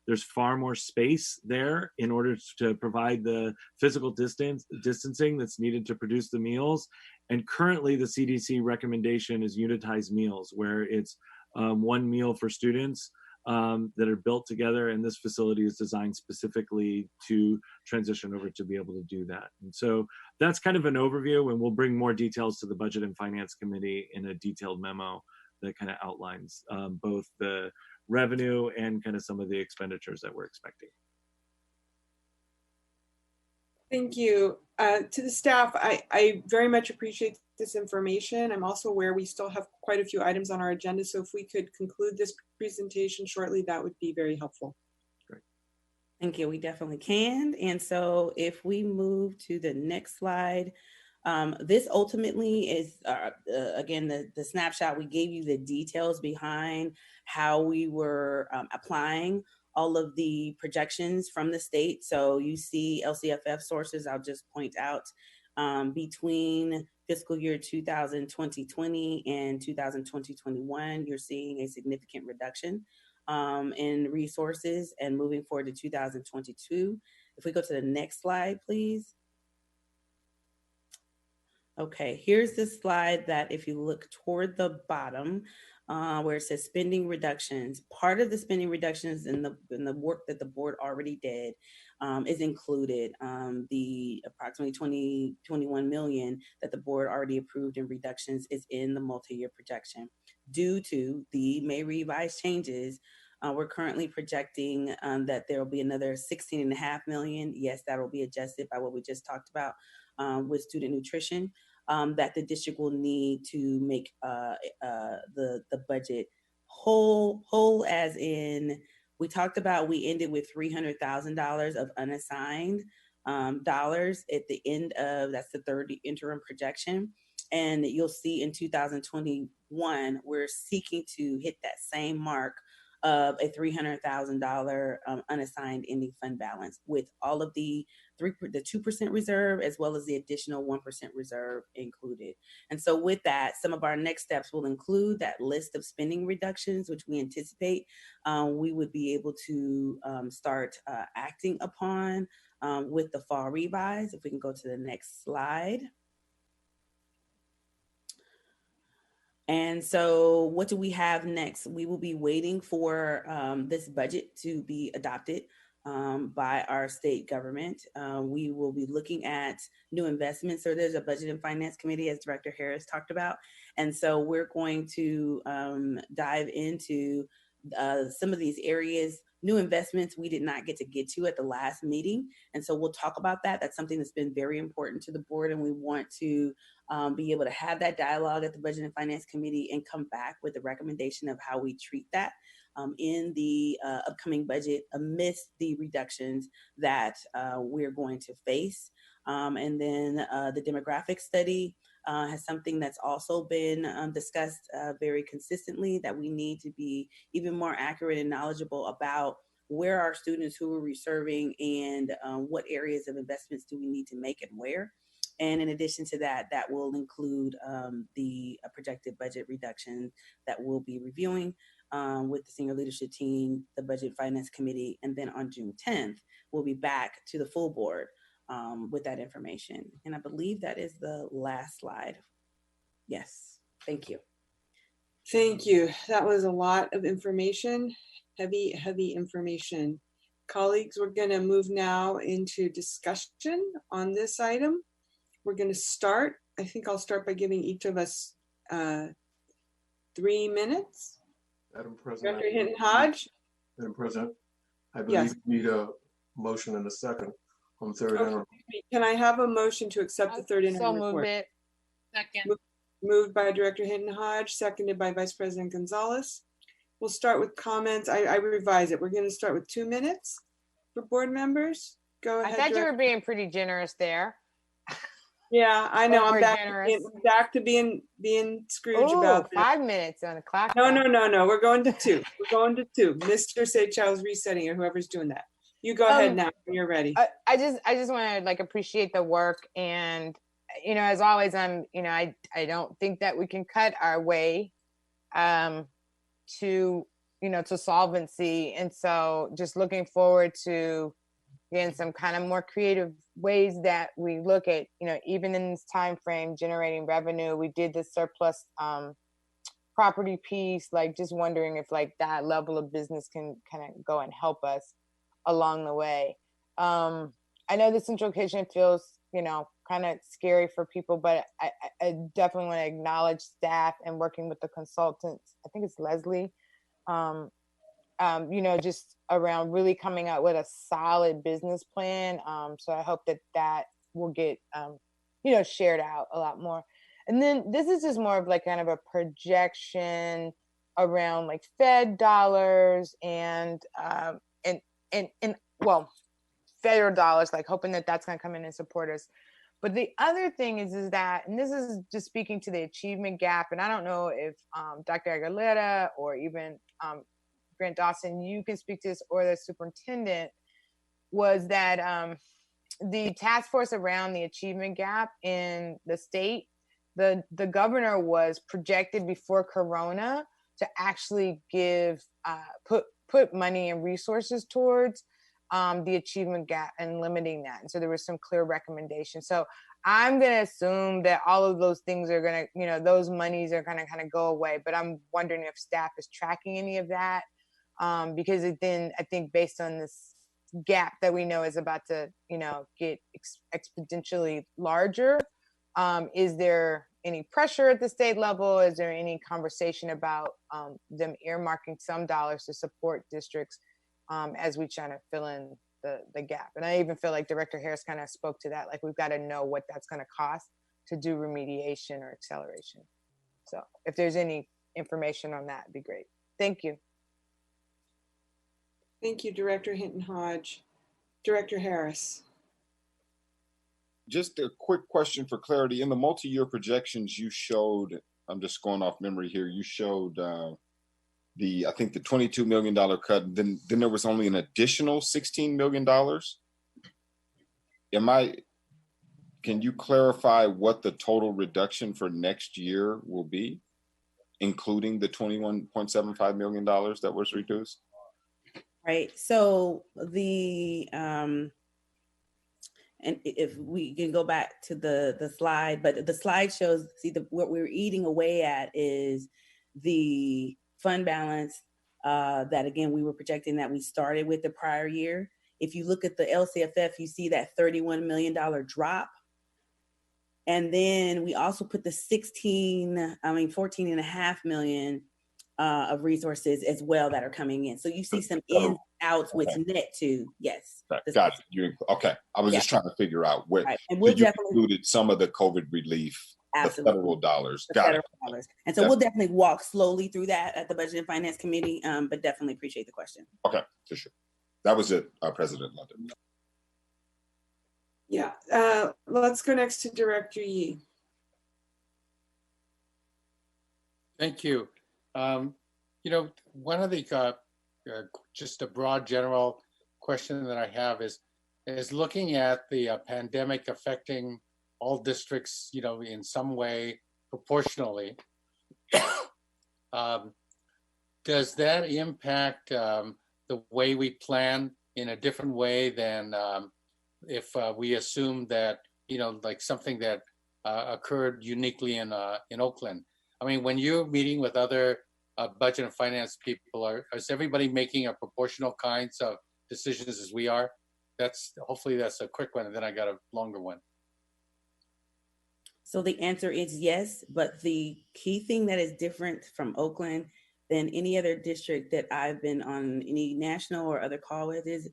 There's far more space there in order to provide the physical distancing that's needed to produce the meals. And currently the CDC recommendation is unitized meals, where it's one meal for students that are built together, and this facility is designed specifically to transition over to be able to do that. And so that's kind of an overview, and we'll bring more details to the Budget and Finance Committee in a detailed memo that kind of outlines both the revenue and kind of some of the expenditures that we're expecting. Thank you. To the staff, I very much appreciate this information. I'm also aware we still have quite a few items on our agenda, so if we could conclude this presentation shortly, that would be very helpful. Great. Thank you. We definitely can. And so if we move to the next slide, this ultimately is, again, the snapshot. We gave you the details behind how we were applying all of the projections from the state. So you see LCFF sources, I'll just point out, between fiscal year 2020 and 2021, you're seeing a significant reduction in resources, and moving forward to 2022. If we go to the next slide, please. Okay, here's the slide that if you look toward the bottom, where it says spending reductions, part of the spending reductions in the work that the board already did is included. The approximately 21 million that the board already approved in reductions is in the multi-year projection. Due to the May revised changes, we're currently projecting that there will be another 16.5 million. Yes, that will be adjusted by what we just talked about with student nutrition. That the district will need to make the budget whole, as in, we talked about, we ended with $300,000 of unassigned dollars at the end of, that's the third interim projection. And you'll see in 2021, we're seeking to hit that same mark of a $300,000 unassigned ending fund balance, with all of the 2% reserve as well as the additional 1% reserve included. And so with that, some of our next steps will include that list of spending reductions, which we anticipate we would be able to start acting upon with the fall revise. If we can go to the next slide. And so what do we have next? We will be waiting for this budget to be adopted by our state government. We will be looking at new investments. So there's a Budget and Finance Committee, as Director Harris talked about. And so we're going to dive into some of these areas. New investments we did not get to at the last meeting. And so we'll talk about that. That's something that's been very important to the board, and we want to be able to have that dialogue at the Budget and Finance Committee and come back with a recommendation of how we treat that in the upcoming budget amidst the reductions that we're going to face. And then the demographic study has something that's also been discussed very consistently, that we need to be even more accurate and knowledgeable about where our students who are reserving and what areas of investments do we need to make and where. And in addition to that, that will include the projected budget reduction that we'll be reviewing with the senior leadership team, the Budget Finance Committee, and then on June 10th, we'll be back to the full board with that information. And I believe that is the last slide. Yes, thank you. Thank you. That was a lot of information, heavy information. Colleagues, we're going to move now into discussion on this item. We're going to start. I think I'll start by giving each of us 3 minutes. Madam President. Dr. Hinton Hodge. Madam President, I believe Yes. we need a motion and a second on third interim. Can I have a motion to accept the third interim report? Second. Moved by Director Hinton Hodge, seconded by Vice President Gonzalez. We'll start with comments. I revise it. We're going to start with 2 minutes for board members. Go ahead. I thought you were being pretty generous there. Yeah, I know. I'm Over back to being Scrooge about this. 5 minutes on the clock. No. We're going to 2. We're going to 2. Mr. Seychell's resetting it, whoever's doing that. You go ahead now when you're ready. I just want to appreciate the work and as always, I don't think that we can cut our way to solvency. And so just looking forward to, again, some kind of more creative ways that we look at, even in this time frame, generating revenue. We did the surplus property piece, like just wondering if like that level of business can kind of go and help us along the way. I know the central kitchen feels, kind of scary for people, but I definitely want to acknowledge staff and working with the consultants. I think it's Leslie, just around really coming out with a solid business plan. So I hope that will get, shared out a lot more. And then this is just more of like kind of a projection around like Fed dollars and federal dollars, like hoping that that's going to come in and support us. But the other thing is that, and this is just speaking to the achievement gap, and I don't know if Dr. Aguilera or even Grant Dawson, you can speak to this, or the superintendent, was that the task force around the achievement gap in the state, the governor was projected before Corona to actually give, put money and resources towards the achievement gap and limiting that. And so there was some clear recommendations. So I'm going to assume that all of those things are going to, those monies are going to kind of go away. But I'm wondering if staff is tracking any of that, because then I think based on this gap that we know is about to, get exponentially larger, is there any pressure at the state level? Is there any conversation about them earmarking some dollars to support districts as we try to fill in the gap? And I even feel like Director Harris kind of spoke to that, like we've got to know what that's going to cost to do remediation or acceleration. So if there's any information on that, it'd be great. Thank you. Thank you, Director Hinton Hodge. Director Harris. Just a quick question for clarity. In the multi-year projections you showed, I'm just going off memory here, you showed I think the $22 million cut, then there was only an additional $16 million. Can you clarify what the total reduction for next year will be, including the $21.75 million that was reduced? Right, so and if we can go back to the slide, but the slide shows, what we're eating away at is the fund balance that, again, we were projecting that we started with the prior year. If you look at the LCFF, you see that $31 million drop. And then we also put the 14.5 million of resources as well that are coming in. So you see some ins and outs with net too. Yes. Got it. Okay. I was just trying to figure out what, right. And we'll you included some of the COVID relief, absolutely, the federal dollars. Got it. Dollars. And so we'll definitely walk slowly through that at the Budget and Finance Committee, but definitely appreciate the question. Okay, for sure. That was it, President London. Yeah, let's go next to Director Yee. Thank you. One of the just a broad general question that I have is looking at the pandemic affecting all districts, in some way proportionally. Does that impact the way we plan in a different way than if we assume that, like something that occurred uniquely in Oakland? I mean, when you're meeting with other budget and finance people, is everybody making a proportional kinds of decisions as we are? Hopefully that's a quick one, and then I got a longer one. So the answer is yes, but the key thing that is different from Oakland than any other district that I've been on any national or other call with is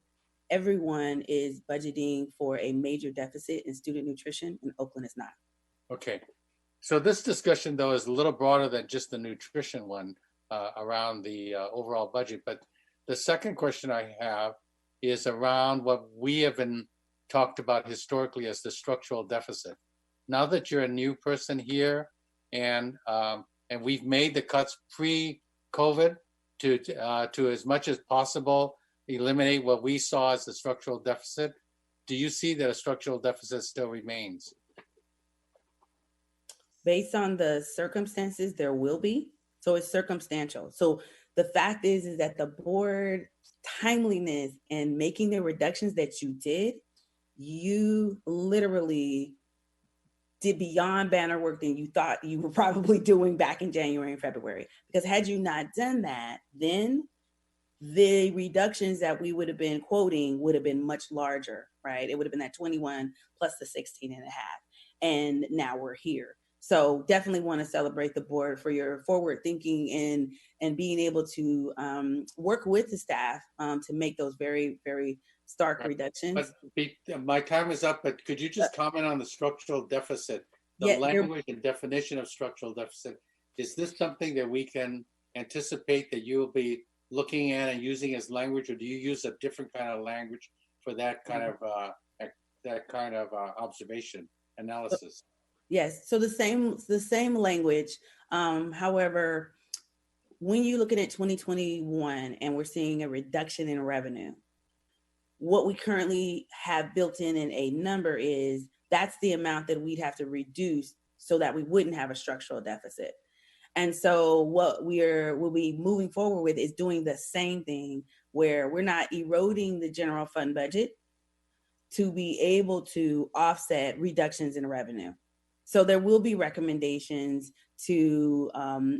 everyone is budgeting for a major deficit in student nutrition, and Oakland is not. Okay. So this discussion, though, is a little broader than just the nutrition one around the overall budget. But the second question I have is around what we have been talked about historically as the structural deficit. Now that you're a new person here, and we've made the cuts pre-COVID to as much as possible eliminate what we saw as the structural deficit, do you see that a structural deficit still remains? based on the circumstances, there will be. So it's circumstantial. So the fact is that the board timeliness and making the reductions that you did, you literally did beyond banner work than you thought you were probably doing back in January and February. Because had you not done that, then the reductions that we would have been quoting would have been much larger, right? It would have been that 21 plus the 16 and a half. And now we're here. So definitely want to celebrate the board for your forward thinking and being able to work with the staff to make those very, very stark reductions. But my time is up, but could you just comment on the structural deficit? The language and definition of structural deficit. Is this something that we can anticipate that you will be looking at and using as language, or do you use a different kind of language for that kind of observation analysis? Yes, so the same language. However, when you're looking at 2021 and we're seeing a reduction in revenue, what we currently have built in a number is that's the amount that we'd have to reduce so that we wouldn't have a structural deficit. And so what we'll be moving forward with is doing the same thing where we're not eroding the general fund budget to be able to offset reductions in revenue. So there will be recommendations to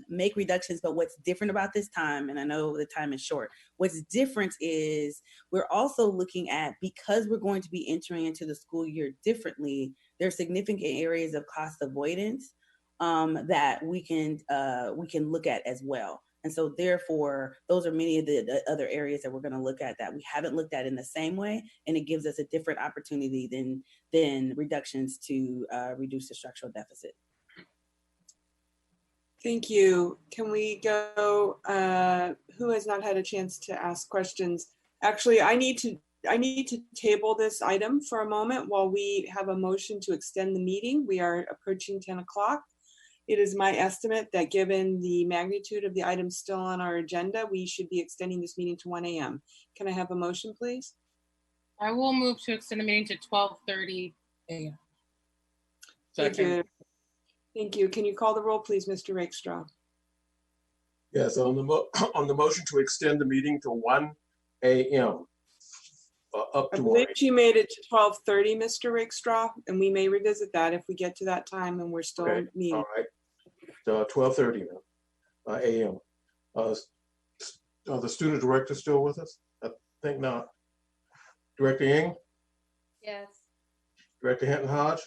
make reductions, but what's different about this time, and I know the time is short, what's different is we're also looking at, because we're going to be entering into the school year differently, there are significant areas of cost avoidance that we can look at as well. And so therefore, those are many of the other areas that we're going to look at that we haven't looked at in the same way. And it gives us a different opportunity than reductions to reduce the structural deficit. Thank you. Can we go, who has not had a chance to ask questions? Actually, I need to table this item for a moment while we have a motion to extend the meeting. We are approaching 10 o'clock. It is my estimate that given the magnitude of the items still on our agenda, we should be extending this meeting to 1 a.m. Can I have a motion, please? I will move to extend the meeting to 12:30 a.m. Thank you. Thank you. Can you call the roll, please, Mr. Rakestraw? Yes, on the motion to extend the meeting to 1 a.m. Up I to believe you made it to 12:30, Mr. Rakestraw, and we may revisit that if we get to that time and we're still meeting. All right. 12:30 a.m. Are the student director still with us? I think not. Director Ng? Yes. Director Hinton Hodge?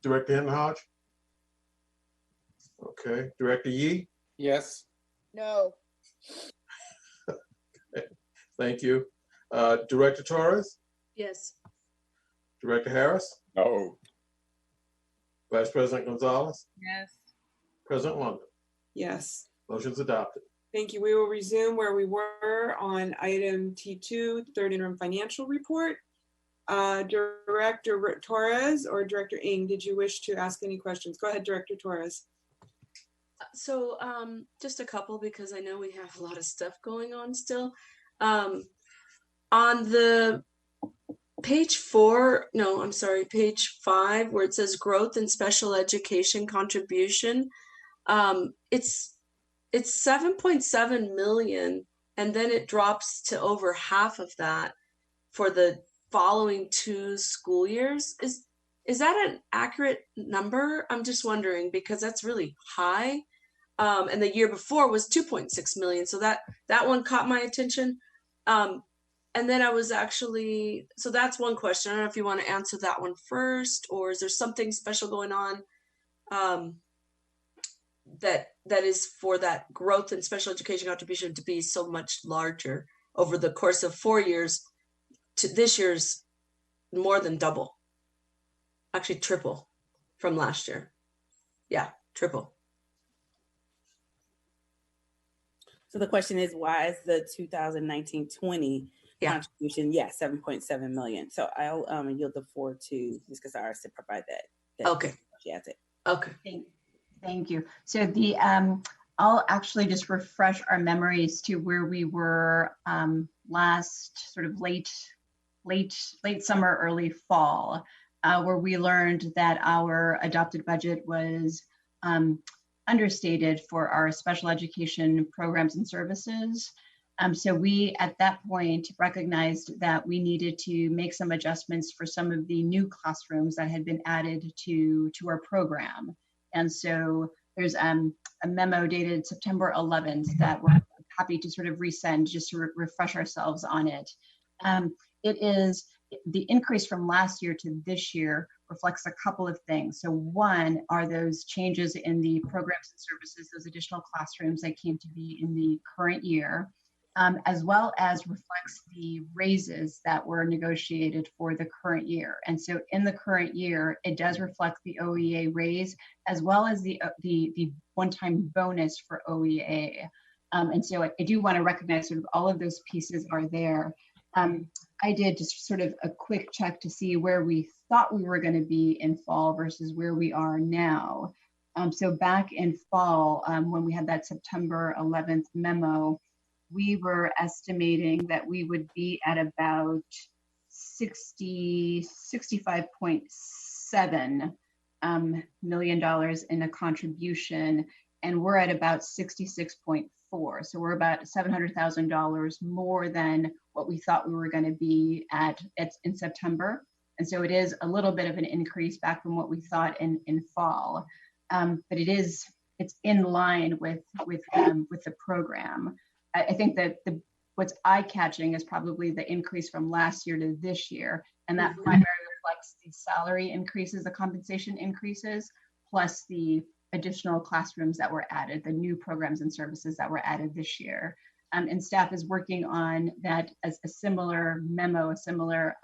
Director Hinton Hodge? Okay. Director Yee? Yes. No. Thank you. Director Torres? Yes. Director Harris? No. Vice President Gonzalez? Yes. President London? Yes. Motion's adopted. Thank you. We will resume where we were on item T2, third interim financial report. Director Torres or Director Ng, did you wish to ask any questions? Go ahead, Director Torres. So just a couple, because I know we have a lot of stuff going on still. On the page 4, no, I'm sorry, page 5, where it says growth in special education contribution, it's 7.7 million, and then it drops to over half of that for the following 2 school years. Is that an accurate number? I'm just wondering, because that's really high. And the year before was 2.6 million. So that one caught my attention. And then I was actually, so that's one question. I don't know if you want to answer that one first, or is there something special going on that is for that growth in special education contribution to be so much larger over the course of 4 years to this year's more than double, actually triple from last year. Yeah, triple. So the question is, why is the 2019-20 contribution, 7.7 million? So I'll yield the floor to Ms. Casares to provide that. Okay. She has it. Okay. Thank you. So I'll actually just refresh our memories to where we were last sort of late summer, early fall. where we learned that our adopted budget was understated for our special education programs and services. So we, at that point, recognized that we needed to make some adjustments for some of the new classrooms that had been added to our program. And so there's a memo dated September 11th that we're happy to sort of resend just to refresh ourselves on it. It is the increase from last year to this year reflects a couple of things. So one are those changes in the programs and services, those additional classrooms that came to be in the current year, as well as reflects the raises that were negotiated for the current year. And so in the current year, it does reflect the OEA raise, as well as the one-time bonus for OEA. And so I do want to recognize sort of all of those pieces are there. I did just sort of a quick check to see where we thought we were going to be in fall versus where we are now. So back in fall, when we had that September 11th memo, we were estimating that we would be at about $65.7 million in a contribution, and we're at about 66.4. So we're about $700,000 more than what we thought we were going to be at in September. And so it is a little bit of an increase back from what we thought in fall, but it's in line with the program. I think that what's eye-catching is probably the increase from last year to this year, and that primarily reflects the salary increases, the compensation increases, plus the additional classrooms that were added, the new programs and services that were added this year. And staff is working on that as a similar memo, a similar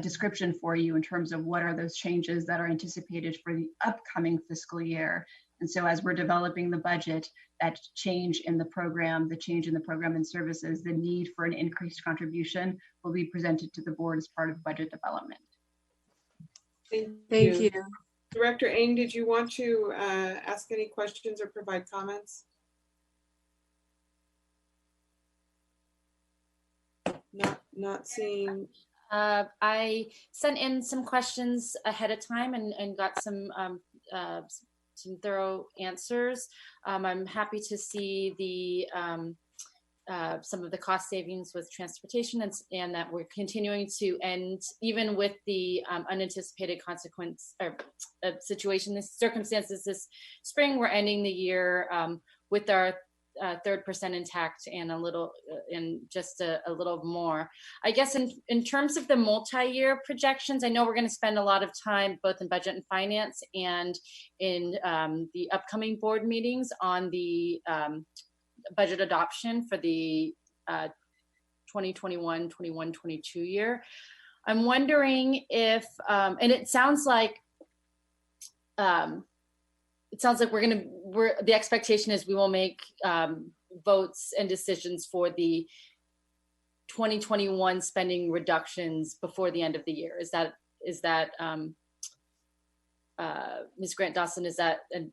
description for you in terms of what are those changes that are anticipated for the upcoming fiscal year. And so as we're developing the budget, that change in the program, the change in the program and services, the need for an increased contribution will be presented to the board as part of budget development. Thank you. Director Ng, did you want to ask any questions or provide comments? Not seeing. I sent in some questions ahead of time and got some thorough answers. I'm happy to see the some of the cost savings with transportation and that we're continuing to end even with the unanticipated consequence or situation, this circumstances this spring. We're ending the year with our 3rd% intact and a little just a little more. I guess in terms of the multi-year projections, I know we're going to spend a lot of time both in budget and finance and in the upcoming board meetings on the budget adoption for the 2021-22 year. I'm wondering if, and it sounds like the expectation is we will make votes and decisions for the 2021 spending reductions before the end of the year. Is that Ms. Grant Dawson, is that an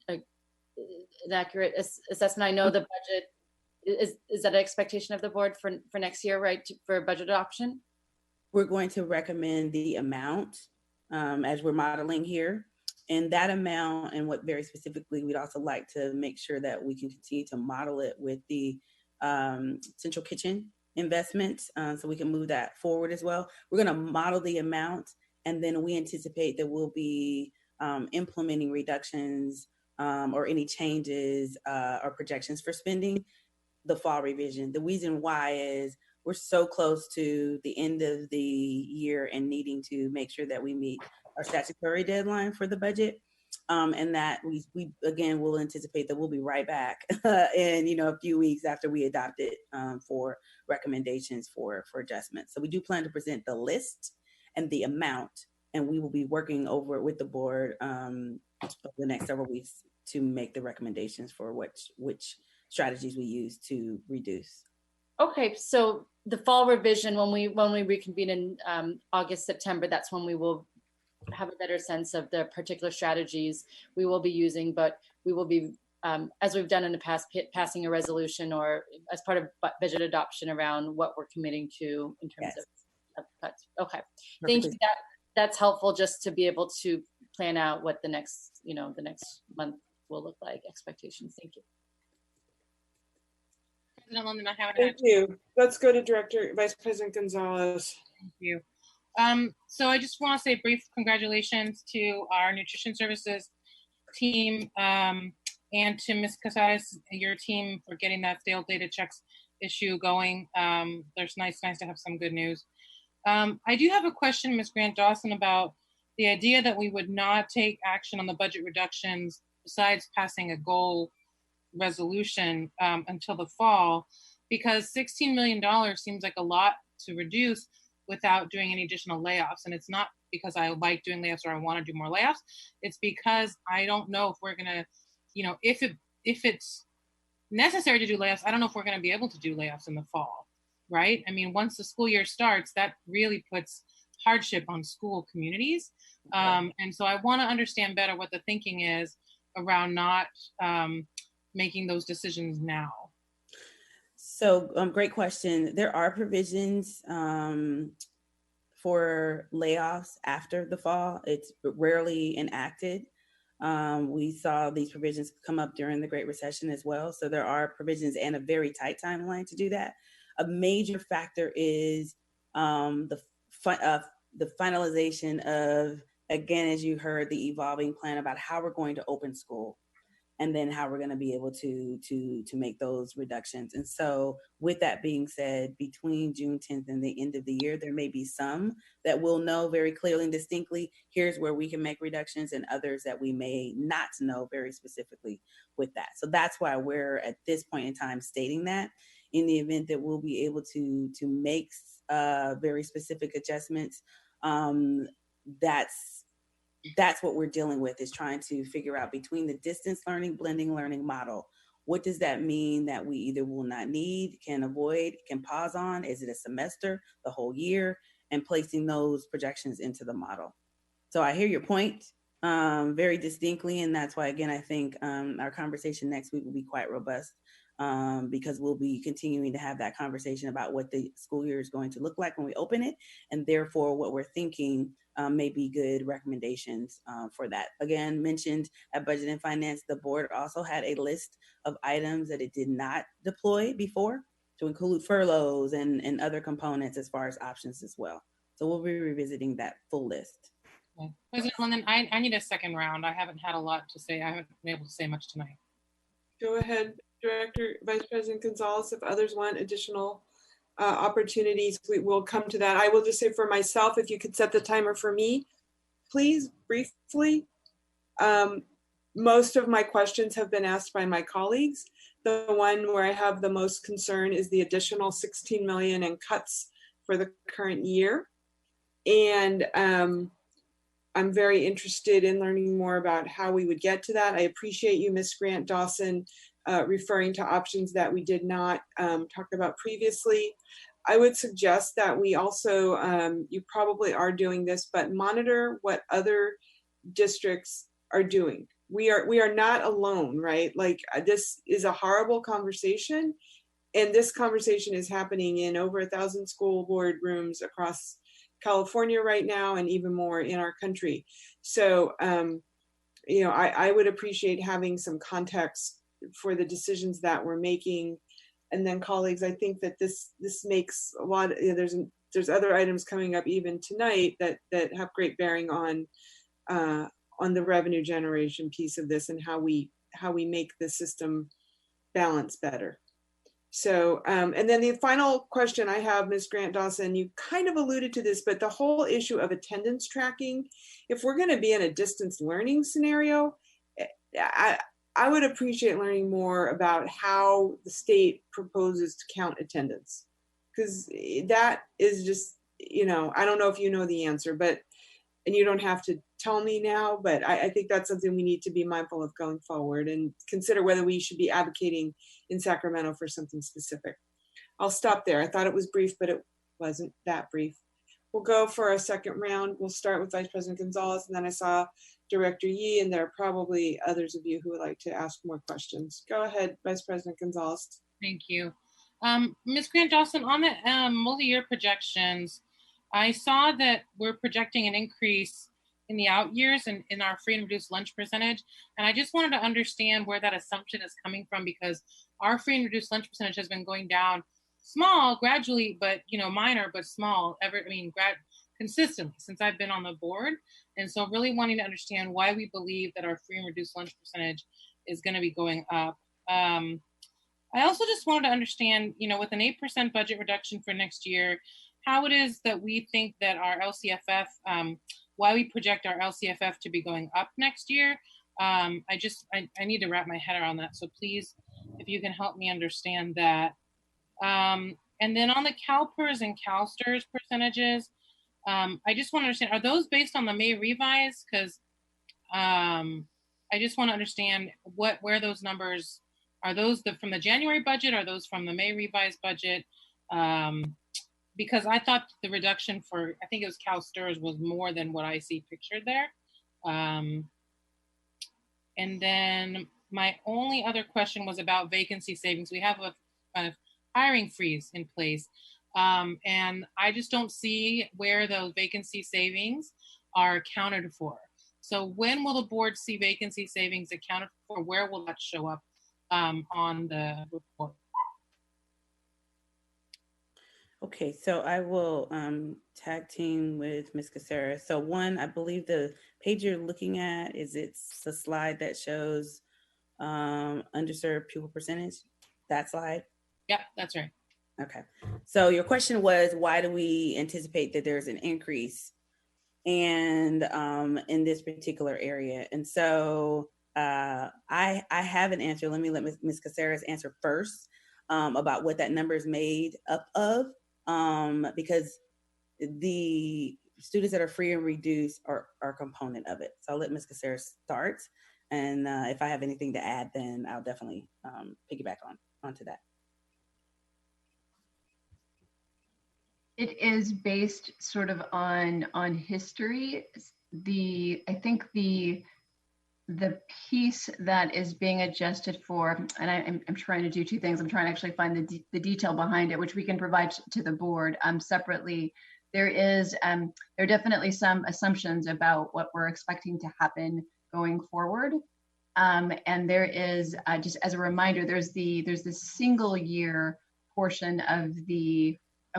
accurate assessment? I know the budget, is that an expectation of the board for next year, right, for budget adoption? We're going to recommend the amount as we're modeling here. And that amount, and what very specifically, we'd also like to make sure that we can continue to model it with the central kitchen investment, so we can move that forward as well. We're going to model the amount, and then we anticipate that we'll be implementing reductions or any changes or projections for spending the fall revision. The reason why is we're so close to the end of the year and needing to make sure that we meet our statutory deadline for the budget, and that we again will anticipate that we'll be right back in a few weeks after we adopt it for recommendations for adjustments. So we do plan to present the list and the amount, and we will be working over it with the board over the next several weeks to make the recommendations for which strategies we use to reduce. Okay, so the fall revision, when we reconvene in August, September, that's when we will have a better sense of the particular strategies we will be using, but we will be, as we've done in the past, passing a resolution or as part of budget adoption around what we're committing to in terms of cuts. Okay, thank you. that's helpful just to be able to plan out what the next month will look like, expectations. Thank you. President London, I haven't Thank you. Let's go to Vice President Gonzalez. Thank you. So I just want to say brief congratulations to our nutrition services team and to Ms. Casares, your team, for getting that stale data checks issue going. There's nice to have some good news. I do have a question, Ms. Grant Dawson, about the idea that we would not take action on the budget reductions besides passing a goal resolution until the fall, because $16 million seems like a lot to reduce without doing any additional layoffs. And it's not because I like doing layoffs or I want to do more layoffs. It's because I don't know if we're gonna, if it's necessary to do layoffs, I don't know if we're gonna be able to do layoffs in the fall, right? I mean, once the school year starts, that really puts hardship on school communities. And so I want to understand better what the thinking is around not making those decisions now. So great question. There are provisions for layoffs after the fall. It's rarely enacted. We saw these provisions come up during the Great Recession as well. So there are provisions and a very tight timeline to do that. A major factor is the finalization of, again, as you heard, the evolving plan about how we're going to open school, and then how we're going to be able to make those reductions. And so with that being said, between June 10th and the end of the year, there may be some that we'll know very clearly and distinctly, here's where we can make reductions, and others that we may not know very specifically with that. So that's why we're at this point in time stating that. In the event that we'll be able to make very specific adjustments, that's what we're dealing with, is trying to figure out between the distance learning, blending learning model. What does that mean that we either will not need, can avoid, can pause on? Is it a semester, the whole year? And placing those projections into the model. So I hear your point very distinctly. And that's why, again, I think our conversation next week will be quite robust, because we'll be continuing to have that conversation about what the school year is going to look like when we open it. And therefore, what we're thinking may be good recommendations for that. Again, mentioned at Budget and Finance, the board also had a list of items that it did not deploy before, to include furloughs and other components as far as options as well. So we'll be revisiting that full list. Okay. President London, I need a second round. I haven't had a lot to say. I haven't been able to say much tonight. Go ahead, Vice President Gonzalez. If others want additional opportunities, we will come to that. I will just say for myself, if you could set the timer for me, please, briefly. Most of my questions have been asked by my colleagues. The one where I have the most concern is the additional 16 million in cuts for the current year. And I'm very interested in learning more about how we would get to that. I appreciate you, Ms. Grant Dawson, referring to options that we did not talk about previously. I would suggest that we also, you probably are doing this, but monitor what other districts are doing. We are not alone, right? Like, this is a horrible conversation, and this conversation is happening in over 1,000 school board rooms across California right now, and even more in our country. So, I would appreciate having some context for the decisions that we're making. And then, colleagues, I think that this makes a lot. There's other items coming up even tonight that have great bearing on the revenue generation piece of this, and how we make the system balance better. So, and then the final question I have, Ms. Grant Dawson, you kind of alluded to this, but the whole issue of attendance tracking, if we're going to be in a distance learning scenario, I would appreciate learning more about how the state proposes to count attendance, because that is just, I don't know if you know the answer, and you don't have to tell me now, but I think that's something we need to be mindful of going forward, and consider whether we should be advocating in Sacramento for something specific. I'll stop there. I thought it was brief, but it wasn't that brief. We'll go for a second round. We'll start with Vice President Gonzalez, and then I saw Director Yee, and there are probably others of you who would like to ask more questions. Go ahead, Vice President Gonzalez. Thank you. Ms. Grant Dawson, on the multi-year projections, I saw that we're projecting an increase in the out years in our free and reduced lunch percentage. And I just wanted to understand where that assumption is coming from, because our free and reduced lunch percentage has been going down small, gradually, but minor, but small, consistently since I've been on the board. And so really wanting to understand why we believe that our free and reduced lunch percentage is going to be going up. I also just wanted to understand, with an 8% budget reduction for next year, how it is that we think that our LCFF, why we project our LCFF to be going up next year. I need to wrap my head around that. So please, if you can help me understand that. And then on the CalPERS and CalSTRS percentages, I just want to understand, are those based on the May revise? Because I just want to understand where those numbers, are those from the January budget? Are those from the May revised budget? Because I thought the reduction for, I think it was CalSTRS, was more than what I see pictured there. And then my only other question was about vacancy savings. We have a hiring freeze in place. And I just don't see where those vacancy savings are accounted for. So when will the board see vacancy savings accounted for? Where will that show up on the report? Okay, so I will tag team with Ms. Caceres. So one, I believe the page you're looking at it's the slide that shows underserved pupil percentage, that slide? Yeah, that's right. Okay, so your question was, why do we anticipate that there's an increase and in this particular area? And so I have an answer. Let me let Ms. Caceres answer first about what that number is made up of. Because the students that are free and reduced are a component of it. So I'll let Ms. Caceres start. And if I have anything to add, then I'll definitely piggyback onto that. It is based sort of on history. I think the piece that is being adjusted for, and I'm trying to do two things. I'm trying to actually find the detail behind it, which we can provide to the board separately. There are definitely some assumptions about what we're expecting to happen going forward. And there is, just as a reminder, there's this single year portion of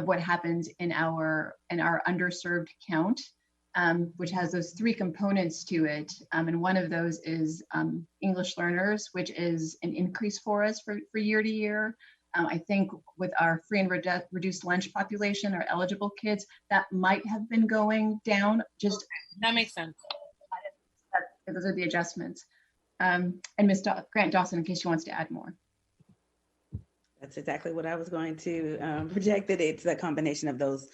what happens in our underserved count. Which has those three components to it. And one of those is English learners, which is an increase for us for year to year. I think with our free and reduced lunch population, our eligible kids, that might have been going down. Just that makes sense. Those are the adjustments. And Ms. Grant Dawson, in case she wants to add more. That's exactly what I was going to project, that it's a combination of those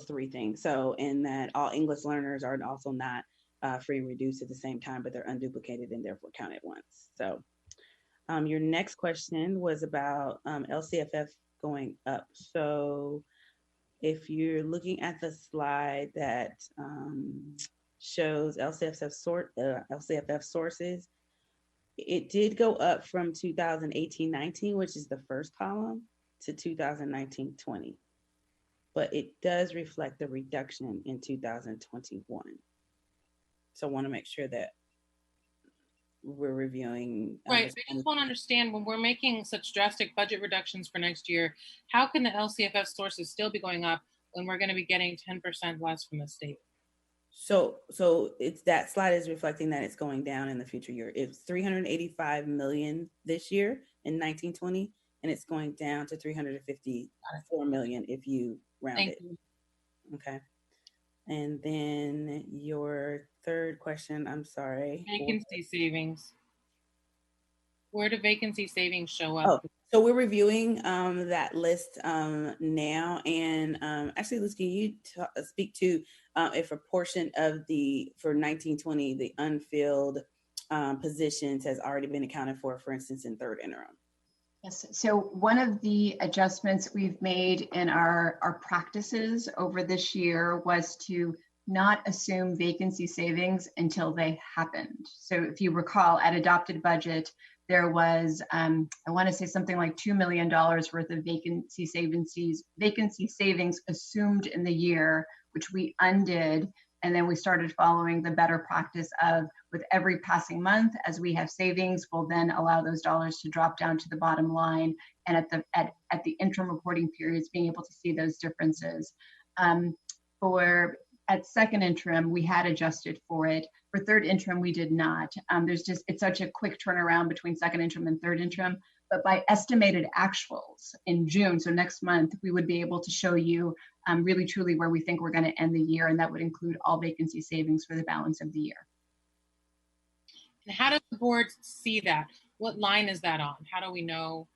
three things. So in that all English learners are also not free and reduced at the same time, but they're unduplicated and therefore counted once. So your next question was about LCFF going up. So if you're looking at the slide that shows LCFF sources, it did go up from 2018-19, which is the first column, to 2019-20. But it does reflect the reduction in 2021. So I want to make sure that we're reviewing. Right, I just want to understand, when we're making such drastic budget reductions for next year, how can the LCFF sources still be going up when we're going to be getting 10% less from the state? So it's, that slide is reflecting that it's going down in the future year. It's 385 million this year in 1920, and it's going down to 354 million if you round it. Okay. And then your third question, I'm sorry. Vacancy savings. Where do vacancy savings show up? Oh, so we're reviewing that list now. And actually, Liz, can you speak to if a portion of for 1920, the unfilled positions has already been accounted for instance, in third interim? Yes, so one of the adjustments we've made in our practices over this year was to not assume vacancy savings until they happened. So if you recall, at adopted budget, there was, I want to say something like $2 million worth of vacancy savings assumed in the year, which we undid. And then we started following the better practice of, with every passing month, as we have savings, we'll then allow those dollars to drop down to the bottom line. And at the interim reporting periods, being able to see those differences. At second interim, we had adjusted for it. For third interim, we did not. It's such a quick turnaround between second interim and third interim. But by estimated actuals in June, so next month, we would be able to show you really truly where we think we're going to end the year, and that would include all vacancy savings for the balance of the year. And how does the board see that? What line is that on? How do we know?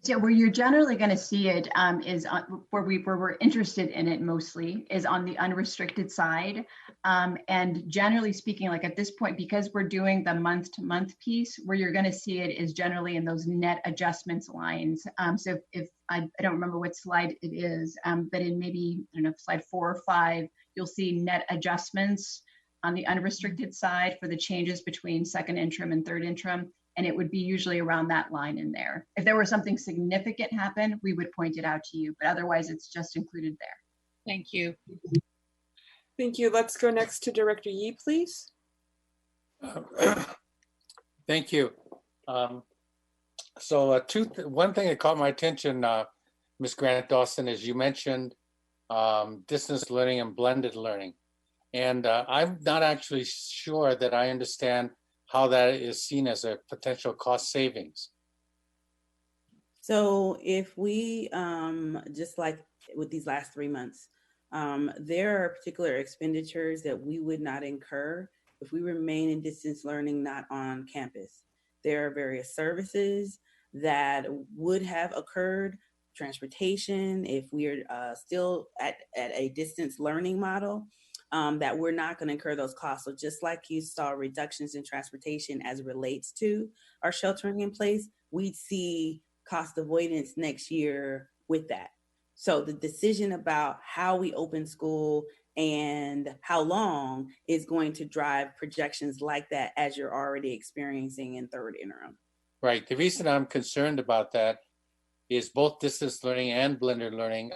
So where you're generally going to see it is where we're interested in it mostly is on the unrestricted side. And generally speaking, like at this point, because we're doing the month-to-month piece, where you're going to see it is generally in those net adjustments lines. So if I don't remember what slide it is, but in maybe, I don't know, slide 4 or 5, you'll see net adjustments on the unrestricted side for the changes between second interim and third interim. And it would be usually around that line in there. If there were something significant happen, we would point it out to you, but otherwise it's just included there. Thank you. Thank you. Let's go next to Director Yee, please. Thank you. One thing that caught my attention, Ms. Grant Dawson, is you mentioned distance learning and blended learning. And I'm not actually sure that I understand how that is seen as a potential cost savings. So if we, just like with these last 3 months, there are particular expenditures that we would not incur if we remain in distance learning, not on campus. There are various services that would have occurred, transportation, if we're still at a distance learning model, that we're not going to incur those costs. So just like you saw reductions in transportation as it relates to our sheltering in place, we'd see cost avoidance next year with that. So the decision about how we open school and how long is going to drive projections like that, as you're already experiencing in third interim. Right. The reason I'm concerned about that is both distance learning and blended learning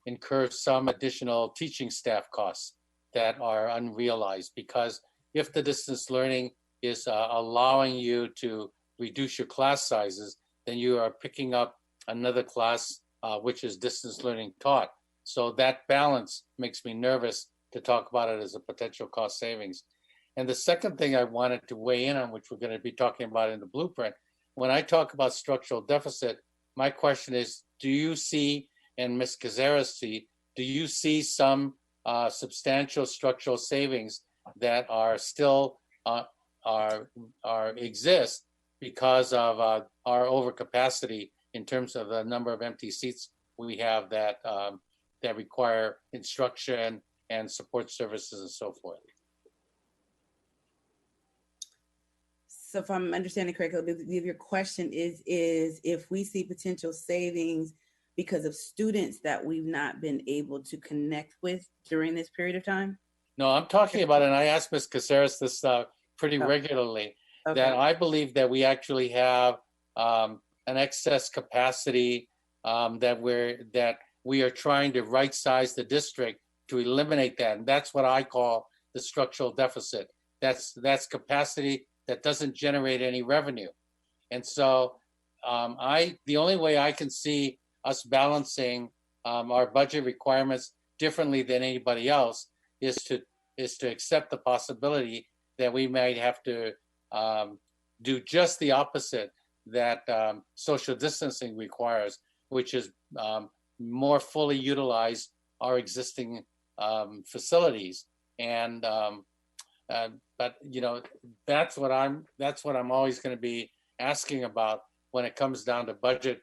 incur some additional teaching staff costs that are unrealized, because if the distance learning is allowing you to reduce your class sizes, then you are picking up another class which is distance learning taught. So that balance makes me nervous to talk about it as a potential cost savings. And the second thing I wanted to weigh in on, which we're going to be talking about in the blueprint, when I talk about structural deficit, my question is, do you see, and Ms. Cazares see, do you see some substantial structural savings that are still exist because of our overcapacity in terms of the number of empty seats we have that require instruction and support services and so forth? So if I'm understanding correctly, if your question is if we see potential savings because of students that we've not been able to connect with during this period of time? No, I'm talking about, and I ask Ms. Cazares this pretty regularly, that I believe that we actually have an excess capacity that we are trying to right size the district to eliminate that. And that's what I call the structural deficit. That's capacity that doesn't generate any revenue. And so the only way I can see us balancing our budget requirements differently than anybody else is to accept the possibility that we might have to do just the opposite that social distancing requires, which is more fully utilize our existing facilities. And but you know, that's what I'm always going to be asking about when it comes down to budget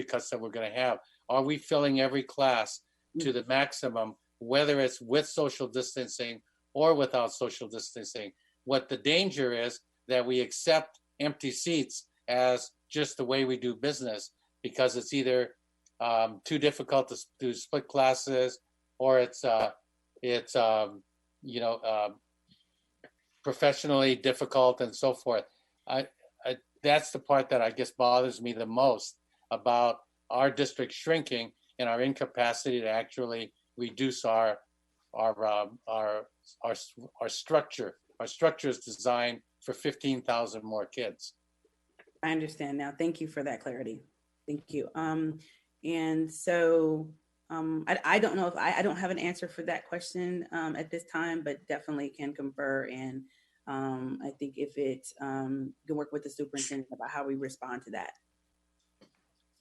cuts that we're going to have. Are we filling every class to the maximum, whether it's with social distancing or without social distancing? What the danger is that we accept empty seats as just the way we do business, because it's either too difficult to do split classes, or it's professionally difficult and so forth. that's the part that I guess bothers me the most about our district shrinking and our incapacity to actually reduce our structure. Our structure is designed for 15,000 more kids. I understand now. Thank you for that clarity. Thank you. And so I don't know if I don't have an answer for that question at this time, but definitely can confer. And I think if it can work with the superintendent about how we respond to that.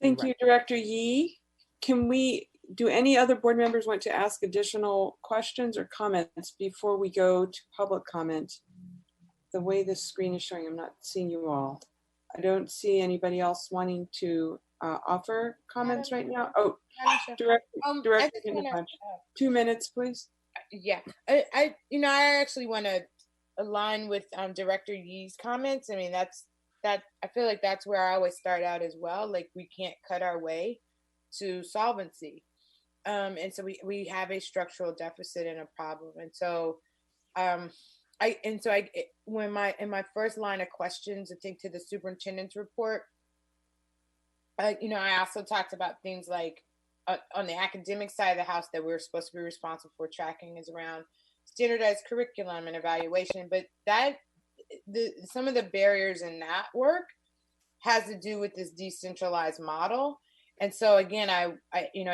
Thank you, Director Yee. Do any other board members want to ask additional questions or comments before we go to public comment? The way this screen is showing, I'm not seeing you all. I don't see anybody else wanting to offer comments right now. Oh, Director, 2 minutes, please. Yeah, I actually want to align with Director Yee's comments. I mean, I feel like that's where I always start out as well. Like, we can't cut our way to solvency. And so we have a structural deficit and a problem. And so in my first line of questions, I think to the superintendent's report, I also talked about things like on the academic side of the house that we're supposed to be responsible for tracking is around standardized curriculum and evaluation. But some of the barriers in that work has to do with this decentralized model. And so again, I know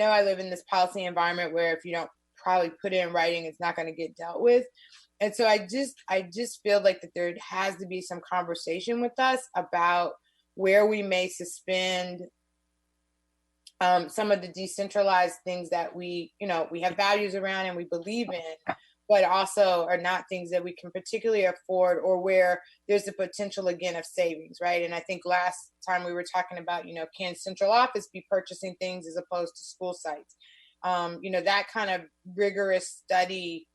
I live in this policy environment where if you don't probably put it in writing, it's not going to get dealt with. And so I just feel like that there has to be some conversation with us about where we may suspend some of the decentralized things that we have values around and we believe in, but also are not things that we can particularly afford, or where there's the potential again of savings, right? And I think last time we were talking about, can central office be purchasing things as opposed to school sites? That kind of rigorous study,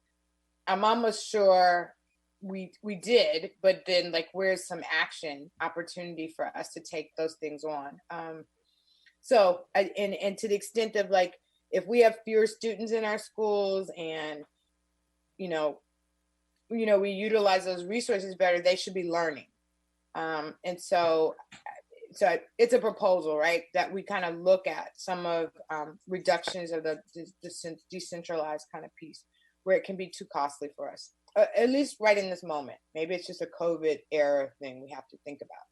I'm almost sure we did, but then like, where's some action opportunity for us to take those things on? So to the extent of like, if we have fewer students in our schools and we utilize those resources better, they should be learning. And so it's a proposal, right? That we kind of look at some of reductions of the decentralized kind of piece where it can be too costly for us, at least right in this moment. Maybe it's just a COVID era thing we have to think about.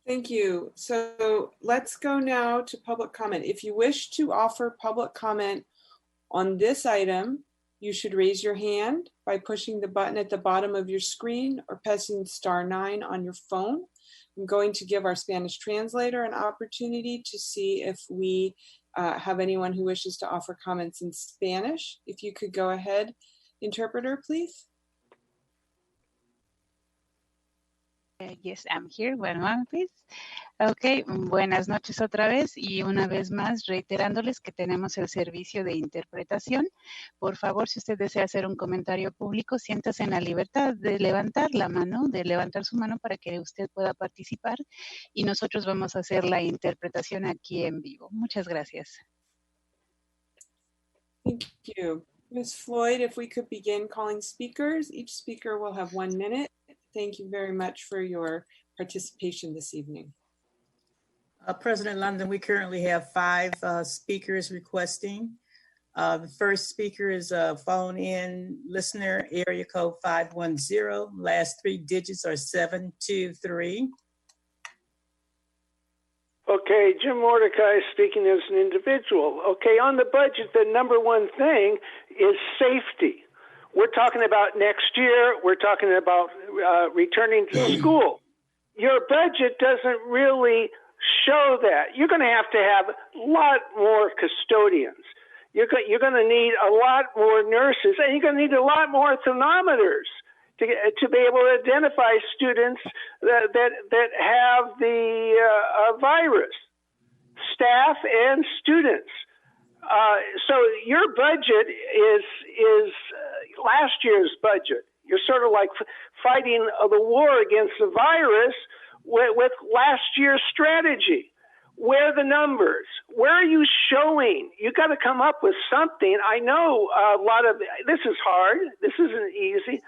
Thank you. So let's go now to public comment. If you wish to offer public comment on this item, you should raise your hand by pushing the button at the bottom of your screen or pressing *9 on your phone. I'm going to give our Spanish translator an opportunity to see if we have anyone who wishes to offer comments in Spanish. If you could go ahead, interpreter, please. Yes, I'm here. One moment, please. Ok, buenas noches otra vez y una vez más reiterándoles que tenemos el servicio de interpretación. Por favor, si usted desea hacer un comentario público, siéntase en la libertad de levantar la mano, de levantar su mano para que usted pueda participar y nosotros vamos a hacer la interpretación aquí en vivo. Muchas gracias. Thank you. Ms. Floyd, if we could begin calling speakers. Each speaker will have 1 minute. Thank you very much for your participation this evening. President London, we currently have 5 speakers requesting. The first speaker is a phone-in listener, area code 510. Last 3 digits are 723. Okay, Jim Mordecai speaking as an individual. Okay, on the budget, the number one thing is safety. We're talking about next year. We're talking about returning to school. Your budget doesn't really show that. You're going to have a lot more custodians. You're going to need a lot more nurses, and you're going to need a lot more thermometers to be able to identify students that have the virus, staff and students. So your budget is last year's budget. You're sort of like fighting the war against the virus with last year's strategy. Where are the numbers? Where are you showing? You got to come up with something. I know a lot of this is hard. This isn't easy,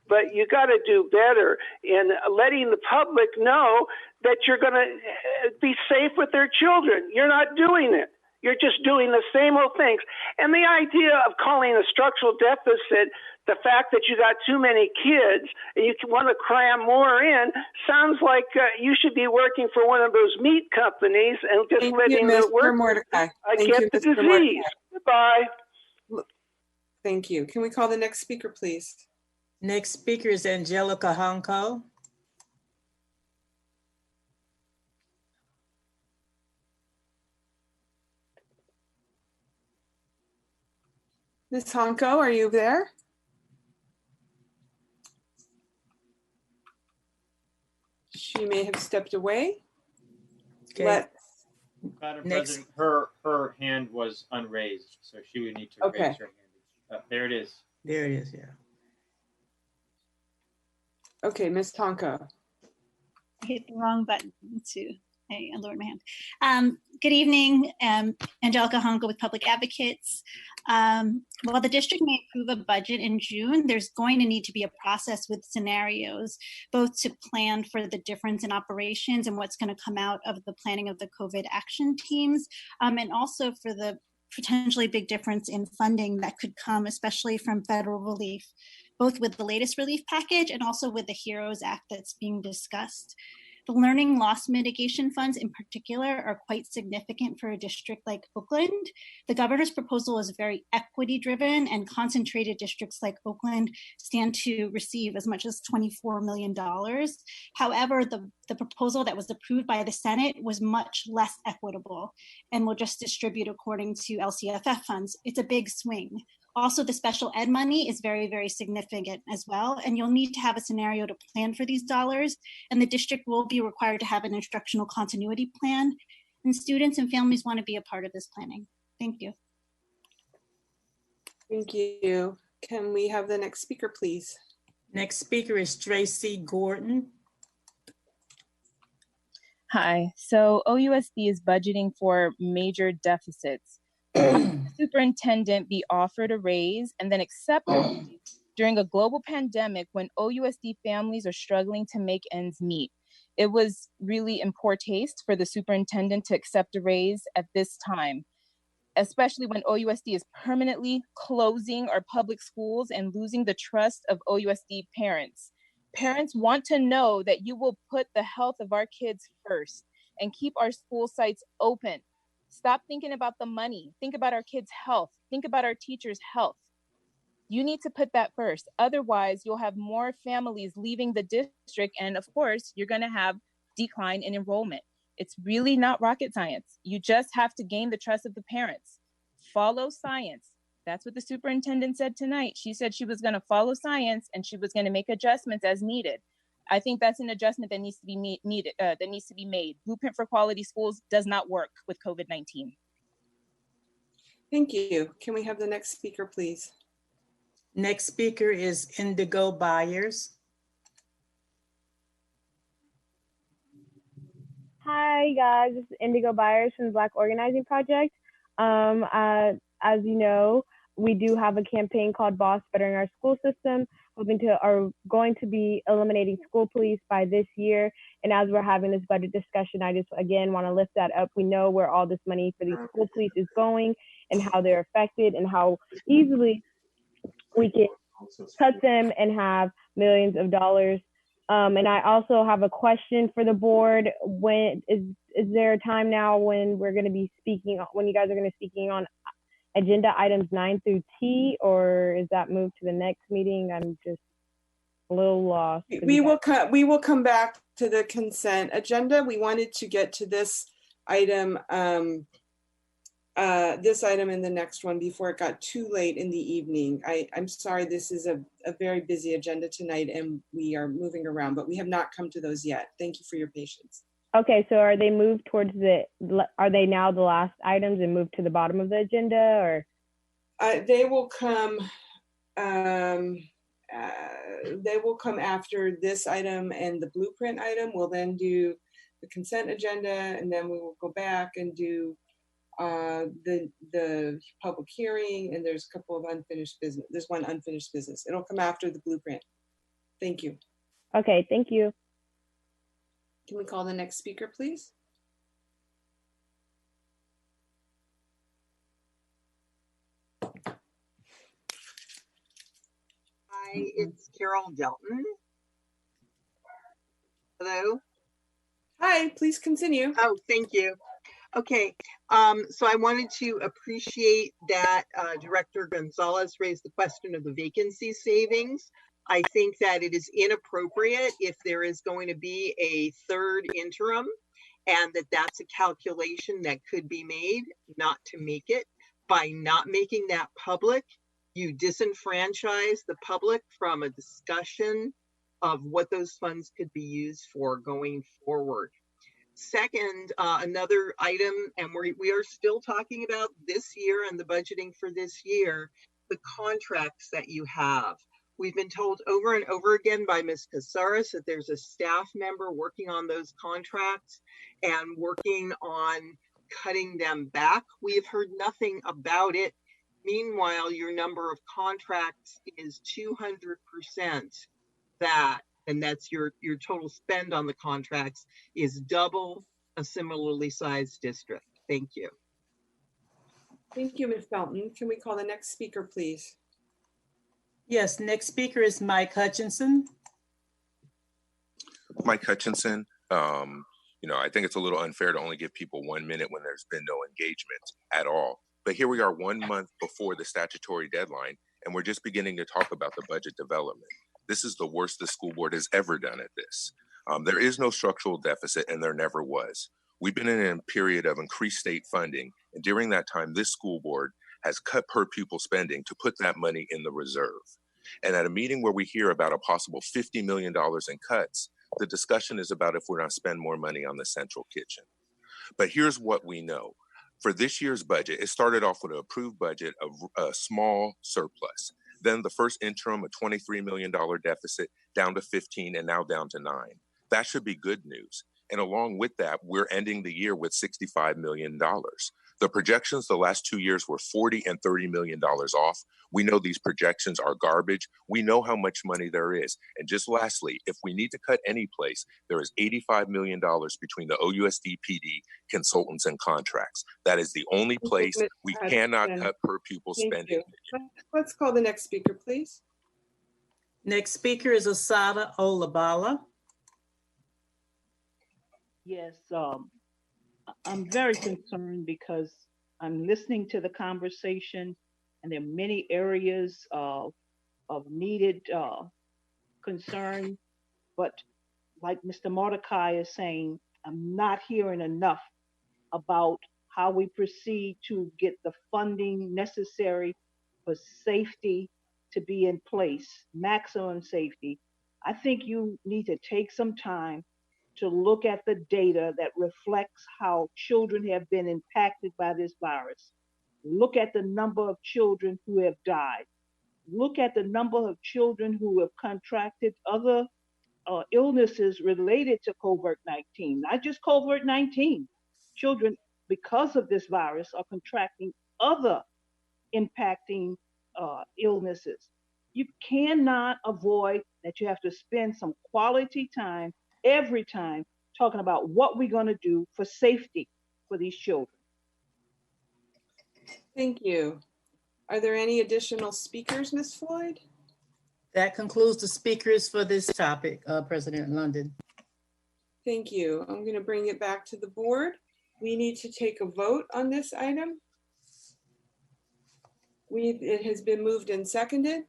but you got to do better in letting the public know that you're going to be safe with their children. You're not doing it. You're just doing the same old things. And the idea of calling a structural deficit the fact that you got too many kids and you want to cram more in sounds like you should be working for one of those meat companies and just Thank letting you, the Mr. workers Mordecai. Thank get you, the Mr. disease. Mordecai. Goodbye. Thank you. Can we call the next speaker, please? Next speaker is Angelica Honko. Ms. Honko, are you there? She may have stepped away. Okay. Madam Next. President, her hand was unraised, so she would need to Okay. raise her hand. There it is. There it is, yeah. Okay, Ms. Honko. I hit the wrong button to, hey, I lowered my hand. Good evening, Angelica Honko with Public Advocates. While the district may approve a budget in June, there's going to need to be a process with scenarios, both to plan for the difference in operations and what's going to come out of the planning of the COVID action teams, and also for the potentially big difference in funding that could come, especially from federal relief, both with the latest relief package and also with the HEROES Act that's being discussed. The learning loss mitigation funds in particular are quite significant for a district like Oakland. The governor's proposal is very equity driven, and concentrated districts like Oakland stand to receive as much as $24 million. However, the proposal that was approved by the Senate was much less equitable and will just distribute according to LCFF funds. It's a big swing. Also, the special ed money is very, very significant as well, and you'll need to have a scenario to plan for these dollars, and the district will be required to have an instructional continuity plan, and students and families want to be a part of this planning. Thank you. Thank you. Can we have the next speaker, please? Next speaker is Tracy Gordon. Hi, so OUSD is budgeting for major deficits. The superintendent be offered a raise and then accept a raise during a global pandemic when OUSD families are struggling to make ends meet. It was really in poor taste for the superintendent to accept a raise at this time, especially when OUSD is permanently closing our public schools and losing the trust of OUSD parents. Parents want to know that you will put the health of our kids first and keep our school sites open. Stop thinking about the money. Think about our kids' health. Think about our teachers' health. You need to put that first. Otherwise, you'll have more families leaving the district. And of course, you're going to have decline in enrollment. It's really not rocket science. You just have to gain the trust of the parents. Follow science. That's what the superintendent said tonight. She said she was going to follow science and she was going to make adjustments as needed. I think that's an adjustment that needs to be made. Blueprint for Quality Schools does not work with COVID-19. Thank you. Can we have the next speaker, please? Next speaker is Indigo Byers. Hi guys, this is Indigo Byers from the Black Organizing Project. As you know, we do have a campaign called Boss Bettering Our School System, are going to be eliminating school police by this year. And as we're having this budget discussion, I just again want to lift that up. We know where all this money for these school police is going and how they're affected and how easily we can cut them and have millions of dollars. And I also have a question for the board. When is there a time now when we're going to be speaking, when you guys are going to be speaking on agenda items 9 through T, or is that moved to the next meeting? I'm just a little lost. We will come back to the consent agenda. We wanted to get to this item and the next one before it got too late in the evening. I'm sorry, this is a very busy agenda tonight and we are moving around, but we have not come to those yet. Thank you for your patience. Okay, so are they moved towards are they now the last items and moved to the bottom of the agenda, or? They will come after this item and the blueprint item. We'll then do the consent agenda, and then we will go back and do the public hearing, and there's a couple of unfinished business. There's one unfinished business. It'll come after the blueprint. Thank you. Okay, thank you. Can we call the next speaker, please? Hi, it's Carol Delton. Hello. Hi, please continue. Oh, thank you. Okay, so I wanted to appreciate that Director Gonzalez raised the question of the vacancy savings. I think that it is inappropriate if there is going to be a third interim, and that's a calculation that could be made not to make it. By not making that public, you disenfranchise the public from a discussion of what those funds could be used for going forward. Second, another item, and we are still talking about this year and the budgeting for this year, the contracts that you have. We've been told over and over again by Ms. Casares that there's a staff member working on those contracts and working on cutting them back. We have heard nothing about it. Meanwhile, your number of contracts is 200% that, and that's your total spend on the contracts is double a similarly sized district. Thank you. Thank you, Ms. Felton. Can we call the next speaker, please? Yes, next speaker is Mike Hutchinson. Mike Hutchinson. I think it's a little unfair to only give people 1 minute when there's been no engagement at all. But here we are 1 month before the statutory deadline, and we're just beginning to talk about the budget development. This is the worst the school board has ever done at this. There is no structural deficit, and there never was. We've been in a period of increased state funding, and during that time, this school board has cut per pupil spending to put that money in the reserve. And at a meeting where we hear about a possible $50 million in cuts, the discussion is about if we're going to spend more money on the central kitchen. But here's what we know. For this year's budget, it started off with an approved budget of a small surplus. Then the first interim, a $23 million deficit, down to 15, and now down to 9. That should be good news. And along with that, we're ending the year with $65 million. The projections the last 2 years were $40 and $30 million off. We know these projections are garbage. We know how much money there is. And just lastly, if we need to cut any place, there is $85 million between the OUSD PD, consultants, and contracts. That is the only place we cannot cut per pupil spending. Let's call the next speaker, please. Next speaker is Asada Olabala. Yes, I'm very concerned because I'm listening to the conversation, and there are many areas of needed concern. But like Mr. Mordecai is saying, I'm not hearing enough about how we proceed to get the funding necessary for safety to be in place, maximum safety. I think you need to take some time to look at the data that reflects how children have been impacted by this virus. Look at the number of children who have died. Look at the number of children who have contracted other illnesses related to COVID-19, not just COVID-19. Children, because of this virus, are contracting other impacting illnesses. You cannot avoid that. You have to spend some quality time every time talking about what we're going to do for safety for these children. Thank you. Are there any additional speakers, Ms. Floyd? That concludes the speakers for this topic, President London. Thank you. I'm going to bring it back to the board. We need to take a vote on this item. It has been moved and seconded.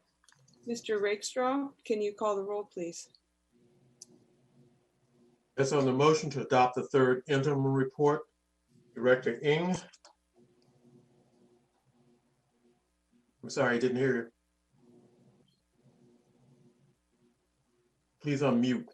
Mr. Rakestraw, can you call the roll, please? That's on the motion to adopt the third interim report. Director Ng. I'm sorry, I didn't hear you. Please unmute.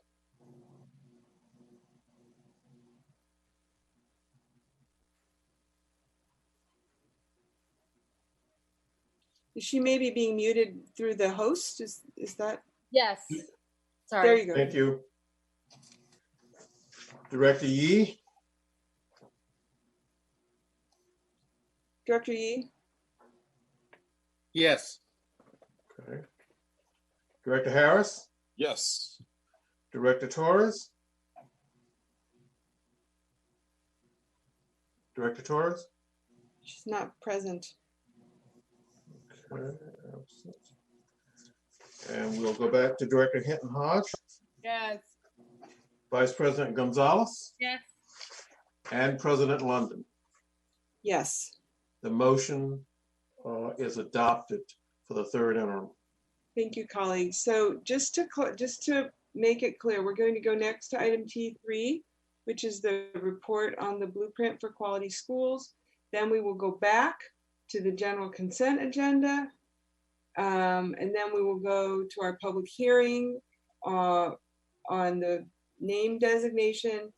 She may be being muted through the host. Is that? Yes. Sorry. There you go. Thank you. Director Yee. Director Yee. Yes. Okay. Director Harris. Yes. Director Torres? Director Torres? She's not present. Okay, absent. And we'll go back to Director Hinton Hodge, Yes. Vice President Gonzalez, Yes. and President London. Yes. The motion is adopted for the third interim. Thank you, colleagues. So just to make it clear, we're going to go next to item T3, which is the report on the blueprint for quality schools. Then we will go back to the general consent agenda. And then we will go to our public hearing on the name designation,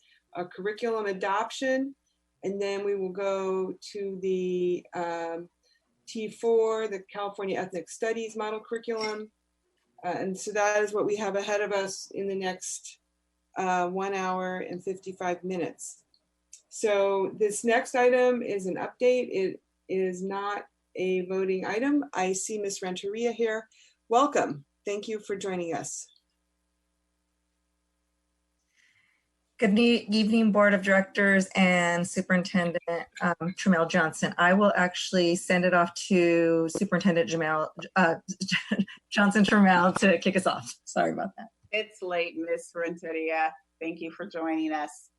curriculum adoption. And then we will go to the T4, the California Ethnic Studies model curriculum. And so that is what we have ahead of us in the next 1 hour and 55 minutes. So this next item is an update. It is not a voting item. I see Ms. Renteria here. Welcome. Thank you for joining us. Good evening, Board of Directors and Superintendent Tramel Johnson. I will actually send it off to Superintendent Johnson Tramel to kick us off. Sorry about that. It's late, Ms. Renteria. Thank you for joining us.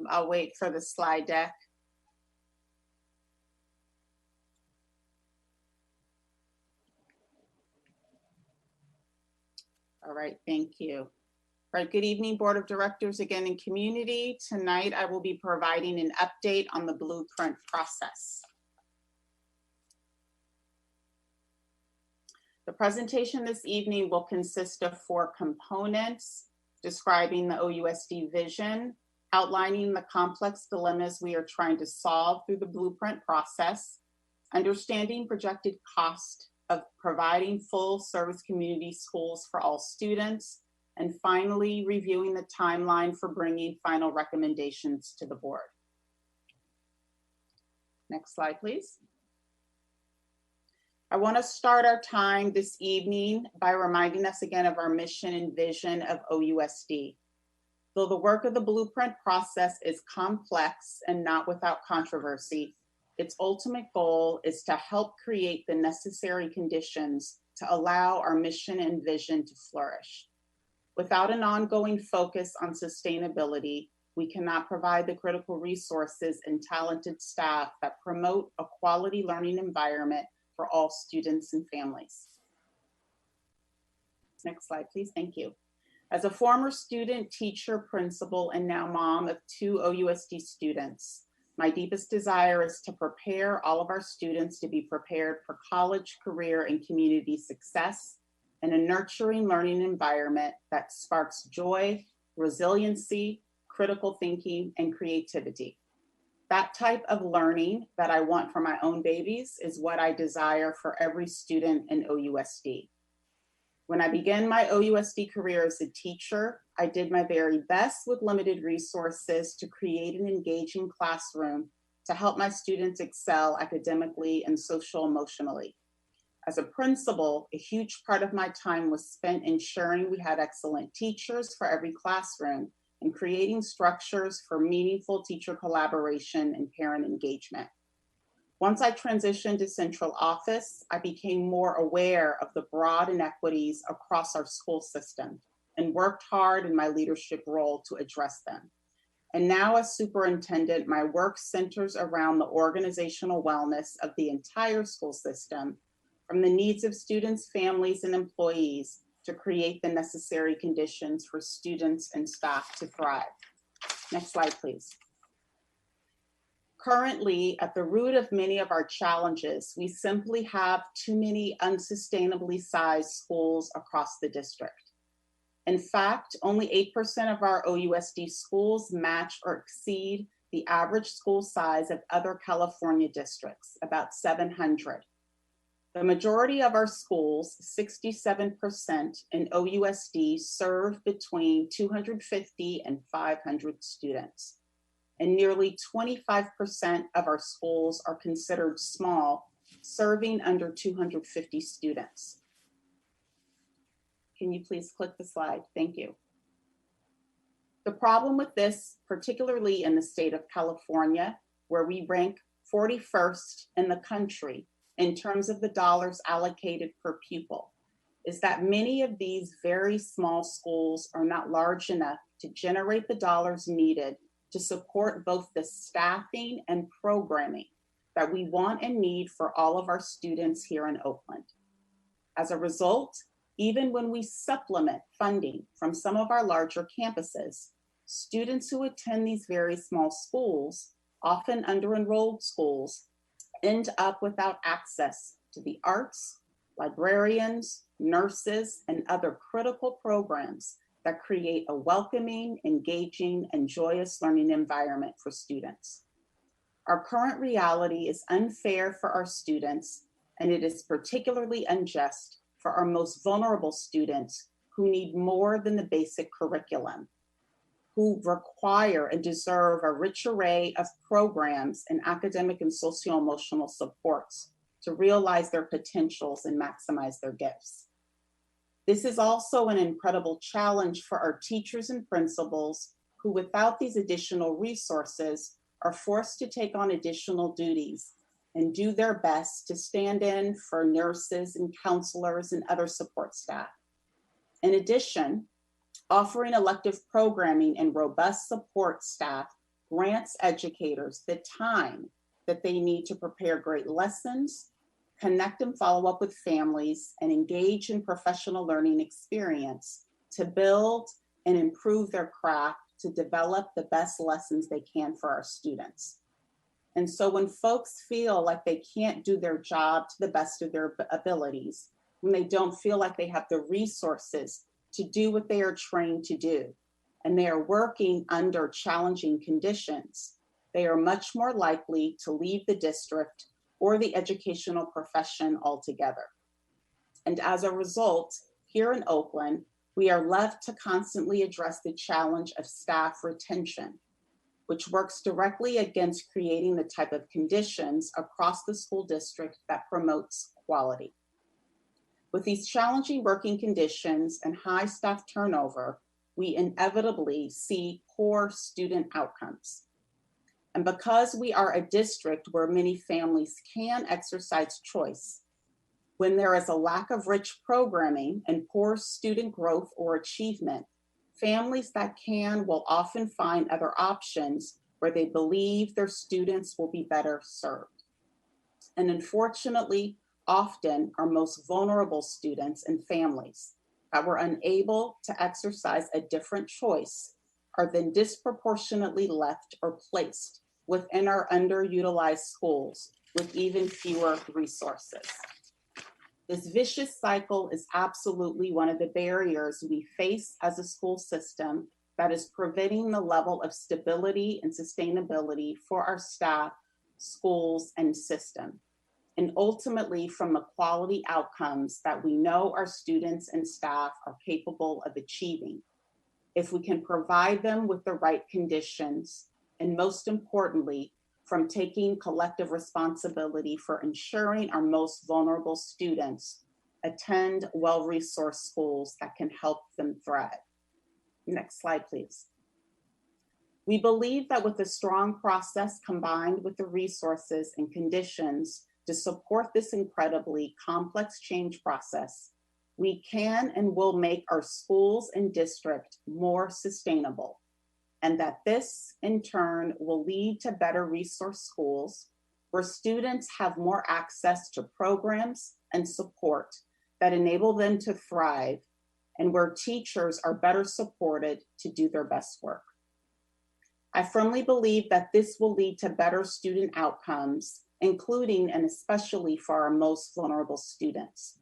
I'll wait for the slide deck. All right, thank you. All right, good evening, Board of Directors again in community. Tonight, I will be providing an update on the blueprint process. The presentation this evening will consist of 4 components: describing the OUSD vision, outlining the complex dilemmas we are trying to solve through the blueprint process, understanding projected cost of providing full service community schools for all students, and finally, reviewing the timeline for bringing final recommendations to the board. Next slide, please. I want to start our time this evening by reminding us again of our mission and vision of OUSD. Though the work of the blueprint process is complex and not without controversy, its ultimate goal is to help create the necessary conditions to allow our mission and vision to flourish. Without an ongoing focus on sustainability, we cannot provide the critical resources and talented staff that promote a quality learning environment for all students and families. Next slide, please. Thank you. As a former student, teacher, principal, and now mom of 2 OUSD students, my deepest desire is to prepare all of our students to be prepared for college, career, and community success in a nurturing learning environment that sparks joy, resiliency, critical thinking, and creativity. That type of learning that I want for my own babies is what I desire for every student in OUSD. When I began my OUSD career as a teacher, I did my very best with limited resources to create an engaging classroom to help my students excel academically and social-emotionally. As a principal, a huge part of my time was spent ensuring we had excellent teachers for every classroom and creating structures for meaningful teacher collaboration and parent engagement. Once I transitioned to central office, I became more aware of the broad inequities across our school system and worked hard in my leadership role to address them. And now as superintendent, my work centers around the organizational wellness of the entire school system, from the needs of students, families, and employees to create the necessary conditions for students and staff to thrive. Next slide, please. Currently, at the root of many of our challenges, we simply have too many unsustainably sized schools across the district. In fact, only 8% of our OUSD schools match or exceed the average school size of other California districts, about 700. The majority of our schools, 67% in OUSD, serve between 250 and 500 students. And nearly 25% of our schools are considered small, serving under 250 students. Can you please click the slide? Thank you. The problem with this, particularly in the state of California, where we rank 41st in the country in terms of the dollars allocated per pupil, is that many of these very small schools are not large enough to generate the dollars needed to support both the staffing and programming that we want and need for all of our students here in Oakland. As a result, even when we supplement funding from some of our larger campuses, students who attend these very small schools, often under-enrolled schools, end up without access to the arts, librarians, nurses, and other critical programs that create a welcoming, engaging, and joyous learning environment for students. Our current reality is unfair for our students, and it is particularly unjust for our most vulnerable students who need more than the basic curriculum, who require and deserve a rich array of programs and academic and socio-emotional supports to realize their potentials and maximize their gifts. This is also an incredible challenge for our teachers and principals who, without these additional resources, are forced to take on additional duties and do their best to stand in for nurses and counselors and other support staff. In addition, offering elective programming and robust support staff grants educators the time that they need to prepare great lessons, connect and follow up with families, and engage in professional learning experience to build and improve their craft to develop the best lessons they can for our students. And so when folks feel like they can't do their job to the best of their abilities, when they don't feel like they have the resources to do what they are trained to do, and they are working under challenging conditions, they are much more likely to leave the district or the educational profession altogether. And as a result, here in Oakland, we are left to constantly address the challenge of staff retention, which works directly against creating the type of conditions across the school district that promotes quality. With these challenging working conditions and high staff turnover, we inevitably see poor student outcomes. And because we are a district where many families can exercise choice, when there is a lack of rich programming and poor student growth or achievement, families that can will often find other options where they believe their students will be better served. And unfortunately, often our most vulnerable students and families that were unable to exercise a different choice are then disproportionately left or placed within our underutilized schools with even fewer resources. This vicious cycle is absolutely one of the barriers we face as a school system that is preventing the level of stability and sustainability for our staff, schools, and system, and ultimately from the quality outcomes that we know our students and staff are capable of achieving if we can provide them with the right conditions, and most importantly, from taking collective responsibility for ensuring our most vulnerable students attend well-resourced schools that can help them thrive. Next slide, please. We believe that with a strong process combined with the resources and conditions to support this incredibly complex change process, we can and will make our schools and district more sustainable, and that this, in turn, will lead to better resource schools where students have more access to programs and support that enable them to thrive, and where teachers are better supported to do their best work. I firmly believe that this will lead to better student outcomes, including and especially for our most vulnerable students.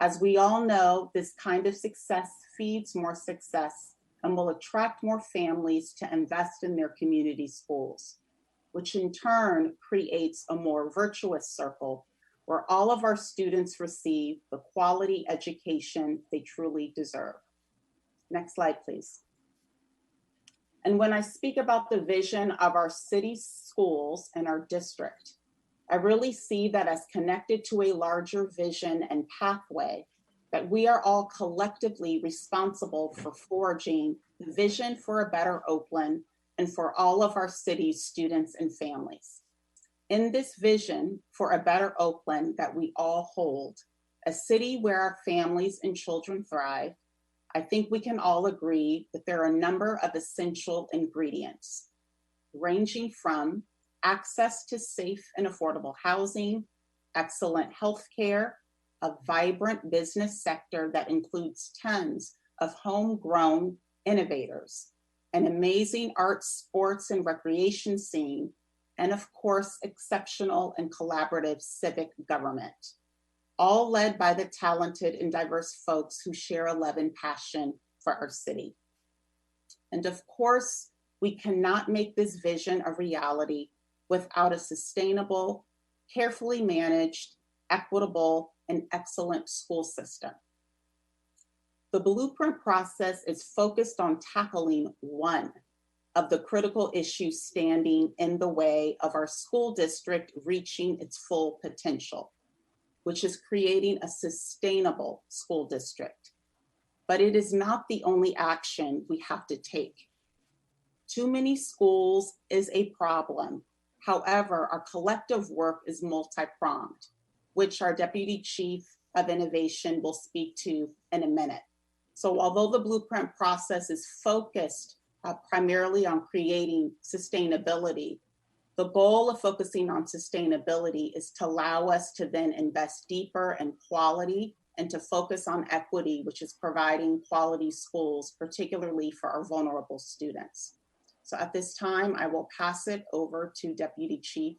As we all know, this kind of success feeds more success and will attract more families to invest in their community schools, which in turn creates a more virtuous circle where all of our students receive the quality education they truly deserve. Next slide, please. And when I speak about the vision of our city schools and our district, I really see that as connected to a larger vision and pathway that we are all collectively responsible for forging the vision for a better Oakland and for all of our city's students and families. In this vision for a better Oakland that we all hold, a city where our families and children thrive, I think we can all agree that there are a number of essential ingredients, ranging from access to safe and affordable housing, excellent health care, a vibrant business sector that includes tons of homegrown innovators, an amazing arts, sports, and recreation scene, and of course, exceptional and collaborative civic government, all led by the talented and diverse folks who share a love and passion for our city. And of course, we cannot make this vision a reality without a sustainable, carefully managed, equitable, and excellent school system. The blueprint process is focused on tackling one of the critical issues standing in the way of our school district reaching its full potential, which is creating a sustainable school district. But it is not the only action we have to take. Too many schools is a problem. However, our collective work is multi-pronged, which our Deputy Chief of Innovation will speak to in a minute. So although the blueprint process is focused primarily on creating sustainability, the goal of focusing on sustainability is to allow us to then invest deeper in quality and to focus on equity, which is providing quality schools, particularly for our vulnerable students. So at this time, I will pass it over to Deputy Chief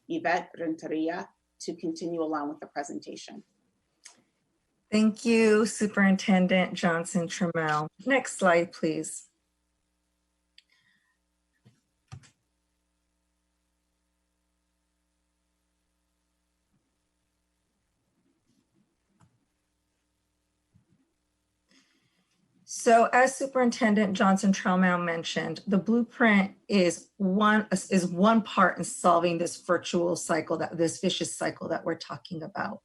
Yvette Renteria to continue along with the presentation. Thank you, Superintendent Johnson Trammell. Next slide, please. So as Superintendent Johnson Trammell mentioned, the blueprint is one part in solving this virtuous cycle, this vicious cycle that we're talking about.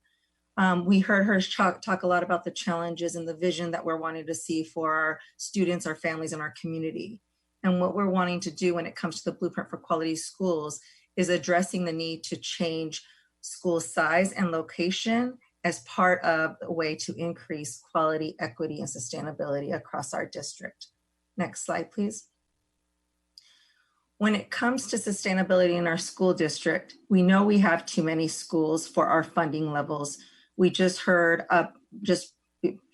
We heard her talk a lot about the challenges and the vision that we're wanting to see for our students, our families, and our community. And what we're wanting to do when it comes to the Blueprint for Quality Schools is addressing the need to change school size and location as part of a way to increase quality, equity, and sustainability across our district. Next slide, please. When it comes to sustainability in our school district, we know we have too many schools for our funding levels. We just heard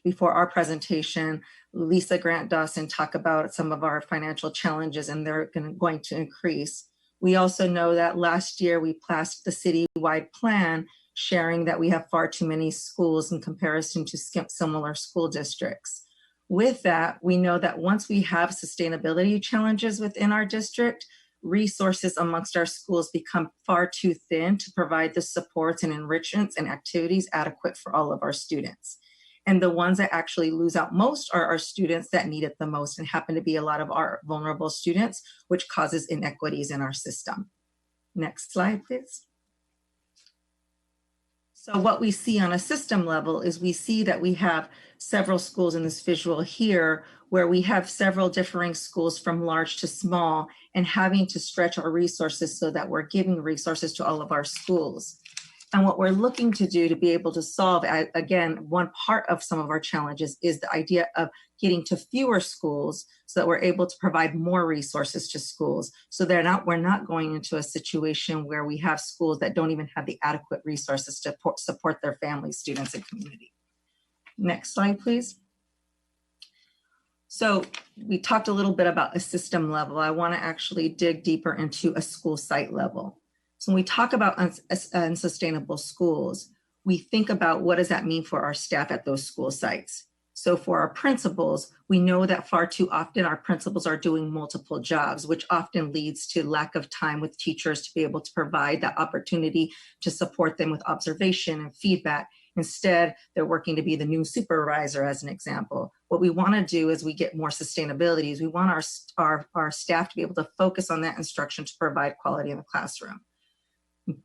before our presentation, Lisa Grant Dawson talk about some of our financial challenges, and they're going to increase. We also know that last year we passed the citywide plan sharing that we have far too many schools in comparison to similar school districts. With that, we know that once we have sustainability challenges within our district, resources amongst our schools become far too thin to provide the supports and enrichments and activities adequate for all of our students. And the ones that actually lose out most are our students that need it the most and happen to be a lot of our vulnerable students, which causes inequities in our system. Next slide, please. So what we see on a system level is we see that we have several schools in this visual here where we have several differing schools from large to small and having to stretch our resources so that we're giving resources to all of our schools. And what we're looking to do to be able to solve, again, one part of some of our challenges is the idea of getting to fewer schools so that we're able to provide more resources to schools. So we're not going into a situation where we have schools that don't even have the adequate resources to support their families, students, and community. Next slide, please. So we talked a little bit about a system level. I want to actually dig deeper into a school site level. So when we talk about unsustainable schools, we think about what does that mean for our staff at those school sites. So for our principals, we know that far too often our principals are doing multiple jobs, which often leads to lack of time with teachers to be able to provide that opportunity to support them with observation and feedback. Instead, they're working to be the new supervisor, as an example. What we want to do as we get more sustainability is we want our staff to be able to focus on that instruction to provide quality in the classroom.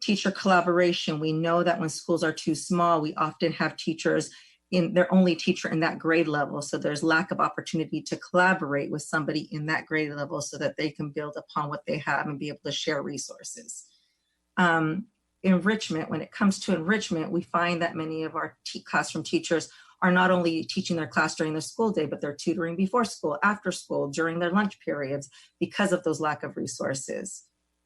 Teacher collaboration, we know that when schools are too small, we often have teachers their only teacher in that grade level. So there's lack of opportunity to collaborate with somebody in that grade level so that they can build upon what they have and be able to share resources. Enrichment, when it comes to enrichment, we find that many of our classroom teachers are not only teaching their class during the school day, but they're tutoring before school, after school, during their lunch periods because of those lack of resources.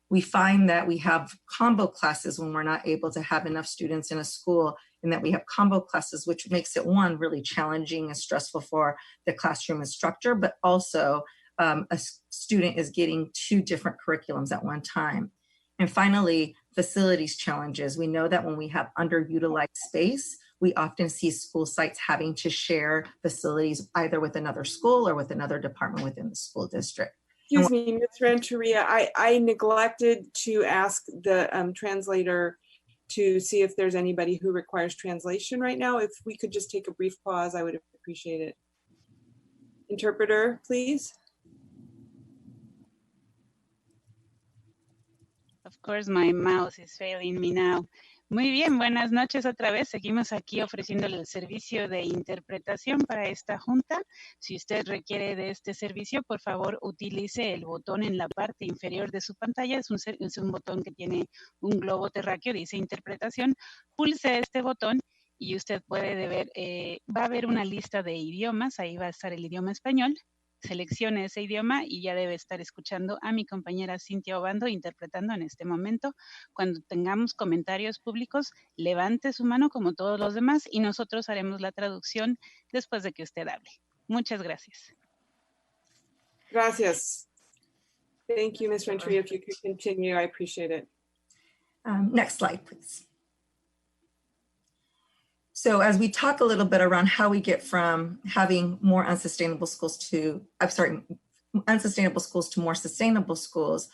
We find that we have combo classes when we're not able to have enough students in a school, and that we have combo classes, which makes it, one, really challenging and stressful for the classroom instructor, but also a student is getting 2 different curriculums at one time. And finally, facilities challenges. We know that when we have underutilized space, we often see school sites having to share facilities either with another school or with another department within the school district. Excuse me, Ms. Renteria, I neglected to ask the translator to see if there's anybody who requires translation right now. If we could just take a brief pause, I would appreciate it. Interpreter, please. Of course, my mouse is failing me now. Muy bien, buenas noches otra vez. Seguimos aquí ofreciéndole el servicio de interpretación para esta junta. Si usted requiere de este servicio, por favor, utilice el botón en la parte inferior de su pantalla. Es un botón que tiene un globo terráqueo, dice interpretación. Pulse este botón y usted puede ver, va a haber una lista de idiomas. Ahí va a estar el idioma español. Seleccione ese idioma y ya debe estar escuchando a mi compañera Cintia Obando interpretando en este momento. Cuando tengamos comentarios públicos, levante su mano como todos los demás y nosotros haremos la traducción después de que usted hable. Muchas gracias. Gracias. Thank you, Ms. Renteria. If you could continue, I appreciate it. Next slide, please. So as we talk a little bit around how we get from having more unsustainable schools to, unsustainable schools to more sustainable schools,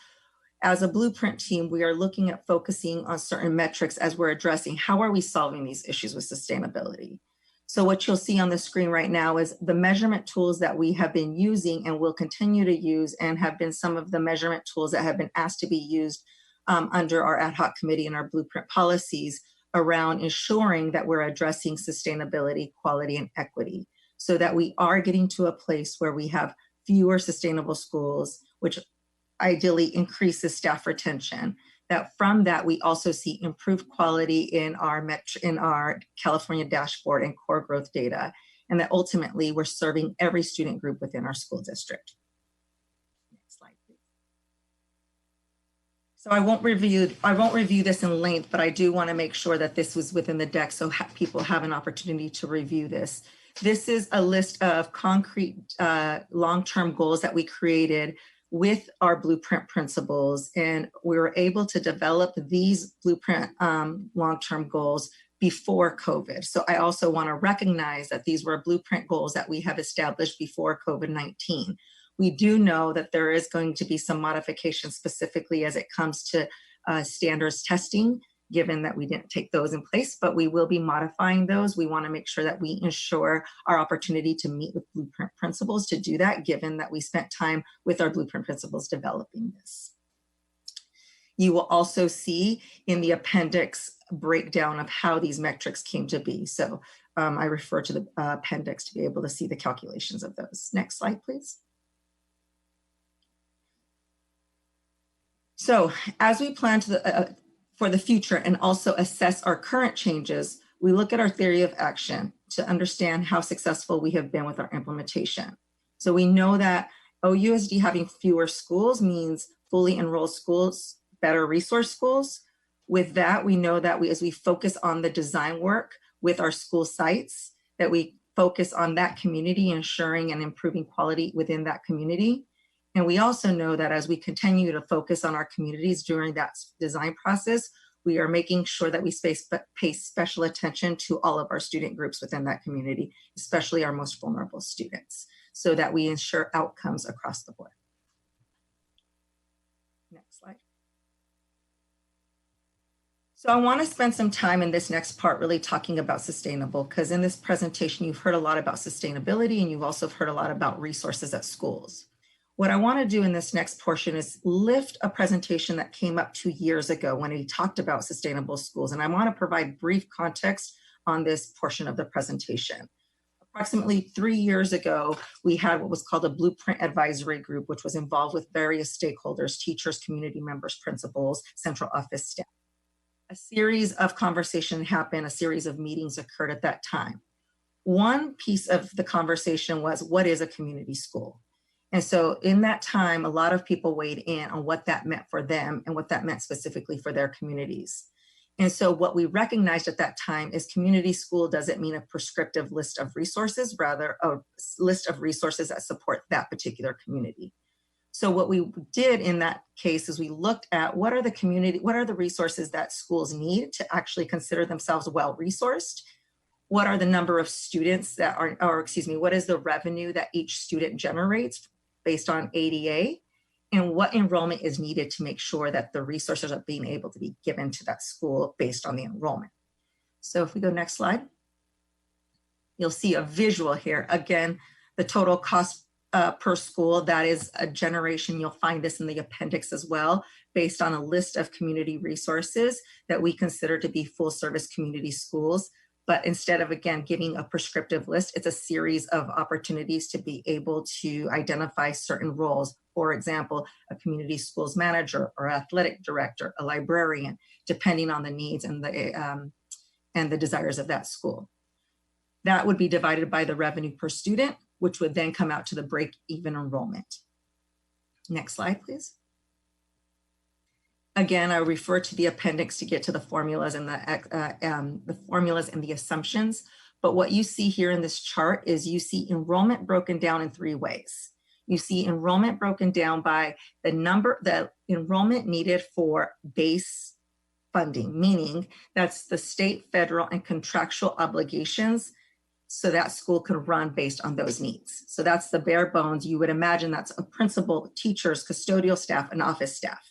as a blueprint team, we are looking at focusing on certain metrics as we're addressing how are we solving these issues with sustainability. So what you'll see on the screen right now is the measurement tools that we have been using and will continue to use, and have been some of the measurement tools that have been asked to be used under our ad hoc committee and our blueprint policies around ensuring that we're addressing sustainability, quality, and equity, so that we are getting to a place where we have fewer sustainable schools, which ideally increases staff retention. That from that, we also see improved quality in our California dashboard and core growth data, and that ultimately we're serving every student group within our school district. Next slide, please. So I won't review this in length, but I do want to make sure that this was within the deck so people have an opportunity to review this. This is a list of concrete long-term goals that we created with our blueprint principles, and we were able to develop these blueprint long-term goals before COVID. So I also want to recognize that these were blueprint goals that we have established before COVID-19. We do know that there is going to be some modifications specifically as it comes to standards testing, given that we didn't take those in place, but we will be modifying those. We want to make sure that we ensure our opportunity to meet with blueprint principles to do that, given that we spent time with our blueprint principles developing this. You will also see in the appendix breakdown of how these metrics came to be. So I refer to the appendix to be able to see the calculations of those. Next slide, please. So as we plan for the future and also assess our current changes, we look at our theory of action to understand how successful we have been with our implementation. So we know that OUSD having fewer schools means fully enrolled schools, better resource schools. With that, we know that as we focus on the design work with our school sites, that we focus on that community, ensuring and improving quality within that community. And we also know that as we continue to focus on our communities during that design process, we are making sure that we pay special attention to all of our student groups within that community, especially our most vulnerable students, so that we ensure outcomes across the board. Next slide. So I want to spend some time in this next part really talking about sustainable, because in this presentation, you've heard a lot about sustainability and you've also heard a lot about resources at schools. What I want to do in this next portion is lift a presentation that came up 2 years ago when he talked about sustainable schools. And I want to provide brief context on this portion of the presentation. Approximately 3 years ago, we had what was called a Blueprint Advisory Group, which was involved with various stakeholders, teachers, community members, principals, central office staff. A series of conversations happened, a series of meetings occurred at that time. One piece of the conversation was, what is a community school? And so in that time, a lot of people weighed in on what that meant for them and what that meant specifically for their communities. And so what we recognized at that time is community school doesn't mean a prescriptive list of resources, rather a list of resources that support that particular community. So what we did in that case is we looked at what are the resources that schools need to actually consider themselves well-resourced? What are the number of students that are, or excuse me, what is the revenue that each student generates based on ADA? And what enrollment is needed to make sure that the resources are being able to be given to that school based on the enrollment. So if we go next slide, you'll see a visual here. Again, the total cost per school, that is a generation. You'll find this in the appendix as well, based on a list of community resources that we consider to be full service community schools. But instead of, again, giving a prescriptive list, it's a series of opportunities to be able to identify certain roles. For example, a community schools manager or athletic director, a librarian, depending on the needs and the desires of that school. That would be divided by the revenue per student, which would then come out to the break-even enrollment. Next slide, please. Again, I refer to the appendix to get to the formulas and the formulas and the assumptions. But what you see here in this chart is you see enrollment broken down in 3 ways. You see enrollment broken down by the enrollment needed for base funding, meaning that's the state, federal, and contractual obligations, so that school can run based on those needs. So that's the bare bones. You would imagine that's a principal, teachers, custodial staff, and office staff.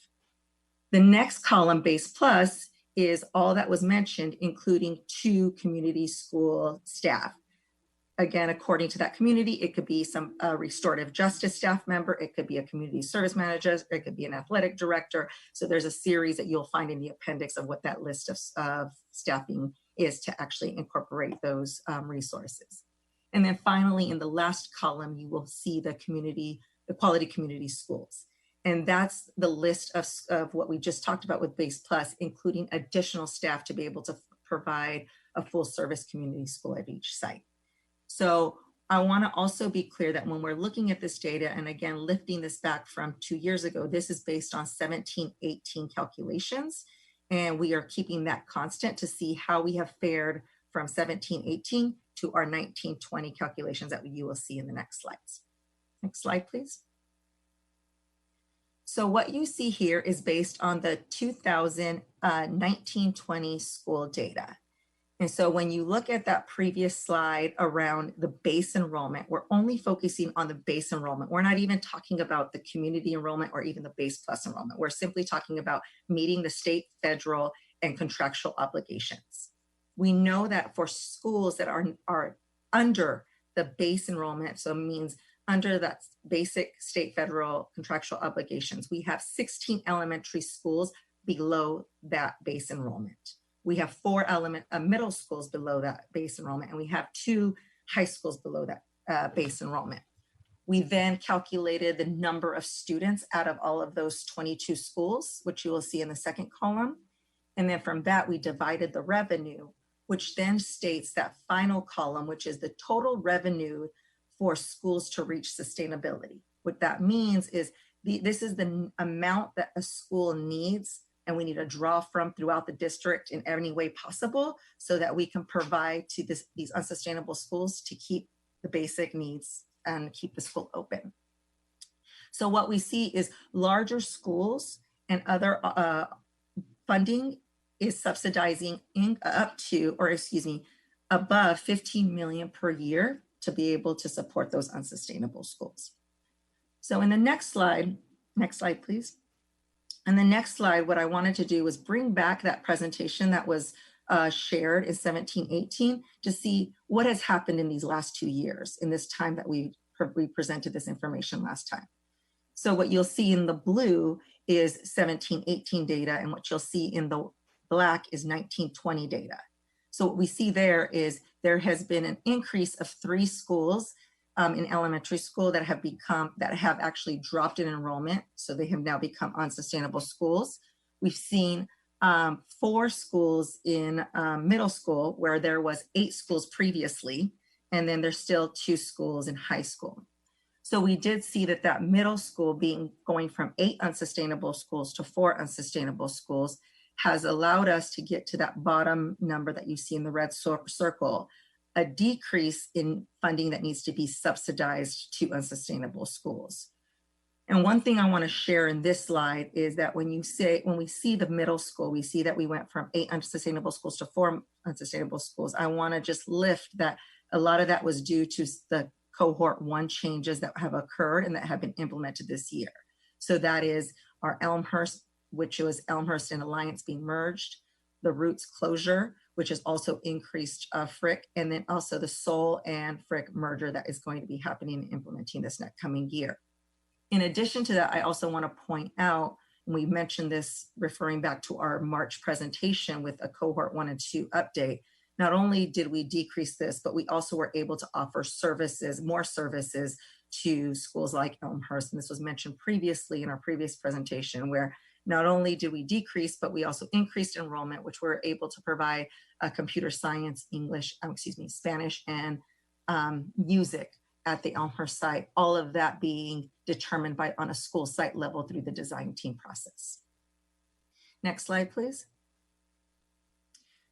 The next column, base plus, is all that was mentioned, including 2 community school staff. Again, according to that community, it could be some restorative justice staff member, it could be a community service manager, it could be an athletic director. So there's a series that you'll find in the appendix of what that list of staffing is to actually incorporate those resources. And then finally, in the last column, you will see the quality community schools. And that's the list of what we just talked about with Base Plus, including additional staff to be able to provide a full service community school at each site. So I want to also be clear that when we're looking at this data, and again, lifting this back from 2 years ago, this is based on 17-18 calculations. And we are keeping that constant to see how we have fared from 17-18 to our 19-20 calculations that you will see in the next slides. Next slide, please. So what you see here is based on the 2019-20 school data. And so when you look at that previous slide around the base enrollment, we're only focusing on the base enrollment. We're not even talking about the community enrollment or even the base plus enrollment. We're simply talking about meeting the state, federal, and contractual obligations. We know that for schools that are under the base enrollment, so it means under that basic state, federal contractual obligations, we have 16 elementary schools below that base enrollment. We have 4 middle schools below that base enrollment, and we have 2 high schools below that base enrollment. We then calculated the number of students out of all of those 22 schools, which you will see in the second column. And then from that, we divided the revenue, which then states that final column, which is the total revenue for schools to reach sustainability. What that means is this is the amount that a school needs and we need to draw from throughout the district in any way possible so that we can provide to these unsustainable schools to keep the basic needs and keep the school open. So what we see is larger schools and other funding is subsidizing above 15 million per year to be able to support those unsustainable schools. So in the next slide please. And the next slide, what I wanted to do was bring back that presentation that was shared in 17-18 to see what has happened in these last 2 years in this time that we presented this information last time. So what you'll see in the blue is 17-18 data, and what you'll see in the black is 19-20 data. So what we see there is there has been an increase of 3 schools in elementary school that have actually dropped in enrollment. So they have now become unsustainable schools. We've seen 4 schools in middle school where there was 8 schools previously, and then there's still 2 schools in high school. So we did see that middle school going from 8 unsustainable schools to 4 unsustainable schools has allowed us to get to that bottom number that you see in the red circle, a decrease in funding that needs to be subsidized to unsustainable schools. And one thing I want to share in this slide is that when we see the middle school, we see that we went from 8 unsustainable schools to 4 unsustainable schools. I want to just lift that a lot of that was due to the cohort 1 changes that have occurred and that have been implemented this year. So that is our Elmhurst, which was Elmhurst and Alliance being merged, the Roots closure, which has also increased Frick, and then also the Soul and Frick merger that is going to be happening and implementing this next coming year. In addition to that, I also want to point out, and we mentioned this referring back to our March presentation with a cohort 1 and 2 update, not only did we decrease this, but we also were able to offer more services to schools like Elmhurst. And this was mentioned previously in our previous presentation, where not only did we decrease, but we also increased enrollment, which we're able to provide computer science, English, Spanish, and music at the Elmhurst site, all of that being determined on a school site level through the design team process. Next slide, please.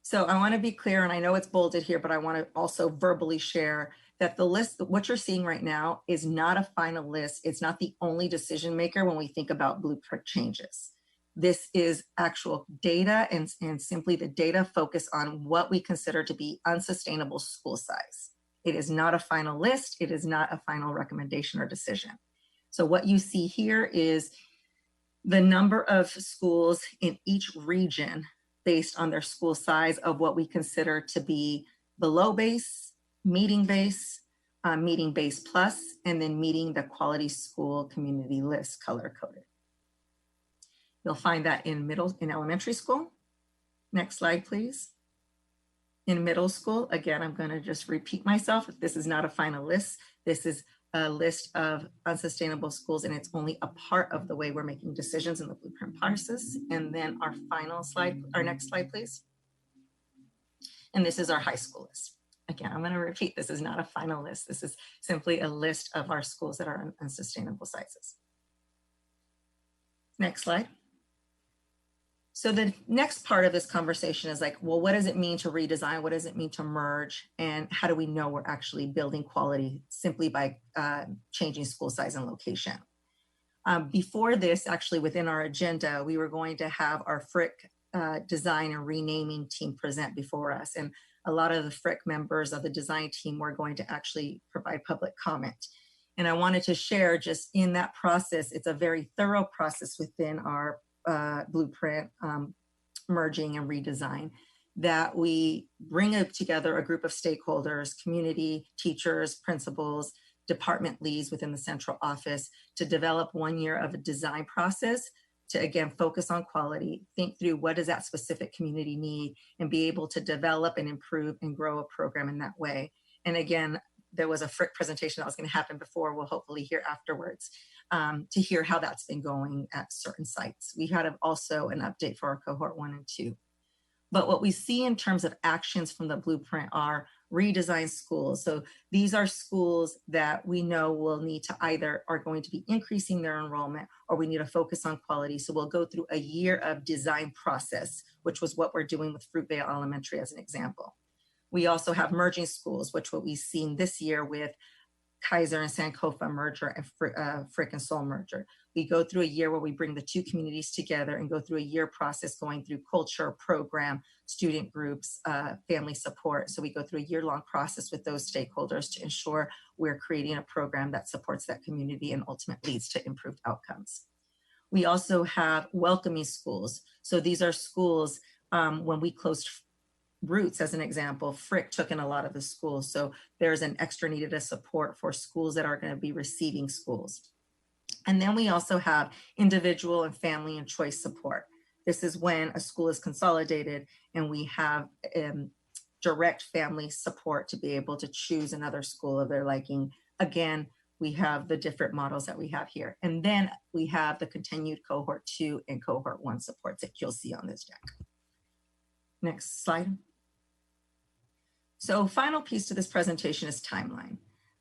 So I want to be clear, and I know it's bolded here, but I want to also verbally share that the list, what you're seeing right now, is not a final list. It's not the only decision maker when we think about blueprint changes. This is actual data and simply the data focus on what we consider to be unsustainable school size. It is not a final list. It is not a final recommendation or decision. So what you see here is the number of schools in each region based on their school size of what we consider to be below base, meeting base plus, and then meeting the quality school community list color coded. You'll find that in elementary school. Next slide, please. In middle school, again, I'm going to just repeat myself. This is not a final list. This is a list of unsustainable schools, and it's only a part of the way we're making decisions in the blueprint process. And then our final slide, our next slide, please. And this is our high school list. Again, I'm going to repeat, this is not a final list. This is simply a list of our schools that are unsustainable sizes. Next slide. So the next part of this conversation is like, well, what does it mean to redesign? What does it mean to merge? And how do we know we're actually building quality simply by changing school size and location? Before this, actually within our agenda, we were going to have our Frick design and renaming team present before us. And a lot of the Frick members of the design team were going to actually provide public comment. And I wanted to share just in that process, it's a very thorough process within our blueprint merging and redesign, that we bring together a group of stakeholders, community, teachers, principals, department leads within the central office to develop 1 year of a design process to, again, focus on quality, think through what does that specific community need, and be able to develop and improve and grow a program in that way. And again, there was a Frick presentation that was going to happen before, we'll hopefully hear afterwards, to hear how that's been going at certain sites. We had also an update for our cohort 1 and 2. But what we see in terms of actions from the blueprint are redesigned schools. So these are schools that we know will need to either are going to be increasing their enrollment or we need to focus on quality. So we'll go through a year of design process, which was what we're doing with Fruitvale Elementary as an example. We also have merging schools, which what we've seen this year with Kaiser and Sankofa merger and Frick and Soul merger. We go through a year where we bring the two communities together and go through a year process going through culture, program, student groups, family support. So we go through a year-long process with those stakeholders to ensure we're creating a program that supports that community and ultimately leads to improved outcomes. We also have welcoming schools. So these are schools, when we closed Roots, as an example, Frick took in a lot of the schools. So there's an extra needed a support for schools that are going to be receiving schools. And then we also have individual and family and choice support. This is when a school is consolidated and we have direct family support to be able to choose another school of their liking. Again, we have the different models that we have here. And then we have the continued cohort 2 and cohort 1 supports that you'll see on this deck. Next slide. So final piece to this presentation is timeline.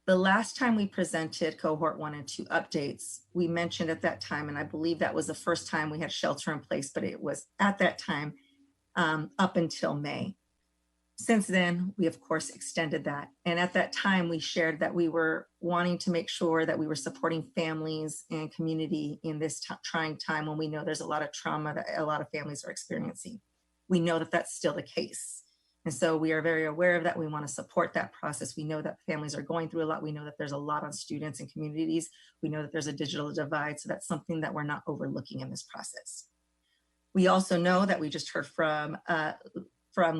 The last time we presented cohort 1 and 2 updates, we mentioned at that time, and I believe that was the first time we had shelter in place, but it was at that time up until May. Since then, we of course extended that. And at that time, we shared that we were wanting to make sure that we were supporting families and community in this trying time when we know there's a lot of trauma that a lot of families are experiencing. We know that that's still the case. And so we are very aware of that. We want to support that process. We know that families are going through a lot. We know that there's a lot on students and communities. We know that there's a digital divide. So that's something that we're not overlooking in this process. We also know that we just heard from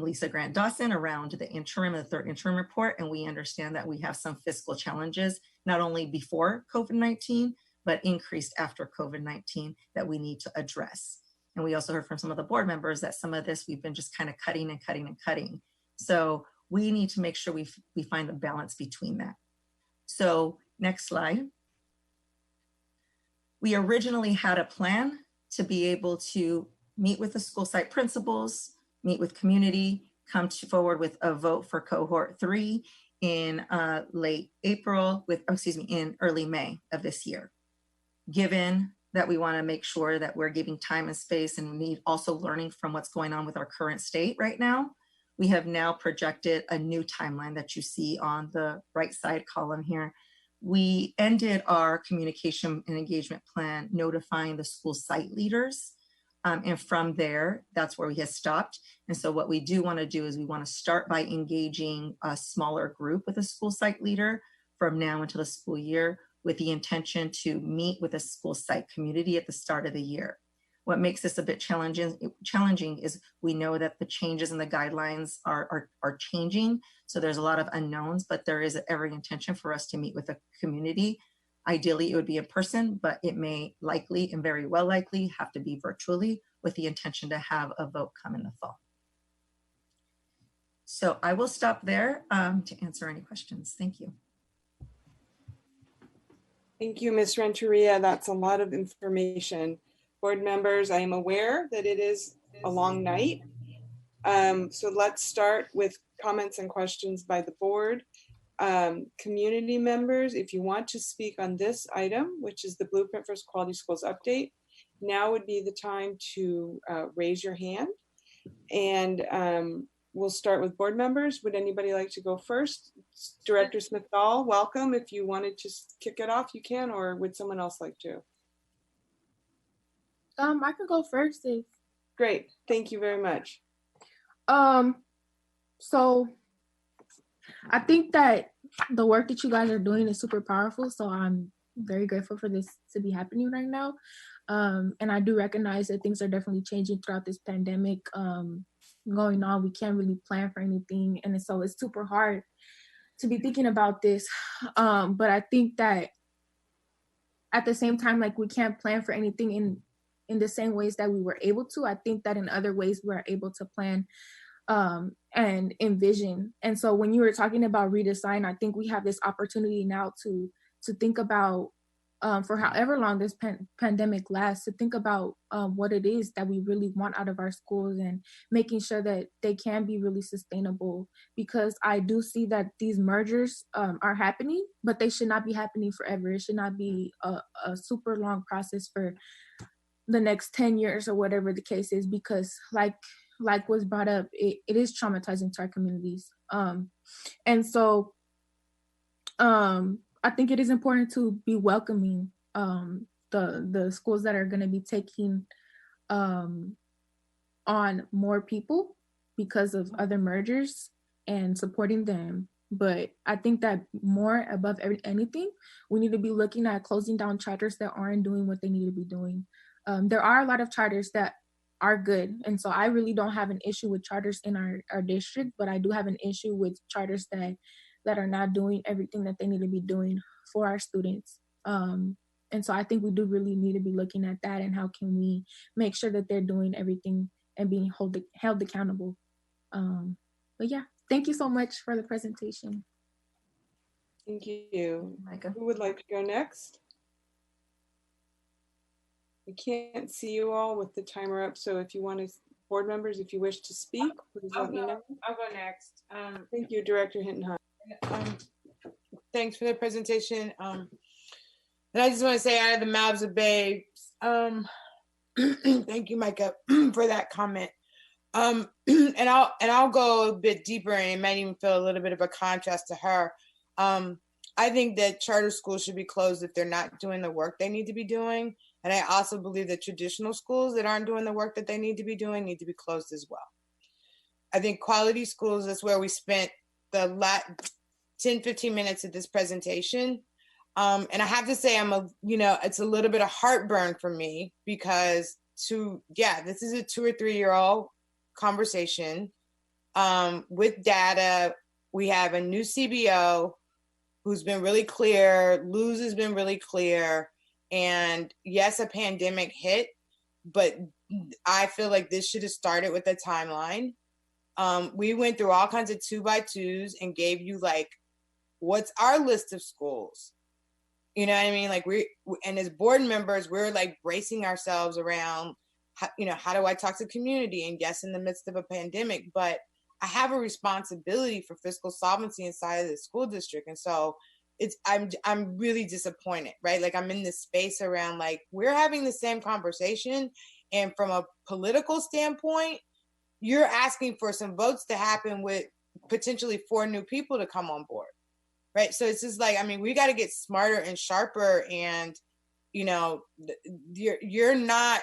Lisa Grant Dawson around the interim, the third interim report, and we understand that we have some fiscal challenges, not only before COVID-19, but increased after COVID-19 that we need to address. And we also heard from some of the board members that some of this we've been just kind of cutting and cutting and cutting. So we need to make sure we find the balance between that. So next slide. We originally had a plan to be able to meet with the school site principals, meet with community, come forward with a vote for cohort 3 in late April in early May of this year. Given that we want to make sure that we're giving time and space and we need also learning from what's going on with our current state right now, we have now projected a new timeline that you see on the right side column here. We ended our communication and engagement plan notifying the school site leaders. And from there, that's where we have stopped. And so what we do want to do is we want to start by engaging a smaller group with a school site leader from now until the school year with the intention to meet with a school site community at the start of the year. What makes this a bit challenging is we know that the changes in the guidelines are changing. So there's a lot of unknowns, but there is every intention for us to meet with a community. Ideally, it would be in person, but it may likely and very well likely have to be virtually with the intention to have a vote come in the fall. So I will stop there to answer any questions. Thank you. Thank you, Ms. Renteria. That's a lot of information. Board members, I am aware that it is a long night. So let's start with comments and questions by the board. Community members, if you want to speak on this item, which is the Blueprint for Quality Schools update, now would be the time to raise your hand. And we'll start with board members. Would anybody like to go first? Director Smith-Dahl, welcome. If you wanted to kick it off, you can, or would someone else like to? I can go first if. Great, thank you very much. So I think that the work that you guys are doing is super powerful. So I'm very grateful for this to be happening right now. And I do recognize that things are definitely changing throughout this pandemic going on. We can't really plan for anything. And so it's super hard to be thinking about this. But I think that at the same time, like we can't plan for anything in the same ways that we were able to. I think that in other ways we're able to plan and envision. And so when you were talking about redesign, I think we have this opportunity now to think about for however long this pandemic lasts, to think about what it is that we really want out of our schools and making sure that they can be really sustainable. Because I do see that these mergers are happening, but they should not be happening forever. It should not be a super long process for the next 10 years or whatever the case is, because like was brought up, it is traumatizing to our communities. And so I think it is important to be welcoming the schools that are going to be taking on more people because of other mergers and supporting them. But I think that more above anything, we need to be looking at closing down charters that aren't doing what they need to be doing. There are a lot of charters that are good. And so I really don't have an issue with charters in our district, but I do have an issue with charters that are not doing everything that they need to be doing for our students. And so I think we do really need to be looking at that and how can we make sure that they're doing everything and being held accountable. But yeah, thank you so much for the presentation. Thank you. Micah. Who would like to go next? I can't see you all with the timer up, so if you want to, board members, if you wish to speak, please let me know. I'll go next. Thank you, Director Hinton. Thanks for the presentation. And I just want to say, out of the mouths of babes, thank you, Micah, for that comment. And I'll go a bit deeper, and it might even feel a little bit of a contrast to her. I think that charter schools should be closed if they're not doing the work they need to be doing. And I also believe that traditional schools that aren't doing the work that they need to be doing need to be closed as well. I think quality schools is where we spent the last 10, 15 minutes of this presentation. And I have to say, it's a little bit of heartburn for me because this is a 2 or 3 year old conversation with data. We have a new CBO who's been really clear. Luz has been really clear. And yes, a pandemic hit, but I feel like this should have started with a timeline. We went through all kinds of 2x2s and gave you what's our list of schools? You know what I mean? And as board members, we're bracing ourselves around, how do I talk to community? And yes, in the midst of a pandemic, but I have a responsibility for fiscal solvency inside of the school district. And so I'm really disappointed, right? I'm in this space around we're having the same conversation. And from a political standpoint, you're asking for some votes to happen with potentially 4 new people to come on board, right? So it's just we got to get smarter and sharper. And, you're not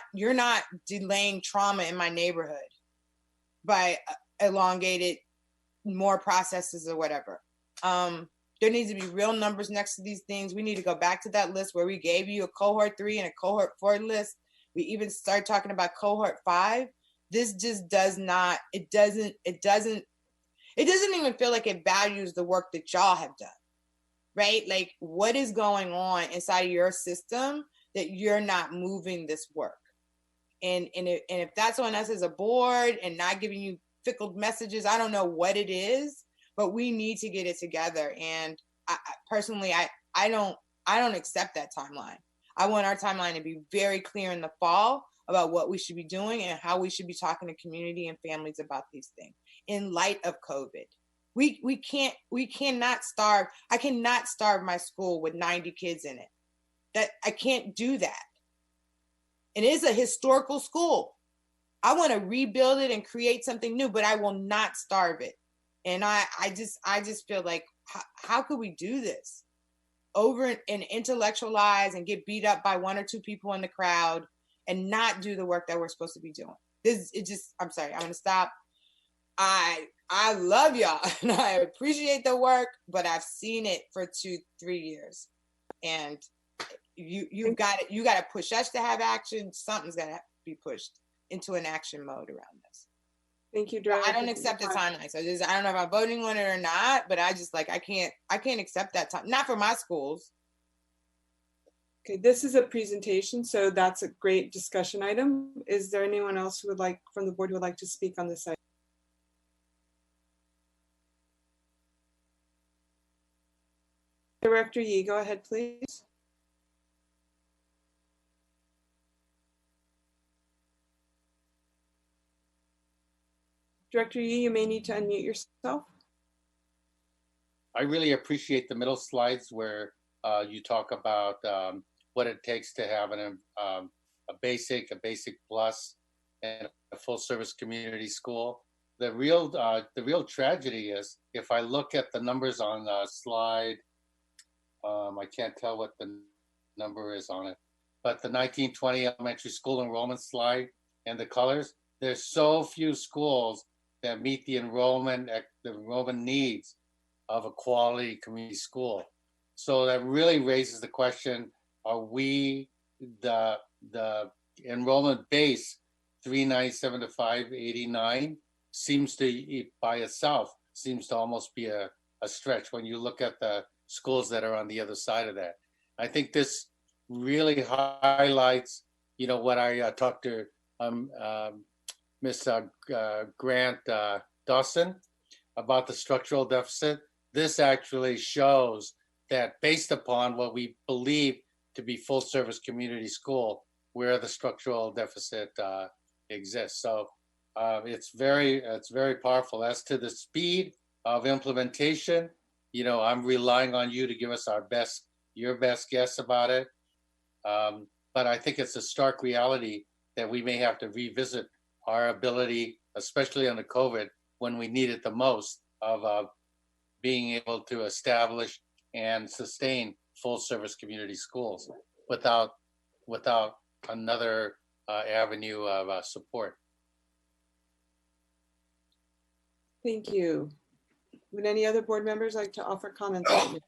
delaying trauma in my neighborhood by elongated more processes or whatever. There needs to be real numbers next to these things. We need to go back to that list where we gave you a cohort 3 and a cohort 4 list. We even start talking about cohort 5. This just doesn't even feel like it values the work that y'all have done, right? What is going on inside of your system that you're not moving this work? And if that's on us as a board and not giving you fickle messages, I don't know what it is, but we need to get it together. And I personally don't accept that timeline. I want our timeline to be very clear in the fall about what we should be doing and how we should be talking to community and families about these things in light of COVID. We cannot starve. I cannot starve my school with 90 kids in it. That I can't do that. It is a historical school. I want to rebuild it and create something new, but I will not starve it. And I just feel like, how could we do this over and intellectualize and get beat up by 1 or 2 people in the crowd and not do the work that we're supposed to be doing? I'm sorry, I'm going to stop. I love y'all and I appreciate the work, but I've seen it for 2-3 years. And you got to push us to have action. Something's got to be pushed into an action mode around this. Thank you, I don't accept the timeline. So I don't know if I'm voting on it or not, but I just I can't accept that time. Not for my schools. Okay, this is a presentation, so that's a great discussion item. Is there anyone else who would from the board who would like to speak on this item? Director Yee, go ahead, please. Director Yee, you may need to unmute yourself. I really appreciate the middle slides where you talk about what it takes to have a basic plus, and a full service community school. The real tragedy is, if I look at the numbers on slide, I can't tell what the number is on it, but the 1920 elementary school enrollment slide and the colors, there's so few schools that meet the enrollment needs of a quality community school. So that really raises the question, are we the enrollment base 397 to 589 seems to by itself almost be a stretch when you look at the schools that are on the other side of that. I think this really highlights, what I talked to Miss Grant Dawson about the structural deficit. This actually shows that based upon what we believe to be full service community school, where the structural deficit exists. So it's very powerful. As to the speed of implementation, you know, I'm relying on you to give us your best guess about it. But I think it's a stark reality that we may have to revisit our ability, especially under COVID, when we need it the most, of being able to establish and sustain full service community schools without another avenue of support. Thank you. Would any other board members like to offer comments? Right now?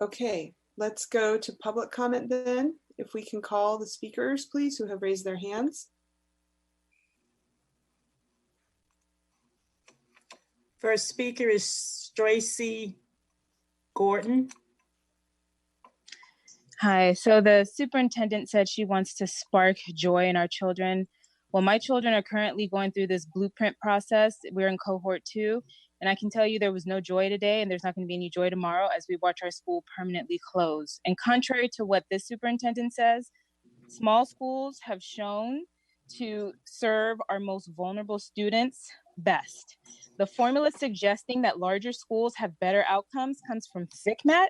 Okay, let's go to public comment then. If we can call the speakers, please, who have raised their hands. First speaker is Tracy Gordon. Hi, so the superintendent said she wants to spark joy in our children. Well, my children are currently going through this blueprint process. We're in cohort 2, and I can tell you there was no joy today, and there's not going to be any joy tomorrow as we watch our school permanently close. And contrary to what this superintendent says, small schools have shown to serve our most vulnerable students best. The formula suggesting that larger schools have better outcomes comes from FCMAT,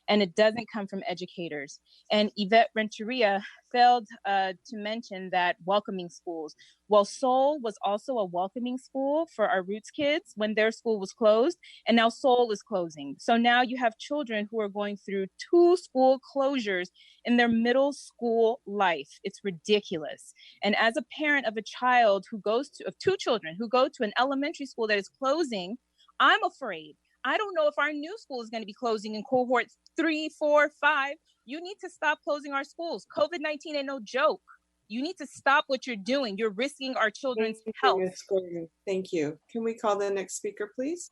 and it doesn't come from educators. And Yvette Renteria failed to mention that welcoming schools. Well, Seoul was also a welcoming school for our Roots kids when their school was closed, and now Seoul is closing. So now you have children who are going through 2 school closures in their middle school life. It's ridiculous. And as a parent of a child who goes to, of 2 children who go to an elementary school that is closing, I'm afraid. I don't know if our new school is going to be closing in cohort 3, 4, 5. You need to stop closing our schools. COVID-19 ain't no joke. You need to stop what you're doing. You're risking our children's health. Ms. Gordon. Thank you. Can we call the next speaker, please?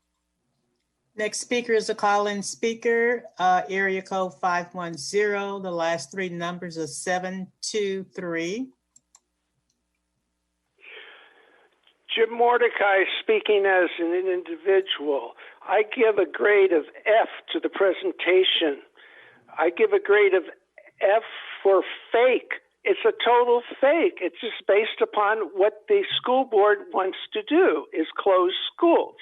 Next speaker is a call-in speaker, area code 510. The last 3 numbers are 723. Jim Mordecai speaking as an individual. I give a grade of F to the presentation. I give a grade of F for fake. It's a total fake. It's just based upon what the school board wants to do, is close schools.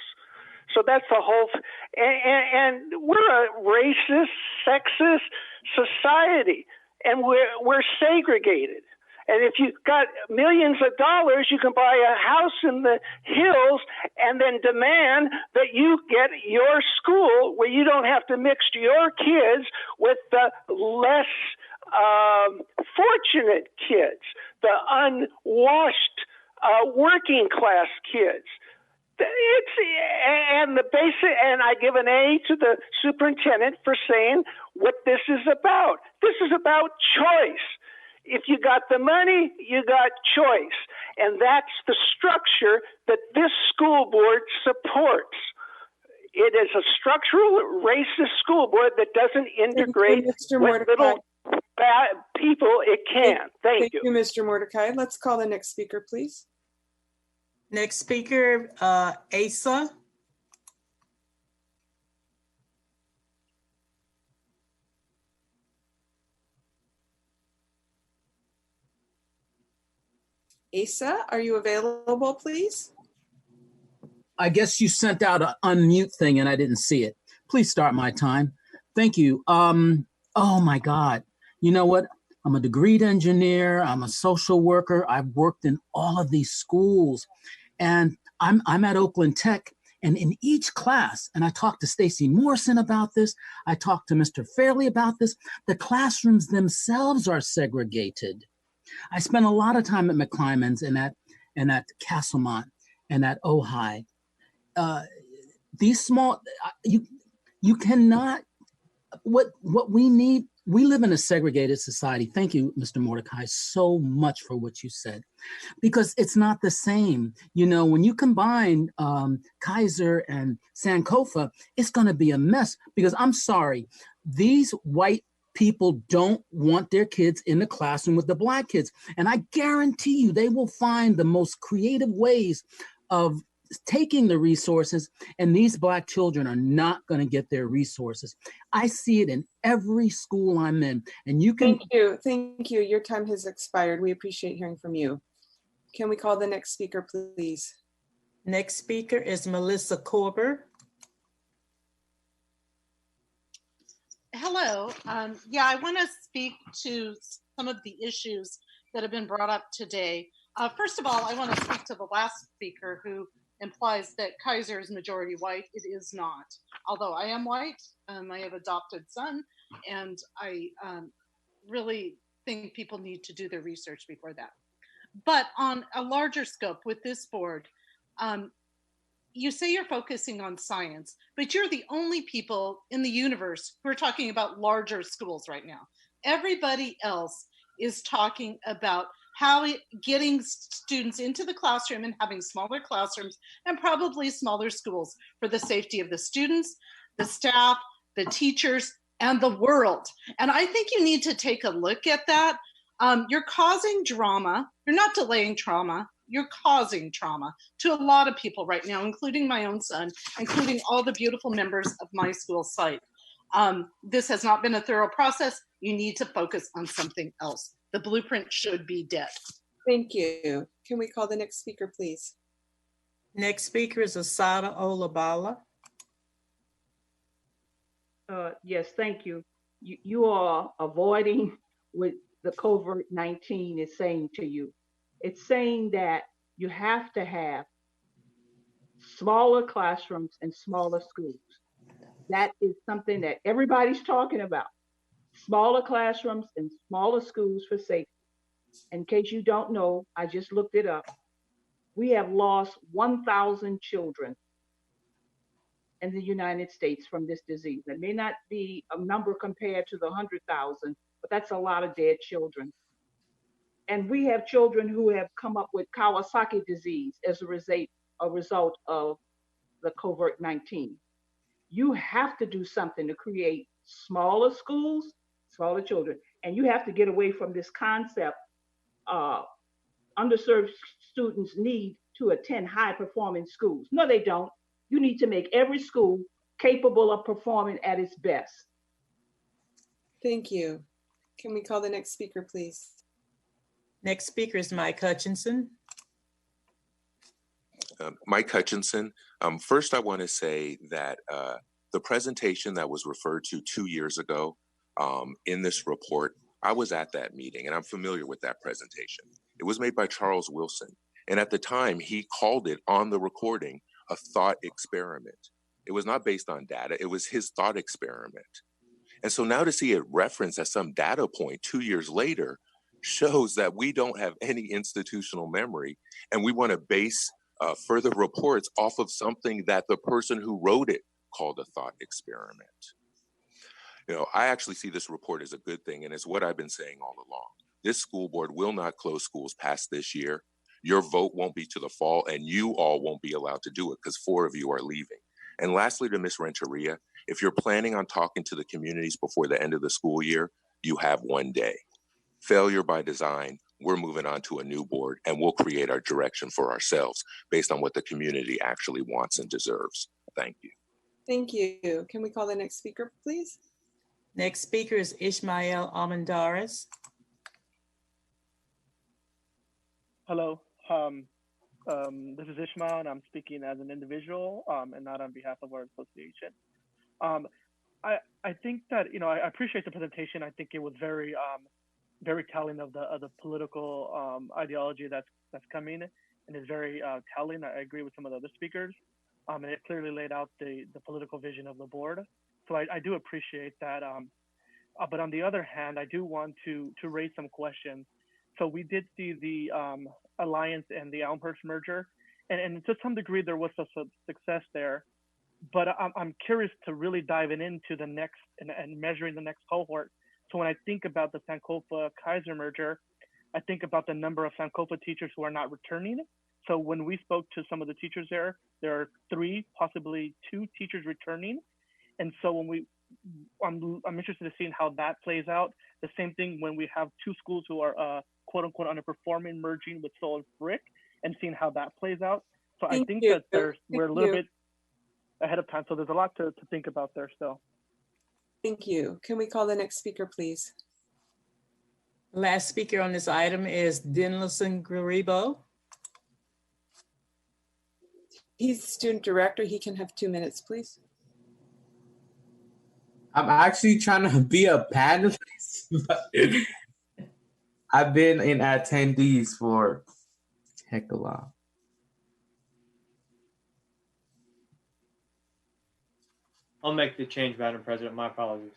So that's the whole, and we're a racist, sexist society, and we're segregated. And if you've got millions of dollars, you can buy a house in the hills and then demand that you get your school where you don't have to mix your kids with the less fortunate kids, the unwashed working class kids. And I give an A to the superintendent for saying what this is about. This is about choice. If you got the money, you got choice. And that's the structure that this school board supports. It is a structural racist school board that doesn't integrate with little bad people it can. Thank you. Thank you, Mr. Mordecai. Let's call the next speaker, please. Next speaker, Asa. Asa, are you available, please? I guess you sent out an unmute thing and I didn't see it. Please start my time. Thank you. Oh my God. You know what? I'm a degreed engineer. I'm a social worker. I've worked in all of these schools, and I'm at Oakland Tech. And in each class, and I talked to Stacy Morrison about this, I talked to Mr. Fairley about this, the classrooms themselves are segregated. I spent a lot of time at McClymonds and at Castlemont and at Ojai. These small, you cannot, what we need, we live in a segregated society. Thank you, Mr. Mordecai, so much for what you said, because it's not the same. You know, when you combine Kaiser and Sankofa, it's gonna be a mess, because I'm sorry, these white people don't want their kids in the classroom with the Black kids. And I guarantee you, they will find the most creative ways of taking the resources, and these Black children are not going to get their resources. I see it in every school I'm in, and you can— Thank you. Your time has expired. We appreciate hearing from you. Can we call the next speaker, please? Next speaker is Melissa Korber. Hello. Yeah, I want to speak to some of the issues that have been brought up today. First of all, I want to speak to the last speaker who implies that Kaiser is majority white. It is not. Although I am white, I have an adopted son, and I really think people need to do their research before that. But on a larger scope with this board, you say you're focusing on science, but you're the only people in the universe who are talking about larger schools right now. Everybody else is talking about how getting students into the classroom and having smaller classrooms and probably smaller schools for the safety of the students, the staff, the teachers, and the world. And I think you need to take a look at that. You're causing drama. You're not delaying trauma. You're causing trauma to a lot of people right now, including my own son, including all the beautiful members of my school site. This has not been a thorough process. You need to focus on something else. The blueprint should be dead. Thank you. Can we call the next speaker, please? Next speaker is Asada Olabala. Yes, thank you. You are avoiding what the COVID-19 is saying to you. It's saying that you have to have smaller classrooms and smaller schools. That is something that everybody's talking about. Smaller classrooms and smaller schools for safety. In case you don't know, I just looked it up. We have lost 1,000 children in the United States from this disease. It may not be a number compared to the 100,000, but that's a lot of dead children. And we have children who have come up with Kawasaki disease as a result of the COVID-19. You have to do something to create smaller schools, smaller children, and you have to get away from this concept underserved students need to attend high-performing schools. No, they don't. You need to make every school capable of performing at its best. Thank you. Can we call the next speaker, please? Next speaker is Mike Hutchinson. Mike Hutchinson. First, I want to say that the presentation that was referred to 2 years ago in this report, I was at that meeting and I'm familiar with that presentation. It was made by Charles Wilson. And at the time, he called it on the recording a thought experiment. It was not based on data. It was his thought experiment. And so now to see it referenced as some data point 2 years later shows that we don't have any institutional memory and we want to base further reports off of something that the person who wrote it called a thought experiment. You know, I actually see this report as a good thing, and it's what I've been saying all along. This school board will not close schools past this year. Your vote won't be to the fall, and you all won't be allowed to do it because 4 of you are leaving. And lastly, to Ms. Renteria, if you're planning on talking to the communities before the end of the school year, you have 1 day. Failure by design, we're moving on to a new board, and we'll create our direction for ourselves based on what the community actually wants and deserves. Thank you. Thank you. Can we call the next speaker, please? Next speaker is Ishmael Almendarez. Hello, this is Ishmael, and I'm speaking as an individual and not on behalf of our association. I think that, you know, I appreciate the presentation. I think it was very telling of the political ideology that's coming, and is very telling. I agree with some of the other speakers, and it clearly laid out the political vision of the board. So I do appreciate that. But on the other hand, I do want to raise some questions. So we did see the Alliance and the Elmhurst merger, and to some degree there was a success there. But I'm curious to really diving into the next and measuring the next cohort. So when I think about the Sankofa-Kaiser merger, I think about the number of Sankofa teachers who are not returning. So when we spoke to some of the teachers there are 3, possibly 2 teachers returning. And so when I'm interested in seeing how that plays out. The same thing when we have two schools who are quote unquote underperforming, merging with Soul and Frick, and seeing how that plays out. So I think that we're a little bit ahead of time. So there's a lot to think about there still. Thank you. Can we call the next speaker, please? Last speaker on this item is Dinelson Garibo. He's the student director. He can have 2 minutes, please. I'm actually trying to be a panelist. I've been in attendees for heck a while. I'll make the change, Madam President. My apologies.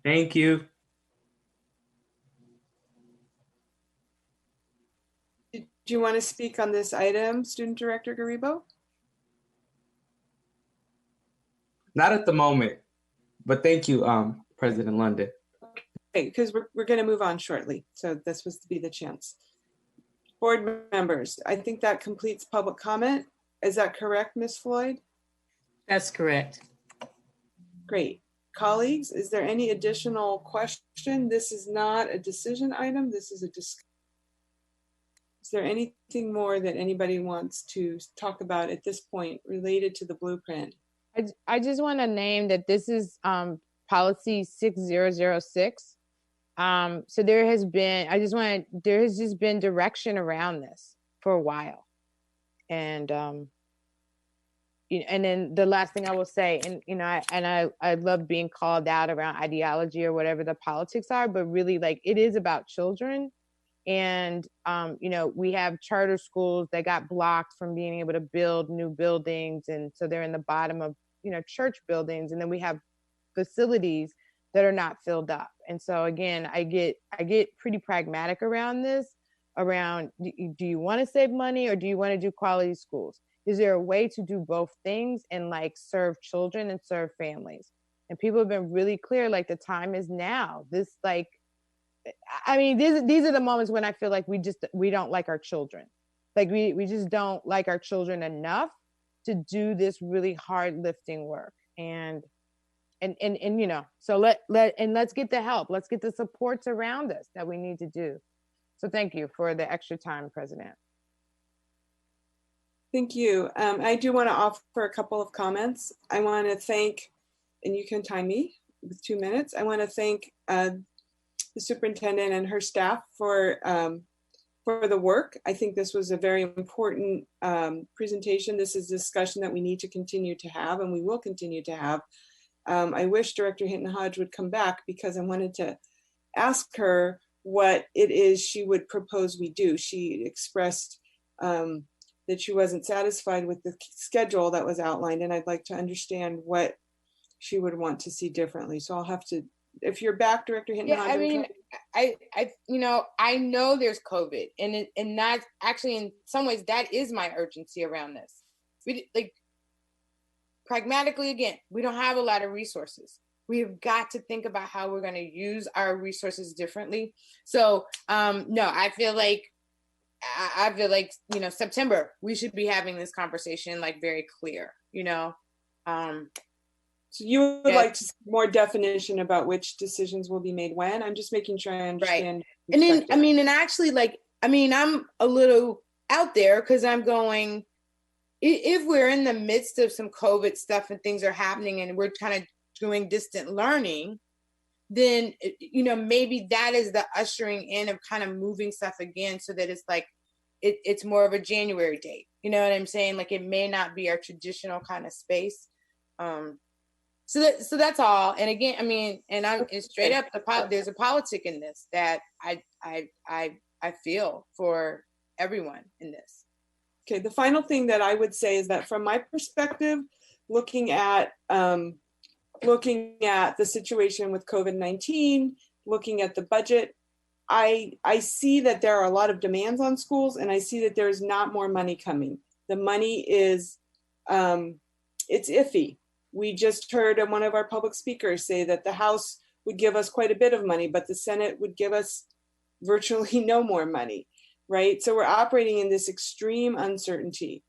Thank you. Do you want to speak on this item, Student Director Garibo? Not at the moment, but thank you, President London. Okay, because we're going to move on shortly. So this was to be the chance. Board members, I think that completes public comment. Is that correct, Ms. Floyd? That's correct. Great. Colleagues, is there any additional question? This is not a decision item. This is a discussion. Is there anything more that anybody wants to talk about at this point related to the blueprint? I just want to name that this is policy 6006. So there has just been direction around this for a while. And and then the last thing I will say, and I love being called out around ideology or whatever the politics are, but really like it is about children. And we have charter schools that got blocked from being able to build new buildings, and so they're in the bottom of church buildings, and then we have facilities that are not filled up. And so again, I get pretty pragmatic around this. Around, do you want to save money or do you want to do quality schools? Is there a way to do both things and like serve children and serve families? And people have been really clear, like the time is now. This like, I mean, these are the moments when I feel like we don't like our children. Like we just don't like our children enough to do this really hard lifting work. And so let's get the help. Let's get the supports around us that we need to do. So thank you for the extra time, President. Thank you. I do want to offer a couple of comments. I want to thank, and you can time me with 2 minutes. I want to thank the superintendent and her staff for the work. I think this was a very important presentation. This is a discussion that we need to continue to have, and we will continue to have. I wish Director Hinton Hodge would come back because I wanted to ask her what it is she would propose we do. She expressed that she wasn't satisfied with the schedule that was outlined, and I'd like to understand what she would want to see differently. So I'll have to, if you're back, Director Hinton. Yeah, I mean, I know there's COVID, and that's actually in some ways that is my urgency around this. Pragmatically, again, we don't have a lot of resources. We've got to think about how we're going to use our resources differently. So, no, I feel like, September, we should be having this conversation like very clear, So you would like to see more definition about which decisions will be made when? I'm just making sure I understand. Right. And then, I'm a little out there because I'm going, if we're in the midst of some COVID stuff and things are happening and we're kind of doing distant learning, then, maybe that is the ushering in of kind of moving stuff again so that it's like, it's more of a January date. You know what I'm saying? Like it may not be our traditional kind of space. So that's all. And again, it's straight up, there's a politic in this that I feel for everyone in this. Okay, the final thing that I would say is that from my perspective, looking at the situation with COVID-19, looking at the budget, I see that there are a lot of demands on schools, and I see that there's not more money coming. The money is, it's iffy. We just heard one of our public speakers say that the House would give us quite a bit of money, but the Senate would give us virtually no more money, right? So we're operating in this extreme uncertainty.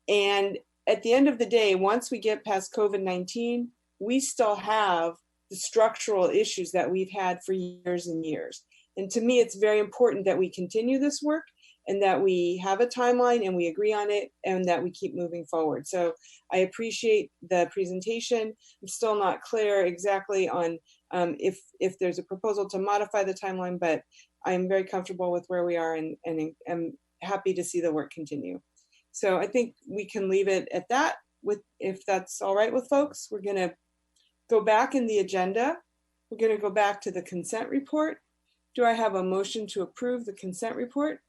And at the end of the day, once we get past COVID-19, we still have the structural issues that we've had for years and years. And to me, it's very important that we continue this work and that we have a timeline and we agree on it and that we keep moving forward. So I appreciate the presentation. I'm still not clear exactly on if there's a proposal to modify the timeline, but I'm very comfortable with where we are and am happy to see the work continue. So I think we can leave it at that, if that's all right with folks. We're gonna go back in the agenda. We're gonna go back to the consent report. Do I have a motion to approve the consent report?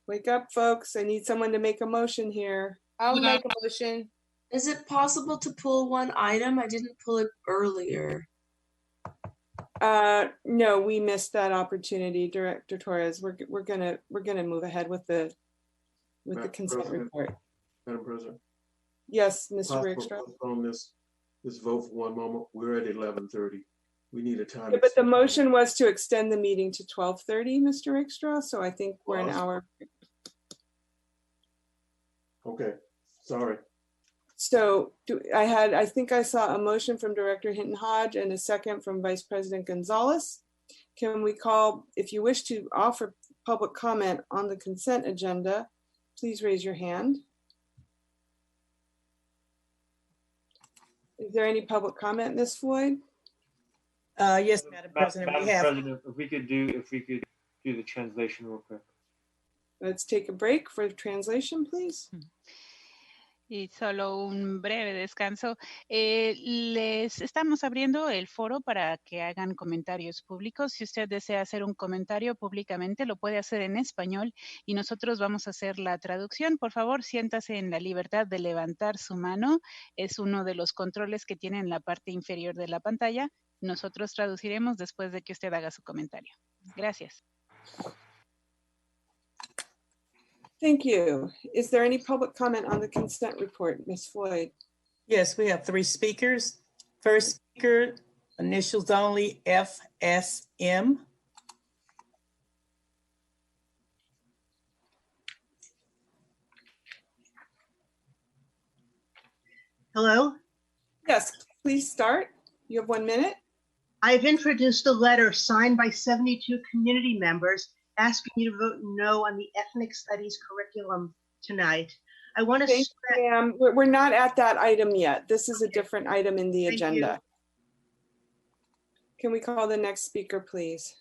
Wake up, folks. I need someone to make a motion here. I'll make a motion. Is it possible to pull one item? I didn't pull it earlier. No, we missed that opportunity, Director Torres. We're gonna move ahead with the consent report. Madam President. Yes, Mr. Possible Rakestraw. postpone this vote for one moment. We're at 11:30. We need a time. Yeah, but the motion was to extend the meeting to 12:30, Mr. Rakestraw. So I think we're an hour. Okay, sorry. So I think I saw a motion from Director Hinton Hodge and a second from Vice President Gonzalez. Can we call, if you wish to offer public comment on the consent agenda, please raise your hand. Is there any public comment, Ms. Floyd? Yes, Madam President, Madam we have. President, if we could do the translation real quick. Let's take a break for translation, please. Y solo un breve descanso. Les estamos abriendo el foro para que hagan comentarios públicos. Si usted desea hacer un comentario públicamente, lo puede hacer en español y nosotros vamos a hacer la traducción. Por favor, siéntase en la libertad de levantar su mano. Es uno de los controles que tiene en la parte inferior de la pantalla. Nosotros traduciremos después de que usted haga su comentario. Gracias. Thank you. Is there any public comment on the consent report, Ms. Floyd? Yes, we have 3 speakers. First speaker, initials only, FSM. Hello? Yes, please start. You have 1 minute. I've introduced a letter signed by 72 community members asking you to vote no on the ethnic studies curriculum tonight. I want to Thank you, ma'am. We're not at that item yet. This is a different item in the agenda. Can we call the next speaker, please?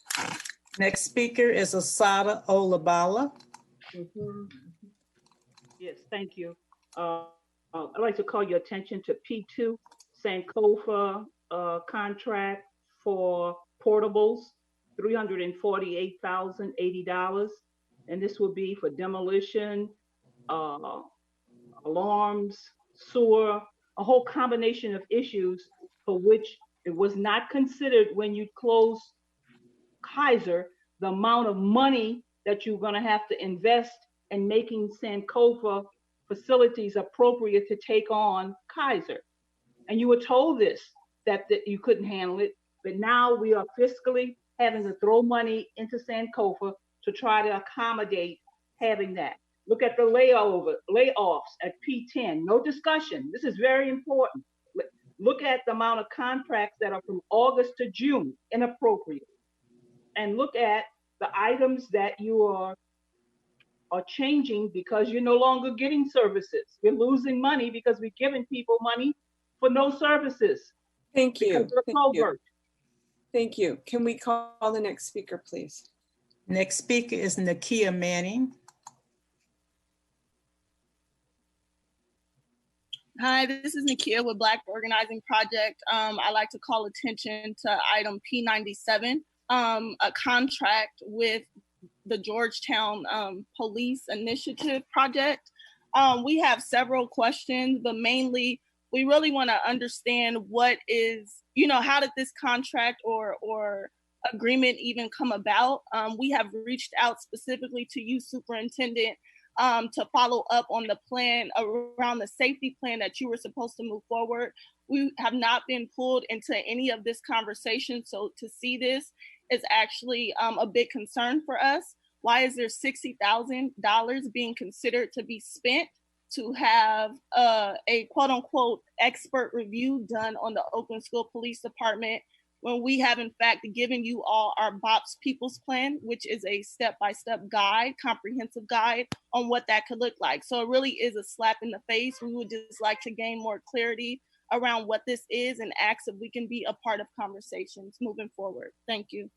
Next speaker is Asada Olabala. Yes, thank you. I'd like to call your attention to P2, Sankofa contract for portables, $348,080. And this will be for demolition, alarms, sewer, a whole combination of issues for which it was not considered when you closed Kaiser, the amount of money that you're going to have to invest in making Sankofa facilities appropriate to take on Kaiser. And you were told this, that you couldn't handle it, but now we are fiscally having to throw money into Sankofa to try to accommodate having that. Look at the layoffs at P10, no discussion. This is very important. Look at the amount of contracts that are from August to June, inappropriate. And look at the items that you are changing because you're no longer getting services. We're losing money because we're giving people money for no services. Thank you. Thank you. Thank you. Can we call the next speaker, please? Next speaker is Nakia Manning. Hi, this is Nakia with Black Organizing Project. I'd like to call attention to item P97, a contract with the Georgetown Police Initiative Project. We have several questions, but mainly we really want to understand what is, how did this contract or agreement even come about? We have reached out specifically to you, Superintendent, to follow up on the plan around the safety plan that you were supposed to move forward. We have not been pulled into any of this conversation. So to see this is actually a big concern for us. Why is there $60,000 being considered to be spent to have a quote unquote expert review done on the Oakland School Police Department when we have in fact given you all our BOPS People's Plan, which is a step-by-step guide, comprehensive guide on what that could look like. So it really is a slap in the face. We would just like to gain more clarity around what this is and ask if we can be a part of conversations moving forward. Thank you.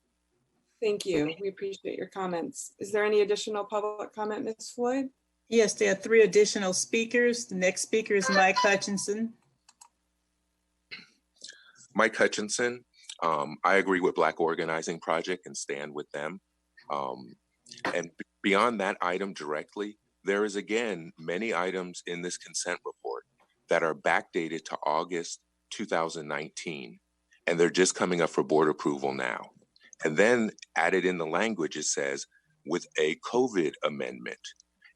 Thank you. We appreciate your comments. Is there any additional public comment, Ms. Floyd? Yes, there are 3 additional speakers. The next speaker is Mike Hutchinson. Mike Hutchinson. I agree with Black Organizing Project and stand with them. And beyond that item directly, there is again many items in this consent report that are backdated to August 2019, and they're just coming up for board approval now. And then added in the language, it says, with a COVID amendment.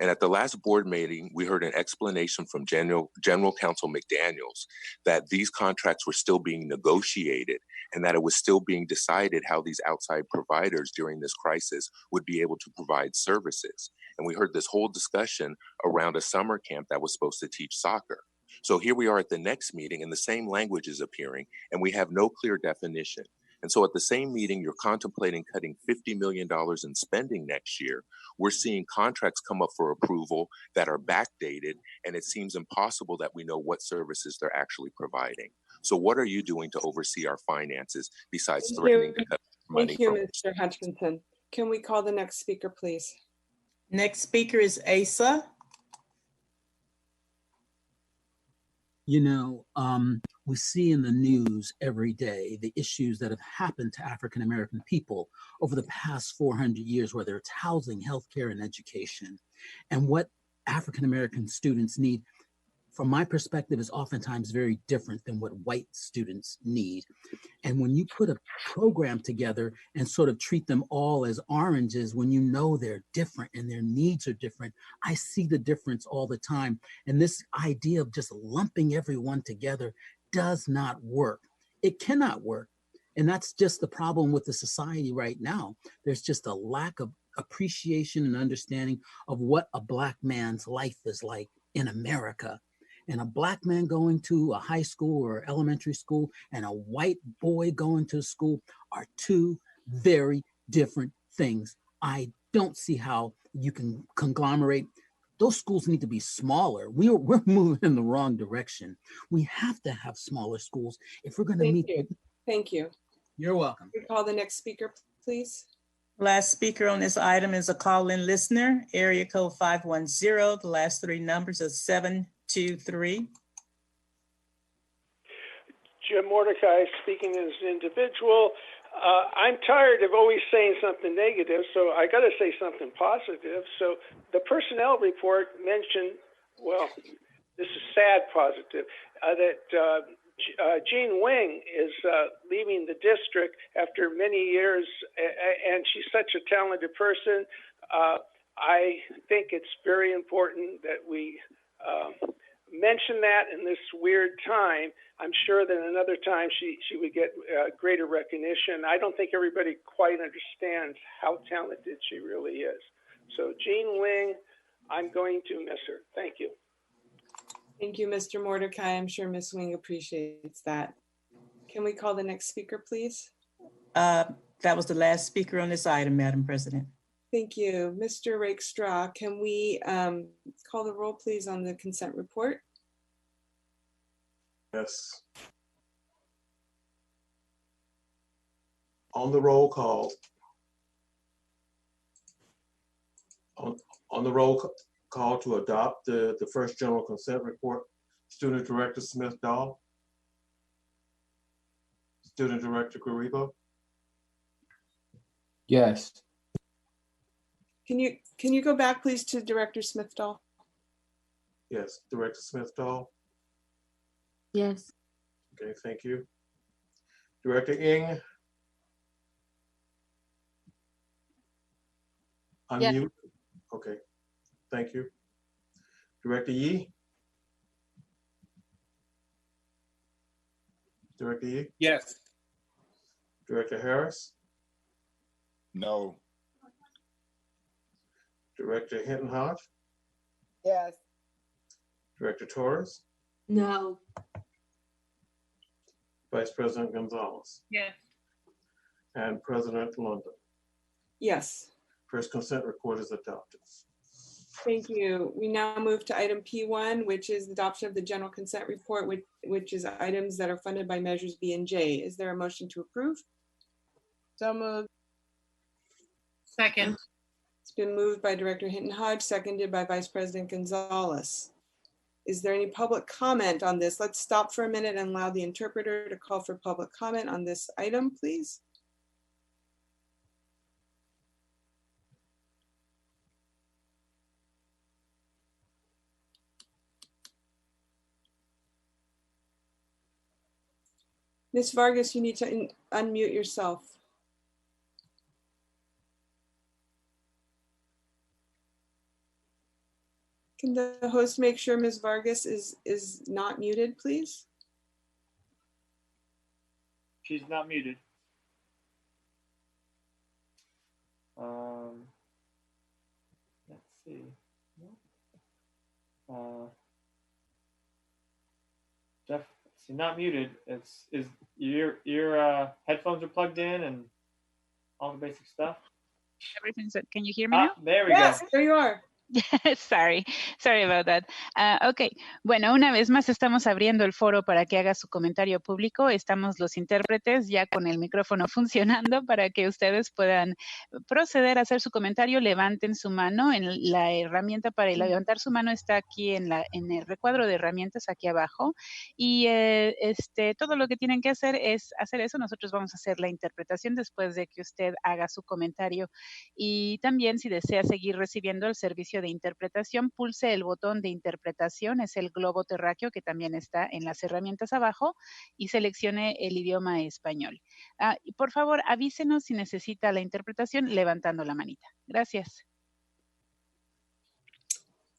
And at the last board meeting, we heard an explanation from General Counsel McDaniels that these contracts were still being negotiated and that it was still being decided how these outside providers during this crisis would be able to provide services. And we heard this whole discussion around a summer camp that was supposed to teach soccer. So here we are at the next meeting and the same language is appearing and we have no clear definition. And so at the same meeting, you're contemplating cutting $50 million in spending next year. We're seeing contracts come up for approval that are backdated, and it seems impossible that we know what services they're actually providing. So what are you doing to oversee our finances besides threatening to cut money? Thank you, Mr. Hutchinson. Can we call the next speaker, please? Next speaker is Asa. You know, we see in the news every day the issues that have happened to African American people over the past 400 years, whether it's housing, healthcare, and education. And what African American students need, from my perspective, is oftentimes very different than what white students need. And when you put a program together and sort of treat them all as oranges, when you know they're different and their needs are different, I see the difference all the time. And this idea of just lumping everyone together does not work. It cannot work. And that's just the problem with the society right now. There's just a lack of appreciation and understanding of what a Black man's life is like in America. And a Black man going to a high school or elementary school and a white boy going to school are 2 very different things. I don't see how you can conglomerate. Those schools need to be smaller. We're moving in the wrong direction. We have to have smaller schools if we're going to meet. Thank you. You're welcome. Can we call the next speaker, please? Last speaker on this item is a call-in listener, area code 510. The last 3 numbers are 723. Jim Mordecai speaking as an individual. I'm tired of always saying something negative, so I got to say something positive. So the personnel report mentioned, well, this is sad positive, that Jean Wing is leaving the district after many years, and she's such a talented person. I think it's very important that we mention that in this weird time. I'm sure that another time she would get greater recognition. I don't think everybody quite understands how talented she really is. So Jean Wing, I'm going to miss her. Thank you. Thank you, Mr. Mordecai. I'm sure Ms. Wing appreciates that. Can we call the next speaker, please? That was the last speaker on this item, Madam President. Thank you. Mr. Rakestraw, can we call the roll, please, on the consent report? Yes. On the roll call. On the roll call to adopt the first general consent report, Student Director Smith-Dahl. Student Director Garrigo. Yes. Can you go back, please, to Director Smith-Dahl? Yes, Director Smith-Dahl. Yes. Okay, thank you. Director Ng. Yes. Unmute. Okay, thank you. Director Yee. Director Yee. Yes. Director Harris. No. Director Hinton Hodge, Yes. Director Torres, No. Vice President Gonzalez, Yes. and President London. Yes. First consent report is adopted. Thank you. We now move to item P1, which is the adoption of the general consent report, which is items that are funded by measures B and J. Is there a motion to approve? So moved. Second. It's been moved by Director Hinton Hodge, seconded by Vice President Gonzalez. Is there any public comment on this? Let's stop for a minute and allow the interpreter to call for public comment on this item, please. Ms. Vargas, you need to unmute yourself. Can the host make sure Ms. Vargas is not muted, please? She's not muted. Let's see. Jeff, she's not muted. Is your headphones are plugged in and all the basic stuff? Everything's, can you hear me now? There we Yes, go. there you are. Sorry about that. Ok, bueno, una vez más estamos abriendo el foro para que haga su comentario público. Estamos los intérpretes ya con el micrófono funcionando para que ustedes puedan proceder a hacer su comentario. Levanten su mano. En la herramienta para levantar su mano está aquí en el recuadro de herramientas aquí abajo. Y todo lo que tienen que hacer es hacer eso. Nosotros vamos a hacer la interpretación después de que usted haga su comentario. Y también si desea seguir recibiendo el servicio de interpretación, pulse el botón de interpretación, es el globo terráqueo que también está en las herramientas abajo, y seleccione el idioma español. Y por favor, avísenos si necesita la interpretación levantando la manita. Gracias.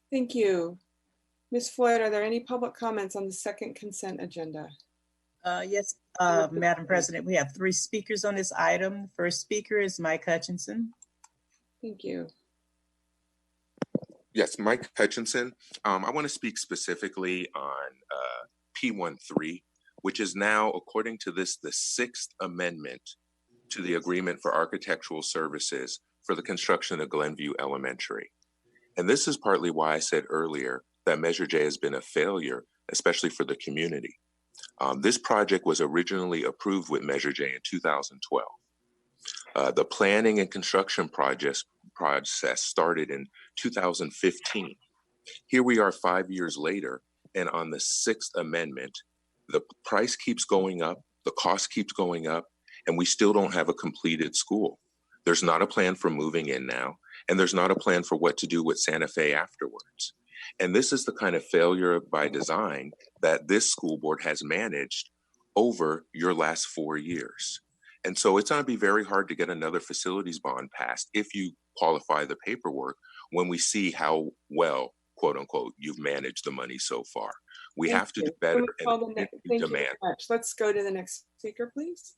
Thank you. Ms. Floyd, are there any public comments on the second consent agenda? Yes, Madam President, we have 3 speakers on this item. The first speaker is Mike Hutchinson. Thank you. Yes, Mike Hutchinson. I want to speak specifically on P13, which is now, according to this, the 6th amendment to the Agreement for Architectural Services for the construction of Glenview Elementary. And this is partly why I said earlier that Measure J has been a failure, especially for the community. This project was originally approved with Measure J in 2012. The planning and construction process started in 2015. Here we are 5 years later, and on the 6th amendment, the price keeps going up, the cost keeps going up, and we still don't have a completed school. There's not a plan for moving in now, and there's not a plan for what to do with Santa Fe afterwards. And this is the kind of failure by design that this school board has managed over your last 4 years. And so it's going to be very hard to get another facilities bond passed if you qualify the paperwork when we see how well, quote unquote, you've managed the money so far. We have to do better and Thank you demand. very much. Let's go to the next speaker, please.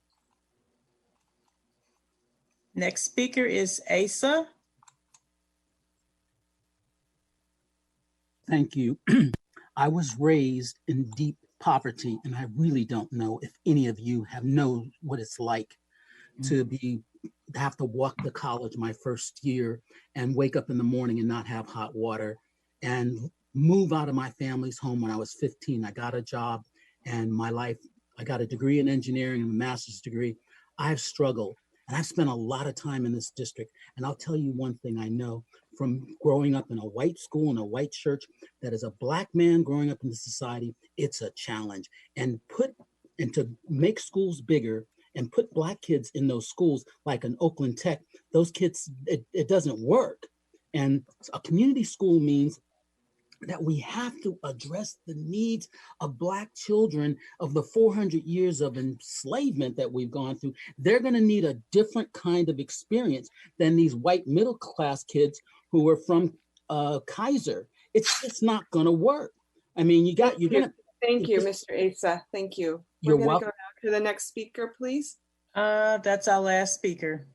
Next speaker is Asa. Thank you. I was raised in deep poverty, and I really don't know if any of you know what it's like to have to walk to college my first year and wake up in the morning and not have hot water, and move out of my family's home when I was 15. I got a job, and my life, I got a degree in engineering and a master's degree. I've struggled, and I've spent a lot of time in this district. And I'll tell you one thing I know from growing up in a white school and a white church, that as a Black man growing up in the society, it's a challenge. And to make schools bigger and put Black kids in those schools, like an Oakland Tech, those kids, it doesn't work. And a community school means that we have to address the needs of Black children of the 400 years of enslavement that we've gone through. They're going to need a different kind of experience than these white middle class kids who are from Kaiser. It's just not going to work. I mean, Thank you, Mr. Asa. Thank you. You're We're going to welcome. go now to the next speaker, please. That's our last speaker.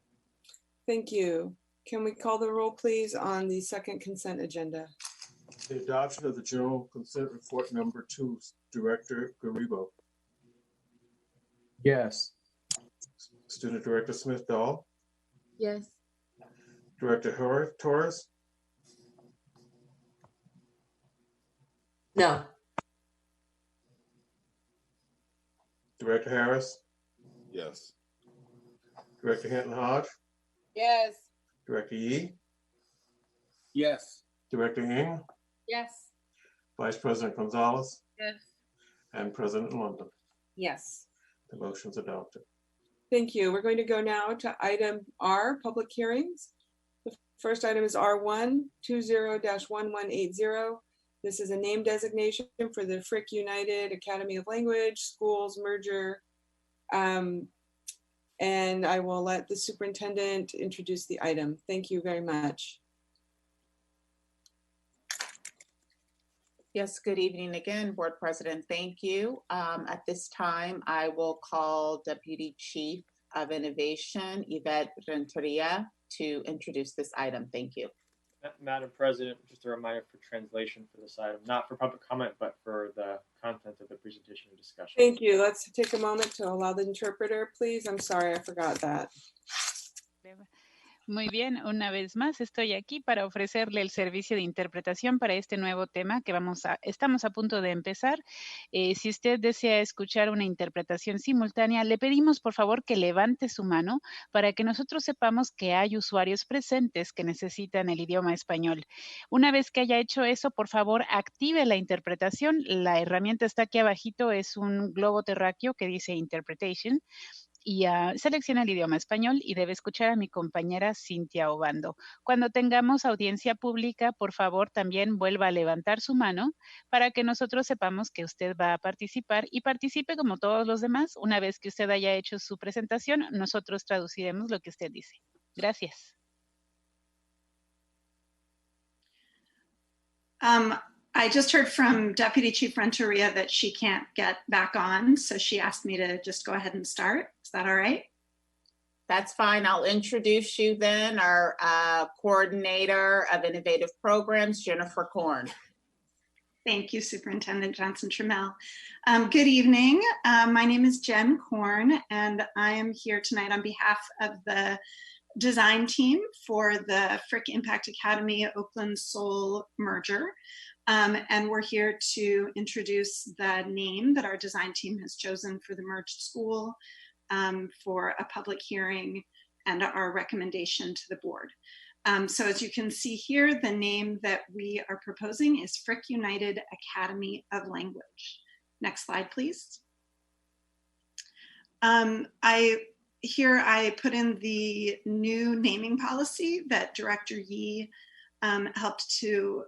Thank you. Can we call the roll, please, on the second consent agenda? The adoption of the general consent report number 2, Director Garibo. Yes. Student Director Smith Dahl. Yes. Director Torres. No. Director Harris. Yes. Director Hinton Hodge. Yes. Director Yee. Yes. Director Ng. Yes. Vice President Gonzalez. Yes. And President London. Yes. The motion's adopted. Thank you. We're going to go now to item R, public hearings. The first item is R1 20-1180. This is a name designation for the Frick United Academy of Language Schools merger. And I will let the superintendent introduce the item. Thank you very much. Yes, good evening again, Board President. Thank you. At this time, I will call Deputy Chief of Innovation, Yvette Renteria, to introduce this item. Thank you. Madam President, just a reminder for translation for this item, not for public comment, but for the content of the presentation and discussion. Thank you. Let's take a moment to allow the interpreter, please. I'm sorry, I forgot that. Muy bien, una vez más estoy aquí para ofrecerle el servicio de interpretación para este nuevo tema que estamos a punto de empezar. Si usted desea escuchar una interpretación simultánea, le pedimos por favor que levante su mano para que nosotros sepamos que hay usuarios presentes que necesitan el idioma español. Una vez que haya hecho eso, por favor, active la interpretación. La herramienta está aquí abajito, es un globo terráqueo que dice Interpretation. Y selecciona el idioma español y debe escuchar a mi compañera Cintia Obando. Cuando tengamos audiencia pública, por favor, también vuelva a levantar su mano para que nosotros sepamos que usted va a participar y participe como todos los demás. Una vez que usted haya hecho su presentación, nosotros traduciremos lo que usted dice. Gracias. I just heard from Deputy Chief Renteria that she can't get back on, so she asked me to just go ahead and start. Is that all right? That's fine. I'll introduce you then, our Coordinator of Innovative Programs, Jennifer Korn. Thank you, Superintendent Johnson-Trammell. Good evening. My name is Jen Korn, and I am here tonight on behalf of the design team for the Frick Impact Academy Oakland Seoul merger. And we're here to introduce the name that our design team has chosen for the merged school for a public hearing and our recommendation to the board. So as you can see here, the name that we are proposing is Frick United Academy of Language. Next slide, please. Here I put in the new naming policy that Director Yee helped to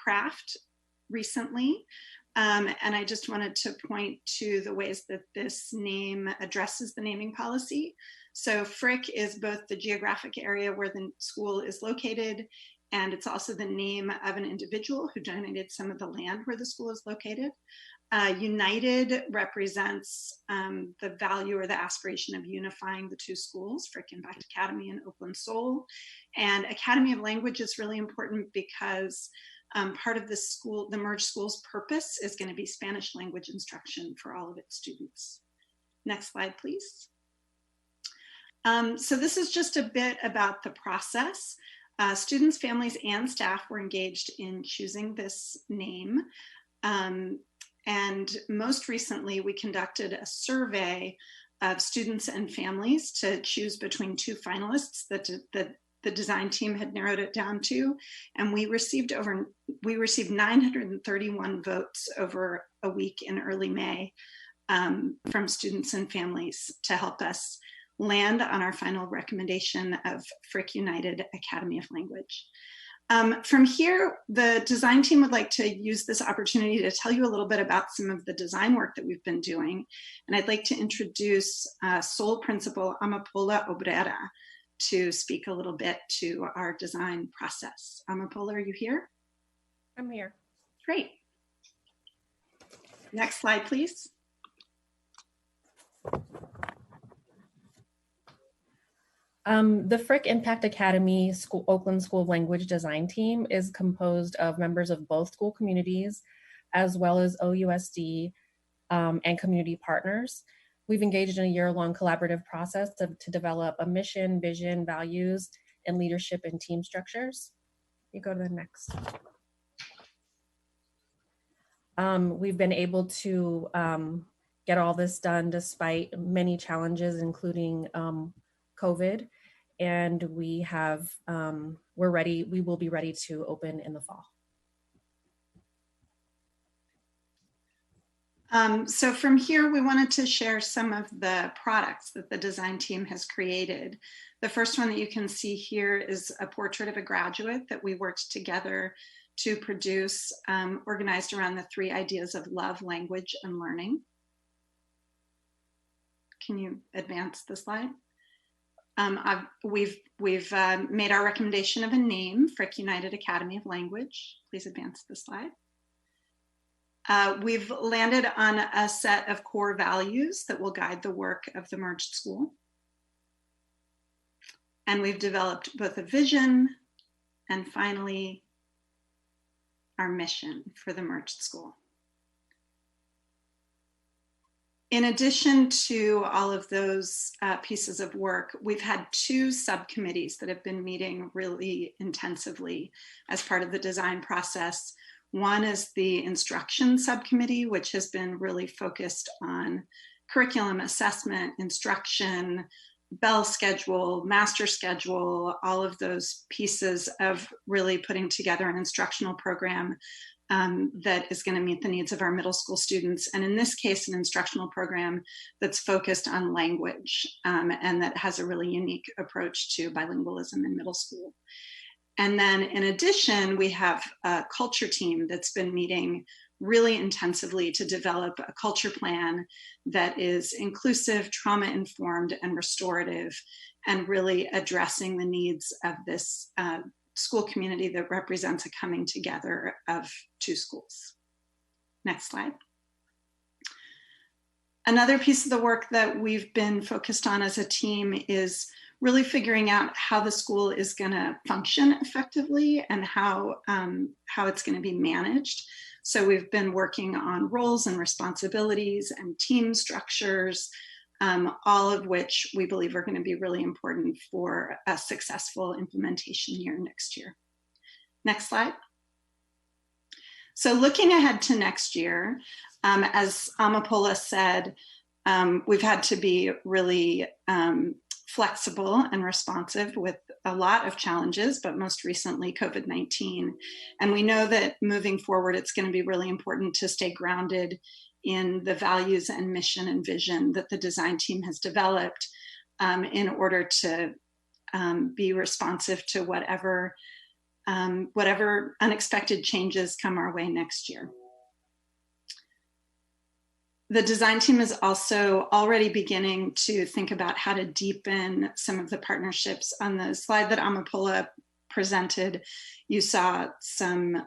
craft recently. And I just wanted to point to the ways that this name addresses the naming policy. So Frick is both the geographic area where the school is located, and it's also the name of an individual who donated some of the land where the school is located. United represents the value or the aspiration of unifying the two schools, Frick Impact Academy and Oakland Seoul. And Academy of Language is really important because part of the school, the merged school's purpose is going to be Spanish language instruction for all of its students. Next slide, please. So this is just a bit about the process. Students, families, and staff were engaged in choosing this name. And most recently, we conducted a survey of students and families to choose between two finalists that the design team had narrowed it down to. And we received 931 votes over a week in early May from students and families to help us land on our final recommendation of Frick United Academy of Language. From here, the design team would like to use this opportunity to tell you a little bit about some of the design work that we've been doing. And I'd like to introduce Seoul Principal Amapola Obrera to speak a little bit to our design process. Amapola, are you here? I'm here. Great. Next slide, please. The Frick Impact Academy Oakland School of Language Design team is composed of members of both school communities, as well as OUSD and community partners. We've engaged in a year-long collaborative process to develop a mission, vision, values, and leadership and team structures. You go to the next. We've been able to get all this done despite many challenges, including COVID, and we have, we're ready, we will be ready to open in the fall. So from here, we wanted to share some of the products that the design team has created. The first one that you can see here is a portrait of a graduate that we worked together to produce, organized around the 3 ideas of love, language, and learning. Can you advance the slide? We've made our recommendation of a name, Frick United Academy of Language. Please advance the slide. We've landed on a set of core values that will guide the work of the merged school. And we've developed both a vision and finally our mission for the merged school. In addition to all of those pieces of work, we've had 2 subcommittees that have been meeting really intensively as part of the design process. One is the instruction subcommittee, which has been really focused on curriculum assessment, instruction, bell schedule, master schedule, all of those pieces of really putting together an instructional program that is going to meet the needs of our middle school students. And in this case, an instructional program that's focused on language and that has a really unique approach to bilingualism in middle school. And then in addition, we have a culture team that's been meeting really intensively to develop a culture plan that is inclusive, trauma-informed, and restorative, and really addressing the needs of this school community that represents a coming together of 2 schools. Next slide. Another piece of the work that we've been focused on as a team is really figuring out how the school is going to function effectively and how it's going to be managed. So we've been working on roles and responsibilities and team structures, all of which we believe are going to be really important for a successful implementation year next year. Next slide. So looking ahead to next year, as Amapola said, we've had to be really flexible and responsive with a lot of challenges, but most recently COVID-19. And we know that moving forward, it's going to be really important to stay grounded in the values and mission and vision that the design team has developed in order to be responsive to whatever unexpected changes come our way next year. The design team is also already beginning to think about how to deepen some of the partnerships. On the slide that Amapola presented, you saw some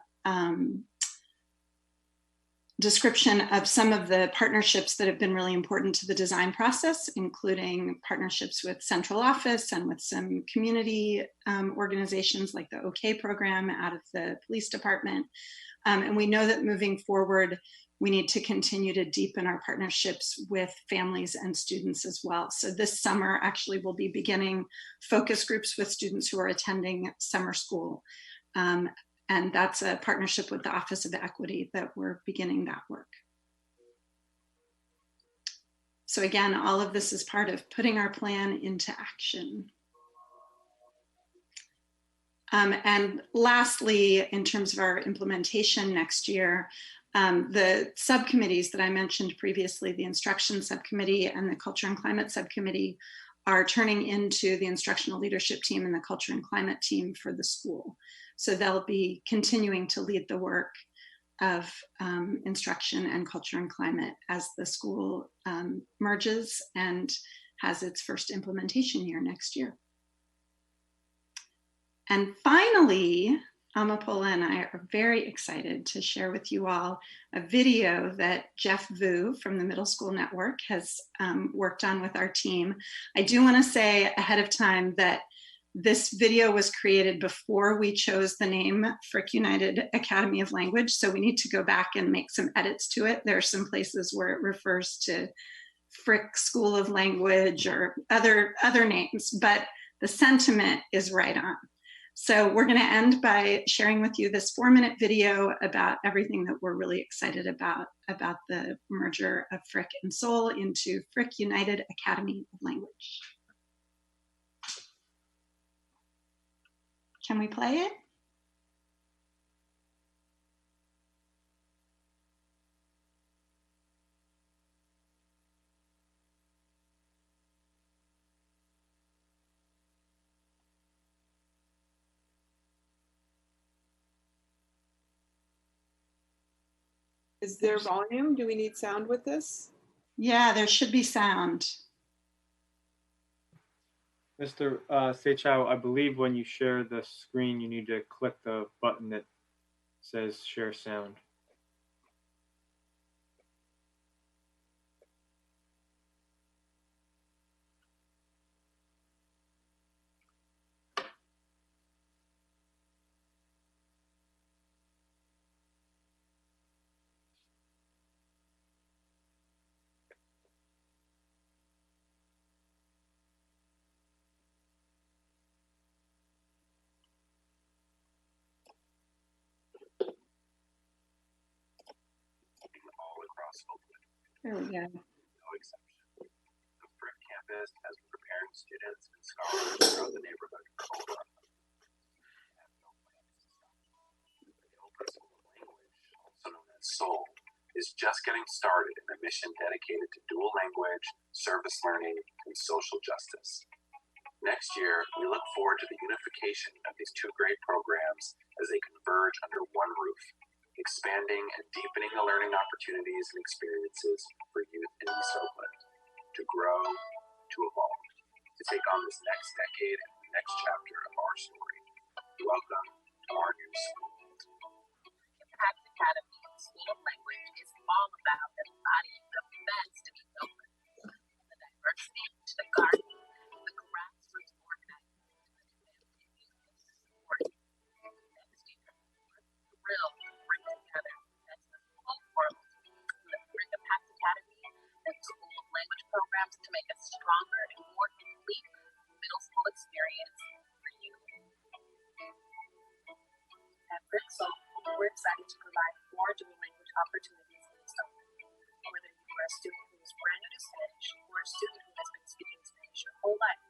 description of some of the partnerships that have been really important to the design process, including partnerships with central office and with some community organizations like the OK program out of the police department. And we know that moving forward, we need to continue to deepen our partnerships with families and students as well. So this summer, actually, we'll be beginning focus groups with students who are attending summer school. And that's a partnership with the Office of Equity that we're beginning that work. So again, all of this is part of putting our plan into action. And lastly, in terms of our implementation next year, the subcommittees that I mentioned previously, the instruction subcommittee and the culture and climate subcommittee, are turning into the instructional leadership team and the culture and climate team for the school. So they'll be continuing to lead the work of instruction and culture and climate as the school merges and has its first implementation year next year. And finally, Amapola and I are very excited to share with you all a video that Jeff Vu from the Middle School Network has worked on with our team. I do want to say ahead of time that this video was created before we chose the name Frick United Academy of Language, so we need to go back and make some edits to it. There are some places where it refers to Frick School of Language or other names, but the sentiment is right on. So we're going to end by sharing with you this 4-minute video about everything that we're really excited about the merger of Frick and Seoul into Frick United Academy of Language. Can we play it? Is there volume? Do we need sound with this? Yeah, there should be sound. Mr. Seichao, I believe when you share the screen, you need to click the button that says share sound. All across Oakland. There we go. No exception. The Frick campus has been preparing students and scholars throughout the neighborhood for over a month. The Oakland School of Language, also known as Seoul, is just getting started in a mission dedicated to dual language, service learning, and social justice. Next year, we look forward to the unification of these two great programs as they converge under one roof, expanding and deepening the learning opportunities and experiences for youth in East Oakland to grow, to evolve, to take on this next decade and the next chapter of our story. Welcome to our new school. Impact Academy School of Language is all about embodying the best of East Oakland, the diversity to the garden, the grassroots organizing to support. Next year, we're thrilled to bring together as the whole world, the Bring Impact Academy and School of Language programs to make a stronger and more complete middle school experience for you. At Brixel, we're excited to provide more dual language opportunities in East Oakland. Whether you are a student who is brand new to Spanish or a student who has been speaking Spanish your whole life,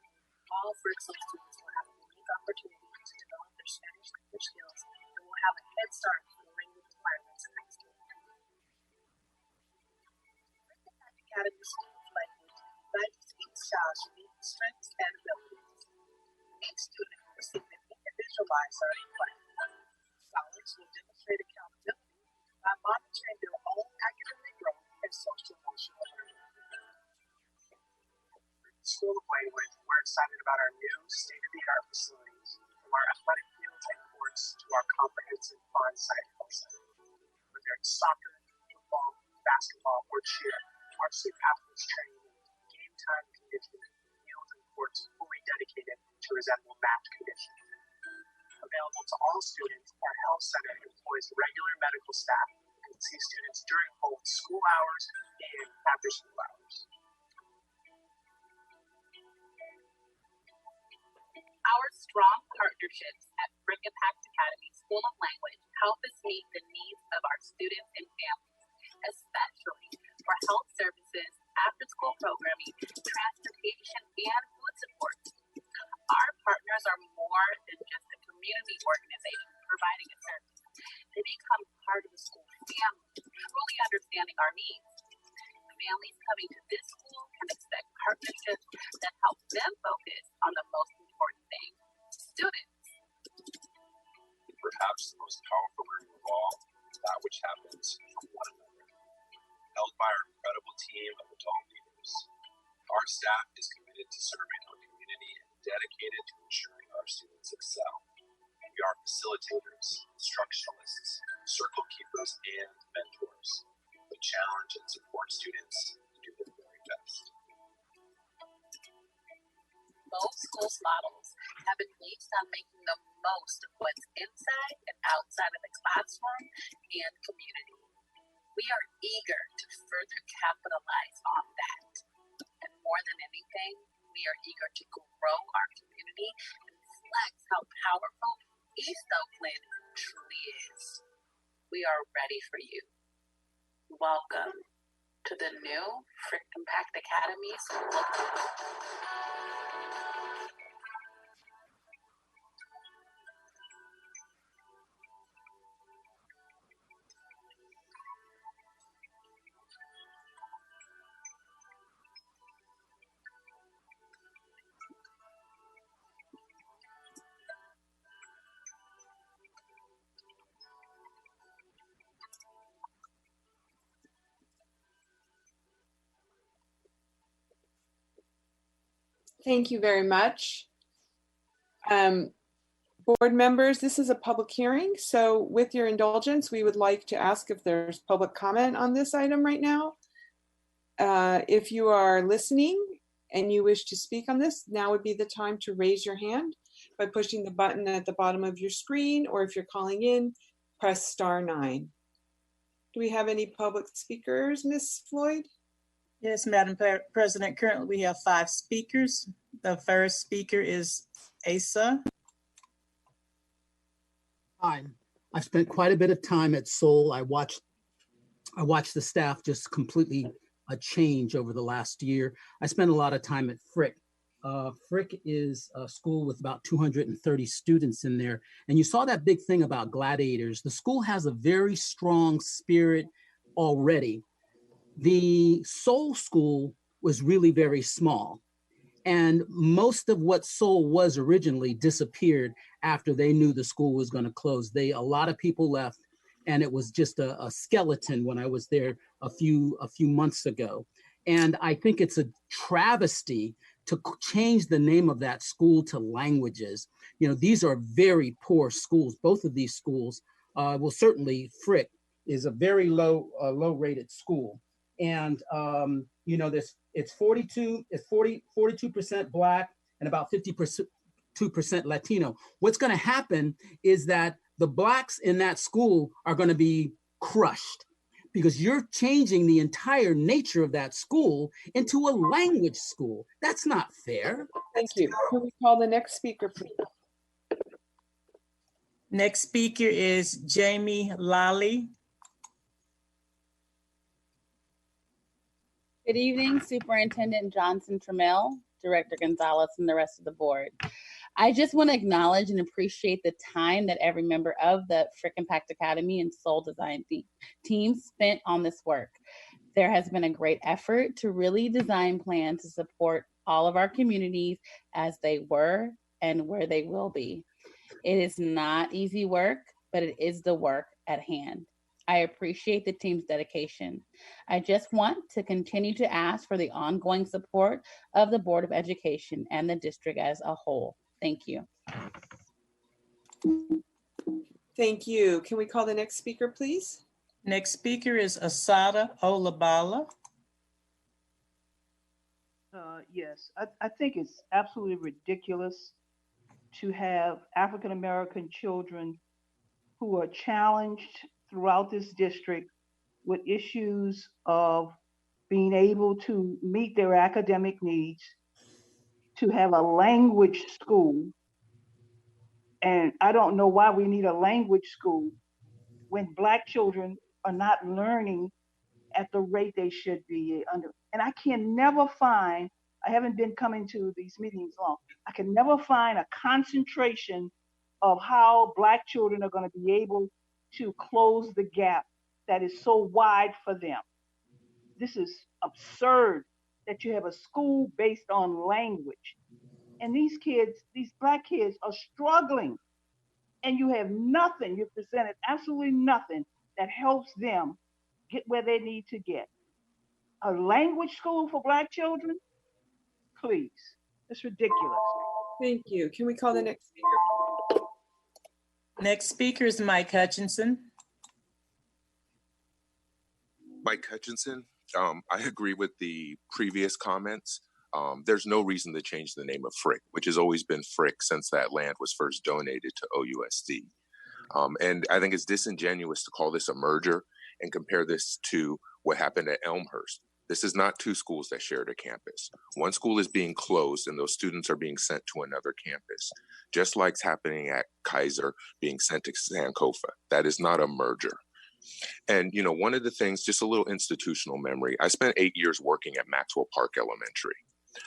all Brixel students will have a unique opportunity to develop their Spanish language skills and will have a head start for the language requirements in high school. Impact Academy School of Language values each child's unique strengths and abilities. Each student will receive an individualized learning plan. Scholars will demonstrate accountability by monitoring their own academic growth and social emotional learning. School of Language, we're excited about our new state-of-the-art facilities, from our athletic fields and courts to our comprehensive on-site health center. Whether it's soccer, football, basketball, or cheer, our student athletes train in game time conditioning, fields and courts fully dedicated to resemble match conditions. Available to all students, our health center employs regular medical staff and can see students during both school hours and after school hours. Our strong partnerships at Bring Impact Academy School of Language help us meet the needs of our students and families, especially for health services, after-school programming, transportation, and food support. Our partners are more than just a community organization providing a service. They become part of the school family, truly understanding our needs. Families coming to this school can expect partnerships that help them focus on the most important thing, students. Perhaps the most powerful learning of all is that which happens from one another. Held by our incredible team of adult leaders, our staff is committed to serving our community and dedicated to ensuring our students excel. We We are facilitators, instructionalists, circle keepers, and mentors. We challenge and support students to do their very best. Both schools models have been based on making the most of what's inside and outside of the classroom and community. We are eager to further capitalize on that. And more than anything, we are eager to grow our community and flex how powerful East Oakland truly is. We are ready for you. Welcome to the new Frick Impact Academy School of Language. Thank you very much. Board members, this is a public hearing, so with your indulgence, we would like to ask if there's public comment on this item right now. If you are listening and you wish to speak on this, now would be the time to raise your hand by pushing the button at the bottom of your screen, or if you're calling in, press *9. Do we have any public speakers, Ms. Floyd? Yes, Madam President, currently we have 5 speakers. The first speaker is Asa. Hi, I've spent quite a bit of time at Seoul. I watched the staff just completely change over the last year. I spent a lot of time at Frick. Frick is a school with about 230 students in there. And you saw that big thing about gladiators. The school has a very strong spirit already. The Seoul school was really very small. And most of what Seoul was originally disappeared after they knew the school was going to close. A lot of people left, and it was just a skeleton when I was there a few months ago. And I think it's a travesty to change the name of that school to Languages. You know, these are very poor schools. Both of these schools, well, certainly Frick is a very low-rated school. And you know, it's 42% Black and about 52% Latino. What's going to happen is that the Blacks in that school are going to be crushed because you're changing the entire nature of that school into a language school. That's not fair. Thank you. Can we call the next speaker, please? Next speaker is Jamie Lally. Good evening, Superintendent Johnson Trammell, Director Gonzalez, and the rest of the board. I just want to acknowledge and appreciate the time that every member of the Frick Impact Academy and Soul Design team spent on this work. There has been a great effort to really design plans to support all of our communities as they were and where they will be. It is not easy work, but it is the work at hand. I appreciate the team's dedication. I just want to continue to ask for the ongoing support of the Board of Education and the district as a whole. Thank you. Thank you. Can we call the next speaker, please? Next speaker is Asada Olabala. Yes, I think it's absolutely ridiculous to have African American children who are challenged throughout this district with issues of being able to meet their academic needs, to have a language school. And I don't know why we need a language school when Black children are not learning at the rate they should be under. And I can never find, I haven't been coming to these meetings long, I can never find a concentration of how Black children are going to be able to close the gap that is so wide for them. This is absurd that you have a school based on language. And these kids, these Black kids are struggling, and you have nothing, you've presented absolutely nothing that helps them get where they need to get. A language school for Black children? Please, it's ridiculous. Thank you. Can we call the next speaker? Next speaker is Mike Hutchinson. Mike Hutchinson, I agree with the previous comments. There's no reason to change the name of Frick, which has always been Frick since that land was first donated to OUSD. And I think it's disingenuous to call this a merger and compare this to what happened at Elmhurst. This is not two schools that shared a campus. One school is being closed and those students are being sent to another campus, just like it's happening at Kaiser being sent to Sankofa. That is not a merger. And, you know, one of the things, just a little institutional memory, I spent 8 years working at Maxwell Park Elementary.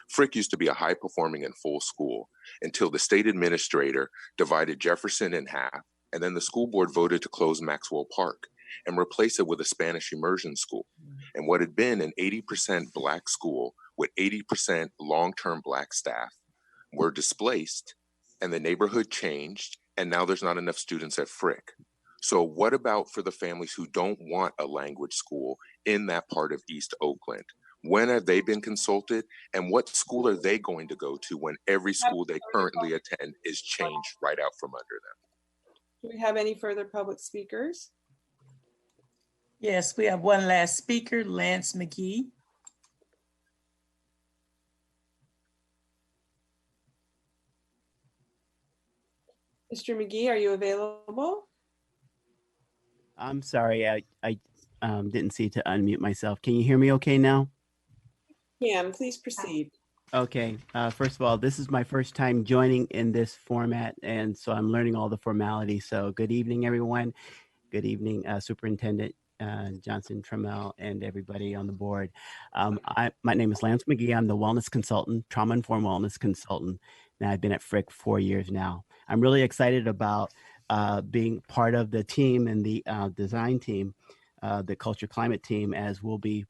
Frick used to be a high performing and full school until the state administrator divided Jefferson in half, and then the school board voted to close Maxwell Park and replace it with a Spanish immersion school. And what had been an 80% Black school with 80% long-term Black staff were displaced, and the neighborhood changed, and now there's not enough students at Frick. So what about for the families who don't want a language school in that part of East Oakland? When have they been consulted, and what school are they going to go to when every school they currently attend is changed right out from under them? Do we have any further public speakers? Yes, we have one last speaker, Lance McGee. Mr. McGee, are you available? I'm sorry, I didn't see to unmute myself. Can you hear me okay now? Yeah, please proceed. Okay, first of all, this is my first time joining in this format, and so I'm learning all the formalities. So good evening, everyone. Good evening, Superintendent Johnson Trammell and everybody on the board. My name is Lance McGee. I'm the wellness consultant, trauma-informed wellness consultant, and I've been at Frick 4 years now. I'm really excited about being part of the team and the design team, the culture climate team, as we'll be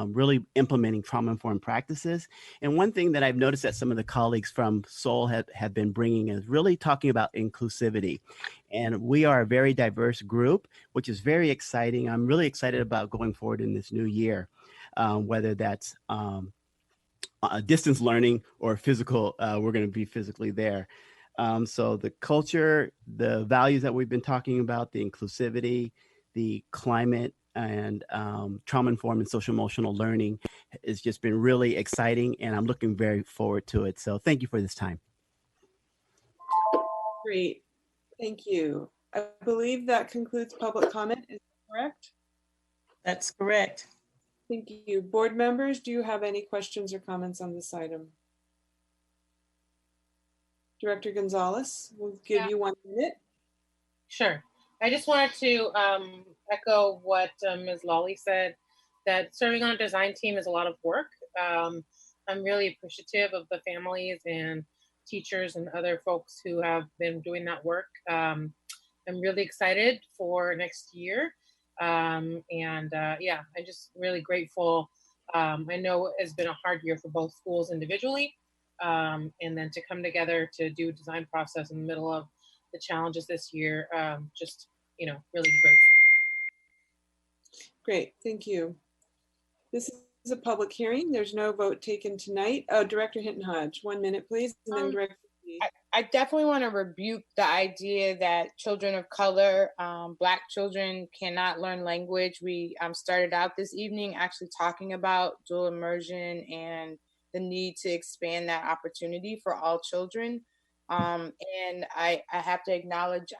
really implementing trauma-informed practices. And one thing that I've noticed that some of the colleagues from Seoul have been bringing is really talking about inclusivity. And we are a very diverse group, which is very exciting. I'm really excited about going forward in this new year, whether that's distance learning or physical, we're going to be physically there. So the culture, the values that we've been talking about, the inclusivity, the climate, and trauma-informed and social-emotional learning has just been really exciting, and I'm looking very forward to it. So thank you for this time. Great, thank you. I believe that concludes public comment, is that correct? That's correct. Thank you. Board members, do you have any questions or comments on this item? Director Gonzalez, we'll give you 1 minute. Sure. I just wanted to echo what Ms. Lawley said, that serving on a design team is a lot of work. I'm really appreciative of the families and teachers and other folks who have been doing that work. I'm really excited for next year. Yeah, I'm just really grateful. I know it's been a hard year for both schools individually, and then to come together to do a design process in the middle of the challenges this year, just, you know, really grateful. Great, thank you. This is a public hearing. There's no vote taken tonight. Oh, Director Hinton Hodge, 1 minute, please, and then Director. I definitely want to rebuke the idea that children of color, Black children, cannot learn language. We started out this evening actually talking about dual immersion and the need to expand that opportunity for all children. And I have to acknowledge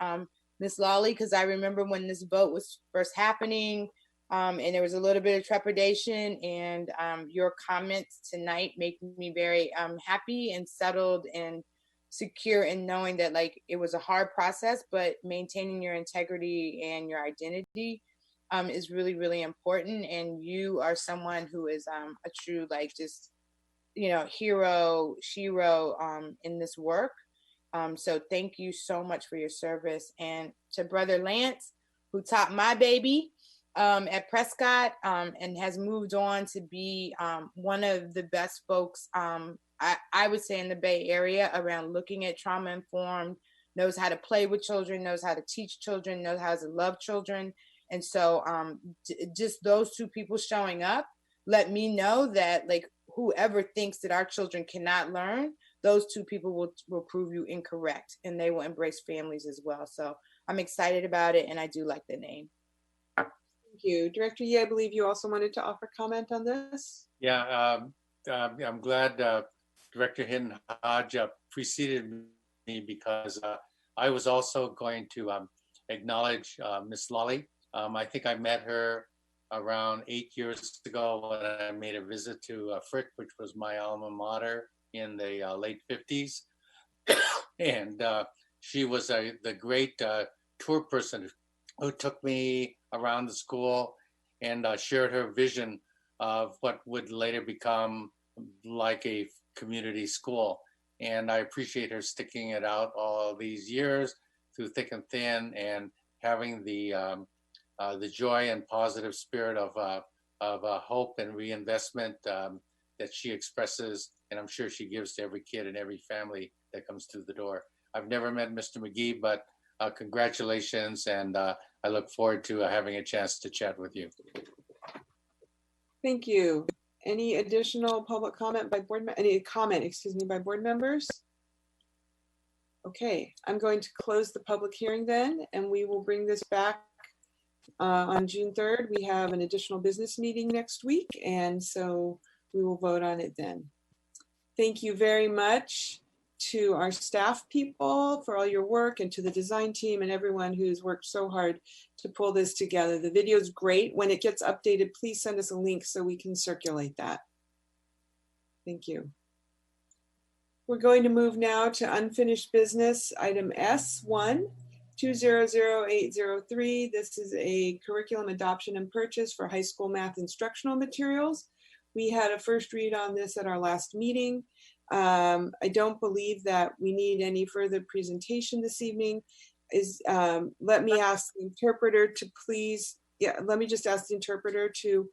Ms. Lawley, because I remember when this vote was first happening, and there was a little bit of trepidation, and your comments tonight make me very happy and settled and secure in knowing that, like, it was a hard process, but maintaining your integrity and your identity is really, really important. And you are someone who is a true, like, just, you know, hero, shero in this work. So thank you so much for your service. And to Brother Lance, who taught my baby at Prescott and has moved on to be one of the best folks, I would say, in the Bay Area around looking at trauma-informed, knows how to play with children, knows how to teach children, knows how to love children. And so just those two people showing up let me know that, like, whoever thinks that our children cannot learn, those two people will prove you incorrect, and they will embrace families as well. So I'm excited about it, and I do like the name. Thank you. Director Yee, I believe you also wanted to offer comment on this? Yeah, I'm glad Director Hinton Hodge preceded me, because I was also going to acknowledge Miss Lolly. I think I met her around 8 years ago when I made a visit to Frick, which was my alma mater in the late 50s. And she was the great tour person who took me around the school and shared her vision of what would later become like a community school. And I appreciate her sticking it out all these years through thick and thin, and having the joy and positive spirit of hope and reinvestment that she expresses, and I'm sure she gives to every kid and every family that comes through the door. I've never met Mr. McGee, but congratulations, and I look forward to having a chance to chat with you. Thank you. Any additional public comment by board, any comment, excuse me, by board members? Okay, I'm going to close the public hearing then, and we will bring this back on June 3rd. We have an additional business meeting next week, and so we will vote on it then. Thank you very much to our staff people for all your work, and to the design team and everyone who's worked so hard to pull this together. The video is great. When it gets updated, please send us a link so we can circulate that. Thank you. We're going to move now to unfinished business, item S1, 200803. This is a curriculum adoption and purchase for high school math instructional materials. We had a first read on this at our last meeting. I don't believe that we need any further presentation this evening. Let me ask the interpreter to please, let me just ask the interpreter to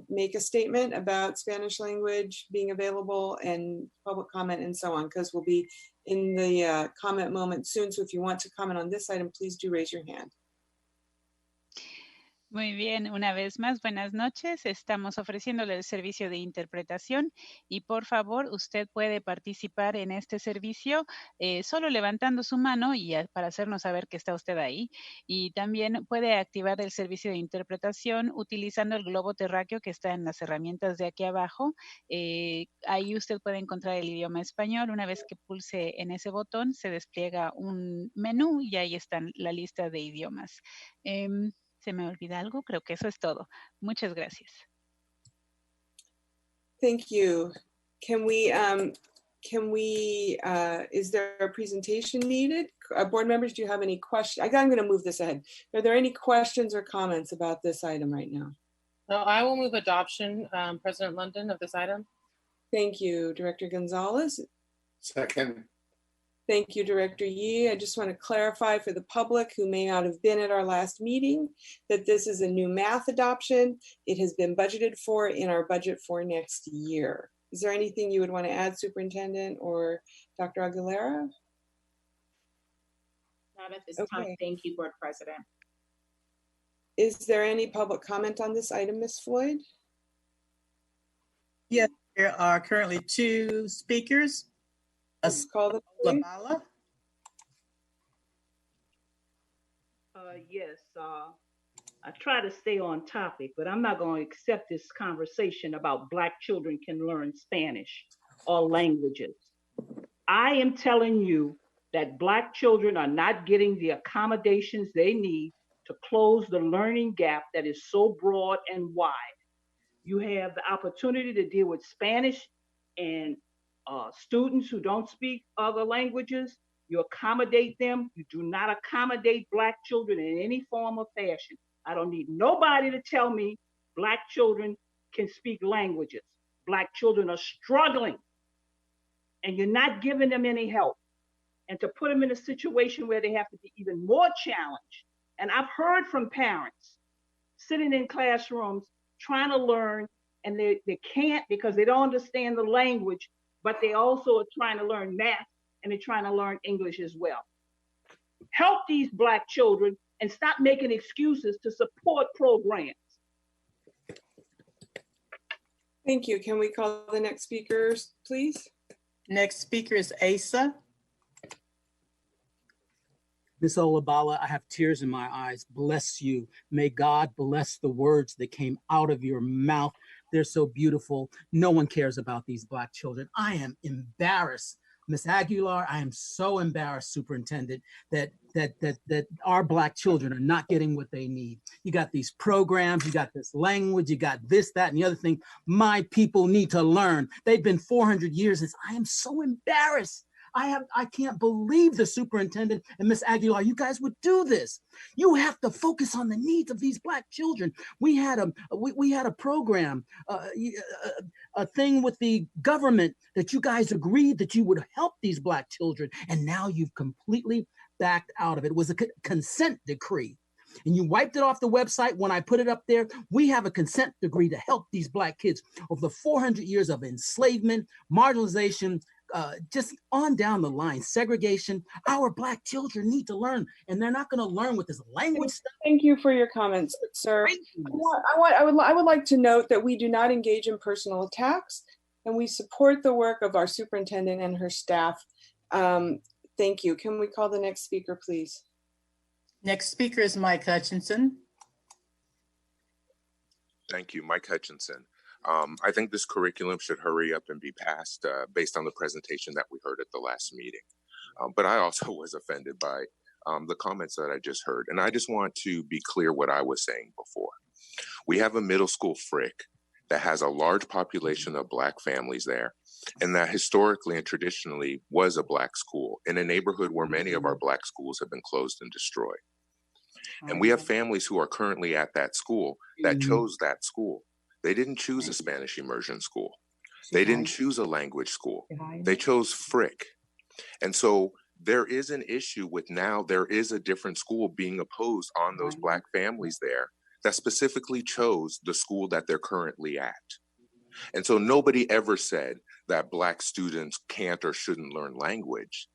make a statement about Spanish language being available and public comment and so on, because we'll be in the comment moment soon. So if you want to comment on this item, please do raise your hand. Muy bien, una vez más, buenas noches. Estamos ofreciéndole el servicio de interpretación y por favor usted puede participar en este servicio solo levantando su mano y para hacernos saber que está usted ahí. Y también puede activar el servicio de interpretación utilizando el globo terráqueo que está en las herramientas de aquí abajo. Ahí usted puede encontrar el idioma español. Una vez que pulse en ese botón se despliega un menú y ahí está la lista de idiomas. ¿Se me olvida algo? Creo que eso es todo. Muchas gracias. Thank you. Can we, is there a presentation needed? Board members, do you have any questions? I'm going to move this ahead. Are there any questions or comments about this item right now? No, I will move adoption, President London, of this item. Thank you, Director Gonzalez. Second. Thank you, Director Yee. I just want to clarify for the public who may not have been at our last meeting that this is a new math adoption. It has been budgeted for in our budget for next year. Is there anything you would want to add, Superintendent or Dr. Aguilera? Not at this time. Thank you, Board President. Is there any public comment on this item, Ms. Floyd? Yes, there are currently 2 speakers. Let's call them, please. Yes, I try to stay on topic, but I'm not going to accept this conversation about Black children can learn Spanish or languages. I am telling you that Black children are not getting the accommodations they need to close the learning gap that is so broad and wide. You have the opportunity to deal with Spanish and students who don't speak other languages. You accommodate them. You do not accommodate Black children in any form or fashion. I don't need nobody to tell me Black children can speak languages. Black children are struggling, and you're not giving them any help. And to put them in a situation where they have to be even more challenged. And I've heard from parents sitting in classrooms trying to learn, and they can't because they don't understand the language, but they also are trying to learn math and they're trying to learn English as well. Help these Black children and stop making excuses to support programs. Thank you. Can we call the next speakers, please? Next speaker is Asa. Miss Olabala, I have tears in my eyes. Bless you. May God bless the words that came out of your mouth. They're so beautiful. No one cares about these Black children. I am embarrassed. Miss Aguilar, I am so embarrassed, Superintendent, that our Black children are not getting what they need. You got these programs, you got this language, you got this, that, and the other thing. My people need to learn. They've been 400 years. I am so embarrassed. I can't believe the superintendent and Miss Aguilar, you guys would do this. You have to focus on the needs of these Black children. We had a program, a thing with the government that you guys agreed that you would help these Black children, and now you've completely backed out of it. It was a consent decree. And you wiped it off the website when I put it up there. We have a consent decree to help these Black kids over the 400 years of enslavement, marginalization, just on down the line, segregation. Our Black children need to learn, and they're not going to learn with this language stuff. Thank you for your comments, sir. I would like to note that we do not engage in personal attacks, and we support the work of our superintendent and her staff. Thank you. Can we call the next speaker, please? Next speaker is Mike Hutchinson. Thank you, Mike Hutchinson. I think this curriculum should hurry up and be passed based on the presentation that we heard at the last meeting. But I also was offended by the comments that I just heard. And I just want to be clear what I was saying before. We have a middle school, Frick, that has a large population of Black families there, and that historically and traditionally was a Black school in a neighborhood where many of our Black schools have been closed and destroyed. And we have families who are currently at that school that chose that school. They didn't choose a Spanish immersion school. They didn't choose a language school. They chose Frick. And so there is an issue with now there is a different school being opposed on those Black families there that specifically chose the school that they're currently at. And so nobody ever said that Black students can't or shouldn't learn language.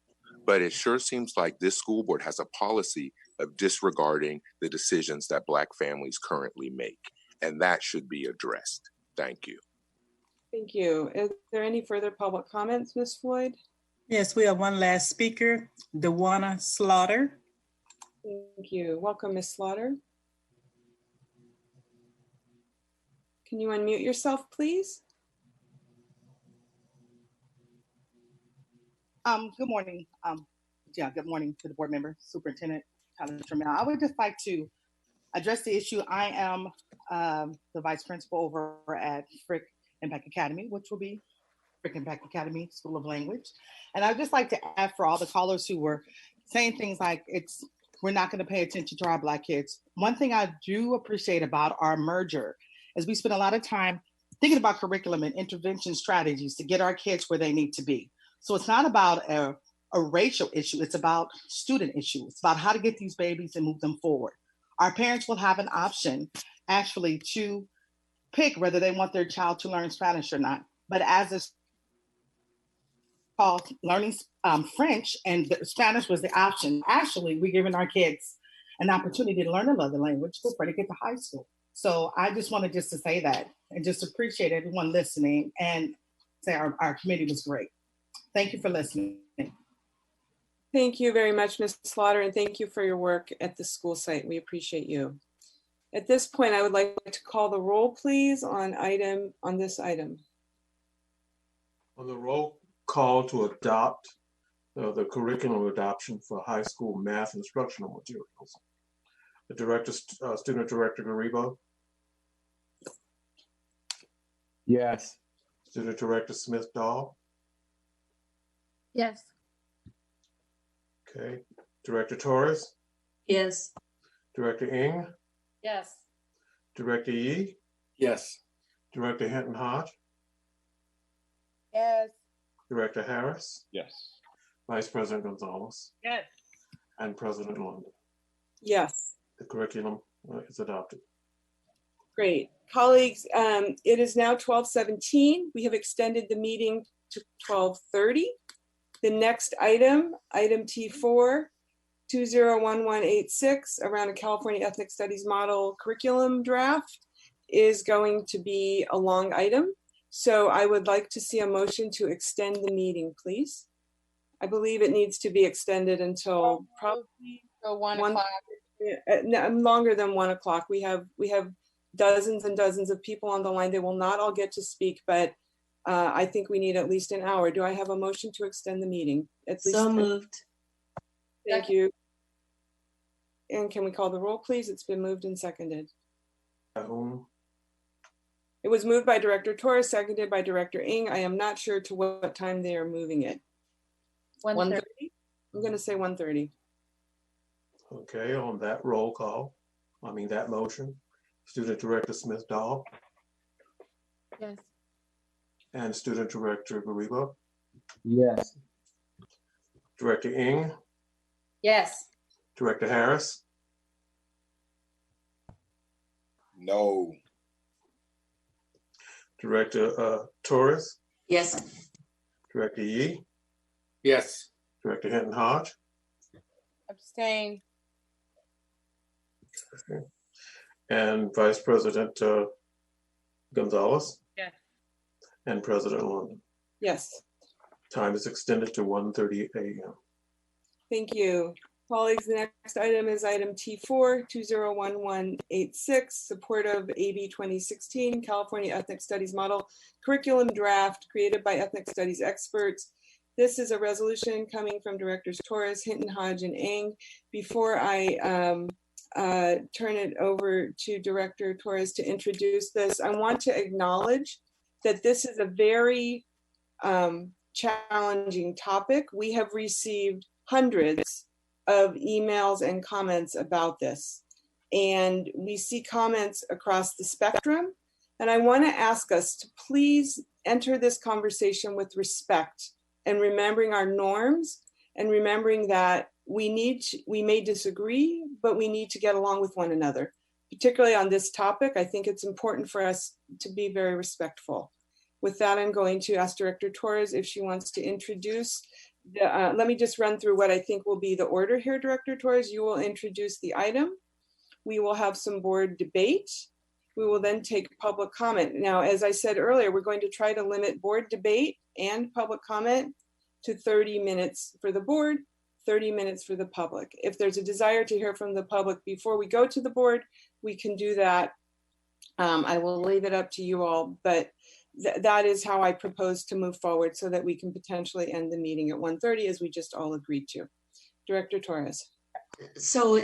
But it sure seems like this school board has a policy of disregarding the decisions that Black families currently make. And that should be addressed. Thank you. Thank you. Is there any further public comments, Ms. Floyd? Yes, we have one last speaker, Dewana Slaughter. Thank you. Welcome, Ms. Slaughter. Can you unmute yourself, please? Good morning. Good morning to the board member, Superintendent Tyler Trammell. I would just like to address the issue. I am the vice principal over at Frick Impact Academy, which will be Frick Impact Academy School of Language. And I'd just like to add for all the callers who were saying things like we're not going to pay attention to our Black kids. One thing I do appreciate about our merger is we spend a lot of time thinking about curriculum and intervention strategies to get our kids where they need to be. So it's not about a racial issue, it's about student issue. It's about how to get these babies and move them forward. Our parents will have an option actually to pick whether they want their child to learn Spanish or not. But as it's called learning French and Spanish was the option, actually we're giving our kids an opportunity to learn another language before they get to high school. So I just wanted to say that and just appreciate everyone listening and say our committee was great. Thank you for listening. Thank you very much, Ms. Slaughter, and thank you for your work at the school site. We appreciate you. At this point, I would like to call the roll, please, on this item. On the roll call to adopt the curriculum adoption for high school math instructional materials. The director, Student Director Garibo. Yes. Student Director Smith-Dahl. Yes. Okay. Director Torres. Yes. Director Ng. Yes. Director Yee. Yes. Director Hinton Hodge. Yes. Director Harris. Yes. Vice President Gonzalez. Yes. And President London. Yes. The curriculum is adopted. Great. Colleagues, it is now 12:17. We have extended the meeting to 12:30. The next item T4, 201186, around a California Ethnic Studies model curriculum draft, is going to be a long item. So I would like to see a motion to extend the meeting, please. I believe it needs to be extended until probably So 1 o'clock. no, longer than 1 o'clock. We have dozens and dozens of people on the line. They will not all get to speak, but I think we need at least an hour. Do I have a motion to extend the meeting? At least. So moved. Thank you. And can we call the roll, please? It's been moved and seconded. It was moved by Director Torres, seconded by Director Ng. I am not sure to what time they are moving it. 1:30? I'm going to say 1:30. Okay, on that roll call, that motion, Student Director Smith-Dahl Yes. and Student Director Gariba, Yes. Director Ng, Yes. Director Harris, No. Director Torres, Yes. Director Yee, Yes. Director Hinton Hodge, Abstain. and Vice President Gonzalez, Yes. and President London. Yes. Time is extended to 1:30 a.m. Thank you. Colleagues, the next item is item T4, 201186, support of AB 2016, California Ethnic Studies Model Curriculum Draft created by ethnic studies experts. This is a resolution coming from Directors Torres, Hinton Hodge, and Ng. Before I turn it over to Director Torres to introduce this, I want to acknowledge that this is a very challenging topic. We have received hundreds of emails and comments about this, and we see comments across the spectrum. And I want to ask us to please enter this conversation with respect and remembering our norms and remembering that we may disagree, but we need to get along with one another, particularly on this topic. I think it's important for us to be very respectful. With that, I'm going to ask Director Torres if she wants to introduce let me just run through what I think will be the order here, Director Torres. You will introduce the item. We will have some board debate. We will then take public comment. Now, as I said earlier, we're going to try to limit board debate and public comment to 30 minutes for the board, 30 minutes for the public. If there's a desire to hear from the public before we go to the board, we can do that. I will leave it up to you all, but that is how I propose to move forward so that we can potentially end the meeting at 1:30 as we just all agreed to. Director Torres. So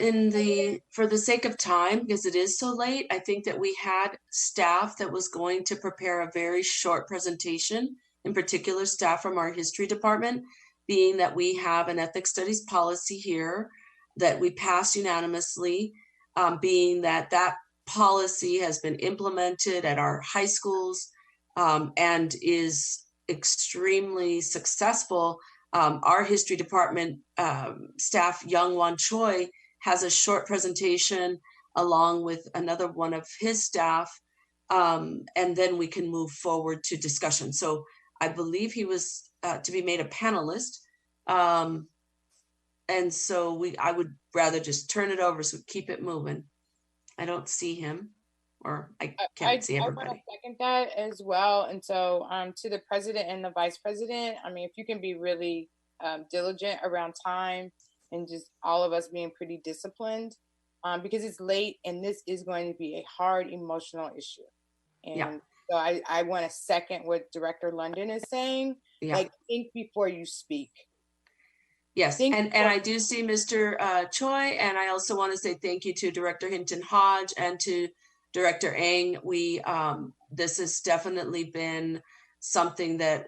for the sake of time, because it is so late, I think that we had staff that was going to prepare a very short presentation, in particular staff from our history department, being that we have an ethnic studies policy here that we passed unanimously, being that policy has been implemented at our high schools, and is extremely successful. Our history department staff, Young Wan Choi, has a short presentation along with another one of his staff, and then we can move forward to discussion. So I believe he was to be made a panelist. And so I would rather just turn it over, so keep it moving. I don't see him. Or I can't see everybody. I want to second that as well. And so to the president and the vice president, if you can be really diligent around time and just all of us being pretty disciplined, because it's late and this is going to be a hard emotional issue. And so I want to second what Director London is saying. Like, think before you speak. Yes, and I do see Mr. Choi, and I also want to say thank you to Director Hinton Hodge and to Director Ng. This has definitely been something that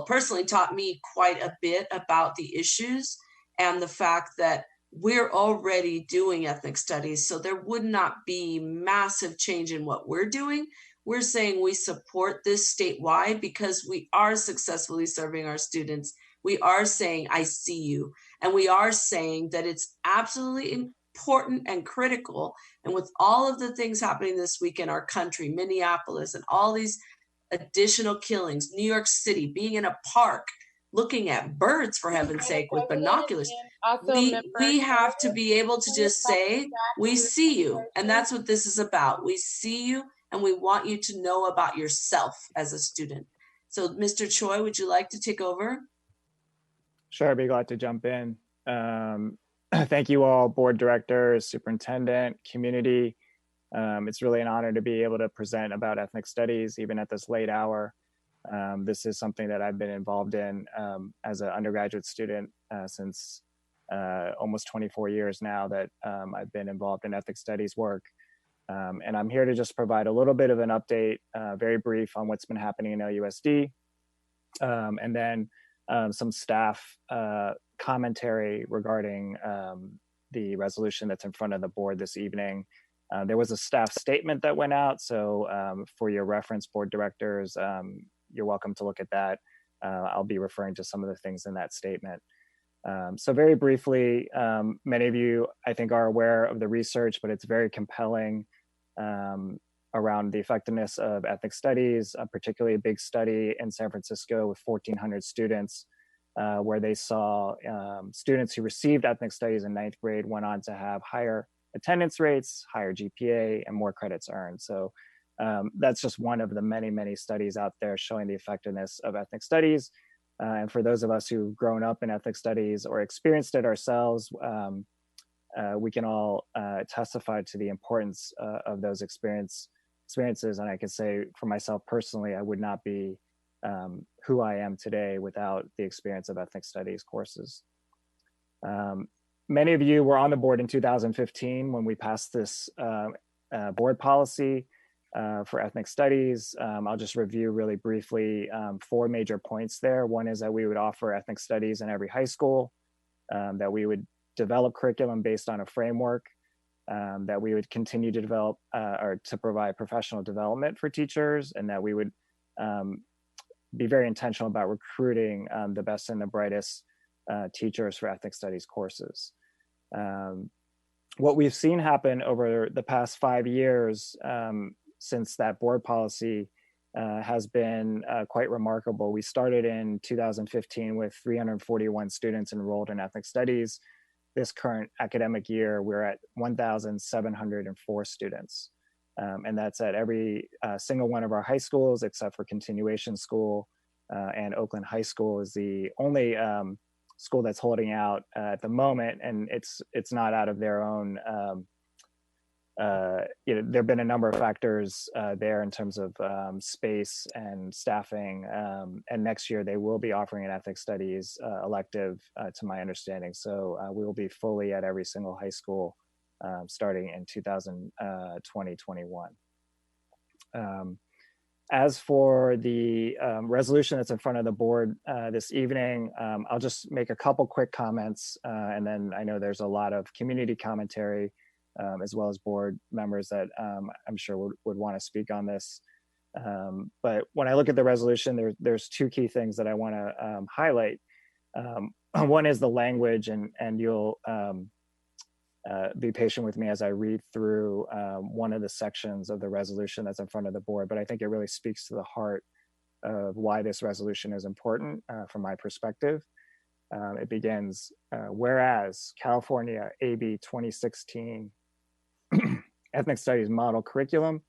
personally taught me quite a bit about the issues and the fact that we're already doing ethnic studies. So there would not be massive change in what we're doing. We're saying we support this statewide because we are successfully serving our students. We are saying, I see you. And we are saying that it's absolutely important and critical. And with all of the things happening this week in our country, Minneapolis, and all these additional killings, New York City, being in a park, looking at birds, for heaven's sake, with binoculars, we have to be able to just say, we see you. And that's what this is about. We see you and we want you to know about yourself as a student. So Mr. Choi, would you like to take over? Sure, I'd be glad to jump in. Thank you all, board directors, superintendent, community. It's really an honor to be able to present about ethnic studies, even at this late hour. This is something that I've been involved in as an undergraduate student since almost 24 years now that I've been involved in ethnic studies work. And I'm here to just provide a little bit of an update, very brief, on what's been happening in LUSD, and then some staff commentary regarding the resolution that's in front of the board this evening. There was a staff statement that went out, so for your reference, board directors, you're welcome to look at that. I'll be referring to some of the things in that statement. So very briefly, many of you, I think, are aware of the research, but it's very compelling around the effectiveness of ethnic studies, particularly a big study in San Francisco with 1,400 students, where they saw students who received ethnic studies in 9th grade went on to have higher attendance rates, higher GPA, and more credits earned. So that's just one of the many, many studies out there showing the effectiveness of ethnic studies. And for those of us who've grown up in ethnic studies or experienced it ourselves, we can all testify to the importance of those experiences. And I can say for myself personally, I would not be who I am today without the experience of ethnic studies courses. Many of you were on the board in 2015 when we passed this board policy for ethnic studies. I'll just review really briefly 4 major points there. One is that we would offer ethnic studies in every high school, that we would develop curriculum based on a framework, that we would continue to develop or to provide professional development for teachers, and that we would be very intentional about recruiting the best and the brightest teachers for ethnic studies courses. What we've seen happen over the past 5 years since that board policy has been quite remarkable. We started in 2015 with 341 students enrolled in ethnic studies. This current academic year, we're at 1,704 students. And that's at every single one of our high schools, except for Continuation School, and Oakland High School is the only school that's holding out at the moment, and it's not out of their own. You know, there have been a number of factors there in terms of space and staffing, and next year they will be offering an ethics studies elective, to my understanding. So we will be fully at every single high school starting in 2020-21. As for the resolution that's in front of the board this evening, I'll just make a couple quick comments, and then I know there's a lot of community commentary as well as board members that I'm sure would want to speak on this. But when I look at the resolution, there's 2 key things that I want to highlight. One is the language, and you'll be patient with me as I read through one of the sections of the resolution that's in front of the board, but I think it really speaks to the heart of why this resolution is important from my perspective. It begins, whereas California AB 2016 Ethnic Studies Model Curriculum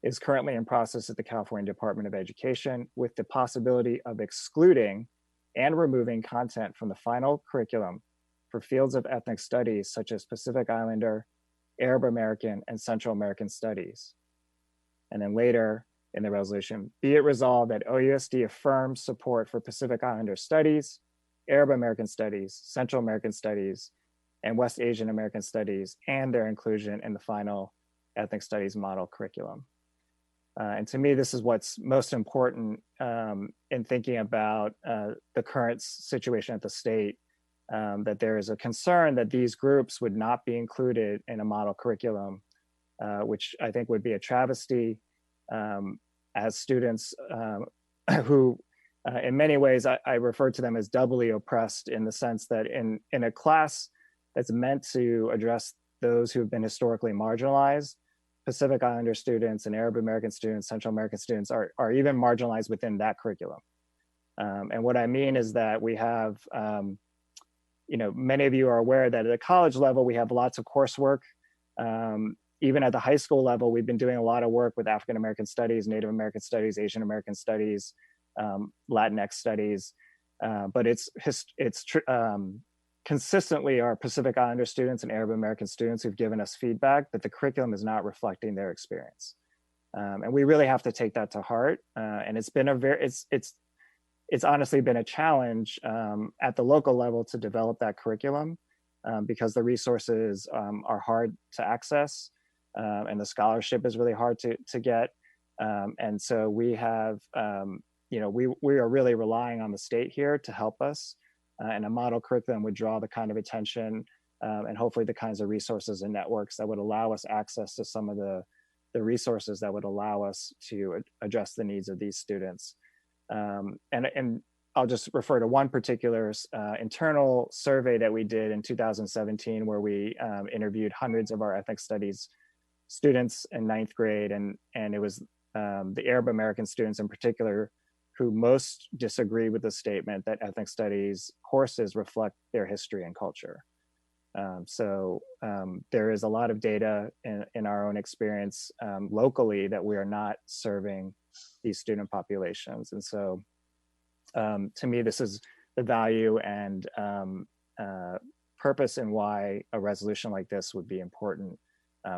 is currently in process at the California Department of Education with the possibility of excluding and removing content from the final curriculum for fields of ethnic studies such as Pacific Islander, Arab American, and Central American studies. And then later in the resolution, be it resolved that OUSD affirms support for Pacific Islander studies, Arab American studies, Central American studies, and West Asian American studies, and their inclusion in the final ethnic studies model curriculum. And to me, this is what's most important in thinking about the current situation at the state, that there is a concern that these groups would not be included in a model curriculum, which I think would be a travesty, as students who in many ways I refer to them as doubly oppressed, in the sense that in a class that's meant to address those who have been historically marginalized, Pacific Islander students and Arab American students, Central American students are even marginalized within that curriculum. And what I mean is that we have, you know, many of you are aware that at a college level, we have lots of coursework even at the high school level, we've been doing a lot of work with African American studies, Native American studies, Asian American studies, Latinx studies, but it's consistently our Pacific Islander students and Arab American students who've given us feedback that the curriculum is not reflecting their experience. And we really have to take that to heart. And it's been it's honestly been a challenge at the local level to develop that curriculum because the resources are hard to access and the scholarship is really hard to get. And so we have, we are really relying on the state here to help us. And a model curriculum would draw the kind of attention and hopefully the kinds of resources and networks that would allow us access to some of the resources that would allow us to address the needs of these students. And I'll just refer to one particular internal survey that we did in 2017, where we interviewed hundreds of our ethnic studies students in 9th grade. And it was the Arab American students in particular who most disagree with the statement that ethnic studies courses reflect their history and culture. So there is a lot of data in our own experience locally that we are not serving these student populations. And so to me, this is the value and purpose and why a resolution like this would be important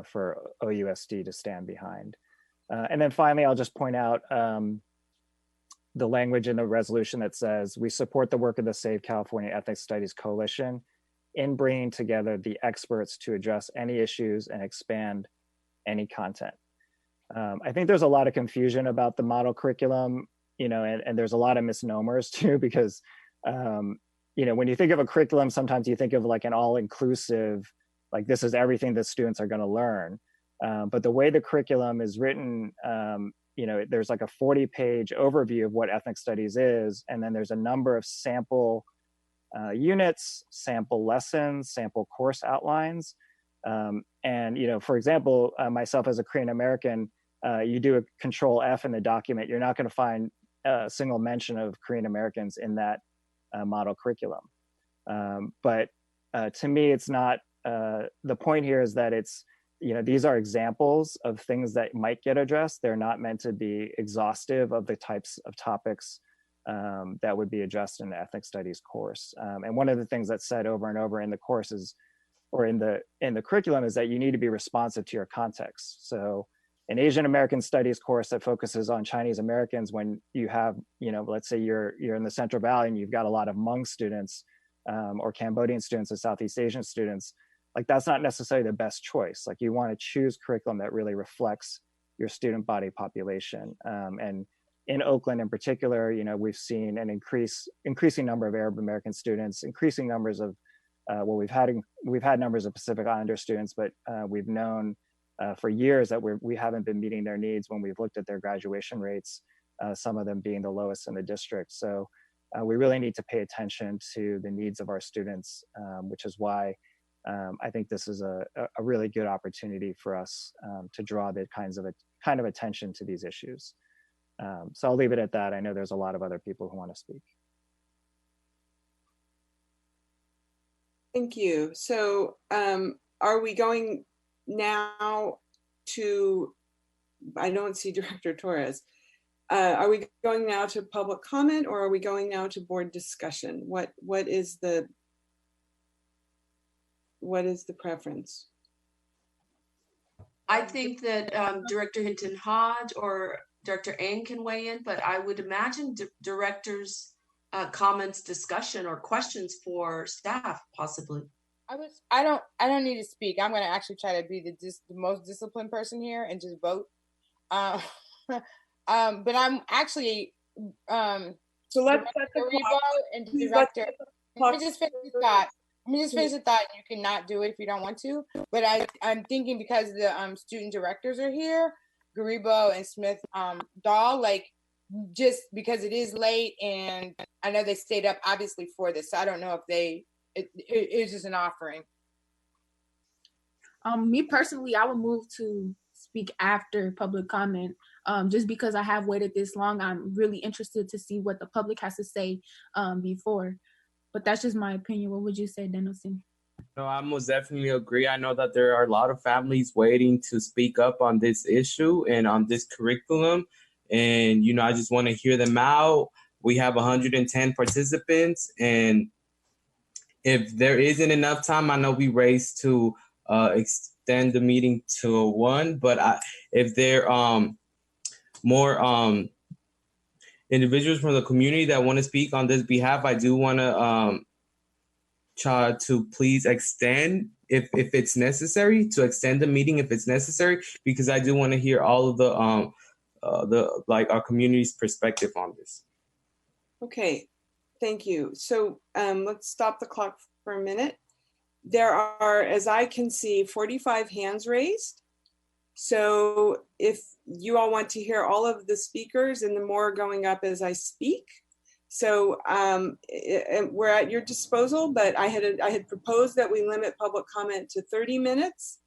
for OUSD to stand behind. And then finally, I'll just point out the language in the resolution that says, we support the work of the Save California Ethnic Studies Coalition in bringing together the experts to address any issues and expand any content. I think there's a lot of confusion about the model curriculum, and there's a lot of misnomers too, because, when you think of a curriculum, sometimes you think of like an all-inclusive, like this is everything that students are going to learn. But the way the curriculum is written, there's like a 40-page overview of what ethnic studies is, and then there's a number of sample units, sample lessons, sample course outlines. And, for example, myself as a Korean American, you do a Control F in the document, you're not going to find a single mention of Korean Americans in that model curriculum. But to me, it's not, the point here is that it's, these are examples of things that might get addressed. They're not meant to be exhaustive of the types of topics that would be addressed in the ethnic studies course. And one of the things that's said over and over in the courses or in the curriculum is that you need to be responsive to your context. So an Asian American studies course that focuses on Chinese Americans, when you have, let's say you're in the Central Valley and you've got a lot of Hmong students or Cambodian students or Southeast Asian students, like that's not necessarily the best choice. Like you want to choose curriculum that really reflects your student body population. And in Oakland in particular, we've seen an increasing number of Arab American students, increasing numbers of, we've had numbers of Pacific Islander students, but we've known for years that we haven't been meeting their needs when we've looked at their graduation rates, some of them being the lowest in the district. So we really need to pay attention to the needs of our students, which is why I think this is a really good opportunity for us to draw the kind of attention to these issues. So I'll leave it at that. I know there's a lot of other people who want to speak. Thank you. So are we going now to, I don't see Director Torres. Are we going now to public comment, or are we going now to board discussion? What is the preference? I think that Director Hinton Hodge or Director Ng can weigh in, but I would imagine directors' comments, discussion, or questions for staff, possibly. I don't need to speak. I'm going to actually try to be the most disciplined person here and just vote. But I'm actually so let's and director. Let me just finish the thought. You cannot do it if you don't want to. But I'm thinking because the student directors are here, Garibo and Smith Dahl, like just because it is late and I know they stayed up obviously for this. So I don't know if it's just an offering. Me personally, I would move to speak after public comment. Just because I have waited this long, I'm really interested to see what the public has to say before. But that's just my opinion. What would you say, Danielson? No, I most definitely agree. I know that there are a lot of families waiting to speak up on this issue and on this curriculum. And, I just want to hear them out. We have 110 participants. And if there isn't enough time, I know we raised to extend the meeting to 1. But if there more individuals from the community that want to speak on this behalf, I do want to try to please extend if it's necessary, to extend the meeting if it's necessary, because I do want to hear all of the our community's perspective on this. Okay, thank you. So let's stop the clock for a minute. There are, as I can see, 45 hands raised. So if you all want to hear all of the speakers, and the more going up as I speak. So we're at your disposal, but I had proposed that we limit public comment to 30 minutes.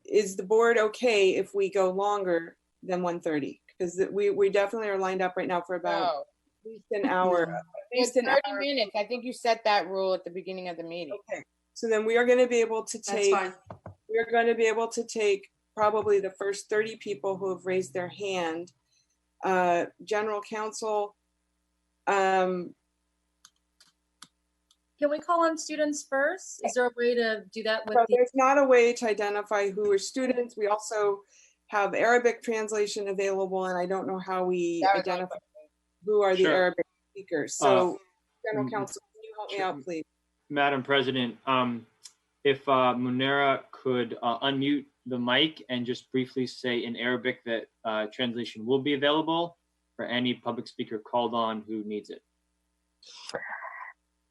Is the board okay if we go longer than 1:30? Because we definitely are lined up right now for about at least an hour. At least an 30 hour. minutes. I think you set that rule at the beginning of the meeting. Okay. So then we are going to be able to take. That's fine. We are going to be able to take probably the first 30 people who have raised their hand. General counsel. Can we call on students first? Is there a way to do that with There's not a way to identify who are students. We also have Arabic translation available, and I don't know how we identify who are the Arabic speakers. So, General Counsel, can you help me out, please? Madam President, if Munera could unmute the mic and just briefly say in Arabic that translation will be available for any public speaker called on who needs it.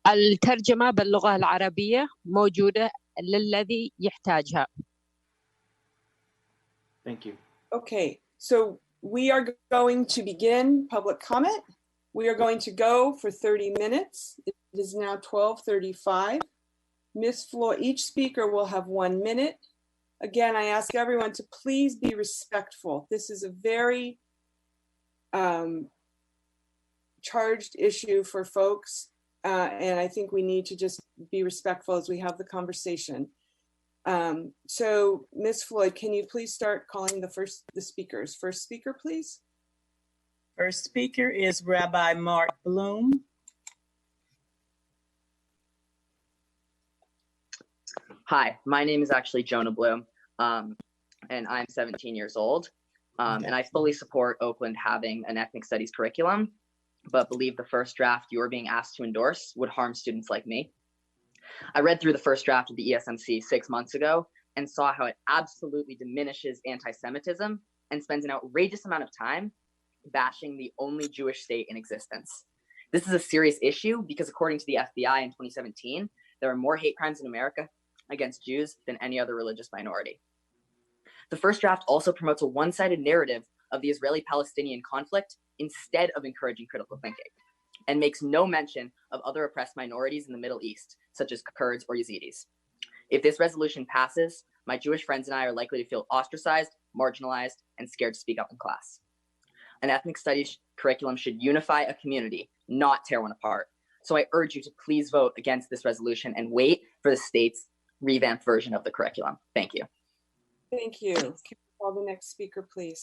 الترجمة باللغة العربية موجودة للذي يحتاجها. Thank you. Okay, so we are going to begin public comment. We are going to go for 30 minutes. It is now 12:35. Ms. Floyd, each speaker will have 1 minute. Again, I ask everyone to please be respectful. This is a very charged issue for folks. And I think we need to just be respectful as we have the conversation. So Ms. Floyd, can you please start calling the speakers? First speaker, please. First speaker is Rabbi Mark Bloom. Hi, my name is actually Jonah Bloom, and I'm 17 years old. And I fully support Oakland having an ethnic studies curriculum, but believe the first draft you are being asked to endorse would harm students like me. I read through the first draft of the ESMC 6 months ago and saw how it absolutely diminishes anti-Semitism and spends an outrageous amount of time bashing the only Jewish state in existence. This is a serious issue because according to the FBI in 2017, there are more hate crimes in America against Jews than any other religious minority. The first draft also promotes a one-sided narrative of the Israeli-Palestinian conflict instead of encouraging critical thinking, and makes no mention of other oppressed minorities in the Middle East, such as Kurds or Yazidis. If this resolution passes, my Jewish friends and I are likely to feel ostracized, marginalized, and scared to speak up in class. An ethnic studies curriculum should unify a community, not tear one apart. So I urge you to please vote against this resolution and wait for the state's revamped version of the curriculum. Thank you. Thank you. Can we call the next speaker, please?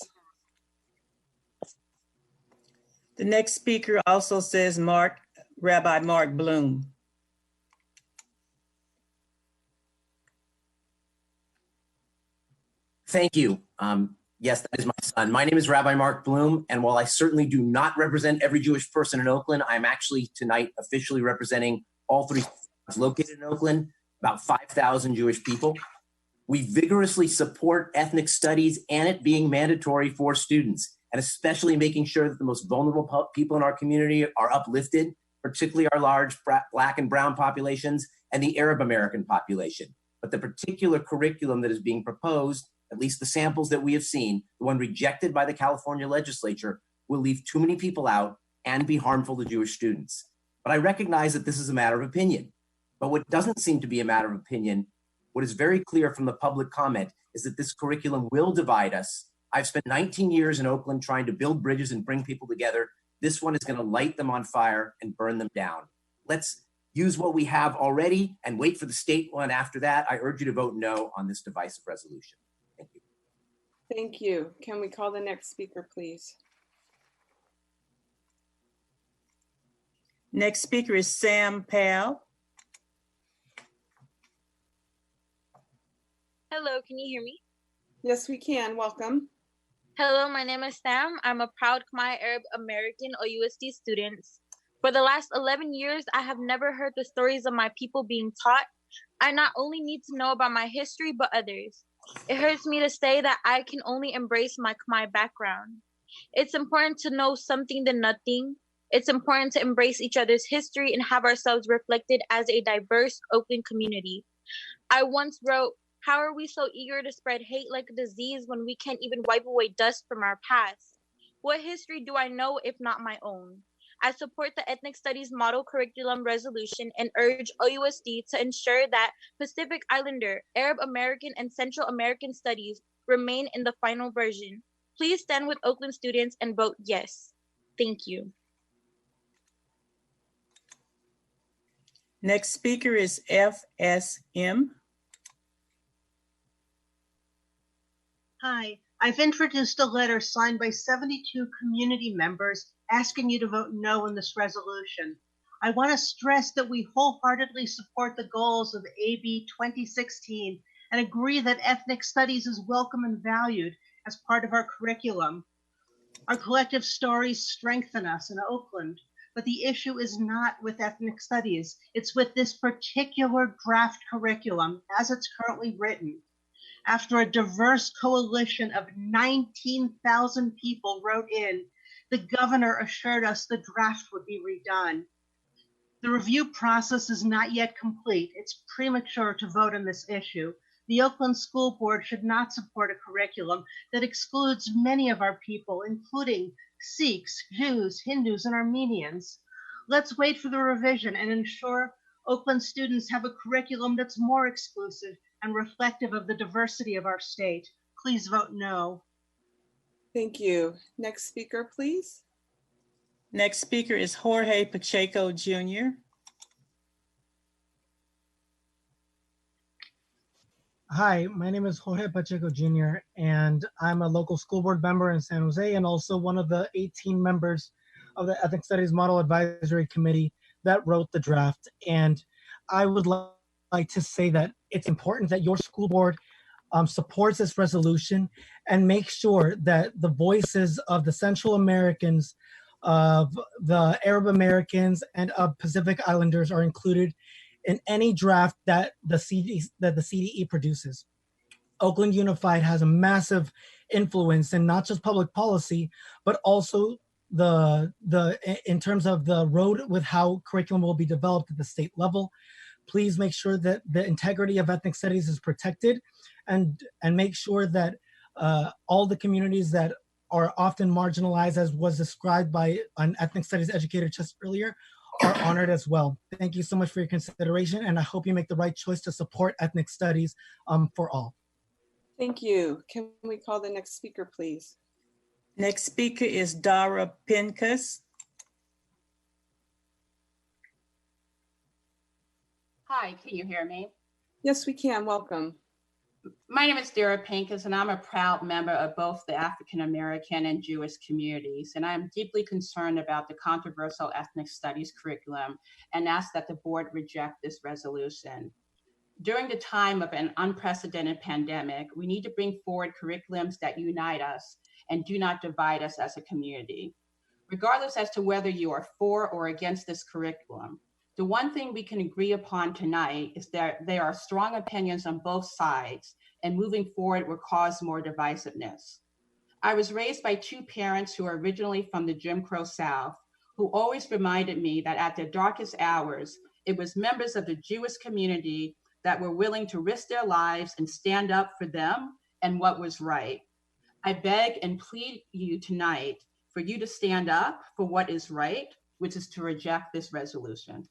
The next speaker also says Rabbi Mark Bloom. Thank you. Yes, that is my son. My name is Rabbi Mark Bloom, and while I certainly do not represent every Jewish person in Oakland, I'm actually tonight officially representing all three synagogues located in Oakland, about 5,000 Jewish people. We vigorously support ethnic studies and it being mandatory for students, and especially making sure that the most vulnerable people in our community are uplifted, particularly our large Black and brown populations and the Arab American population. But the particular curriculum that is being proposed, at least the samples that we have seen, the one rejected by the California legislature, will leave too many people out and be harmful to Jewish students. But I recognize that this is a matter of opinion. But what doesn't seem to be a matter of opinion, what is very clear from the public comment, is that this curriculum will divide us. I've spent 19 years in Oakland trying to build bridges and bring people together. This one is going to light them on fire and burn them down. Let's use what we have already and wait for the state one after that. I urge you to vote no on this divisive resolution. Thank you. Thank you. Can we call the next speaker, please? Next speaker is Sam Powell. Hello, can you hear me? Yes, we can. Welcome. Hello, my name is Sam. I'm a proud Khmer Arab American OUSD student. For the last 11 years, I have never heard the stories of my people being taught. I not only need to know about my history, but others. It hurts me to say that I can only embrace my Khmer background. It's important to know something than nothing. It's important to embrace each other's history and have ourselves reflected as a diverse Oakland community. I once wrote, "How are we so eager to spread hate like a disease when we can't even wipe away dust from our past? What history do I know if not my own?" I support the Ethnic Studies Model Curriculum Resolution and urge OUSD to ensure that Pacific Islander, Arab American, and Central American studies remain in the final version. Please stand with Oakland students and vote yes. Thank you. Next speaker is FSM. Hi, I've introduced a letter signed by 72 community members asking you to vote no on this resolution. I want to stress that we wholeheartedly support the goals of AB 2016 and agree that ethnic studies is welcome and valued as part of our curriculum. Our collective stories strengthen us in Oakland, but the issue is not with ethnic studies. It's with this particular draft curriculum as it's currently written. After a diverse coalition of 19,000 people wrote in, the governor assured us the draft would be redone. The review process is not yet complete. It's premature to vote on this issue. The Oakland School Board should not support a curriculum that excludes many of our people, including Sikhs, Jews, Hindus, and Armenians. Let's wait for the revision and ensure Oakland students have a curriculum that's more exclusive and reflective of the diversity of our state. Please vote no. Thank you. Next speaker, please. Next speaker is Jorge Pacheco Jr. Hi, my name is Jorge Pacheco Jr., and I'm a local school board member in San Jose and also one of the 18 members of the Ethnic Studies Model Advisory Committee that wrote the draft. And I would like to say that it's important that your school board supports this resolution and make sure that the voices of the Central Americans, of the Arab Americans, and of Pacific Islanders are included in any draft that the CDE produces. Oakland Unified has a massive influence in not just public policy, but also in terms of the road with how curriculum will be developed at the state level. Please make sure that the integrity of ethnic studies is protected, and make sure that all the communities that are often marginalized, as was described by an ethnic studies educator just earlier, are honored as well. Thank you so much for your consideration, and I hope you make the right choice to support ethnic studies for all. Thank you. Can we call the next speaker, please? Next speaker is Dara Pincus. Hi, can you hear me? Yes, we can. Welcome. My name is Dara Pincus, and I'm a proud member of both the African American and Jewish communities. And I'm deeply concerned about the controversial ethnic studies curriculum and ask that the board reject this resolution. During the time of an unprecedented pandemic, we need to bring forward curriculums that unite us and do not divide us as a community. Regardless as to whether you are for or against this curriculum, the one thing we can agree upon tonight is that there are strong opinions on both sides, and moving forward will cause more divisiveness. I was raised by two parents who are originally from the Jim Crow South, who always reminded me that at their darkest hours, it was members of the Jewish community that were willing to risk their lives and stand up for them and what was right. I beg and plead you tonight for you to stand up for what is right, which is to reject this resolution.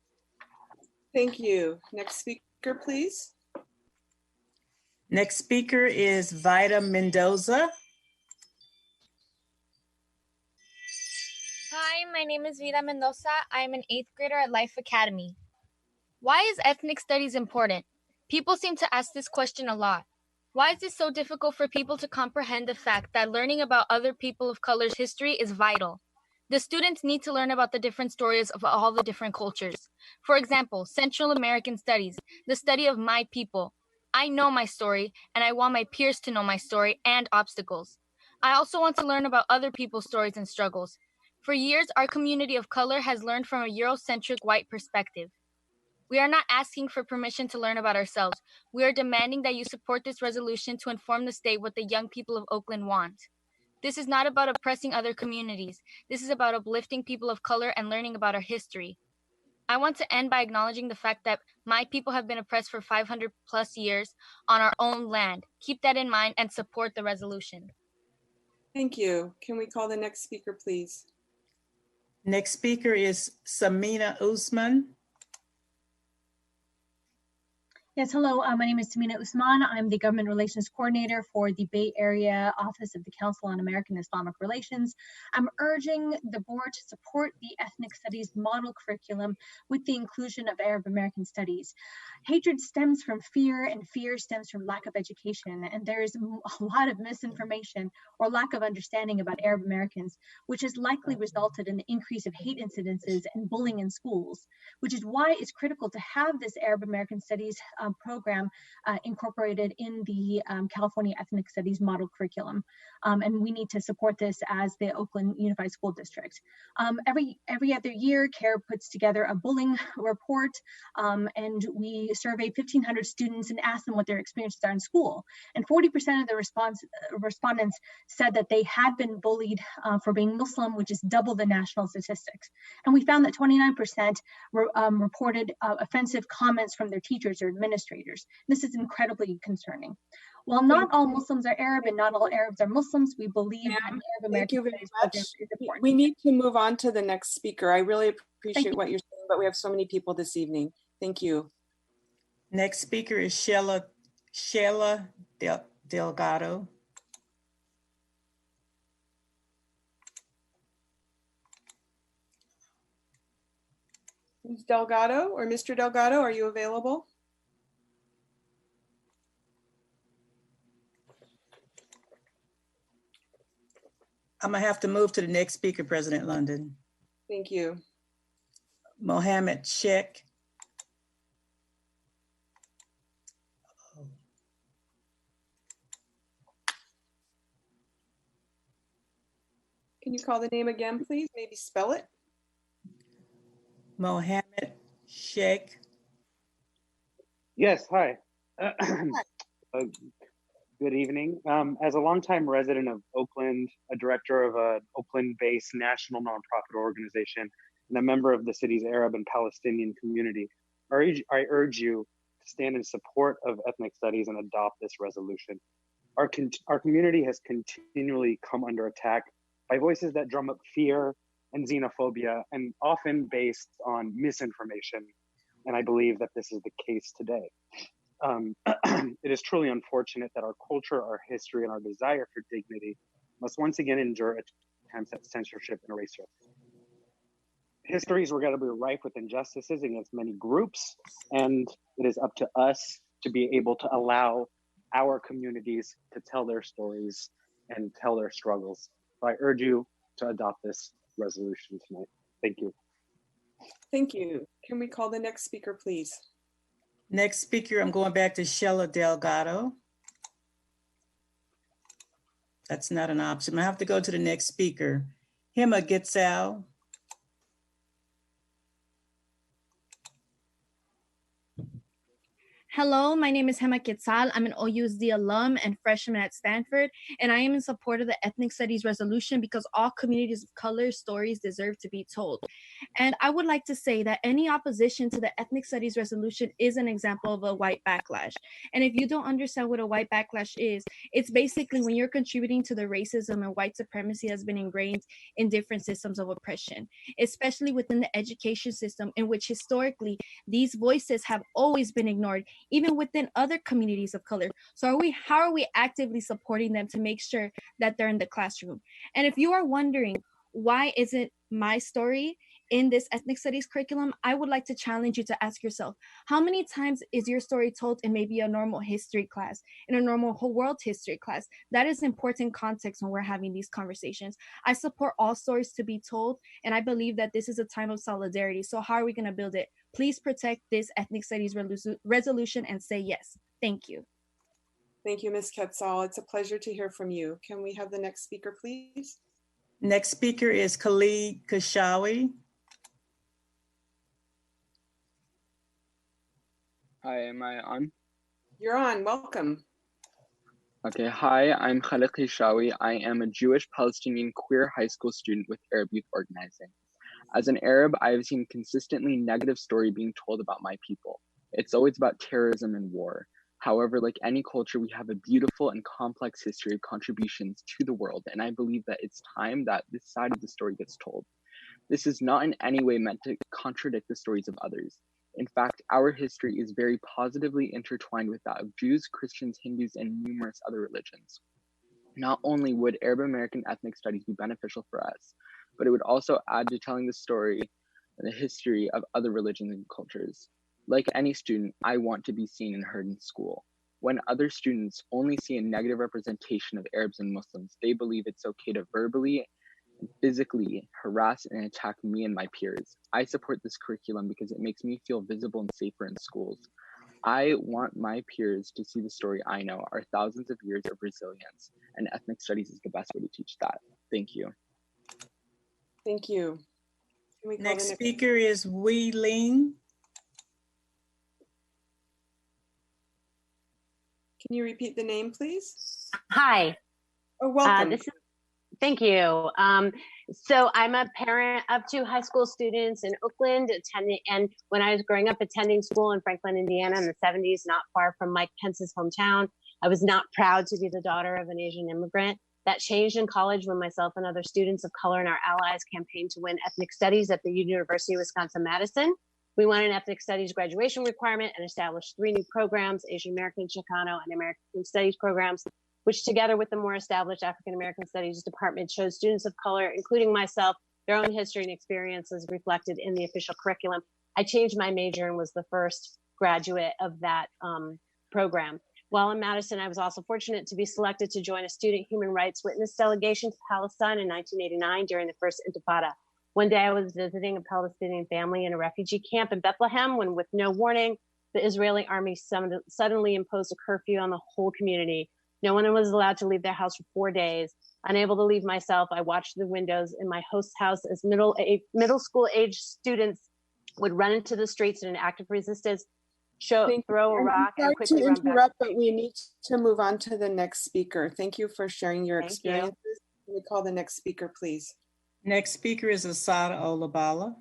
Thank you. Next speaker, please. Next speaker is Vida Mendoza. Hi, my name is Vida Mendoza. I'm an 8th grader at Life Academy. Why is ethnic studies important? People seem to ask this question a lot. Why is it so difficult for people to comprehend the fact that learning about other people of color's history is vital? The students need to learn about the different stories of all the different cultures. For example, Central American Studies, the study of my people. I know my story, and I want my peers to know my story and obstacles. I also want to learn about other people's stories and struggles. For years, our community of color has learned from a Eurocentric white perspective. We are not asking for permission to learn about ourselves. We are demanding that you support this resolution to inform the state what the young people of Oakland want. This is not about oppressing other communities. This is about uplifting people of color and learning about our history. I want to end by acknowledging the fact that my people have been oppressed for 500 plus years on our own land. Keep that in mind and support the resolution. Thank you. Can we call the next speaker, please? Next speaker is Samina Usman. Yes, hello. My name is Tamina Usman. I'm the Government Relations Coordinator for the Bay Area Office of the Council on American Islamic Relations. I'm urging the board to support the Ethnic Studies model curriculum with the inclusion of Arab American Studies. Hatred stems from fear, and fear stems from lack of education. And there is a lot of misinformation or lack of understanding about Arab Americans, which has likely resulted in the increase of hate incidences and bullying in schools, which is why it's critical to have this Arab American Studies program incorporated in the California Ethnic Studies model curriculum. And we need to support this as the Oakland Unified School District. Every other year, CARE puts together a bullying report, and we survey 1,500 students and ask them what their experiences are in school. And 40% of the respondents said that they had been bullied for being Muslim, which is double the national statistics. And we found that 29% reported offensive comments from their teachers or administrators. This is incredibly concerning. While not all Muslims are Arab and not all Arabs are Muslims, we believe that Arab American Studies program is important. We need to move on to the next speaker. I really appreciate what you're saying, but we have so many people this evening. Thank you. Next speaker is Sheila Delgado. Ms. Delgado or Mr. Delgado, are you available? I'm gonna have to move to the next speaker, President London. Thank you. Mohammed Sheikh. Can you call the name again, please? Maybe spell it. Mohammed Sheikh. Yes, hi. Good evening. As a longtime resident of Oakland, a director of an Oakland-based national nonprofit organization, and a member of the city's Arab and Palestinian community, I urge you to stand in support of ethnic studies and adopt this resolution. Our community has continually come under attack by voices that drum up fear and xenophobia, and often based on misinformation. And I believe that this is the case today. It is truly unfortunate that our culture, our history, and our desire for dignity must once again endure attempts at censorship and erasure. History is regrettably rife with injustices against many groups, and it is up to us to be able to allow our communities to tell their stories and tell their struggles. So I urge you to adopt this resolution tonight. Thank you. Thank you. Can we call the next speaker, please? Next speaker, I'm going back to Sheila Delgado. That's not an option. I have to go to the next speaker. Hima Gitsal. Hello, my name is Hema Quetzal. I'm an OUSD alum and freshman at Stanford, and I am in support of the Ethnic Studies resolution because all communities of color stories deserve to be told. And I would like to say that any opposition to the Ethnic Studies resolution is an example of a white backlash. And if you don't understand what a white backlash is, it's basically when you're contributing to the racism and white supremacy that's been ingrained in different systems of oppression, especially within the education system, in which historically these voices have always been ignored, even within other communities of color. So how are we actively supporting them to make sure that they're in the classroom? And if you are wondering, why isn't my story in this ethnic studies curriculum, I would like to challenge you to ask yourself, how many times is your story told in maybe a normal history class, in a normal whole world history class? That is important context when we're having these conversations. I support all stories to be told, and I believe that this is a time of solidarity. So how are we going to build it? Please protect this ethnic studies resolution and say yes. Thank you. Thank you, Ms. Quetzal. It's a pleasure to hear from you. Can we have the next speaker, please? Next speaker is Khalid Kashawi. Hi, am I on? You're on. Welcome. Okay, hi, I'm Khalid Kishawi. I am a Jewish Palestinian queer high school student with Arab Youth Organizing. As an Arab, I have seen consistently negative story being told about my people. It's always about terrorism and war. However, like any culture, we have a beautiful and complex history of contributions to the world, and I believe that it's time that this side of the story gets told. This is not in any way meant to contradict the stories of others. In fact, our history is very positively intertwined with that of Jews, Christians, Hindus, and numerous other religions. Not only would Arab American ethnic studies be beneficial for us, but it would also add to telling the story and the history of other religions and cultures. Like any student, I want to be seen and heard in school. When other students only see a negative representation of Arabs and Muslims, they believe it's okay to verbally and physically harass and attack me and my peers. I support this curriculum because it makes me feel visible and safer in schools. I want my peers to see the story I know, our thousands of years of resilience, and ethnic studies is the best way to teach that. Thank you. Thank you. Can we call Next the next speaker is Wei Ling. Can you repeat the name, please? Hi. Oh, welcome. Thank you. So I'm a parent of 2 high school students in Oakland, and when I was growing up attending school in Franklin, Indiana in the 70s, not far from Mike Pence's hometown, I was not proud to be the daughter of an Asian immigrant. That changed in college when myself and other students of color and our allies campaigned to win ethnic studies at the University of Wisconsin-Madison. We won an ethnic studies graduation requirement and established 3 new programs, Asian American, Chicano, and American Studies programs, which together with the more established African American Studies department shows students of color, including myself, their own history and experiences reflected in the official curriculum. I changed my major and was the first graduate of that program. While in Madison, I was also fortunate to be selected to join a student human rights witness delegation to Palestine in 1989 during the first Intifada. One day I was visiting a Palestinian family in a refugee camp in Bethlehem when, with no warning, the Israeli army suddenly imposed a curfew on the whole community. No one was allowed to leave their house for 4 days. Unable to leave myself, I watched the windows in my host's house as middle school age students would run into the streets in an act of resistance, throw a rock, and quickly run back. Sorry to interrupt, but we need to move on to the next speaker. Thank you for sharing your experiences. Can we call the next speaker, please? Next speaker is Asada Olabala.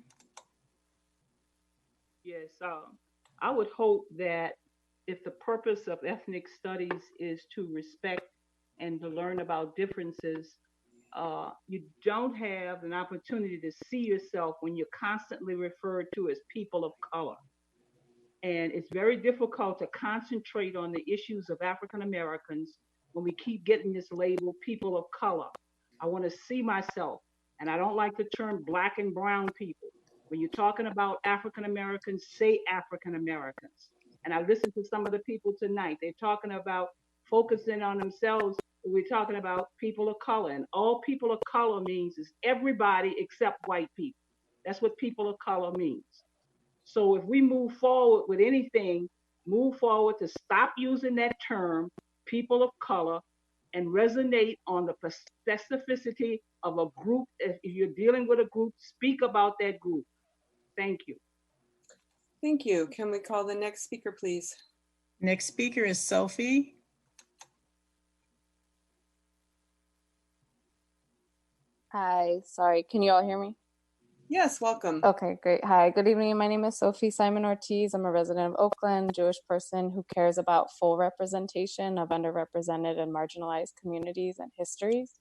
Yes, I would hope that if the purpose of ethnic studies is to respect and to learn about differences, you don't have an opportunity to see yourself when you're constantly referred to as people of color. And it's very difficult to concentrate on the issues of African Americans when we keep getting this label, people of color. I want to see myself, and I don't like the term black and brown people. When you're talking about African Americans, say African Americans. And I listened to some of the people tonight. They're talking about focusing on themselves. We're talking about people of color. And all people of color means is everybody except white people. That's what people of color means. So if we move forward with anything, move forward to stop using that term, people of color, and resonate on the specificity of a group. If you're dealing with a group, speak about that group. Thank you. Thank you. Can we call the next speaker, please? Next speaker is Sophie. Hi, sorry, can you all hear me? Yes, welcome. Okay, great. Hi, good evening. My name is Sophie Simon Ortiz. I'm a resident of Oakland, Jewish person who cares about full representation of underrepresented and marginalized communities and histories.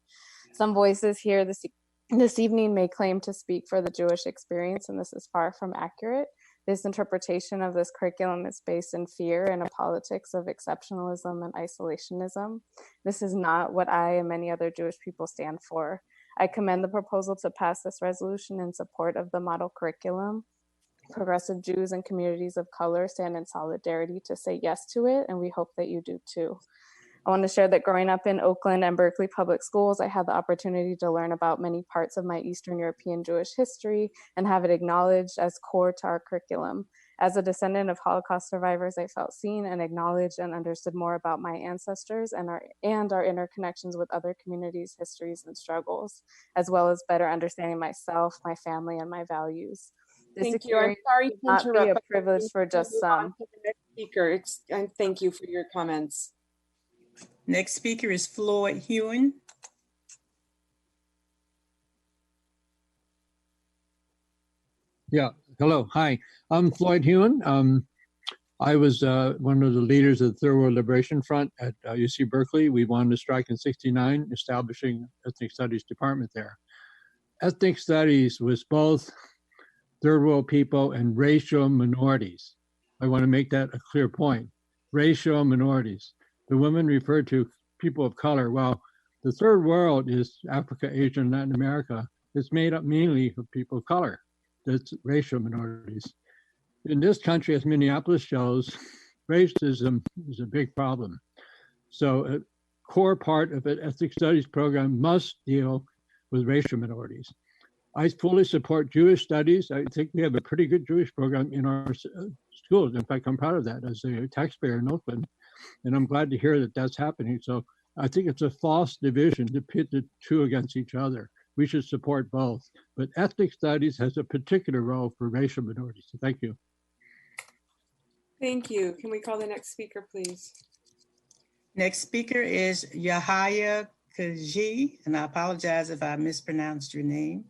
Some voices here this evening may claim to speak for the Jewish experience, and this is far from accurate. This interpretation of this curriculum is based in fear and a politics of exceptionalism and isolationism. This is not what I and many other Jewish people stand for. I commend the proposal to pass this resolution in support of the model curriculum. Progressive Jews and communities of color stand in solidarity to say yes to it, and we hope that you do too. I want to share that growing up in Oakland and Berkeley public schools, I had the opportunity to learn about many parts of my Eastern European Jewish history and have it acknowledged as core to our curriculum. As a descendant of Holocaust survivors, I felt seen and acknowledged and understood more about my ancestors and our interconnections with other communities' histories and struggles, as well as better understanding myself, my family, and my values. This Thank you. I'm experience sorry should to not be interrupt, a but we privilege need for to just move on some. to the next speaker. And thank you for your comments. Next speaker is Floyd Hewen. Yeah, hello, hi. I'm Floyd Hewen. I was one of the leaders of the Third World Liberation Front at UC Berkeley. We wanted to strike in '69, establishing Ethnic Studies Department there. Ethnic Studies was both Third World people and racial minorities. I want to make that a clear point. Racial minorities. The women referred to people of color. Well, the Third World is Africa, Asia, and Latin America. It's made up mainly of people of color. That's racial minorities. In this country, as Minneapolis shows, racism is a big problem. So a core part of an ethnic studies program must deal with racial minorities. I fully support Jewish studies. I think we have a pretty good Jewish program in our schools. In fact, I'm proud of that as a taxpayer in Oakland, and I'm glad to hear that that's happening. So I think it's a false division to pit the two against each other. We should support both, but ethnic studies has a particular role for racial minorities. So thank you. Thank you. Can we call the next speaker, please? Next speaker is Yahya Kaji, and I apologize if I mispronounced your name.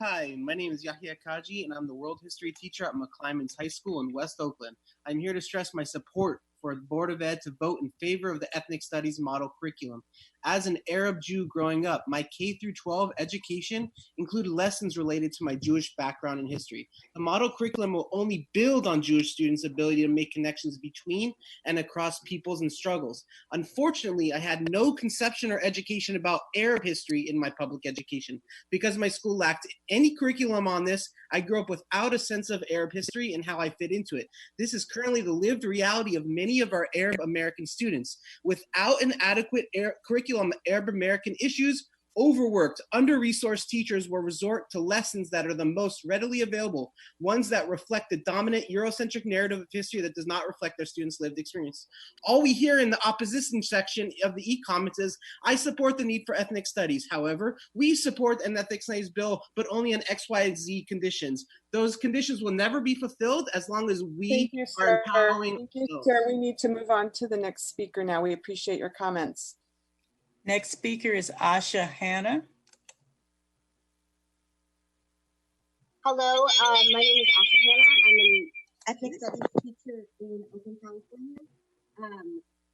Hi, my name is Yahya Kaji, and I'm the world history teacher at McClymonds High School in West Oakland. I'm here to stress my support for the Board of Ed to vote in favor of the Ethnic Studies model curriculum. As an Arab Jew growing up, my K-12 education included lessons related to my Jewish background and history. The model curriculum will only build on Jewish students' ability to make connections between and across peoples and struggles. Unfortunately, I had no conception or education about Arab history in my public education. Because my school lacked any curriculum on this, I grew up without a sense of Arab history and how I fit into it. This is currently the lived reality of many of our Arab American students. Without an adequate curriculum on Arab American issues, overworked, under-resourced teachers will resort to lessons that are the most readily available, ones that reflect the dominant Eurocentric narrative of history that does not reflect their students' lived experience. All we hear in the opposition section of the e-comments is, I support the need for ethnic studies. However, we support an ethnic studies bill, but only on X, Y, and Z conditions. Those conditions will never be fulfilled as long as we are empowering. Thank you, sir. We need to move on to the next speaker now. We appreciate your comments. Next speaker is Asha Hanna. Hello, my name is Asha Hanna. I'm an ethnic studies teacher in Oakland, California.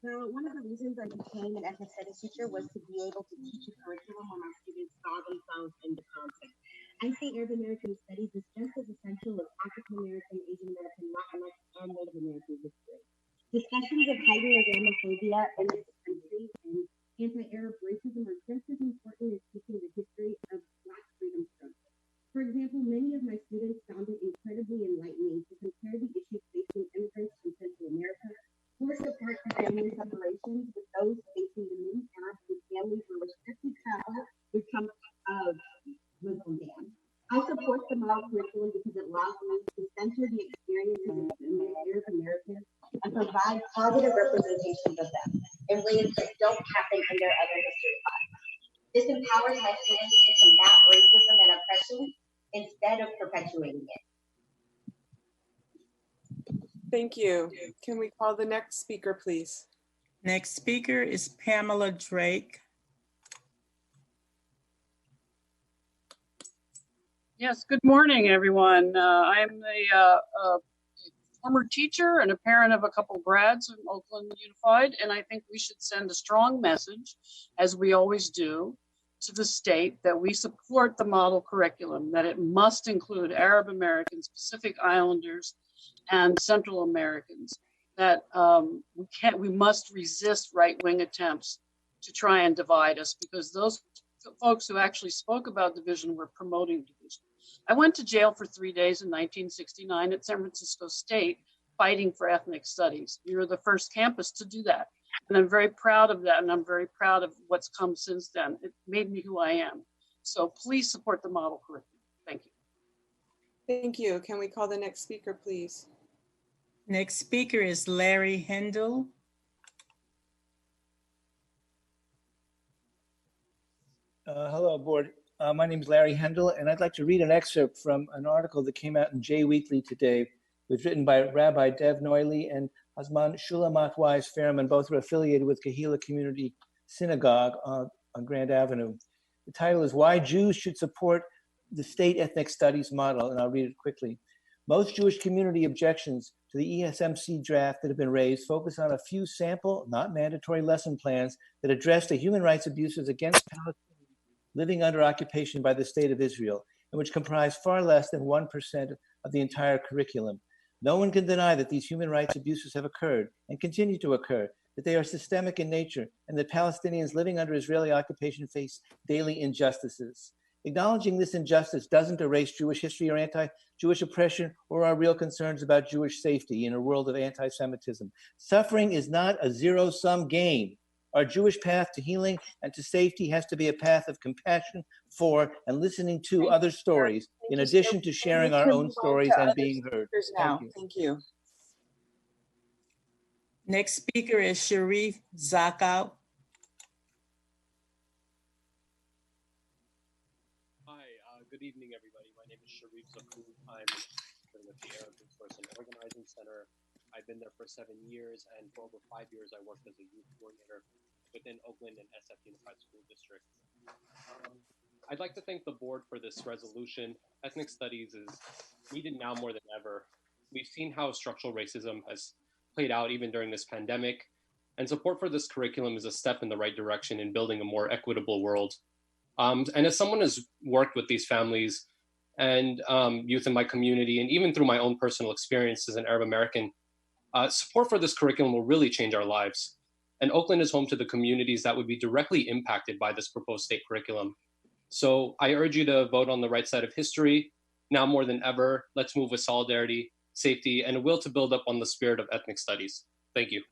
Now, one of the reasons I became an ethnic studies teacher was to be able to teach a curriculum where my students saw themselves in the content. I say Arab American studies is just as essential as African American, Asian American, Latinx, and Native American history. Discussions of hiding Islamophobia in this country and anti-Arab racism are just as important as teaching the history of Black freedom struggle. For example, many of my students found it incredibly enlightening to compare the issues facing immigrants from Central America, forced apart to family separations, with those facing the many Arabs whose families were restricted travel because of Muslim ban. I support the model curriculum because it allows me to center the experiences of Arab Americans and provide positive representations of them in ways that don't happen in their other history classes. This empowers my students to combat racism and oppression instead of perpetuating it. Thank you. Can we call the next speaker, please? Next speaker is Pamela Drake. Yes, good morning, everyone. I'm a former teacher and a parent of a couple grads in Oakland Unified, and I think we should send a strong message, as we always do, to the state that we support the model curriculum, that it must include Arab Americans, Pacific Islanders, and Central Americans, that we must resist right-wing attempts to try and divide us, because those folks who actually spoke about division were promoting division. I went to jail for 3 days in 1969 at San Francisco State fighting for ethnic studies. We were the first campus to do that. And I'm very proud of that. And I'm very proud of what's come since then. It made me who I am. So please support the model curriculum. Thank you. Thank you. Can we call the next speaker, please? Next speaker is Larry Hendel. Hello, board. My name is Larry Hendel, and I'd like to read an excerpt from an article that came out in Jay Weekly today. It was written by Rabbi Dev Noily and Hazman Shulamat Wise Fairman. Both are affiliated with Kehillah Community Synagogue on Grand Avenue. The title is Why Jews Should Support the State Ethnic Studies Model, and I'll read it quickly. Most Jewish community objections to the ESMC draft that have been raised focus on a few sample, not mandatory lesson plans that address the human rights abuses against Palestinians living under occupation by the State of Israel, and which comprise far less than 1% of the entire curriculum. No one can deny that these human rights abuses have occurred and continue to occur, that they are systemic in nature, and that Palestinians living under Israeli occupation face daily injustices. Acknowledging this injustice doesn't erase Jewish history or anti-Jewish oppression or our real concerns about Jewish safety in a world of anti-Semitism. Suffering is not a zero-sum game. Our Jewish path to healing and to safety has to be a path of compassion for and listening to other stories, in addition to sharing our own stories and being heard. Now. Thank you. Next speaker is Sharif Zakau. Hi, good evening, everybody. My name is Sharif Zakau. I'm with the Arab Resource and Organizing Center. I've been there for 7 years, and for over 5 years, I worked as a youth coordinator within Oakland and SF Unified School District. I'd like to thank the board for this resolution. Ethnic studies is needed now more than ever. We've seen how structural racism has played out even during this pandemic, and support for this curriculum is a step in the right direction in building a more equitable world. And as someone who's worked with these families and youth in my community, and even through my own personal experience as an Arab American, support for this curriculum will really change our lives. And Oakland is home to the communities that would be directly impacted by this proposed state curriculum. So I urge you to vote on the right side of history. Now more than ever, let's move with solidarity, safety, and a will to build up on the spirit of ethnic studies. Thank you.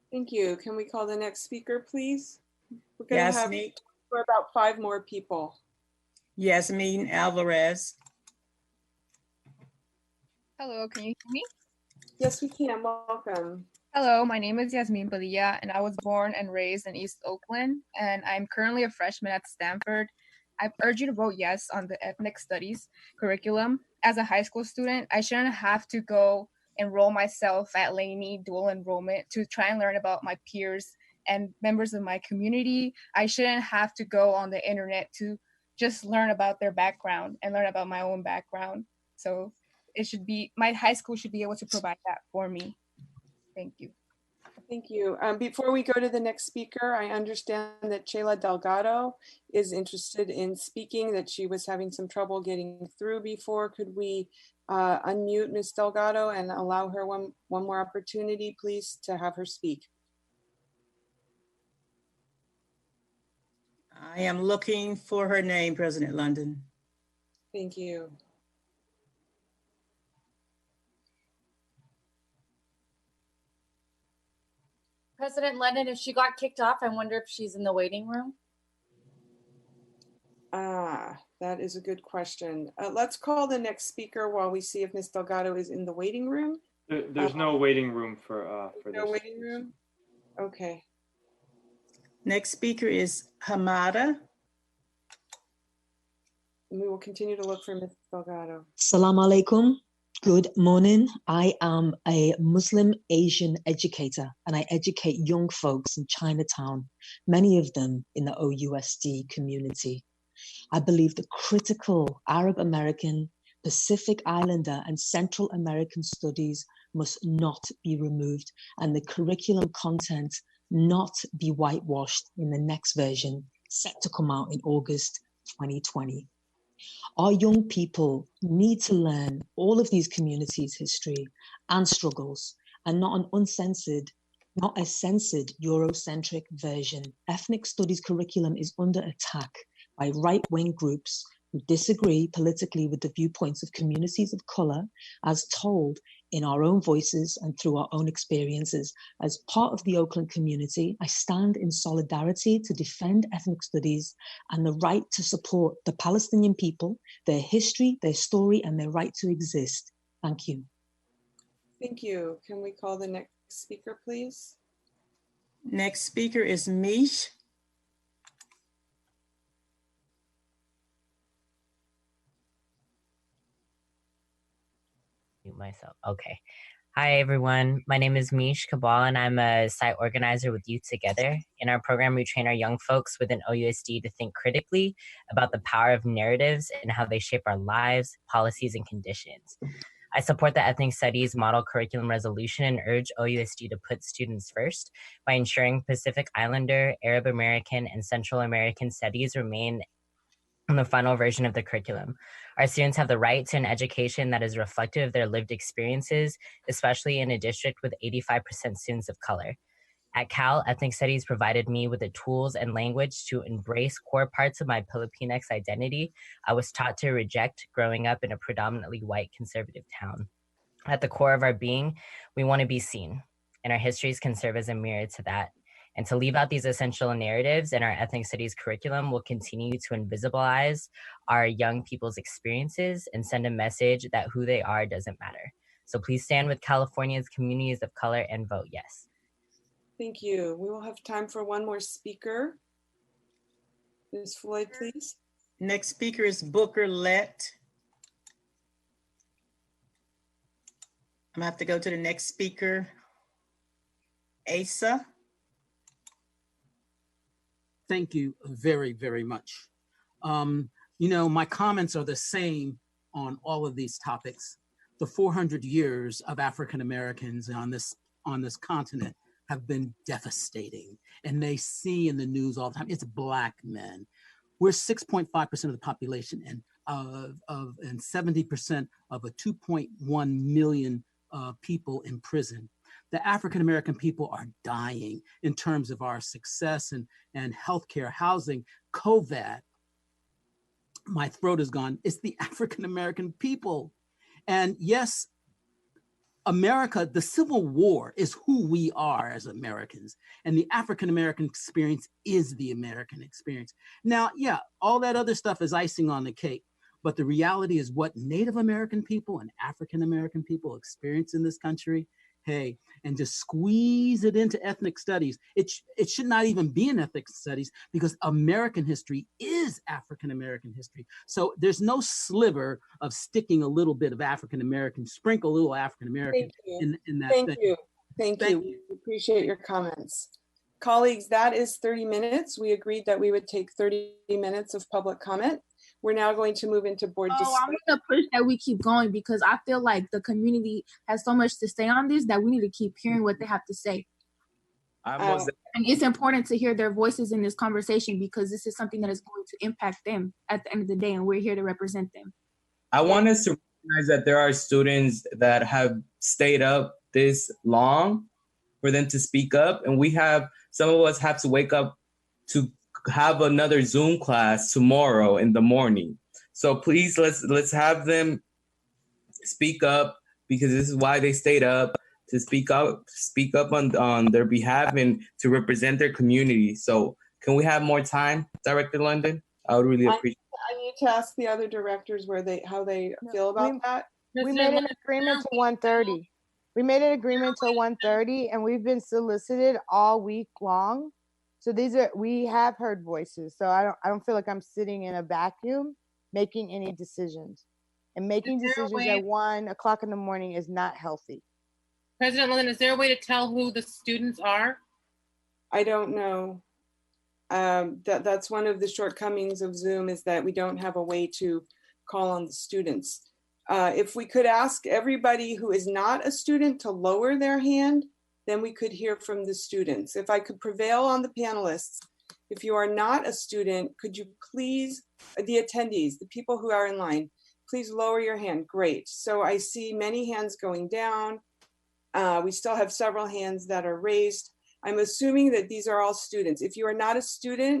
Thank you. Can we call the next speaker, please? We're going to have for about 5 more people. Yasmin Alvarez. Hello, can you hear me? Yes, we can. Welcome. Hello, my name is Yasmin Padilla, and I was born and raised in East Oakland, and I'm currently a freshman at Stanford. I urge you to vote yes on the ethnic studies curriculum. As a high school student, I shouldn't have to go enroll myself at Laney dual enrollment to try and learn about my peers and members of my community. I shouldn't have to go on the internet to just learn about their background and learn about my own background. So it should be, my high school should be able to provide that for me. Thank you. Thank you. Before we go to the next speaker, I understand that Chela Delgado is interested in speaking, that she was having some trouble getting through before. Could we unmute Ms. Delgado and allow her one more opportunity, please, to have her speak? I am looking for her name, President London. Thank you. President Lennon, if she got kicked off, I wonder if she's in the waiting room. That is a good question. Let's call the next speaker while we see if Ms. Delgado is in the waiting room. There's no waiting room for this. No waiting room? Okay. Next speaker is Hamada. And we will continue to look for Ms. Delgado. Salam alaikum. Good morning. I am a Muslim Asian educator, and I educate young folks in Chinatown, many of them in the OUSD community. I believe the critical Arab American, Pacific Islander, and Central American studies must not be removed, and the curriculum content not be whitewashed in the next version, set to come out in August 2020. Our young people need to learn all of these communities' history and struggles, and not an uncensored, not a censored Eurocentric version. Ethnic studies curriculum is under attack by right-wing groups who disagree politically with the viewpoints of communities of color, as told in our own voices and through our own experiences. As part of the Oakland community, I stand in solidarity to defend ethnic studies and the right to support the Palestinian people, their history, their story, and their right to exist. Thank you. Thank you. Can we call the next speaker, please? Next speaker is Mish. Mute myself. Okay. Hi, everyone. My name is Mish Kabal, and I'm a site organizer with Youth Together. In our program, we train our young folks within OUSD to think critically about the power of narratives and how they shape our lives, policies, and conditions. I support the Ethnic Studies Model Curriculum Resolution and urge OUSD to put students first by ensuring Pacific Islander, Arab American, and Central American studies remain in the final version of the curriculum. Our students have the right to an education that is reflective of their lived experiences, especially in a district with 85% students of color. At Cal, Ethnic Studies provided me with the tools and language to embrace core parts of my Filipinx identity I was taught to reject growing up in a predominantly white conservative town. At the core of our being, we want to be seen, and our histories can serve as a mirror to that. And to leave out these essential narratives in our ethnic studies curriculum will continue to invisibilize our young people's experiences and send a message that who they are doesn't matter. So please stand with California's communities of color and vote yes. Thank you. We will have time for one more speaker. Ms. Floyd, please. Next speaker is Booker Lett. I'm gonna have to go to the next speaker, Asa. Thank you very, very much. You know, my comments are the same on all of these topics. The 400 years of African Americans on this continent have been devastating, and they see in the news all the time, it's Black men. We're 6.5% of the population and 70% of a 2.1 million people in prison. The African American people are dying in terms of our success and healthcare, housing, COVID. My throat is gone. It's the African American people. And yes, America, the Civil War is who we are as Americans. And the African American experience is the American experience. Now, yeah, all that other stuff is icing on the cake. But the reality is what Native American people and African American people experience in this country, hey, and just squeeze it into ethnic studies. It should not even be in ethnic studies because American history is African American history. So there's no sliver of sticking a little bit of African American, sprinkle a little African American in that Thank thing. you. Thank you. We appreciate your comments. Colleagues, that is 30 minutes. We agreed that we would take 30 minutes of public comment. We're now going to move into board discussion. I'm going to push that we keep going because I feel like the community has so much to say on this that we need to keep hearing what they have to say. And it's important to hear their voices in this conversation because this is something that is going to impact them at the end of the day, and we're here to represent them. I want us to recognize that there are students that have stayed up this long for them to speak up, and some of us have to wake up to have another Zoom class tomorrow in the morning. So please let's have them speak up because this is why they stayed up, to speak up on their behalf and to represent their community. So can we have more time, Director London? I would really appreciate it. I need to ask the other directors how they feel about that. We made an agreement to 1:30. We made an agreement till 1:30 and we've been solicited all week long. So we have heard voices. So I don't feel like I'm sitting in a vacuum making any decisions. And making decisions at 1 o'clock in the morning is not healthy. President Lynn, is there a way to tell who the students are? I don't know. That's one of the shortcomings of Zoom is that we don't have a way to call on the students. If we could ask everybody who is not a student to lower their hand, then we could hear from the students. If I could prevail on the panelists, If you are not a student, could you please, the attendees, the people who are in line, please lower your hand. Great. So I see many hands going down. We still have several hands that are raised. I'm assuming that these are all students. If you are not a student,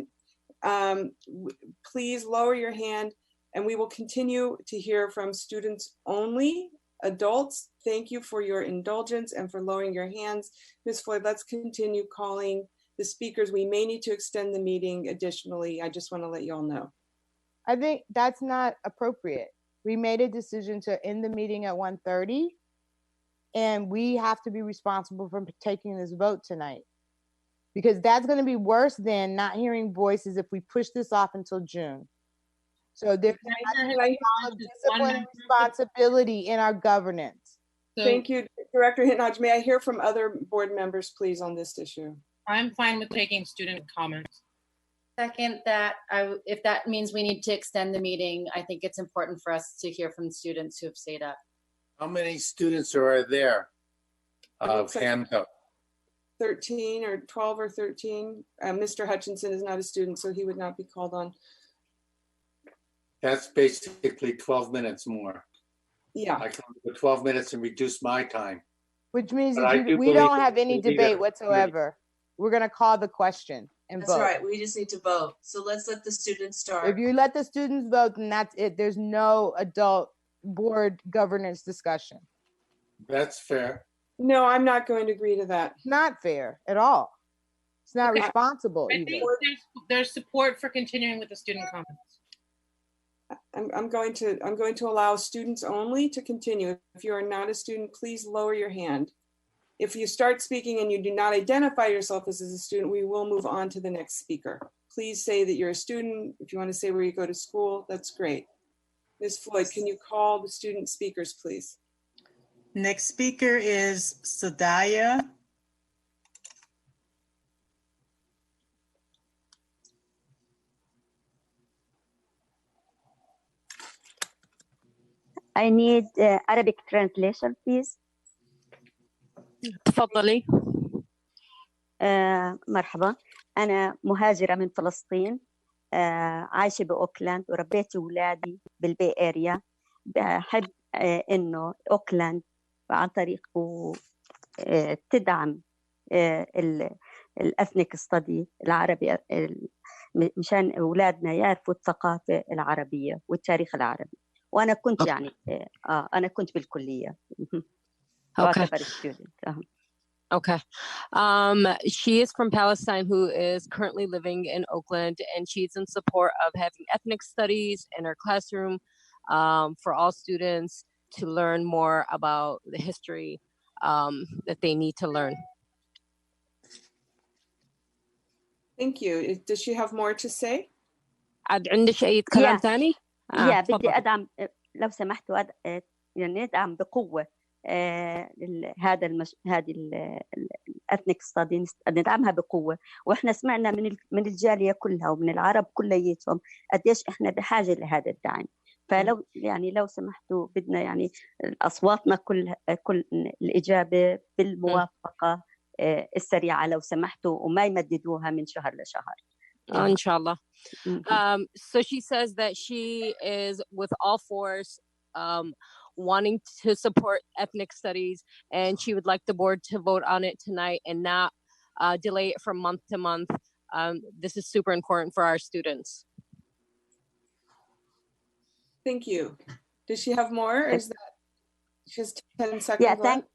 please lower your hand, and we will continue to hear from students only. Adults, thank you for your indulgence and for lowering your hands. Ms. Floyd, let's continue calling the speakers. We may need to extend the meeting additionally. I just want to let you all know. I think that's not appropriate. We made a decision to end the meeting at 1:30, and we have to be responsible for taking this vote tonight, because that's going to be worse than not hearing voices if we push this off until June. So there's discipline and responsibility in our governance. Thank you, Director Hitnodge. May I hear from other board members, please, on this issue? I'm fine with taking student comments. Second, that if that means we need to extend the meeting, I think it's important for us to hear from students who have stayed up. How many students are there? Hands up. 13 or 12 or 13. Mr. Hutchinson is not a student, so he would not be called on. That's basically 12 minutes more. Yeah. I can do 12 minutes and reduce my time. Which means But we don't have any debate whatsoever. We're going to call the question and That's vote. right. We just need to vote. So let's let the students start. If you let the students vote, then that's it. There's no adult board governance discussion. That's fair. No, I'm not going to agree to that. It's not fair at all. It's not responsible I either. think there's support for continuing with the student comments. I'm going to allow students only to continue. If you are not a student, please lower your hand. If you start speaking and you do not identify yourself as a student, we will move on to the next speaker. Please say that you're a student. If you want to say where you go to school, that's great. Ms. Floyd, can you call the student speakers, please? Next speaker is Sadaya. I need Arabic translation, please. تفضلي. مرحبا، أنا مهاجرة من فلسطين، عايشة بأوكلاند وربيت أولادي بالبي أريا. بحب إنه أوكلاند عن طريقه تدعم الأثنيك ستادي العربي مشان أولادنا يعرفوا الثقافة العربية والتاريخ العربي. وأنا كنت يعني أنا كنت بالكلية. Okay. Student. Okay. She is from Palestine who is currently living in Oakland, and she's in support of having ethnic studies in her classroom for all students to learn more about the history that they need to learn. Thank you. Does she have more to say? عندك أي كلام ثاني؟ بدي أدعم لو سمحتوا يعني ندعم بقوة هذا هذه الأثنيك ستادي ندعمها بقوة. وإحنا سمعنا من الجالية كلها ومن العرب كلياتهم قديش إحنا بحاجة لهذا الدعم. فلو يعني لو سمحتوا بدنا يعني أصواتنا كل الإجابة بالموافقة السريعة لو سمحتوا وما يمددوها من شهر لشهر. Inshallah. So she says that she is with all force wanting to support ethnic studies, and she would like the board to vote on it tonight and not delay it from month to month. This is super important for our students. Thank you. Does she have more? Is that she has 10 seconds left?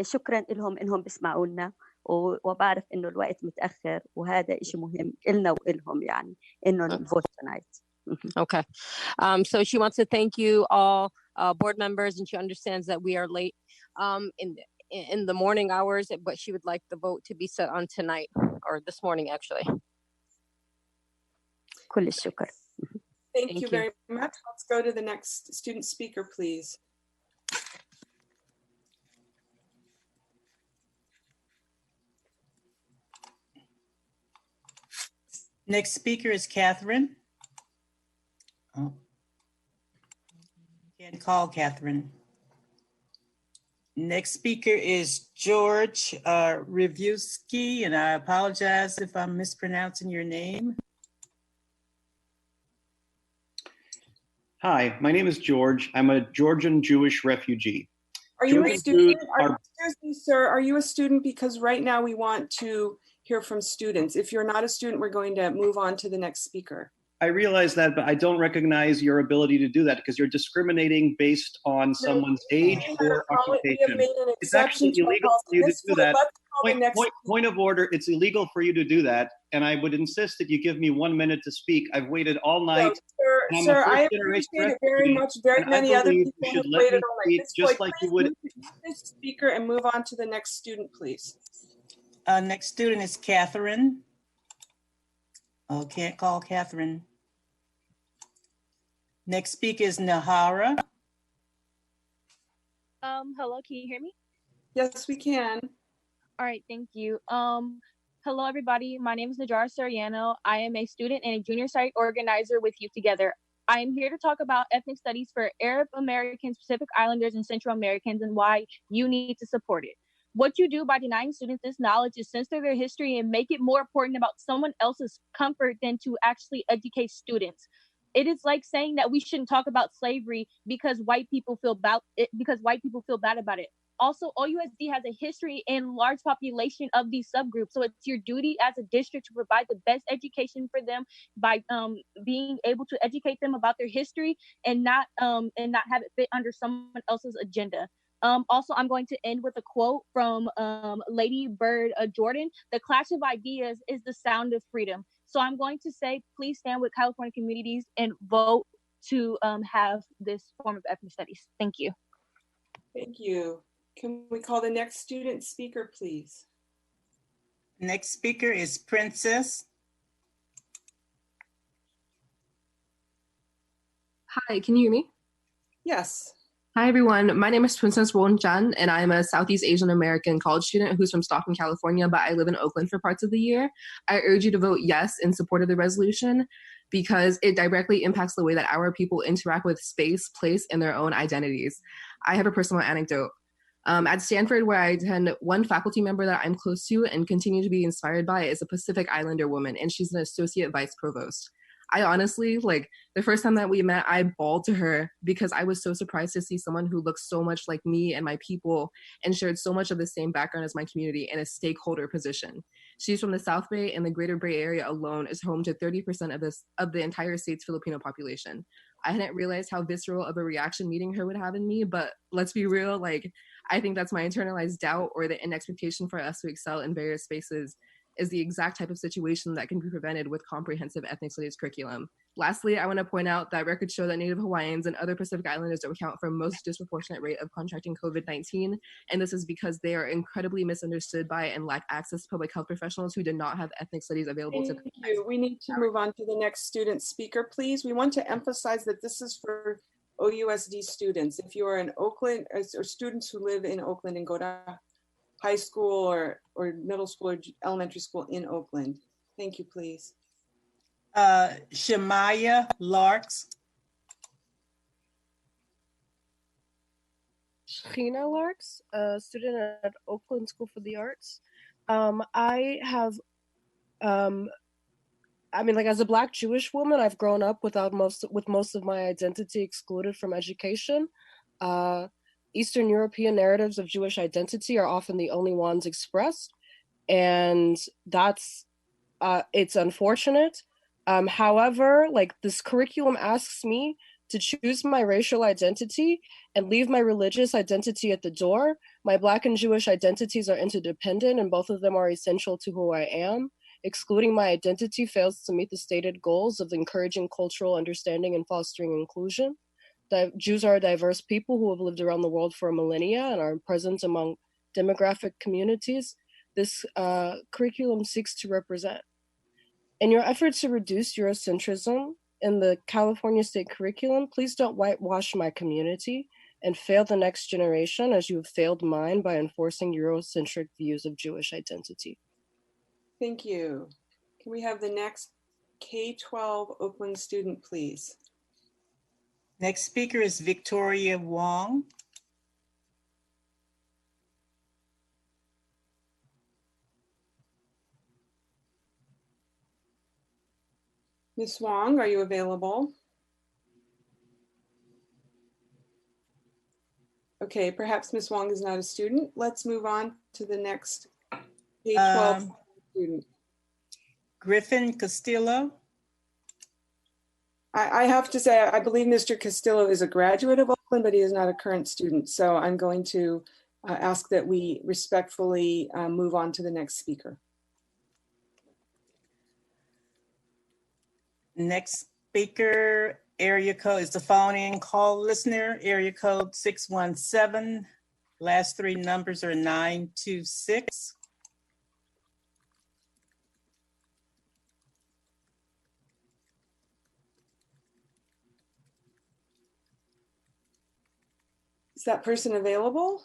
شكرا لهم إنهم بيسمعوا لنا وبعرف إنه الوقت متأخر وهذا إشي مهم إلنا وإلهم يعني إنه نفوت tonight. Okay. So she wants to thank you all board members, and she understands that we are late in the morning hours, but she would like the vote to be set on tonight or this morning actually. كل الشكر. Thank you very much. Let's go to the next student speaker, please. Next speaker is Catherine. Oh. Can't call Catherine. Next speaker is George Reviewski, and I apologize if I'm mispronouncing your name. Hi, my name is George. I'm a Georgian Jewish refugee. Are you a Jewish student? foods are- Excuse me, sir, are you a student? Because right now we want to hear from students. If you're not a student, we're going to move on to the next speaker. I realize that, but I don't recognize your ability to do that because you're discriminating based on someone's age or We have occupation. made an It's exception actually to our illegal policy. for you to Ms. do Floyd, that. let's call the next- Point of order, it's illegal for you to do that, and I would insist that you give me 1 minute to speak. I've waited all night. and I'm a Sir, I first-generation appreciate it very refugee, much. Very and I many other believe people you have should let waited me all night. speak Ms. just Floyd, like you please would. mute this speaker and move on to the next student, please. Next student is Catherine. Oh, can't call Catherine. Next speaker is Nahara. Hello, can you hear me? Yes, we can. All right, thank you. Hello, everybody. My name is Najara Soriano. I am a student and a junior site organizer with You Together. I am here to talk about ethnic studies for Arab Americans, Pacific Islanders, and Central Americans and why you need to support it. What you do by denying students this knowledge is censor their history and make it more important about someone else's comfort than to actually educate students. It is like saying that we shouldn't talk about slavery because white people feel bad about it. Also, OUSD has a history and large population of these subgroups. So it's your duty as a district to provide the best education for them by being able to educate them about their history and not have it fit under someone else's agenda. Also, I'm going to end with a quote from Lady Bird Jordan. The clash of ideas is the sound of freedom. So I'm going to say, please stand with California communities and vote to have this form of ethnic studies. Thank you. Thank you. Can we call the next student speaker, please? Next speaker is Princess. Hi, can you hear me? Yes. Hi, everyone. My name is Princess Won-chan, and I'm a Southeast Asian American college student who's from Stockton, California, but I live in Oakland for parts of the year. I urge you to vote yes in support of the resolution because it directly impacts the way that our people interact with space, place, and their own identities. I have a personal anecdote. At Stanford, where I attend, one faculty member that I'm close to and continue to be inspired by is a Pacific Islander woman, and she's an associate vice provost. I honestly, the first time that we met, I bawled to her because I was so surprised to see someone who looks so much like me and my people and shared so much of the same background as my community in a stakeholder position. She's from the South Bay, and the Greater Bay Area alone is home to 30% of the entire state's Filipino population. I hadn't realized how visceral of a reaction meeting her would have in me, but let's be real, I think that's my internalized doubt or the expectation for us to excel in various spaces is the exact type of situation that can be prevented with comprehensive ethnic studies curriculum. Lastly, I want to point out that records show that Native Hawaiians and other Pacific Islanders account for most disproportionate rate of contracting COVID-19, and this is because they are incredibly misunderstood by and lack access to public health professionals who do not have ethnic studies available to them. Thank you. We need to move on to the next student speaker, please. We want to emphasize that this is for OUSD students. If you are in Oakland or students who live in Oakland and go to high school or middle school or elementary school in Oakland. Thank you, please. Shemaya Larks. Shina Larks, a student at Oakland School for the Arts. As a Black Jewish woman, I've grown up with most of my identity excluded from education. Eastern European narratives of Jewish identity are often the only ones expressed, and it's unfortunate. However, this curriculum asks me to choose my racial identity and leave my religious identity at the door. My Black and Jewish identities are interdependent, and both of them are essential to who I am. Excluding my identity fails to meet the stated goals of encouraging cultural understanding and fostering inclusion. Jews are a diverse people who have lived around the world for millennia and are present among demographic communities this curriculum seeks to represent. In your efforts to reduce Eurocentrism in the California state curriculum, please don't whitewash my community and fail the next generation as you have failed mine by enforcing Eurocentric views of Jewish identity. Thank you. Can we have the next K-12 Oakland student, please? Next speaker is Victoria Wong. Ms. Wong, are you available? Okay, perhaps Ms. Wong is not a student. Let's move on to the next K-12 student. Griffin Castillo. I have to say, I believe Mr. Castillo is a graduate of Oakland, but he is not a current student. So I'm going to ask that we respectfully move on to the next speaker. Next speaker, area code is the phone in call listener, area code 617. Last three numbers are 926. Is that person available?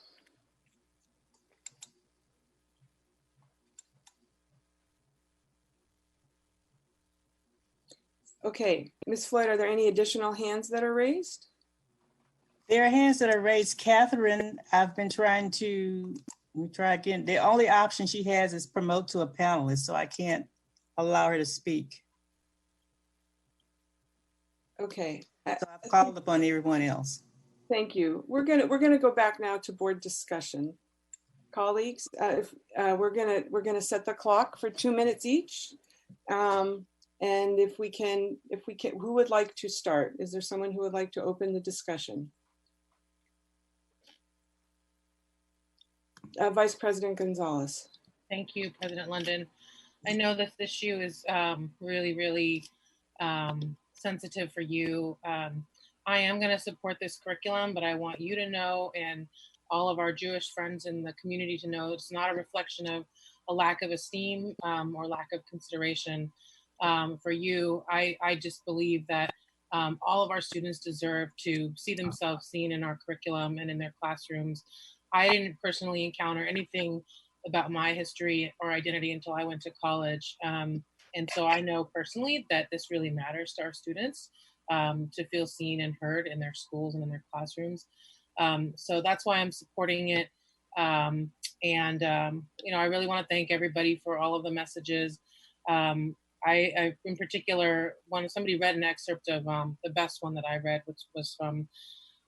Okay, Ms. Floyd, are there any additional hands that are raised? There are hands that are raised. Catherine, I've been trying to, let me try again. The only option she has is promote to a panelist, so I can't allow her to speak. Okay. So I've called upon everyone else. Thank you. We're gonna go back now to board discussion. Colleagues, we're gonna set the clock for 2 minutes each. And if we can, who would like to start? Is there someone who would like to open the discussion? Vice President Gonzalez. Thank you, President London. I know this issue is really, really sensitive for you. I am going to support this curriculum, but I want you to know, and all of our Jewish friends in the community to know, it's not a reflection of a lack of esteem or lack of consideration for you. I just believe that all of our students deserve to see themselves seen in our curriculum and in their classrooms. I didn't personally encounter anything about my history or identity until I went to college. And so I know personally that this really matters to our students to feel seen and heard in their schools and in their classrooms. So that's why I'm supporting it. You know, I really want to thank everybody for all of the messages. I in particular, when somebody read an excerpt of the best one that I read, which was from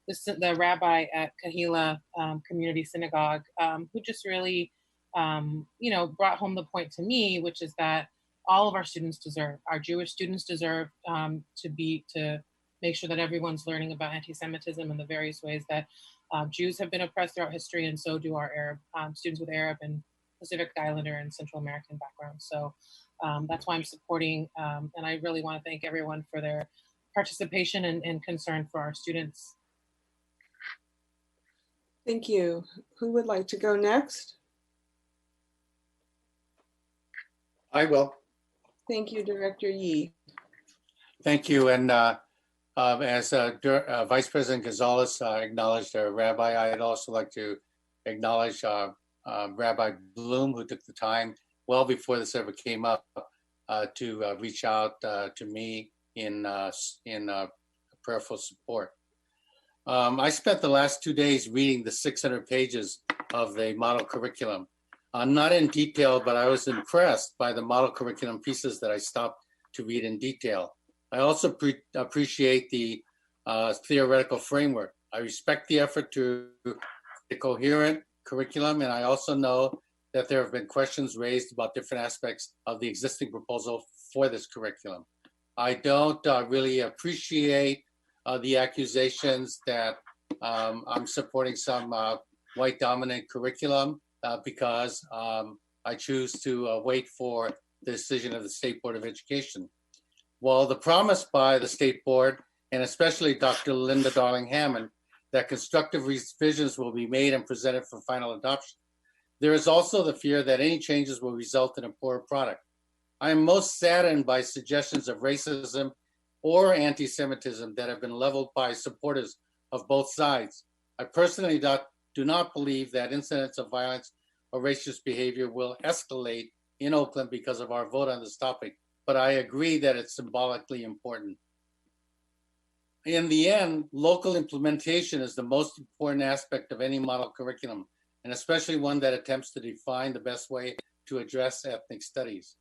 the rabbi at Kahila Community Synagogue, who just really, you know, brought home the point to me, which is that all of our students deserve, our Jewish students deserve to make sure that everyone's learning about anti-Semitism and the various ways that Jews have been oppressed throughout history, and so do our Arab students with Arab and Pacific Islander and Central American backgrounds. So that's why I'm supporting, and I really want to thank everyone for their participation and concern for our students. Thank you. Who would like to go next? I will. Thank you, Director Yee. Thank you. And as Vice President Gonzalez acknowledged our rabbi, I'd also like to acknowledge Rabbi Bloom, who took the time well before this ever came up to reach out to me in prayerful support. I spent the last 2 days reading the 600 pages of the model curriculum. Not in detail, but I was impressed by the model curriculum pieces that I stopped to read in detail. I also appreciate the theoretical framework. I respect the effort to a coherent curriculum, and I also know that there have been questions raised about different aspects of the existing proposal for this curriculum. I don't really appreciate the accusations that I'm supporting some white dominant curriculum because I choose to wait for the decision of the State Board of Education. While the promise by the State Board, and especially Dr. Linda Darling-Hammond, that constructive revisions will be made and presented for final adoption, there is also the fear that any changes will result in a poor product. I am most saddened by suggestions of racism or anti-Semitism that have been leveled by supporters of both sides. I personally do not believe that incidents of violence or racist behavior will escalate in Oakland because of our vote on this topic, but I agree that it's symbolically important. In the end, local implementation is the most important aspect of any model curriculum, and especially one that attempts to define the best way to address ethnic studies.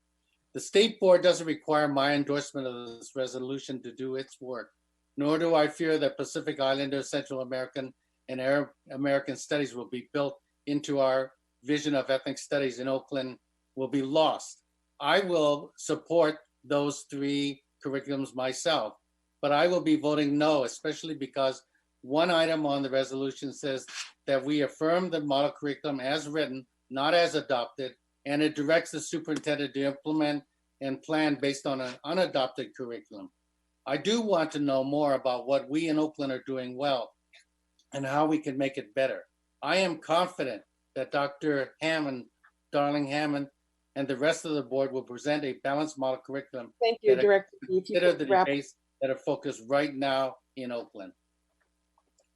The state board doesn't require my endorsement of this resolution to do its work, nor do I fear that Pacific Islander, Central American, and Arab American studies will be built into our vision of ethnic studies in Oakland will be lost. I will support those 3 curriculums myself, but I will be voting no, especially because one item on the resolution says that we affirm the model curriculum as written, not as adopted, and it directs the superintendent to implement and plan based on an unadopted curriculum. I do want to know more about what we in Oakland are doing well and how we can make it better. I am confident that Dr. Hammond, Darling Hammond, and the rest of the board will present a balanced model curriculum. Thank you, Director. Consider the debates that are focused right now in Oakland.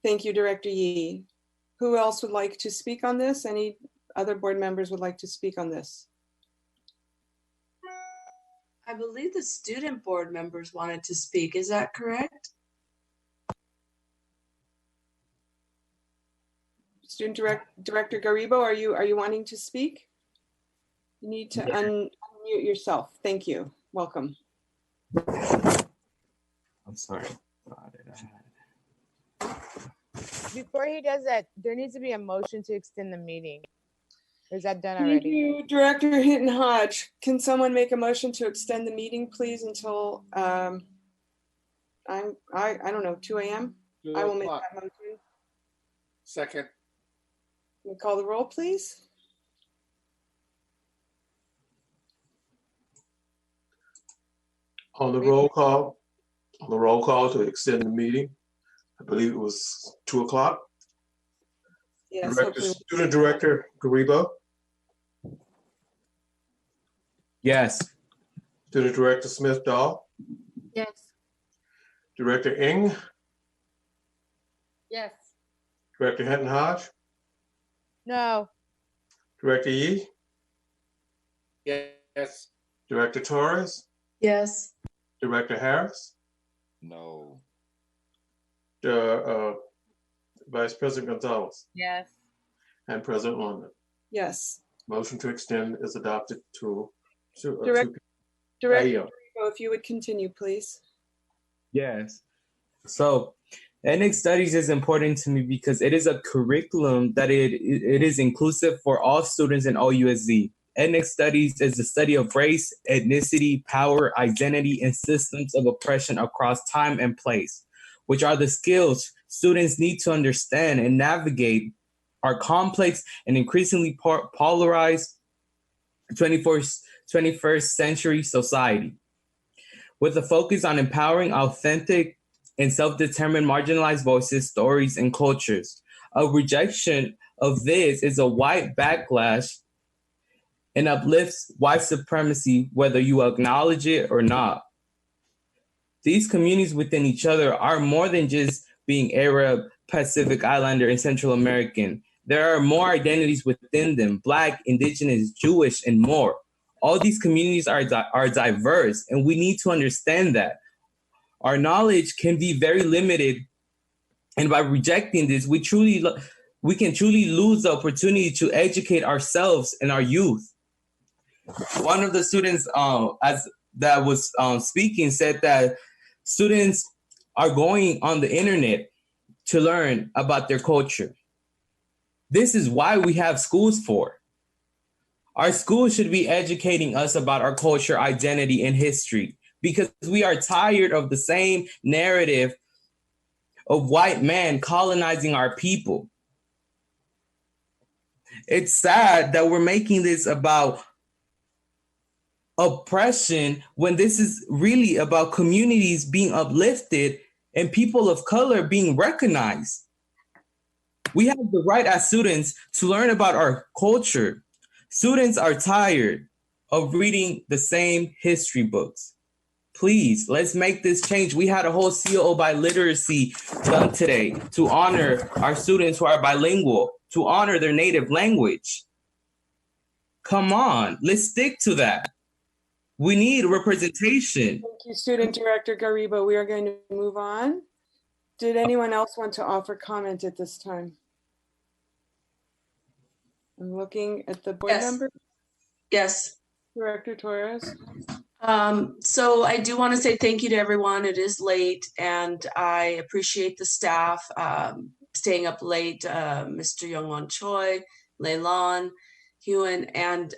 Thank you, Director Yee. Who else would like to speak on this? Any other board members would like to speak on this? I believe the student board members wanted to speak. Is that correct? Student Director Garibo, are you wanting to speak? You need to unmute yourself. Thank you. Welcome. I'm sorry. Before he does that, there needs to be a motion to extend the meeting. Or is that done Thank already? you, Director Hinton Hodge. Can someone make a motion to extend the meeting, please, until I don't know, 2 a.m.? I will make that motion. Second. Can we call the roll, please? On the roll call to extend the meeting, I believe it was 2 o'clock. Yes. Student Director Garibo. Yes. Student Director Smith Dahl. Yes. Director Ng. Yes. Director Hinton Hodge. No. Director Yee. Yes. Director Torres. Yes. Director Harris. No. Vice President Gonzalez. Yes. And President London. Yes. Motion to extend is adopted to Director Garibo, if you would continue, please. Yes. So ethnic studies is important to me because it is a curriculum that it is inclusive for all students in OUSD. Ethnic studies is the study of race, ethnicity, power, identity, and systems of oppression across time and place, which are the skills students need to understand and navigate our complex and increasingly polarized 21st century society. With a focus on empowering authentic and self-determined marginalized voices, stories, and cultures. A rejection of this is a white backlash and uplifts white supremacy, whether you acknowledge it or not. These communities within each other are more than just being Arab, Pacific Islander, and Central American. There are more identities within them: Black, Indigenous, Jewish, and more. All these communities are diverse, and we need to understand that. Our knowledge can be very limited, and by rejecting this, we can truly lose the opportunity to educate ourselves and our youth. One of the students that was speaking said that students are going on the internet to learn about their culture. This is why we have schools for. Our schools should be educating us about our culture, identity, and history, because we are tired of the same narrative of white men colonizing our people. It's sad that we're making this about oppression when this is really about communities being uplifted and people of color being recognized. We have the right as students to learn about our culture. Students are tired of reading the same history books. Please, let's make this change. We had a whole COO by literacy done today to honor our students who are bilingual, to honor their native language. Come on, let's stick to that. We need representation. Thank you, Student Director Garibo. We are going to move on. Did anyone else want to offer comment at this time? I'm looking at the board member. Yes. Director Torres. So I do want to say thank you to everyone. It is late, and I appreciate the staff staying up late, Mr. Youngwon Choi, Leilon, Hewen, and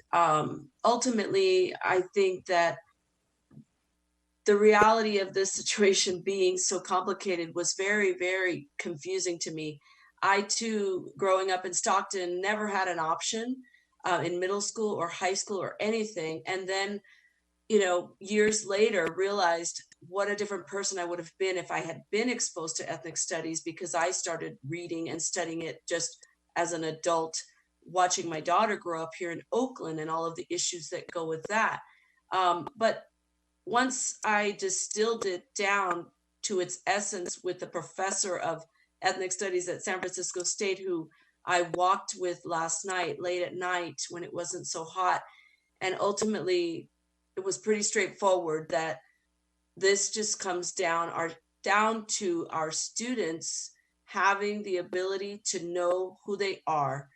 ultimately, I think that the reality of this situation being so complicated was very, very confusing to me. I too, growing up in Stockton, never had an option in middle school or high school or anything. And then, you know, years later realized what a different person I would have been if I had been exposed to ethnic studies, because I started reading and studying it just as an adult, watching my daughter grow up here in Oakland and all of the issues that go with that. But once I distilled it down to its essence with the professor of ethnic studies at San Francisco State, who I walked with last night, late at night when it wasn't so hot, and ultimately it was pretty straightforward that this just comes down to our students having the ability to know who they are,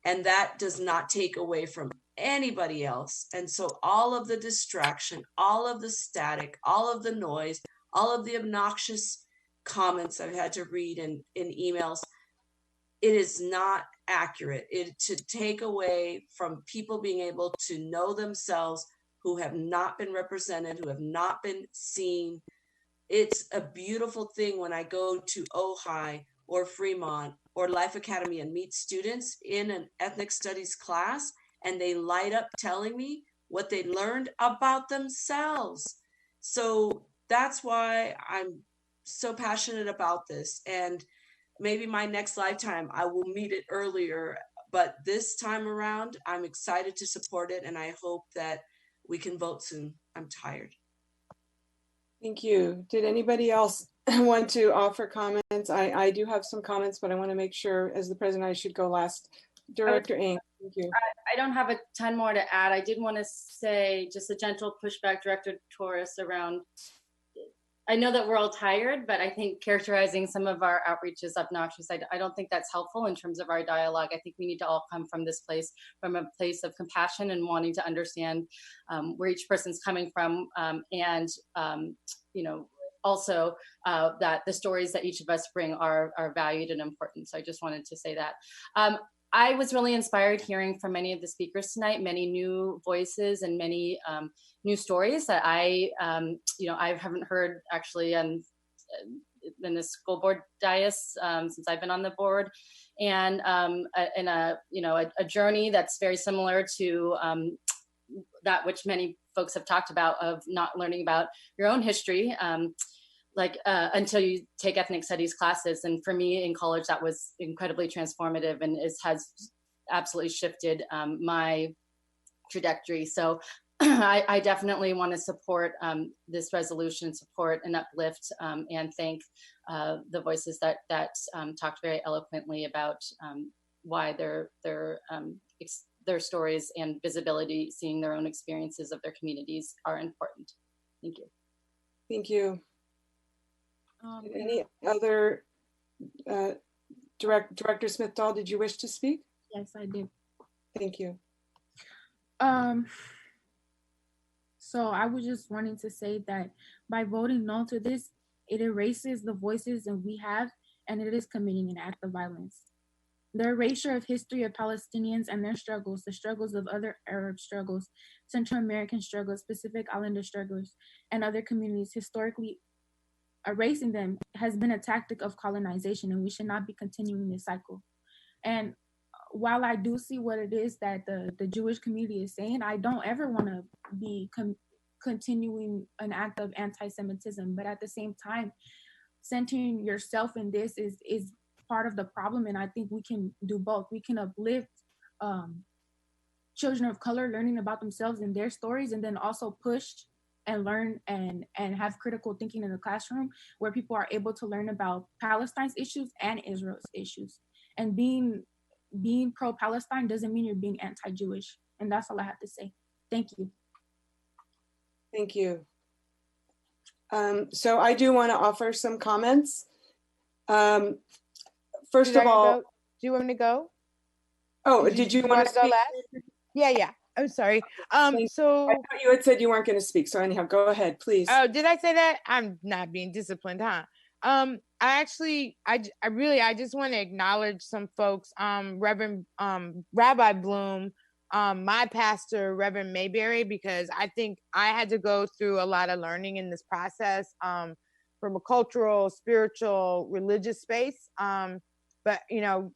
and that does not take away from anybody else. And so all of the distraction, all of the static, all of the noise, all of the obnoxious comments I've had to read in emails, it is not accurate. It to take away from people being able to know themselves, who have not been represented, who have not been seen. It's a beautiful thing when I go to Ojai or Fremont or Life Academy and meet students in an ethnic studies class, and they light up telling me what they learned about themselves. So that's why I'm so passionate about this. And maybe my next lifetime, I will meet it earlier, but this time around, I'm excited to support it. And I hope that we can vote soon. I'm tired. Thank you. Did anybody else want to offer comments? I do have some comments, but I want to make sure, as the president, I should go last. Director Ng, thank you. I don't have a ton more to add. I did want to say just a gentle pushback, Director Torres, around, I know that we're all tired, but I think characterizing some of our outreach as obnoxious, I don't think that's helpful in terms of our dialogue. I think we need to all come from this place, from a place of compassion and wanting to understand where each person's coming from, and you know, also that the stories that each of us bring are valued and important. So I just wanted to say that. I was really inspired hearing from many of the speakers tonight, many new voices and many new stories that I haven't heard actually in the school board dais since I've been on the board, and in a journey that's very similar to that which many folks have talked about, of not learning about your own history. Until you take ethnic studies classes. And for me in college, that was incredibly transformative and has absolutely shifted my trajectory. So I definitely want to support this resolution, support and uplift and thank the voices that talked very eloquently about why their stories and visibility, seeing their own experiences of their communities, are important. Thank you. Thank you. Any other, Director Smith-Dahl, did you wish to speak? Yes, I do. Thank you. So I was just wanting to say that by voting no to this, it erases the voices that we have, and it is committing an act of violence. The erasure of history of Palestinians and their struggles, the struggles of other Arab struggles, Central American struggles, Pacific Islander struggles, and other communities historically, erasing them has been a tactic of colonization, and we should not be continuing this cycle. And while I do see what it is that the Jewish community is saying, I don't ever want to be continuing an act of anti-Semitism, but at the same time, centering yourself in this is part of the problem, and I think we can do both. We can uplift children of color learning about themselves and their stories, and then also push and learn and have critical thinking in the classroom, where people are able to learn about Palestine's issues and Israel's issues. And being pro-Palestine doesn't mean you're being anti-Jewish. And that's all I have to say. Thank you. Thank you. So I do want to offer some comments. First of all, do you want me to go? Oh, did you want to go speak? last? Yeah. I'm sorry. So I thought you had said you weren't going to speak. So anyhow, go ahead, please. Oh, did I say that? I'm not being disciplined, huh? I just want to acknowledge some folks. Reverend Rabbi Bloom, my pastor, Reverend Mayberry, because I think I had to go through a lot of learning in this process, from a cultural, spiritual, religious space. But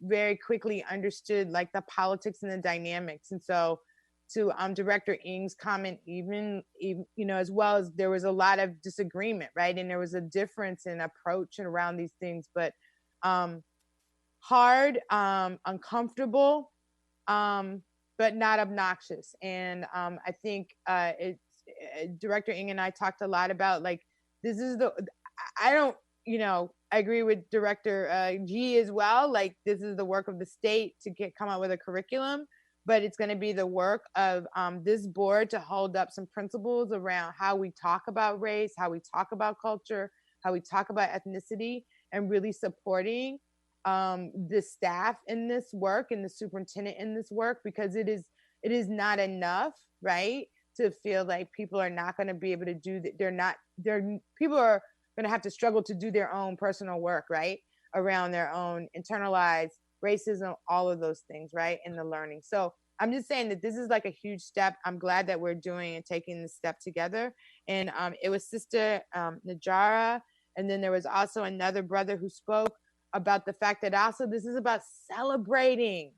very quickly understood like the politics and the dynamics. And so to Director Ng's comment, even as well, as there was a lot of disagreement, right? And there was a difference in approach and around these things, but hard, uncomfortable, but not obnoxious. And I think Director Ng and I talked a lot about like, I agree with Director G as well. Like, this is the work of the state to come up with a curriculum, but it's going to be the work of this board to hold up some principles around how we talk about race, how we talk about culture, how we talk about ethnicity, and really supporting the staff in this work and the superintendent in this work, because it is not enough, right, to feel like people are not going to be able to do that. People are going to have to struggle to do their own personal work, right, around their own internalized racism, all of those things, right, in the learning. So I'm just saying that this is like a huge step. I'm glad that we're doing and taking this step together. And it was Sister Najara, and then there was also another brother who spoke about the fact that also this is about celebrating.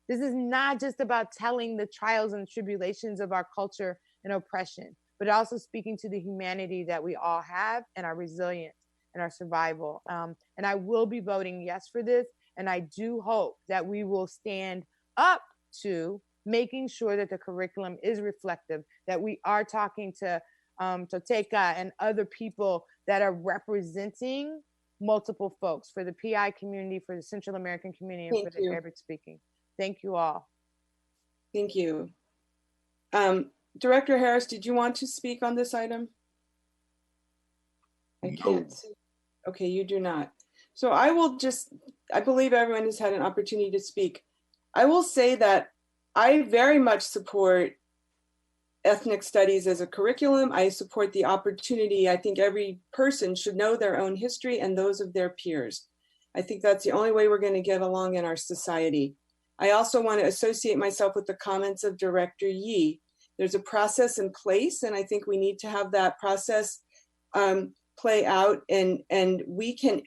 This is not just about telling the trials and tribulations of our culture and oppression, but also speaking to the humanity that we all have and our resilience and our survival. And I will be voting yes for this. And I do hope that we will stand up to making sure that the curriculum is reflective, that we are talking to Toteka and other people that are representing multiple folks for the PI community, for the Central American community, and for the Arabic speaking. Thank you all. Thank you. Director Harris, did you want to speak on this item? I can't see. Okay, you do not. So I believe everyone has had an opportunity to speak. I will say that I very much support ethnic studies as a curriculum. I support the opportunity. I think every person should know their own history and those of their peers. I think that's the only way we're going to get along in our society. I also want to associate myself with the comments of Director Yi. There's a process in place, and I think we need to have that process play out, and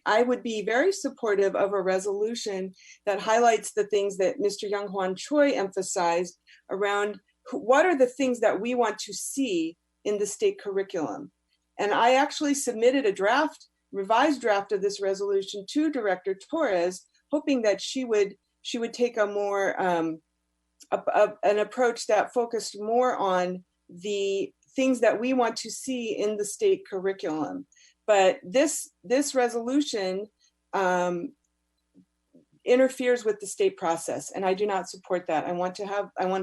I would be very supportive of a resolution that highlights the things that Mr. Young Hwan Choi emphasized around what are the things that we want to see in the state curriculum. And I actually submitted a revised draft of this resolution to Director Torres, hoping that she would take a more an approach that focused more on the things that we want to see in the state curriculum. But this resolution interferes with the state process, and I do not support that. I want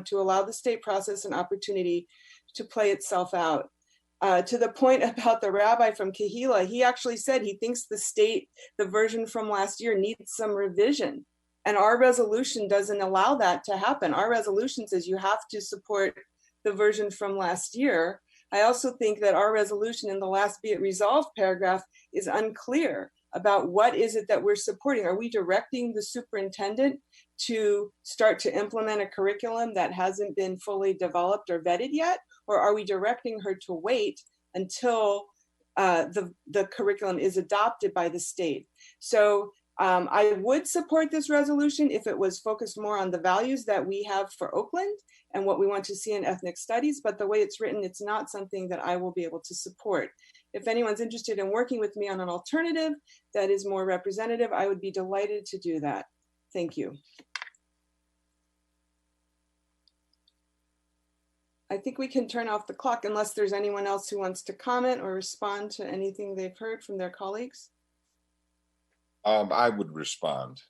to allow the state process an opportunity to play itself out. To the point about the rabbi from Kahila, he actually said he thinks the version from last year needs some revision. And our resolution doesn't allow that to happen. Our resolution says you have to support the version from last year. I also think that our resolution in the last be it resolved paragraph is unclear about what is it that we're supporting. Are we directing the superintendent to start to implement a curriculum that hasn't been fully developed or vetted yet? Or are we directing her to wait until the curriculum is adopted by the state? So I would support this resolution if it was focused more on the values that we have for Oakland and what we want to see in ethnic studies, but the way it's written, it's not something that I will be able to support. If anyone's interested in working with me on an alternative that is more representative, I would be delighted to do that. Thank you. I think we can turn off the clock unless there's anyone else who wants to comment or respond to anything they've heard from their colleagues. I would respond.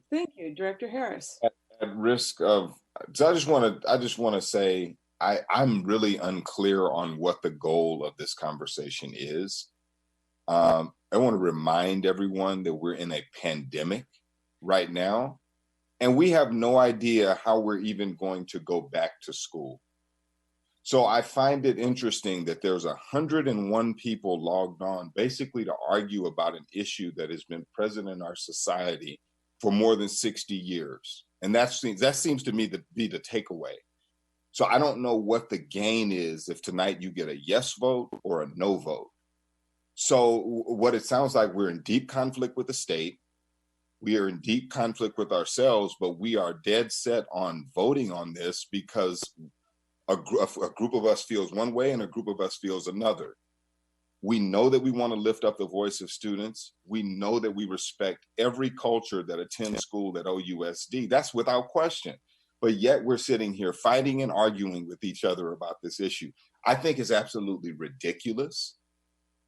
Thank you, Director Harris. At risk of, so I just want to say I'm really unclear on what the goal of this conversation is. I want to remind everyone that we're in a pandemic right now, And we have no idea how we're even going to go back to school. So I find it interesting that there's 101 people logged on basically to argue about an issue that has been present in our society for more than 60 years. And that seems to me to be the takeaway. So I don't know what the gain is if tonight you get a yes vote or a no vote. So what it sounds like, we're in deep conflict with the state. We are in deep conflict with ourselves, but we are dead set on voting on this because a group of us feels one way and a group of us feels another. We know that we want to lift up the voice of students. We know that we respect every culture that attends school at OUSD. That's without question. But yet we're sitting here fighting and arguing with each other about this issue. I think it's absolutely ridiculous.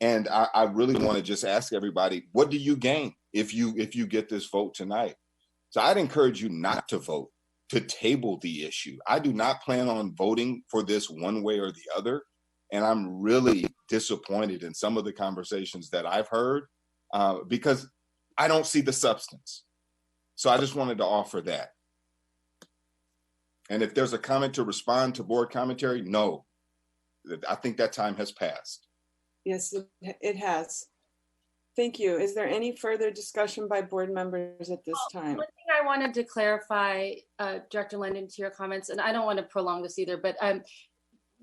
And I really want to just ask everybody, what do you gain if you get this vote tonight? So I'd encourage you not to vote, to table the issue. I do not plan on voting for this one way or the other. And I'm really disappointed in some of the conversations that I've heard because I don't see the substance. So I just wanted to offer that. And if there's a comment to respond to board commentary, no, I think that time has passed. Yes, it has. Thank you. Is there any further discussion by board members at this time? One thing I wanted to clarify, Director London, to your comments, and I don't want to prolong this either, but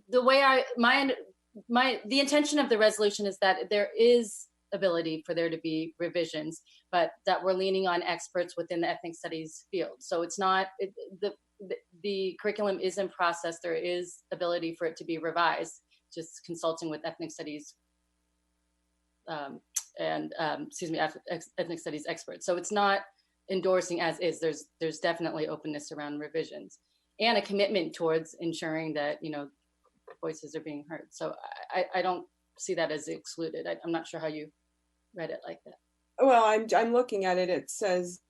the way the intention of the resolution is that there is ability for there to be revisions, but that we're leaning on experts within the ethnic studies field. So it's not, the curriculum is in process. There is ability for it to be revised, just consulting with ethnic studies ethnic studies experts. So it's not endorsing as is. There's definitely openness around revisions and a commitment towards ensuring that, voices are being heard. So I don't see that as excluded. I'm not sure how you read it like that. Well, I'm looking at it. It says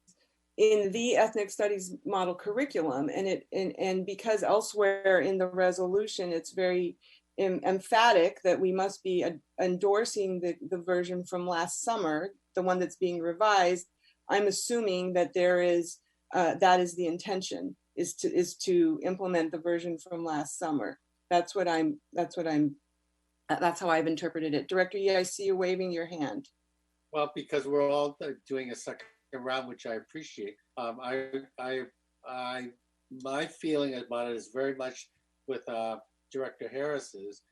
in the ethnic studies model curriculum, and because elsewhere in the resolution, it's very emphatic that we must be endorsing the version from last summer, the one that's being revised. I'm assuming that there is that is the intention, is to implement the version from last summer. That's how I've interpreted it. Director Yee, I see you waving your hand. Well, because we're all doing a second round, which I appreciate. My feeling about it is very much with Director Harris's.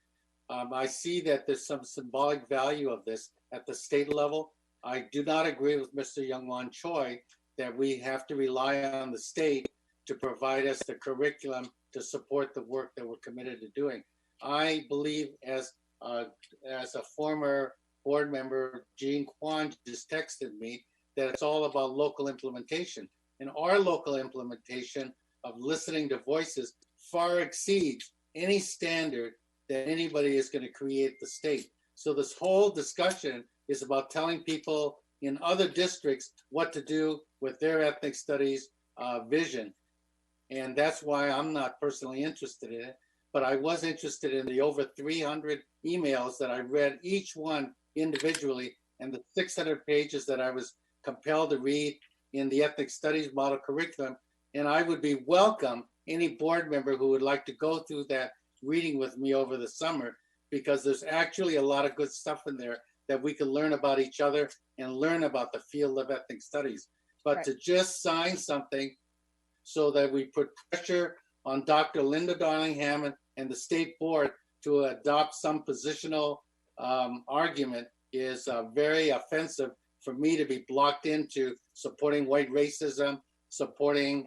I see that there's some symbolic value of this at the state level. I do not agree with Mr. Youngwon Choi that we have to rely on the state to provide us the curriculum to support the work that we're committed to doing. I believe, as a former board member, Jean Kwan just texted me, that it's all about local implementation. And our local implementation of listening to voices far exceeds any standard that anybody is going to create the state. So this whole discussion is about telling people in other districts what to do with their ethnic studies vision. And that's why I'm not personally interested in it. But I was interested in the over 300 emails that I read, each one individually, and the 600 pages that I was compelled to read in the ethnic studies model curriculum. And I would be welcome any board member who would like to go through that reading with me over the summer, because there's actually a lot of good stuff in there that we can learn about each other and learn about the field of ethnic studies. But right, to just sign something so that we put pressure on Dr. Linda Darling-Hammond and the state board to adopt some positional argument is very offensive for me to be blocked into supporting white racism, supporting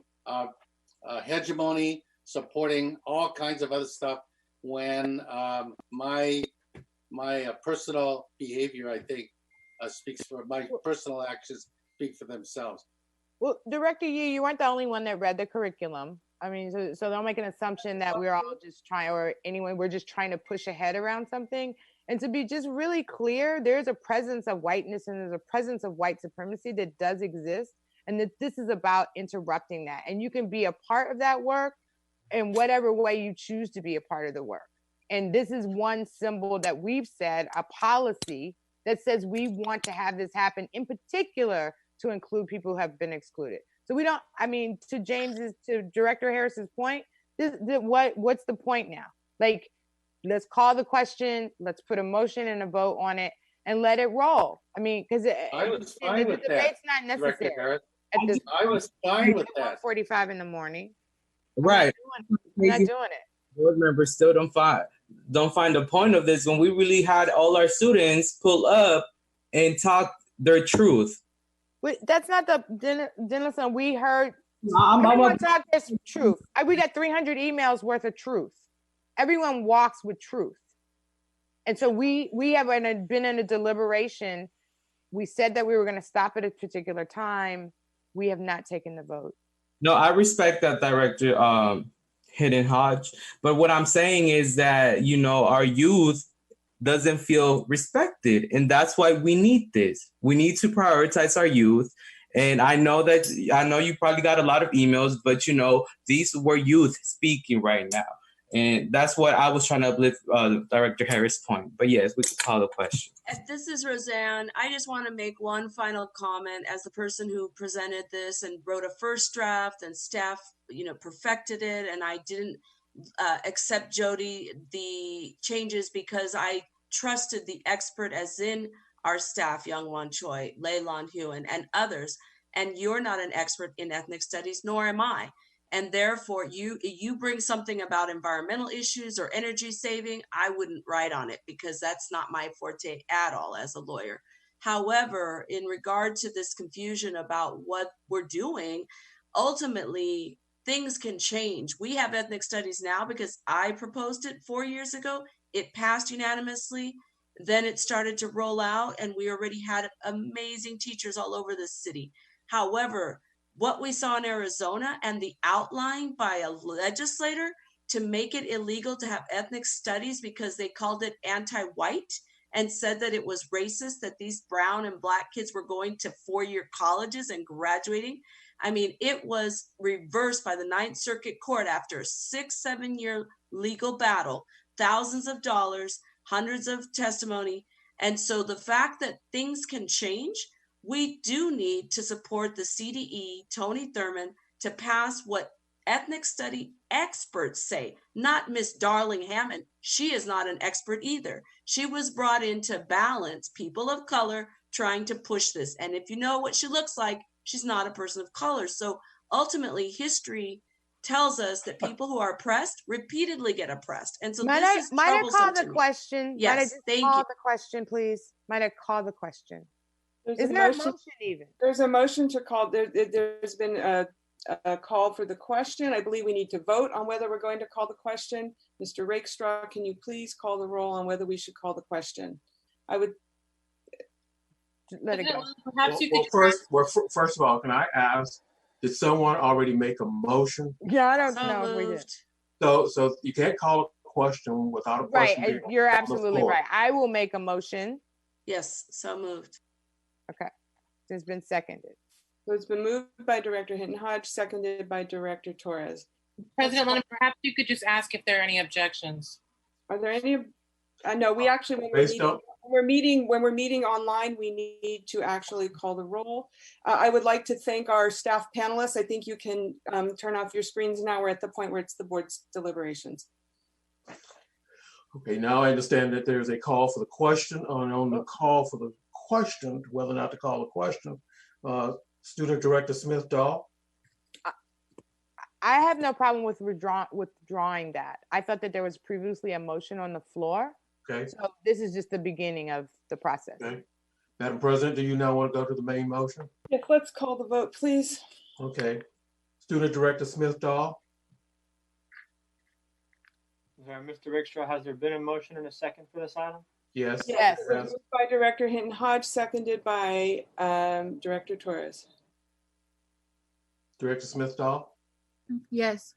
hegemony, supporting all kinds of other stuff, when my personal behavior, I think, speaks for my personal actions, speak for themselves. Well, Director Yee, you weren't the only one that read the curriculum. I mean, so don't make an assumption that we're all just trying, or anyway, we're just trying to push ahead around something. And to be just really clear, there's a presence of whiteness and there's a presence of white supremacy that does exist, and that this is about interrupting that. And you can be a part of that work in whatever way you choose to be a part of the work. And this is one symbol that we've said, a policy that says we want to have this happen, in particular to include people who have been excluded. So we don't, I mean, to Director Harris's point, what's the point now? Like, let's call the question, let's put a motion and a vote on it and let it roll. I mean, because the debate's not necessary. I was fine with that. 1:45 in the morning. Right. I'm not doing it. Board members still don't find the point of this when we really had all our students pull up and talk their truth. Wait, that's not the Denison. We heard everyone talk this truth. We got 300 emails worth of truth. Everyone walks with truth. And so we have been in a deliberation. We said that we were going to stop at a particular time. We have not taken the vote. No, I respect that, Director Hidden Hodge. But what I'm saying is that, you know, our youth doesn't feel respected. And that's why we need this. We need to prioritize our youth. And I know you probably got a lot of emails, but, you know, these were youth speaking right now. And that's what I was trying to uplift Director Harris' point. But yes, we could call the question. This is Roseanne. I just want to make one final comment as the person who presented this and wrote a first draft, and staff, you know, perfected it. And I didn't accept, Jody, the changes because I trusted the expert, as in our staff, Youngwon Choi, Leilon Hewen, and others. And you're not an expert in ethnic studies, nor am I. And therefore, you bring something about environmental issues or energy saving, I wouldn't write on it because that's not my forte at all as a lawyer. However, in regard to this confusion about what we're doing, ultimately, things can change. We have ethnic studies now because I proposed it 4 years ago. It passed unanimously. Then it started to roll out, and we already had amazing teachers all over the city. However, what we saw in Arizona and the outline by a legislator to make it illegal to have ethnic studies because they called it anti-white and said that it was racist that these brown and black kids were going to four-year colleges and graduating. I mean, it was reversed by the Ninth Circuit Court after a 6-7 year legal battle, thousands of dollars, hundreds of testimony. And so the fact that things can change, we do need to support the CDE, Tony Thurmond, to pass what ethnic study experts say, not Miss Darling Hammond. She is not an expert either. She was brought in to balance people of color trying to push this. And if you know what she looks like, she's not a person of color. So ultimately, history tells us that people who are oppressed repeatedly get oppressed. And so might this is I troublesome call the to me. question? Yes, might I just thank call you. the question, please? Might I call the question? There's Is a there motion- a motion even? There's a motion to call. There's been a call for the question. I believe we need to vote on whether we're going to call the question. Mr. Rakestraw, can you please call the roll on whether we should call the question? I would let it go. Perhaps you could First of all, can I ask, did someone already make a motion? Yeah, I don't know if we did. So you can't call a question without a question. Right, you're absolutely right. I will make a motion. Yes, so moved. Okay, it's been seconded. So it's been moved by Director Hinton Hodge, seconded by Director Torres. President Lennon, perhaps you could just ask if there are any objections. Are there any? No, we actually, when we're meeting online, we need to actually call the roll. I would like to thank our staff panelists. I think you can turn off your screens now. We're at the point where it's the board's deliberations. Okay, now I understand that there's a call for the question. On the call for the question, whether or not to call a question, Student Director Smith-Dahl. I have no problem with withdrawing that. I thought that there was previously a motion on the floor. Okay. So this is just the beginning of the process. Okay. Madam President, do you now want to go to the main motion? Yes, let's call the vote, please. Okay. Student Director Smith-Dahl. Mr. Rakestraw, has there been a motion and a second for this item? Yes. Yes. Moved by Director Hinton Hodge, seconded by Director Torres. Director Smith-Dahl. Yes.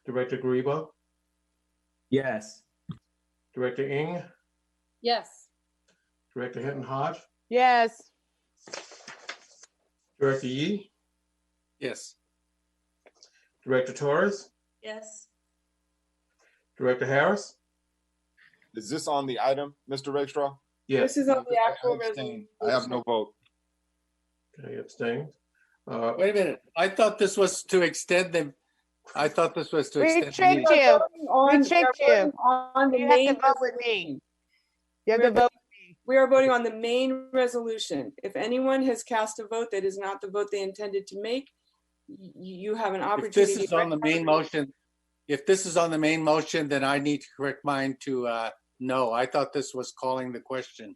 Director Grebo. Yes. Director Ng. Yes. Director Hinton Hodge. Yes. Director Yee. Yes. Director Torres. Yes. Director Harris. Is this on the item, Mr. Rakestraw? Yes. This is on the actual resolution. I have no vote. Okay, abstained. Wait a minute. I thought this was to extend them. I thought this was to We extend. the tricked meeting. you. On, We tricked you. on the You have to main vote with me. You have to vote. We are voting on the main resolution. If anyone has cast a vote that is not the vote they intended to make, you have an If opportunity. this is on the main motion, then I need to correct mine to no. I thought this was calling the question.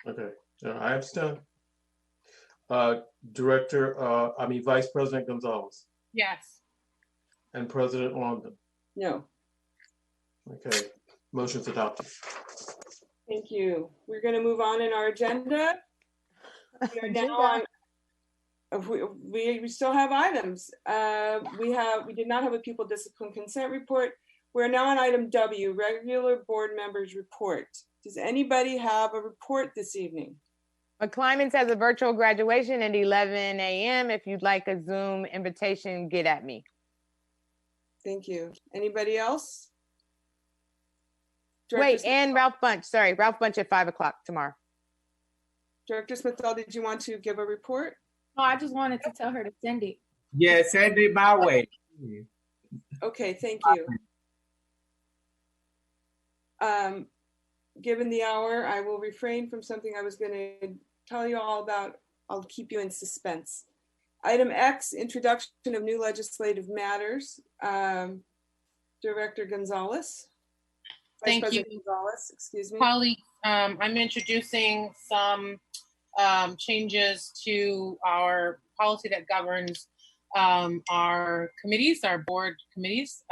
Okay, I abstain. Vice President Gonzalez Yes. and President London. No. Okay, motion's adopted. Thank you. We're going to move on in our agenda. We are now on. We still have items. We did not have a pupil discipline consent report. We're now on item W, regular board members report. Does anybody have a report this evening? McClymonds has a virtual graduation at 11 a.m. If you'd like a Zoom invitation, get at me. Thank you. Anybody else? Wait, and Ralph Bunch. Sorry, Ralph Bunch at 5 o'clock tomorrow. Director Smithall, did you want to give a report? No, I just wanted to tell her to send it. Yeah, send it my way. Okay, thank you. Given the hour, I will refrain from something I was going to tell you all about. I'll keep you in suspense. Item X, introduction of new legislative matters. Director Gonzalez. Vice President Gonzalez, excuse me. Colleagues, I'm introducing some changes to our policy that governs our committees, our board committees,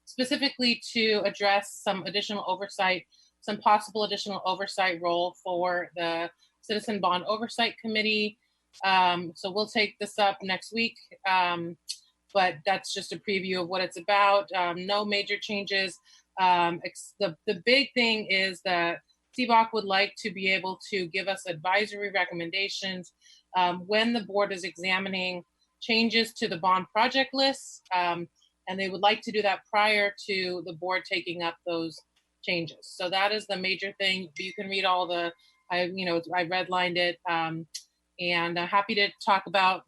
specifically to address some additional oversight, some possible additional oversight role for the Citizen Bond Oversight Committee. So we'll take this up next week, but that's just a preview of what it's about. No major changes. The big thing is that CBOC would like to be able to give us advisory recommendations when the board is examining changes to the bond project list, and they would like to do that prior to the board taking up those changes. So that is the major thing. You can read all the, I redlined it, and happy to talk about,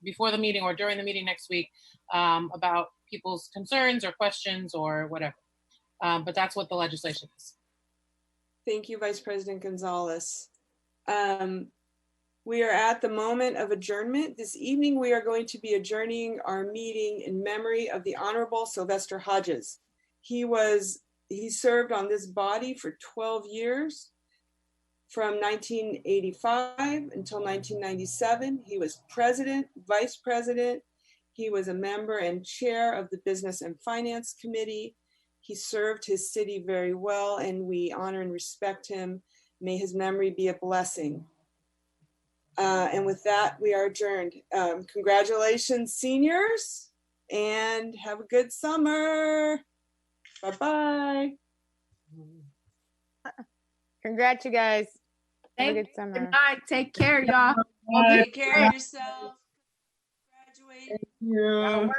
before the meeting or during the meeting next week about people's concerns or questions or whatever. But that's what the legislation is. Thank you, Vice President Gonzalez. We are at the moment of adjournment. This evening, we are going to be adjourning our meeting in memory of the Honorable Sylvester Hodges. He served on this body for 12 years. From 1985 until 1997, he was president, vice president. He was a member and chair of the Business and Finance Committee. He served his city very well, and we honor and respect him. May his memory be a blessing. And with that, we are adjourned. Congratulations, seniors, and have a good summer. Bye-bye. Congrats, you guys. Have a good Good summer. night. Take care, y'all. Take care of yourself. Graduate. Thank you.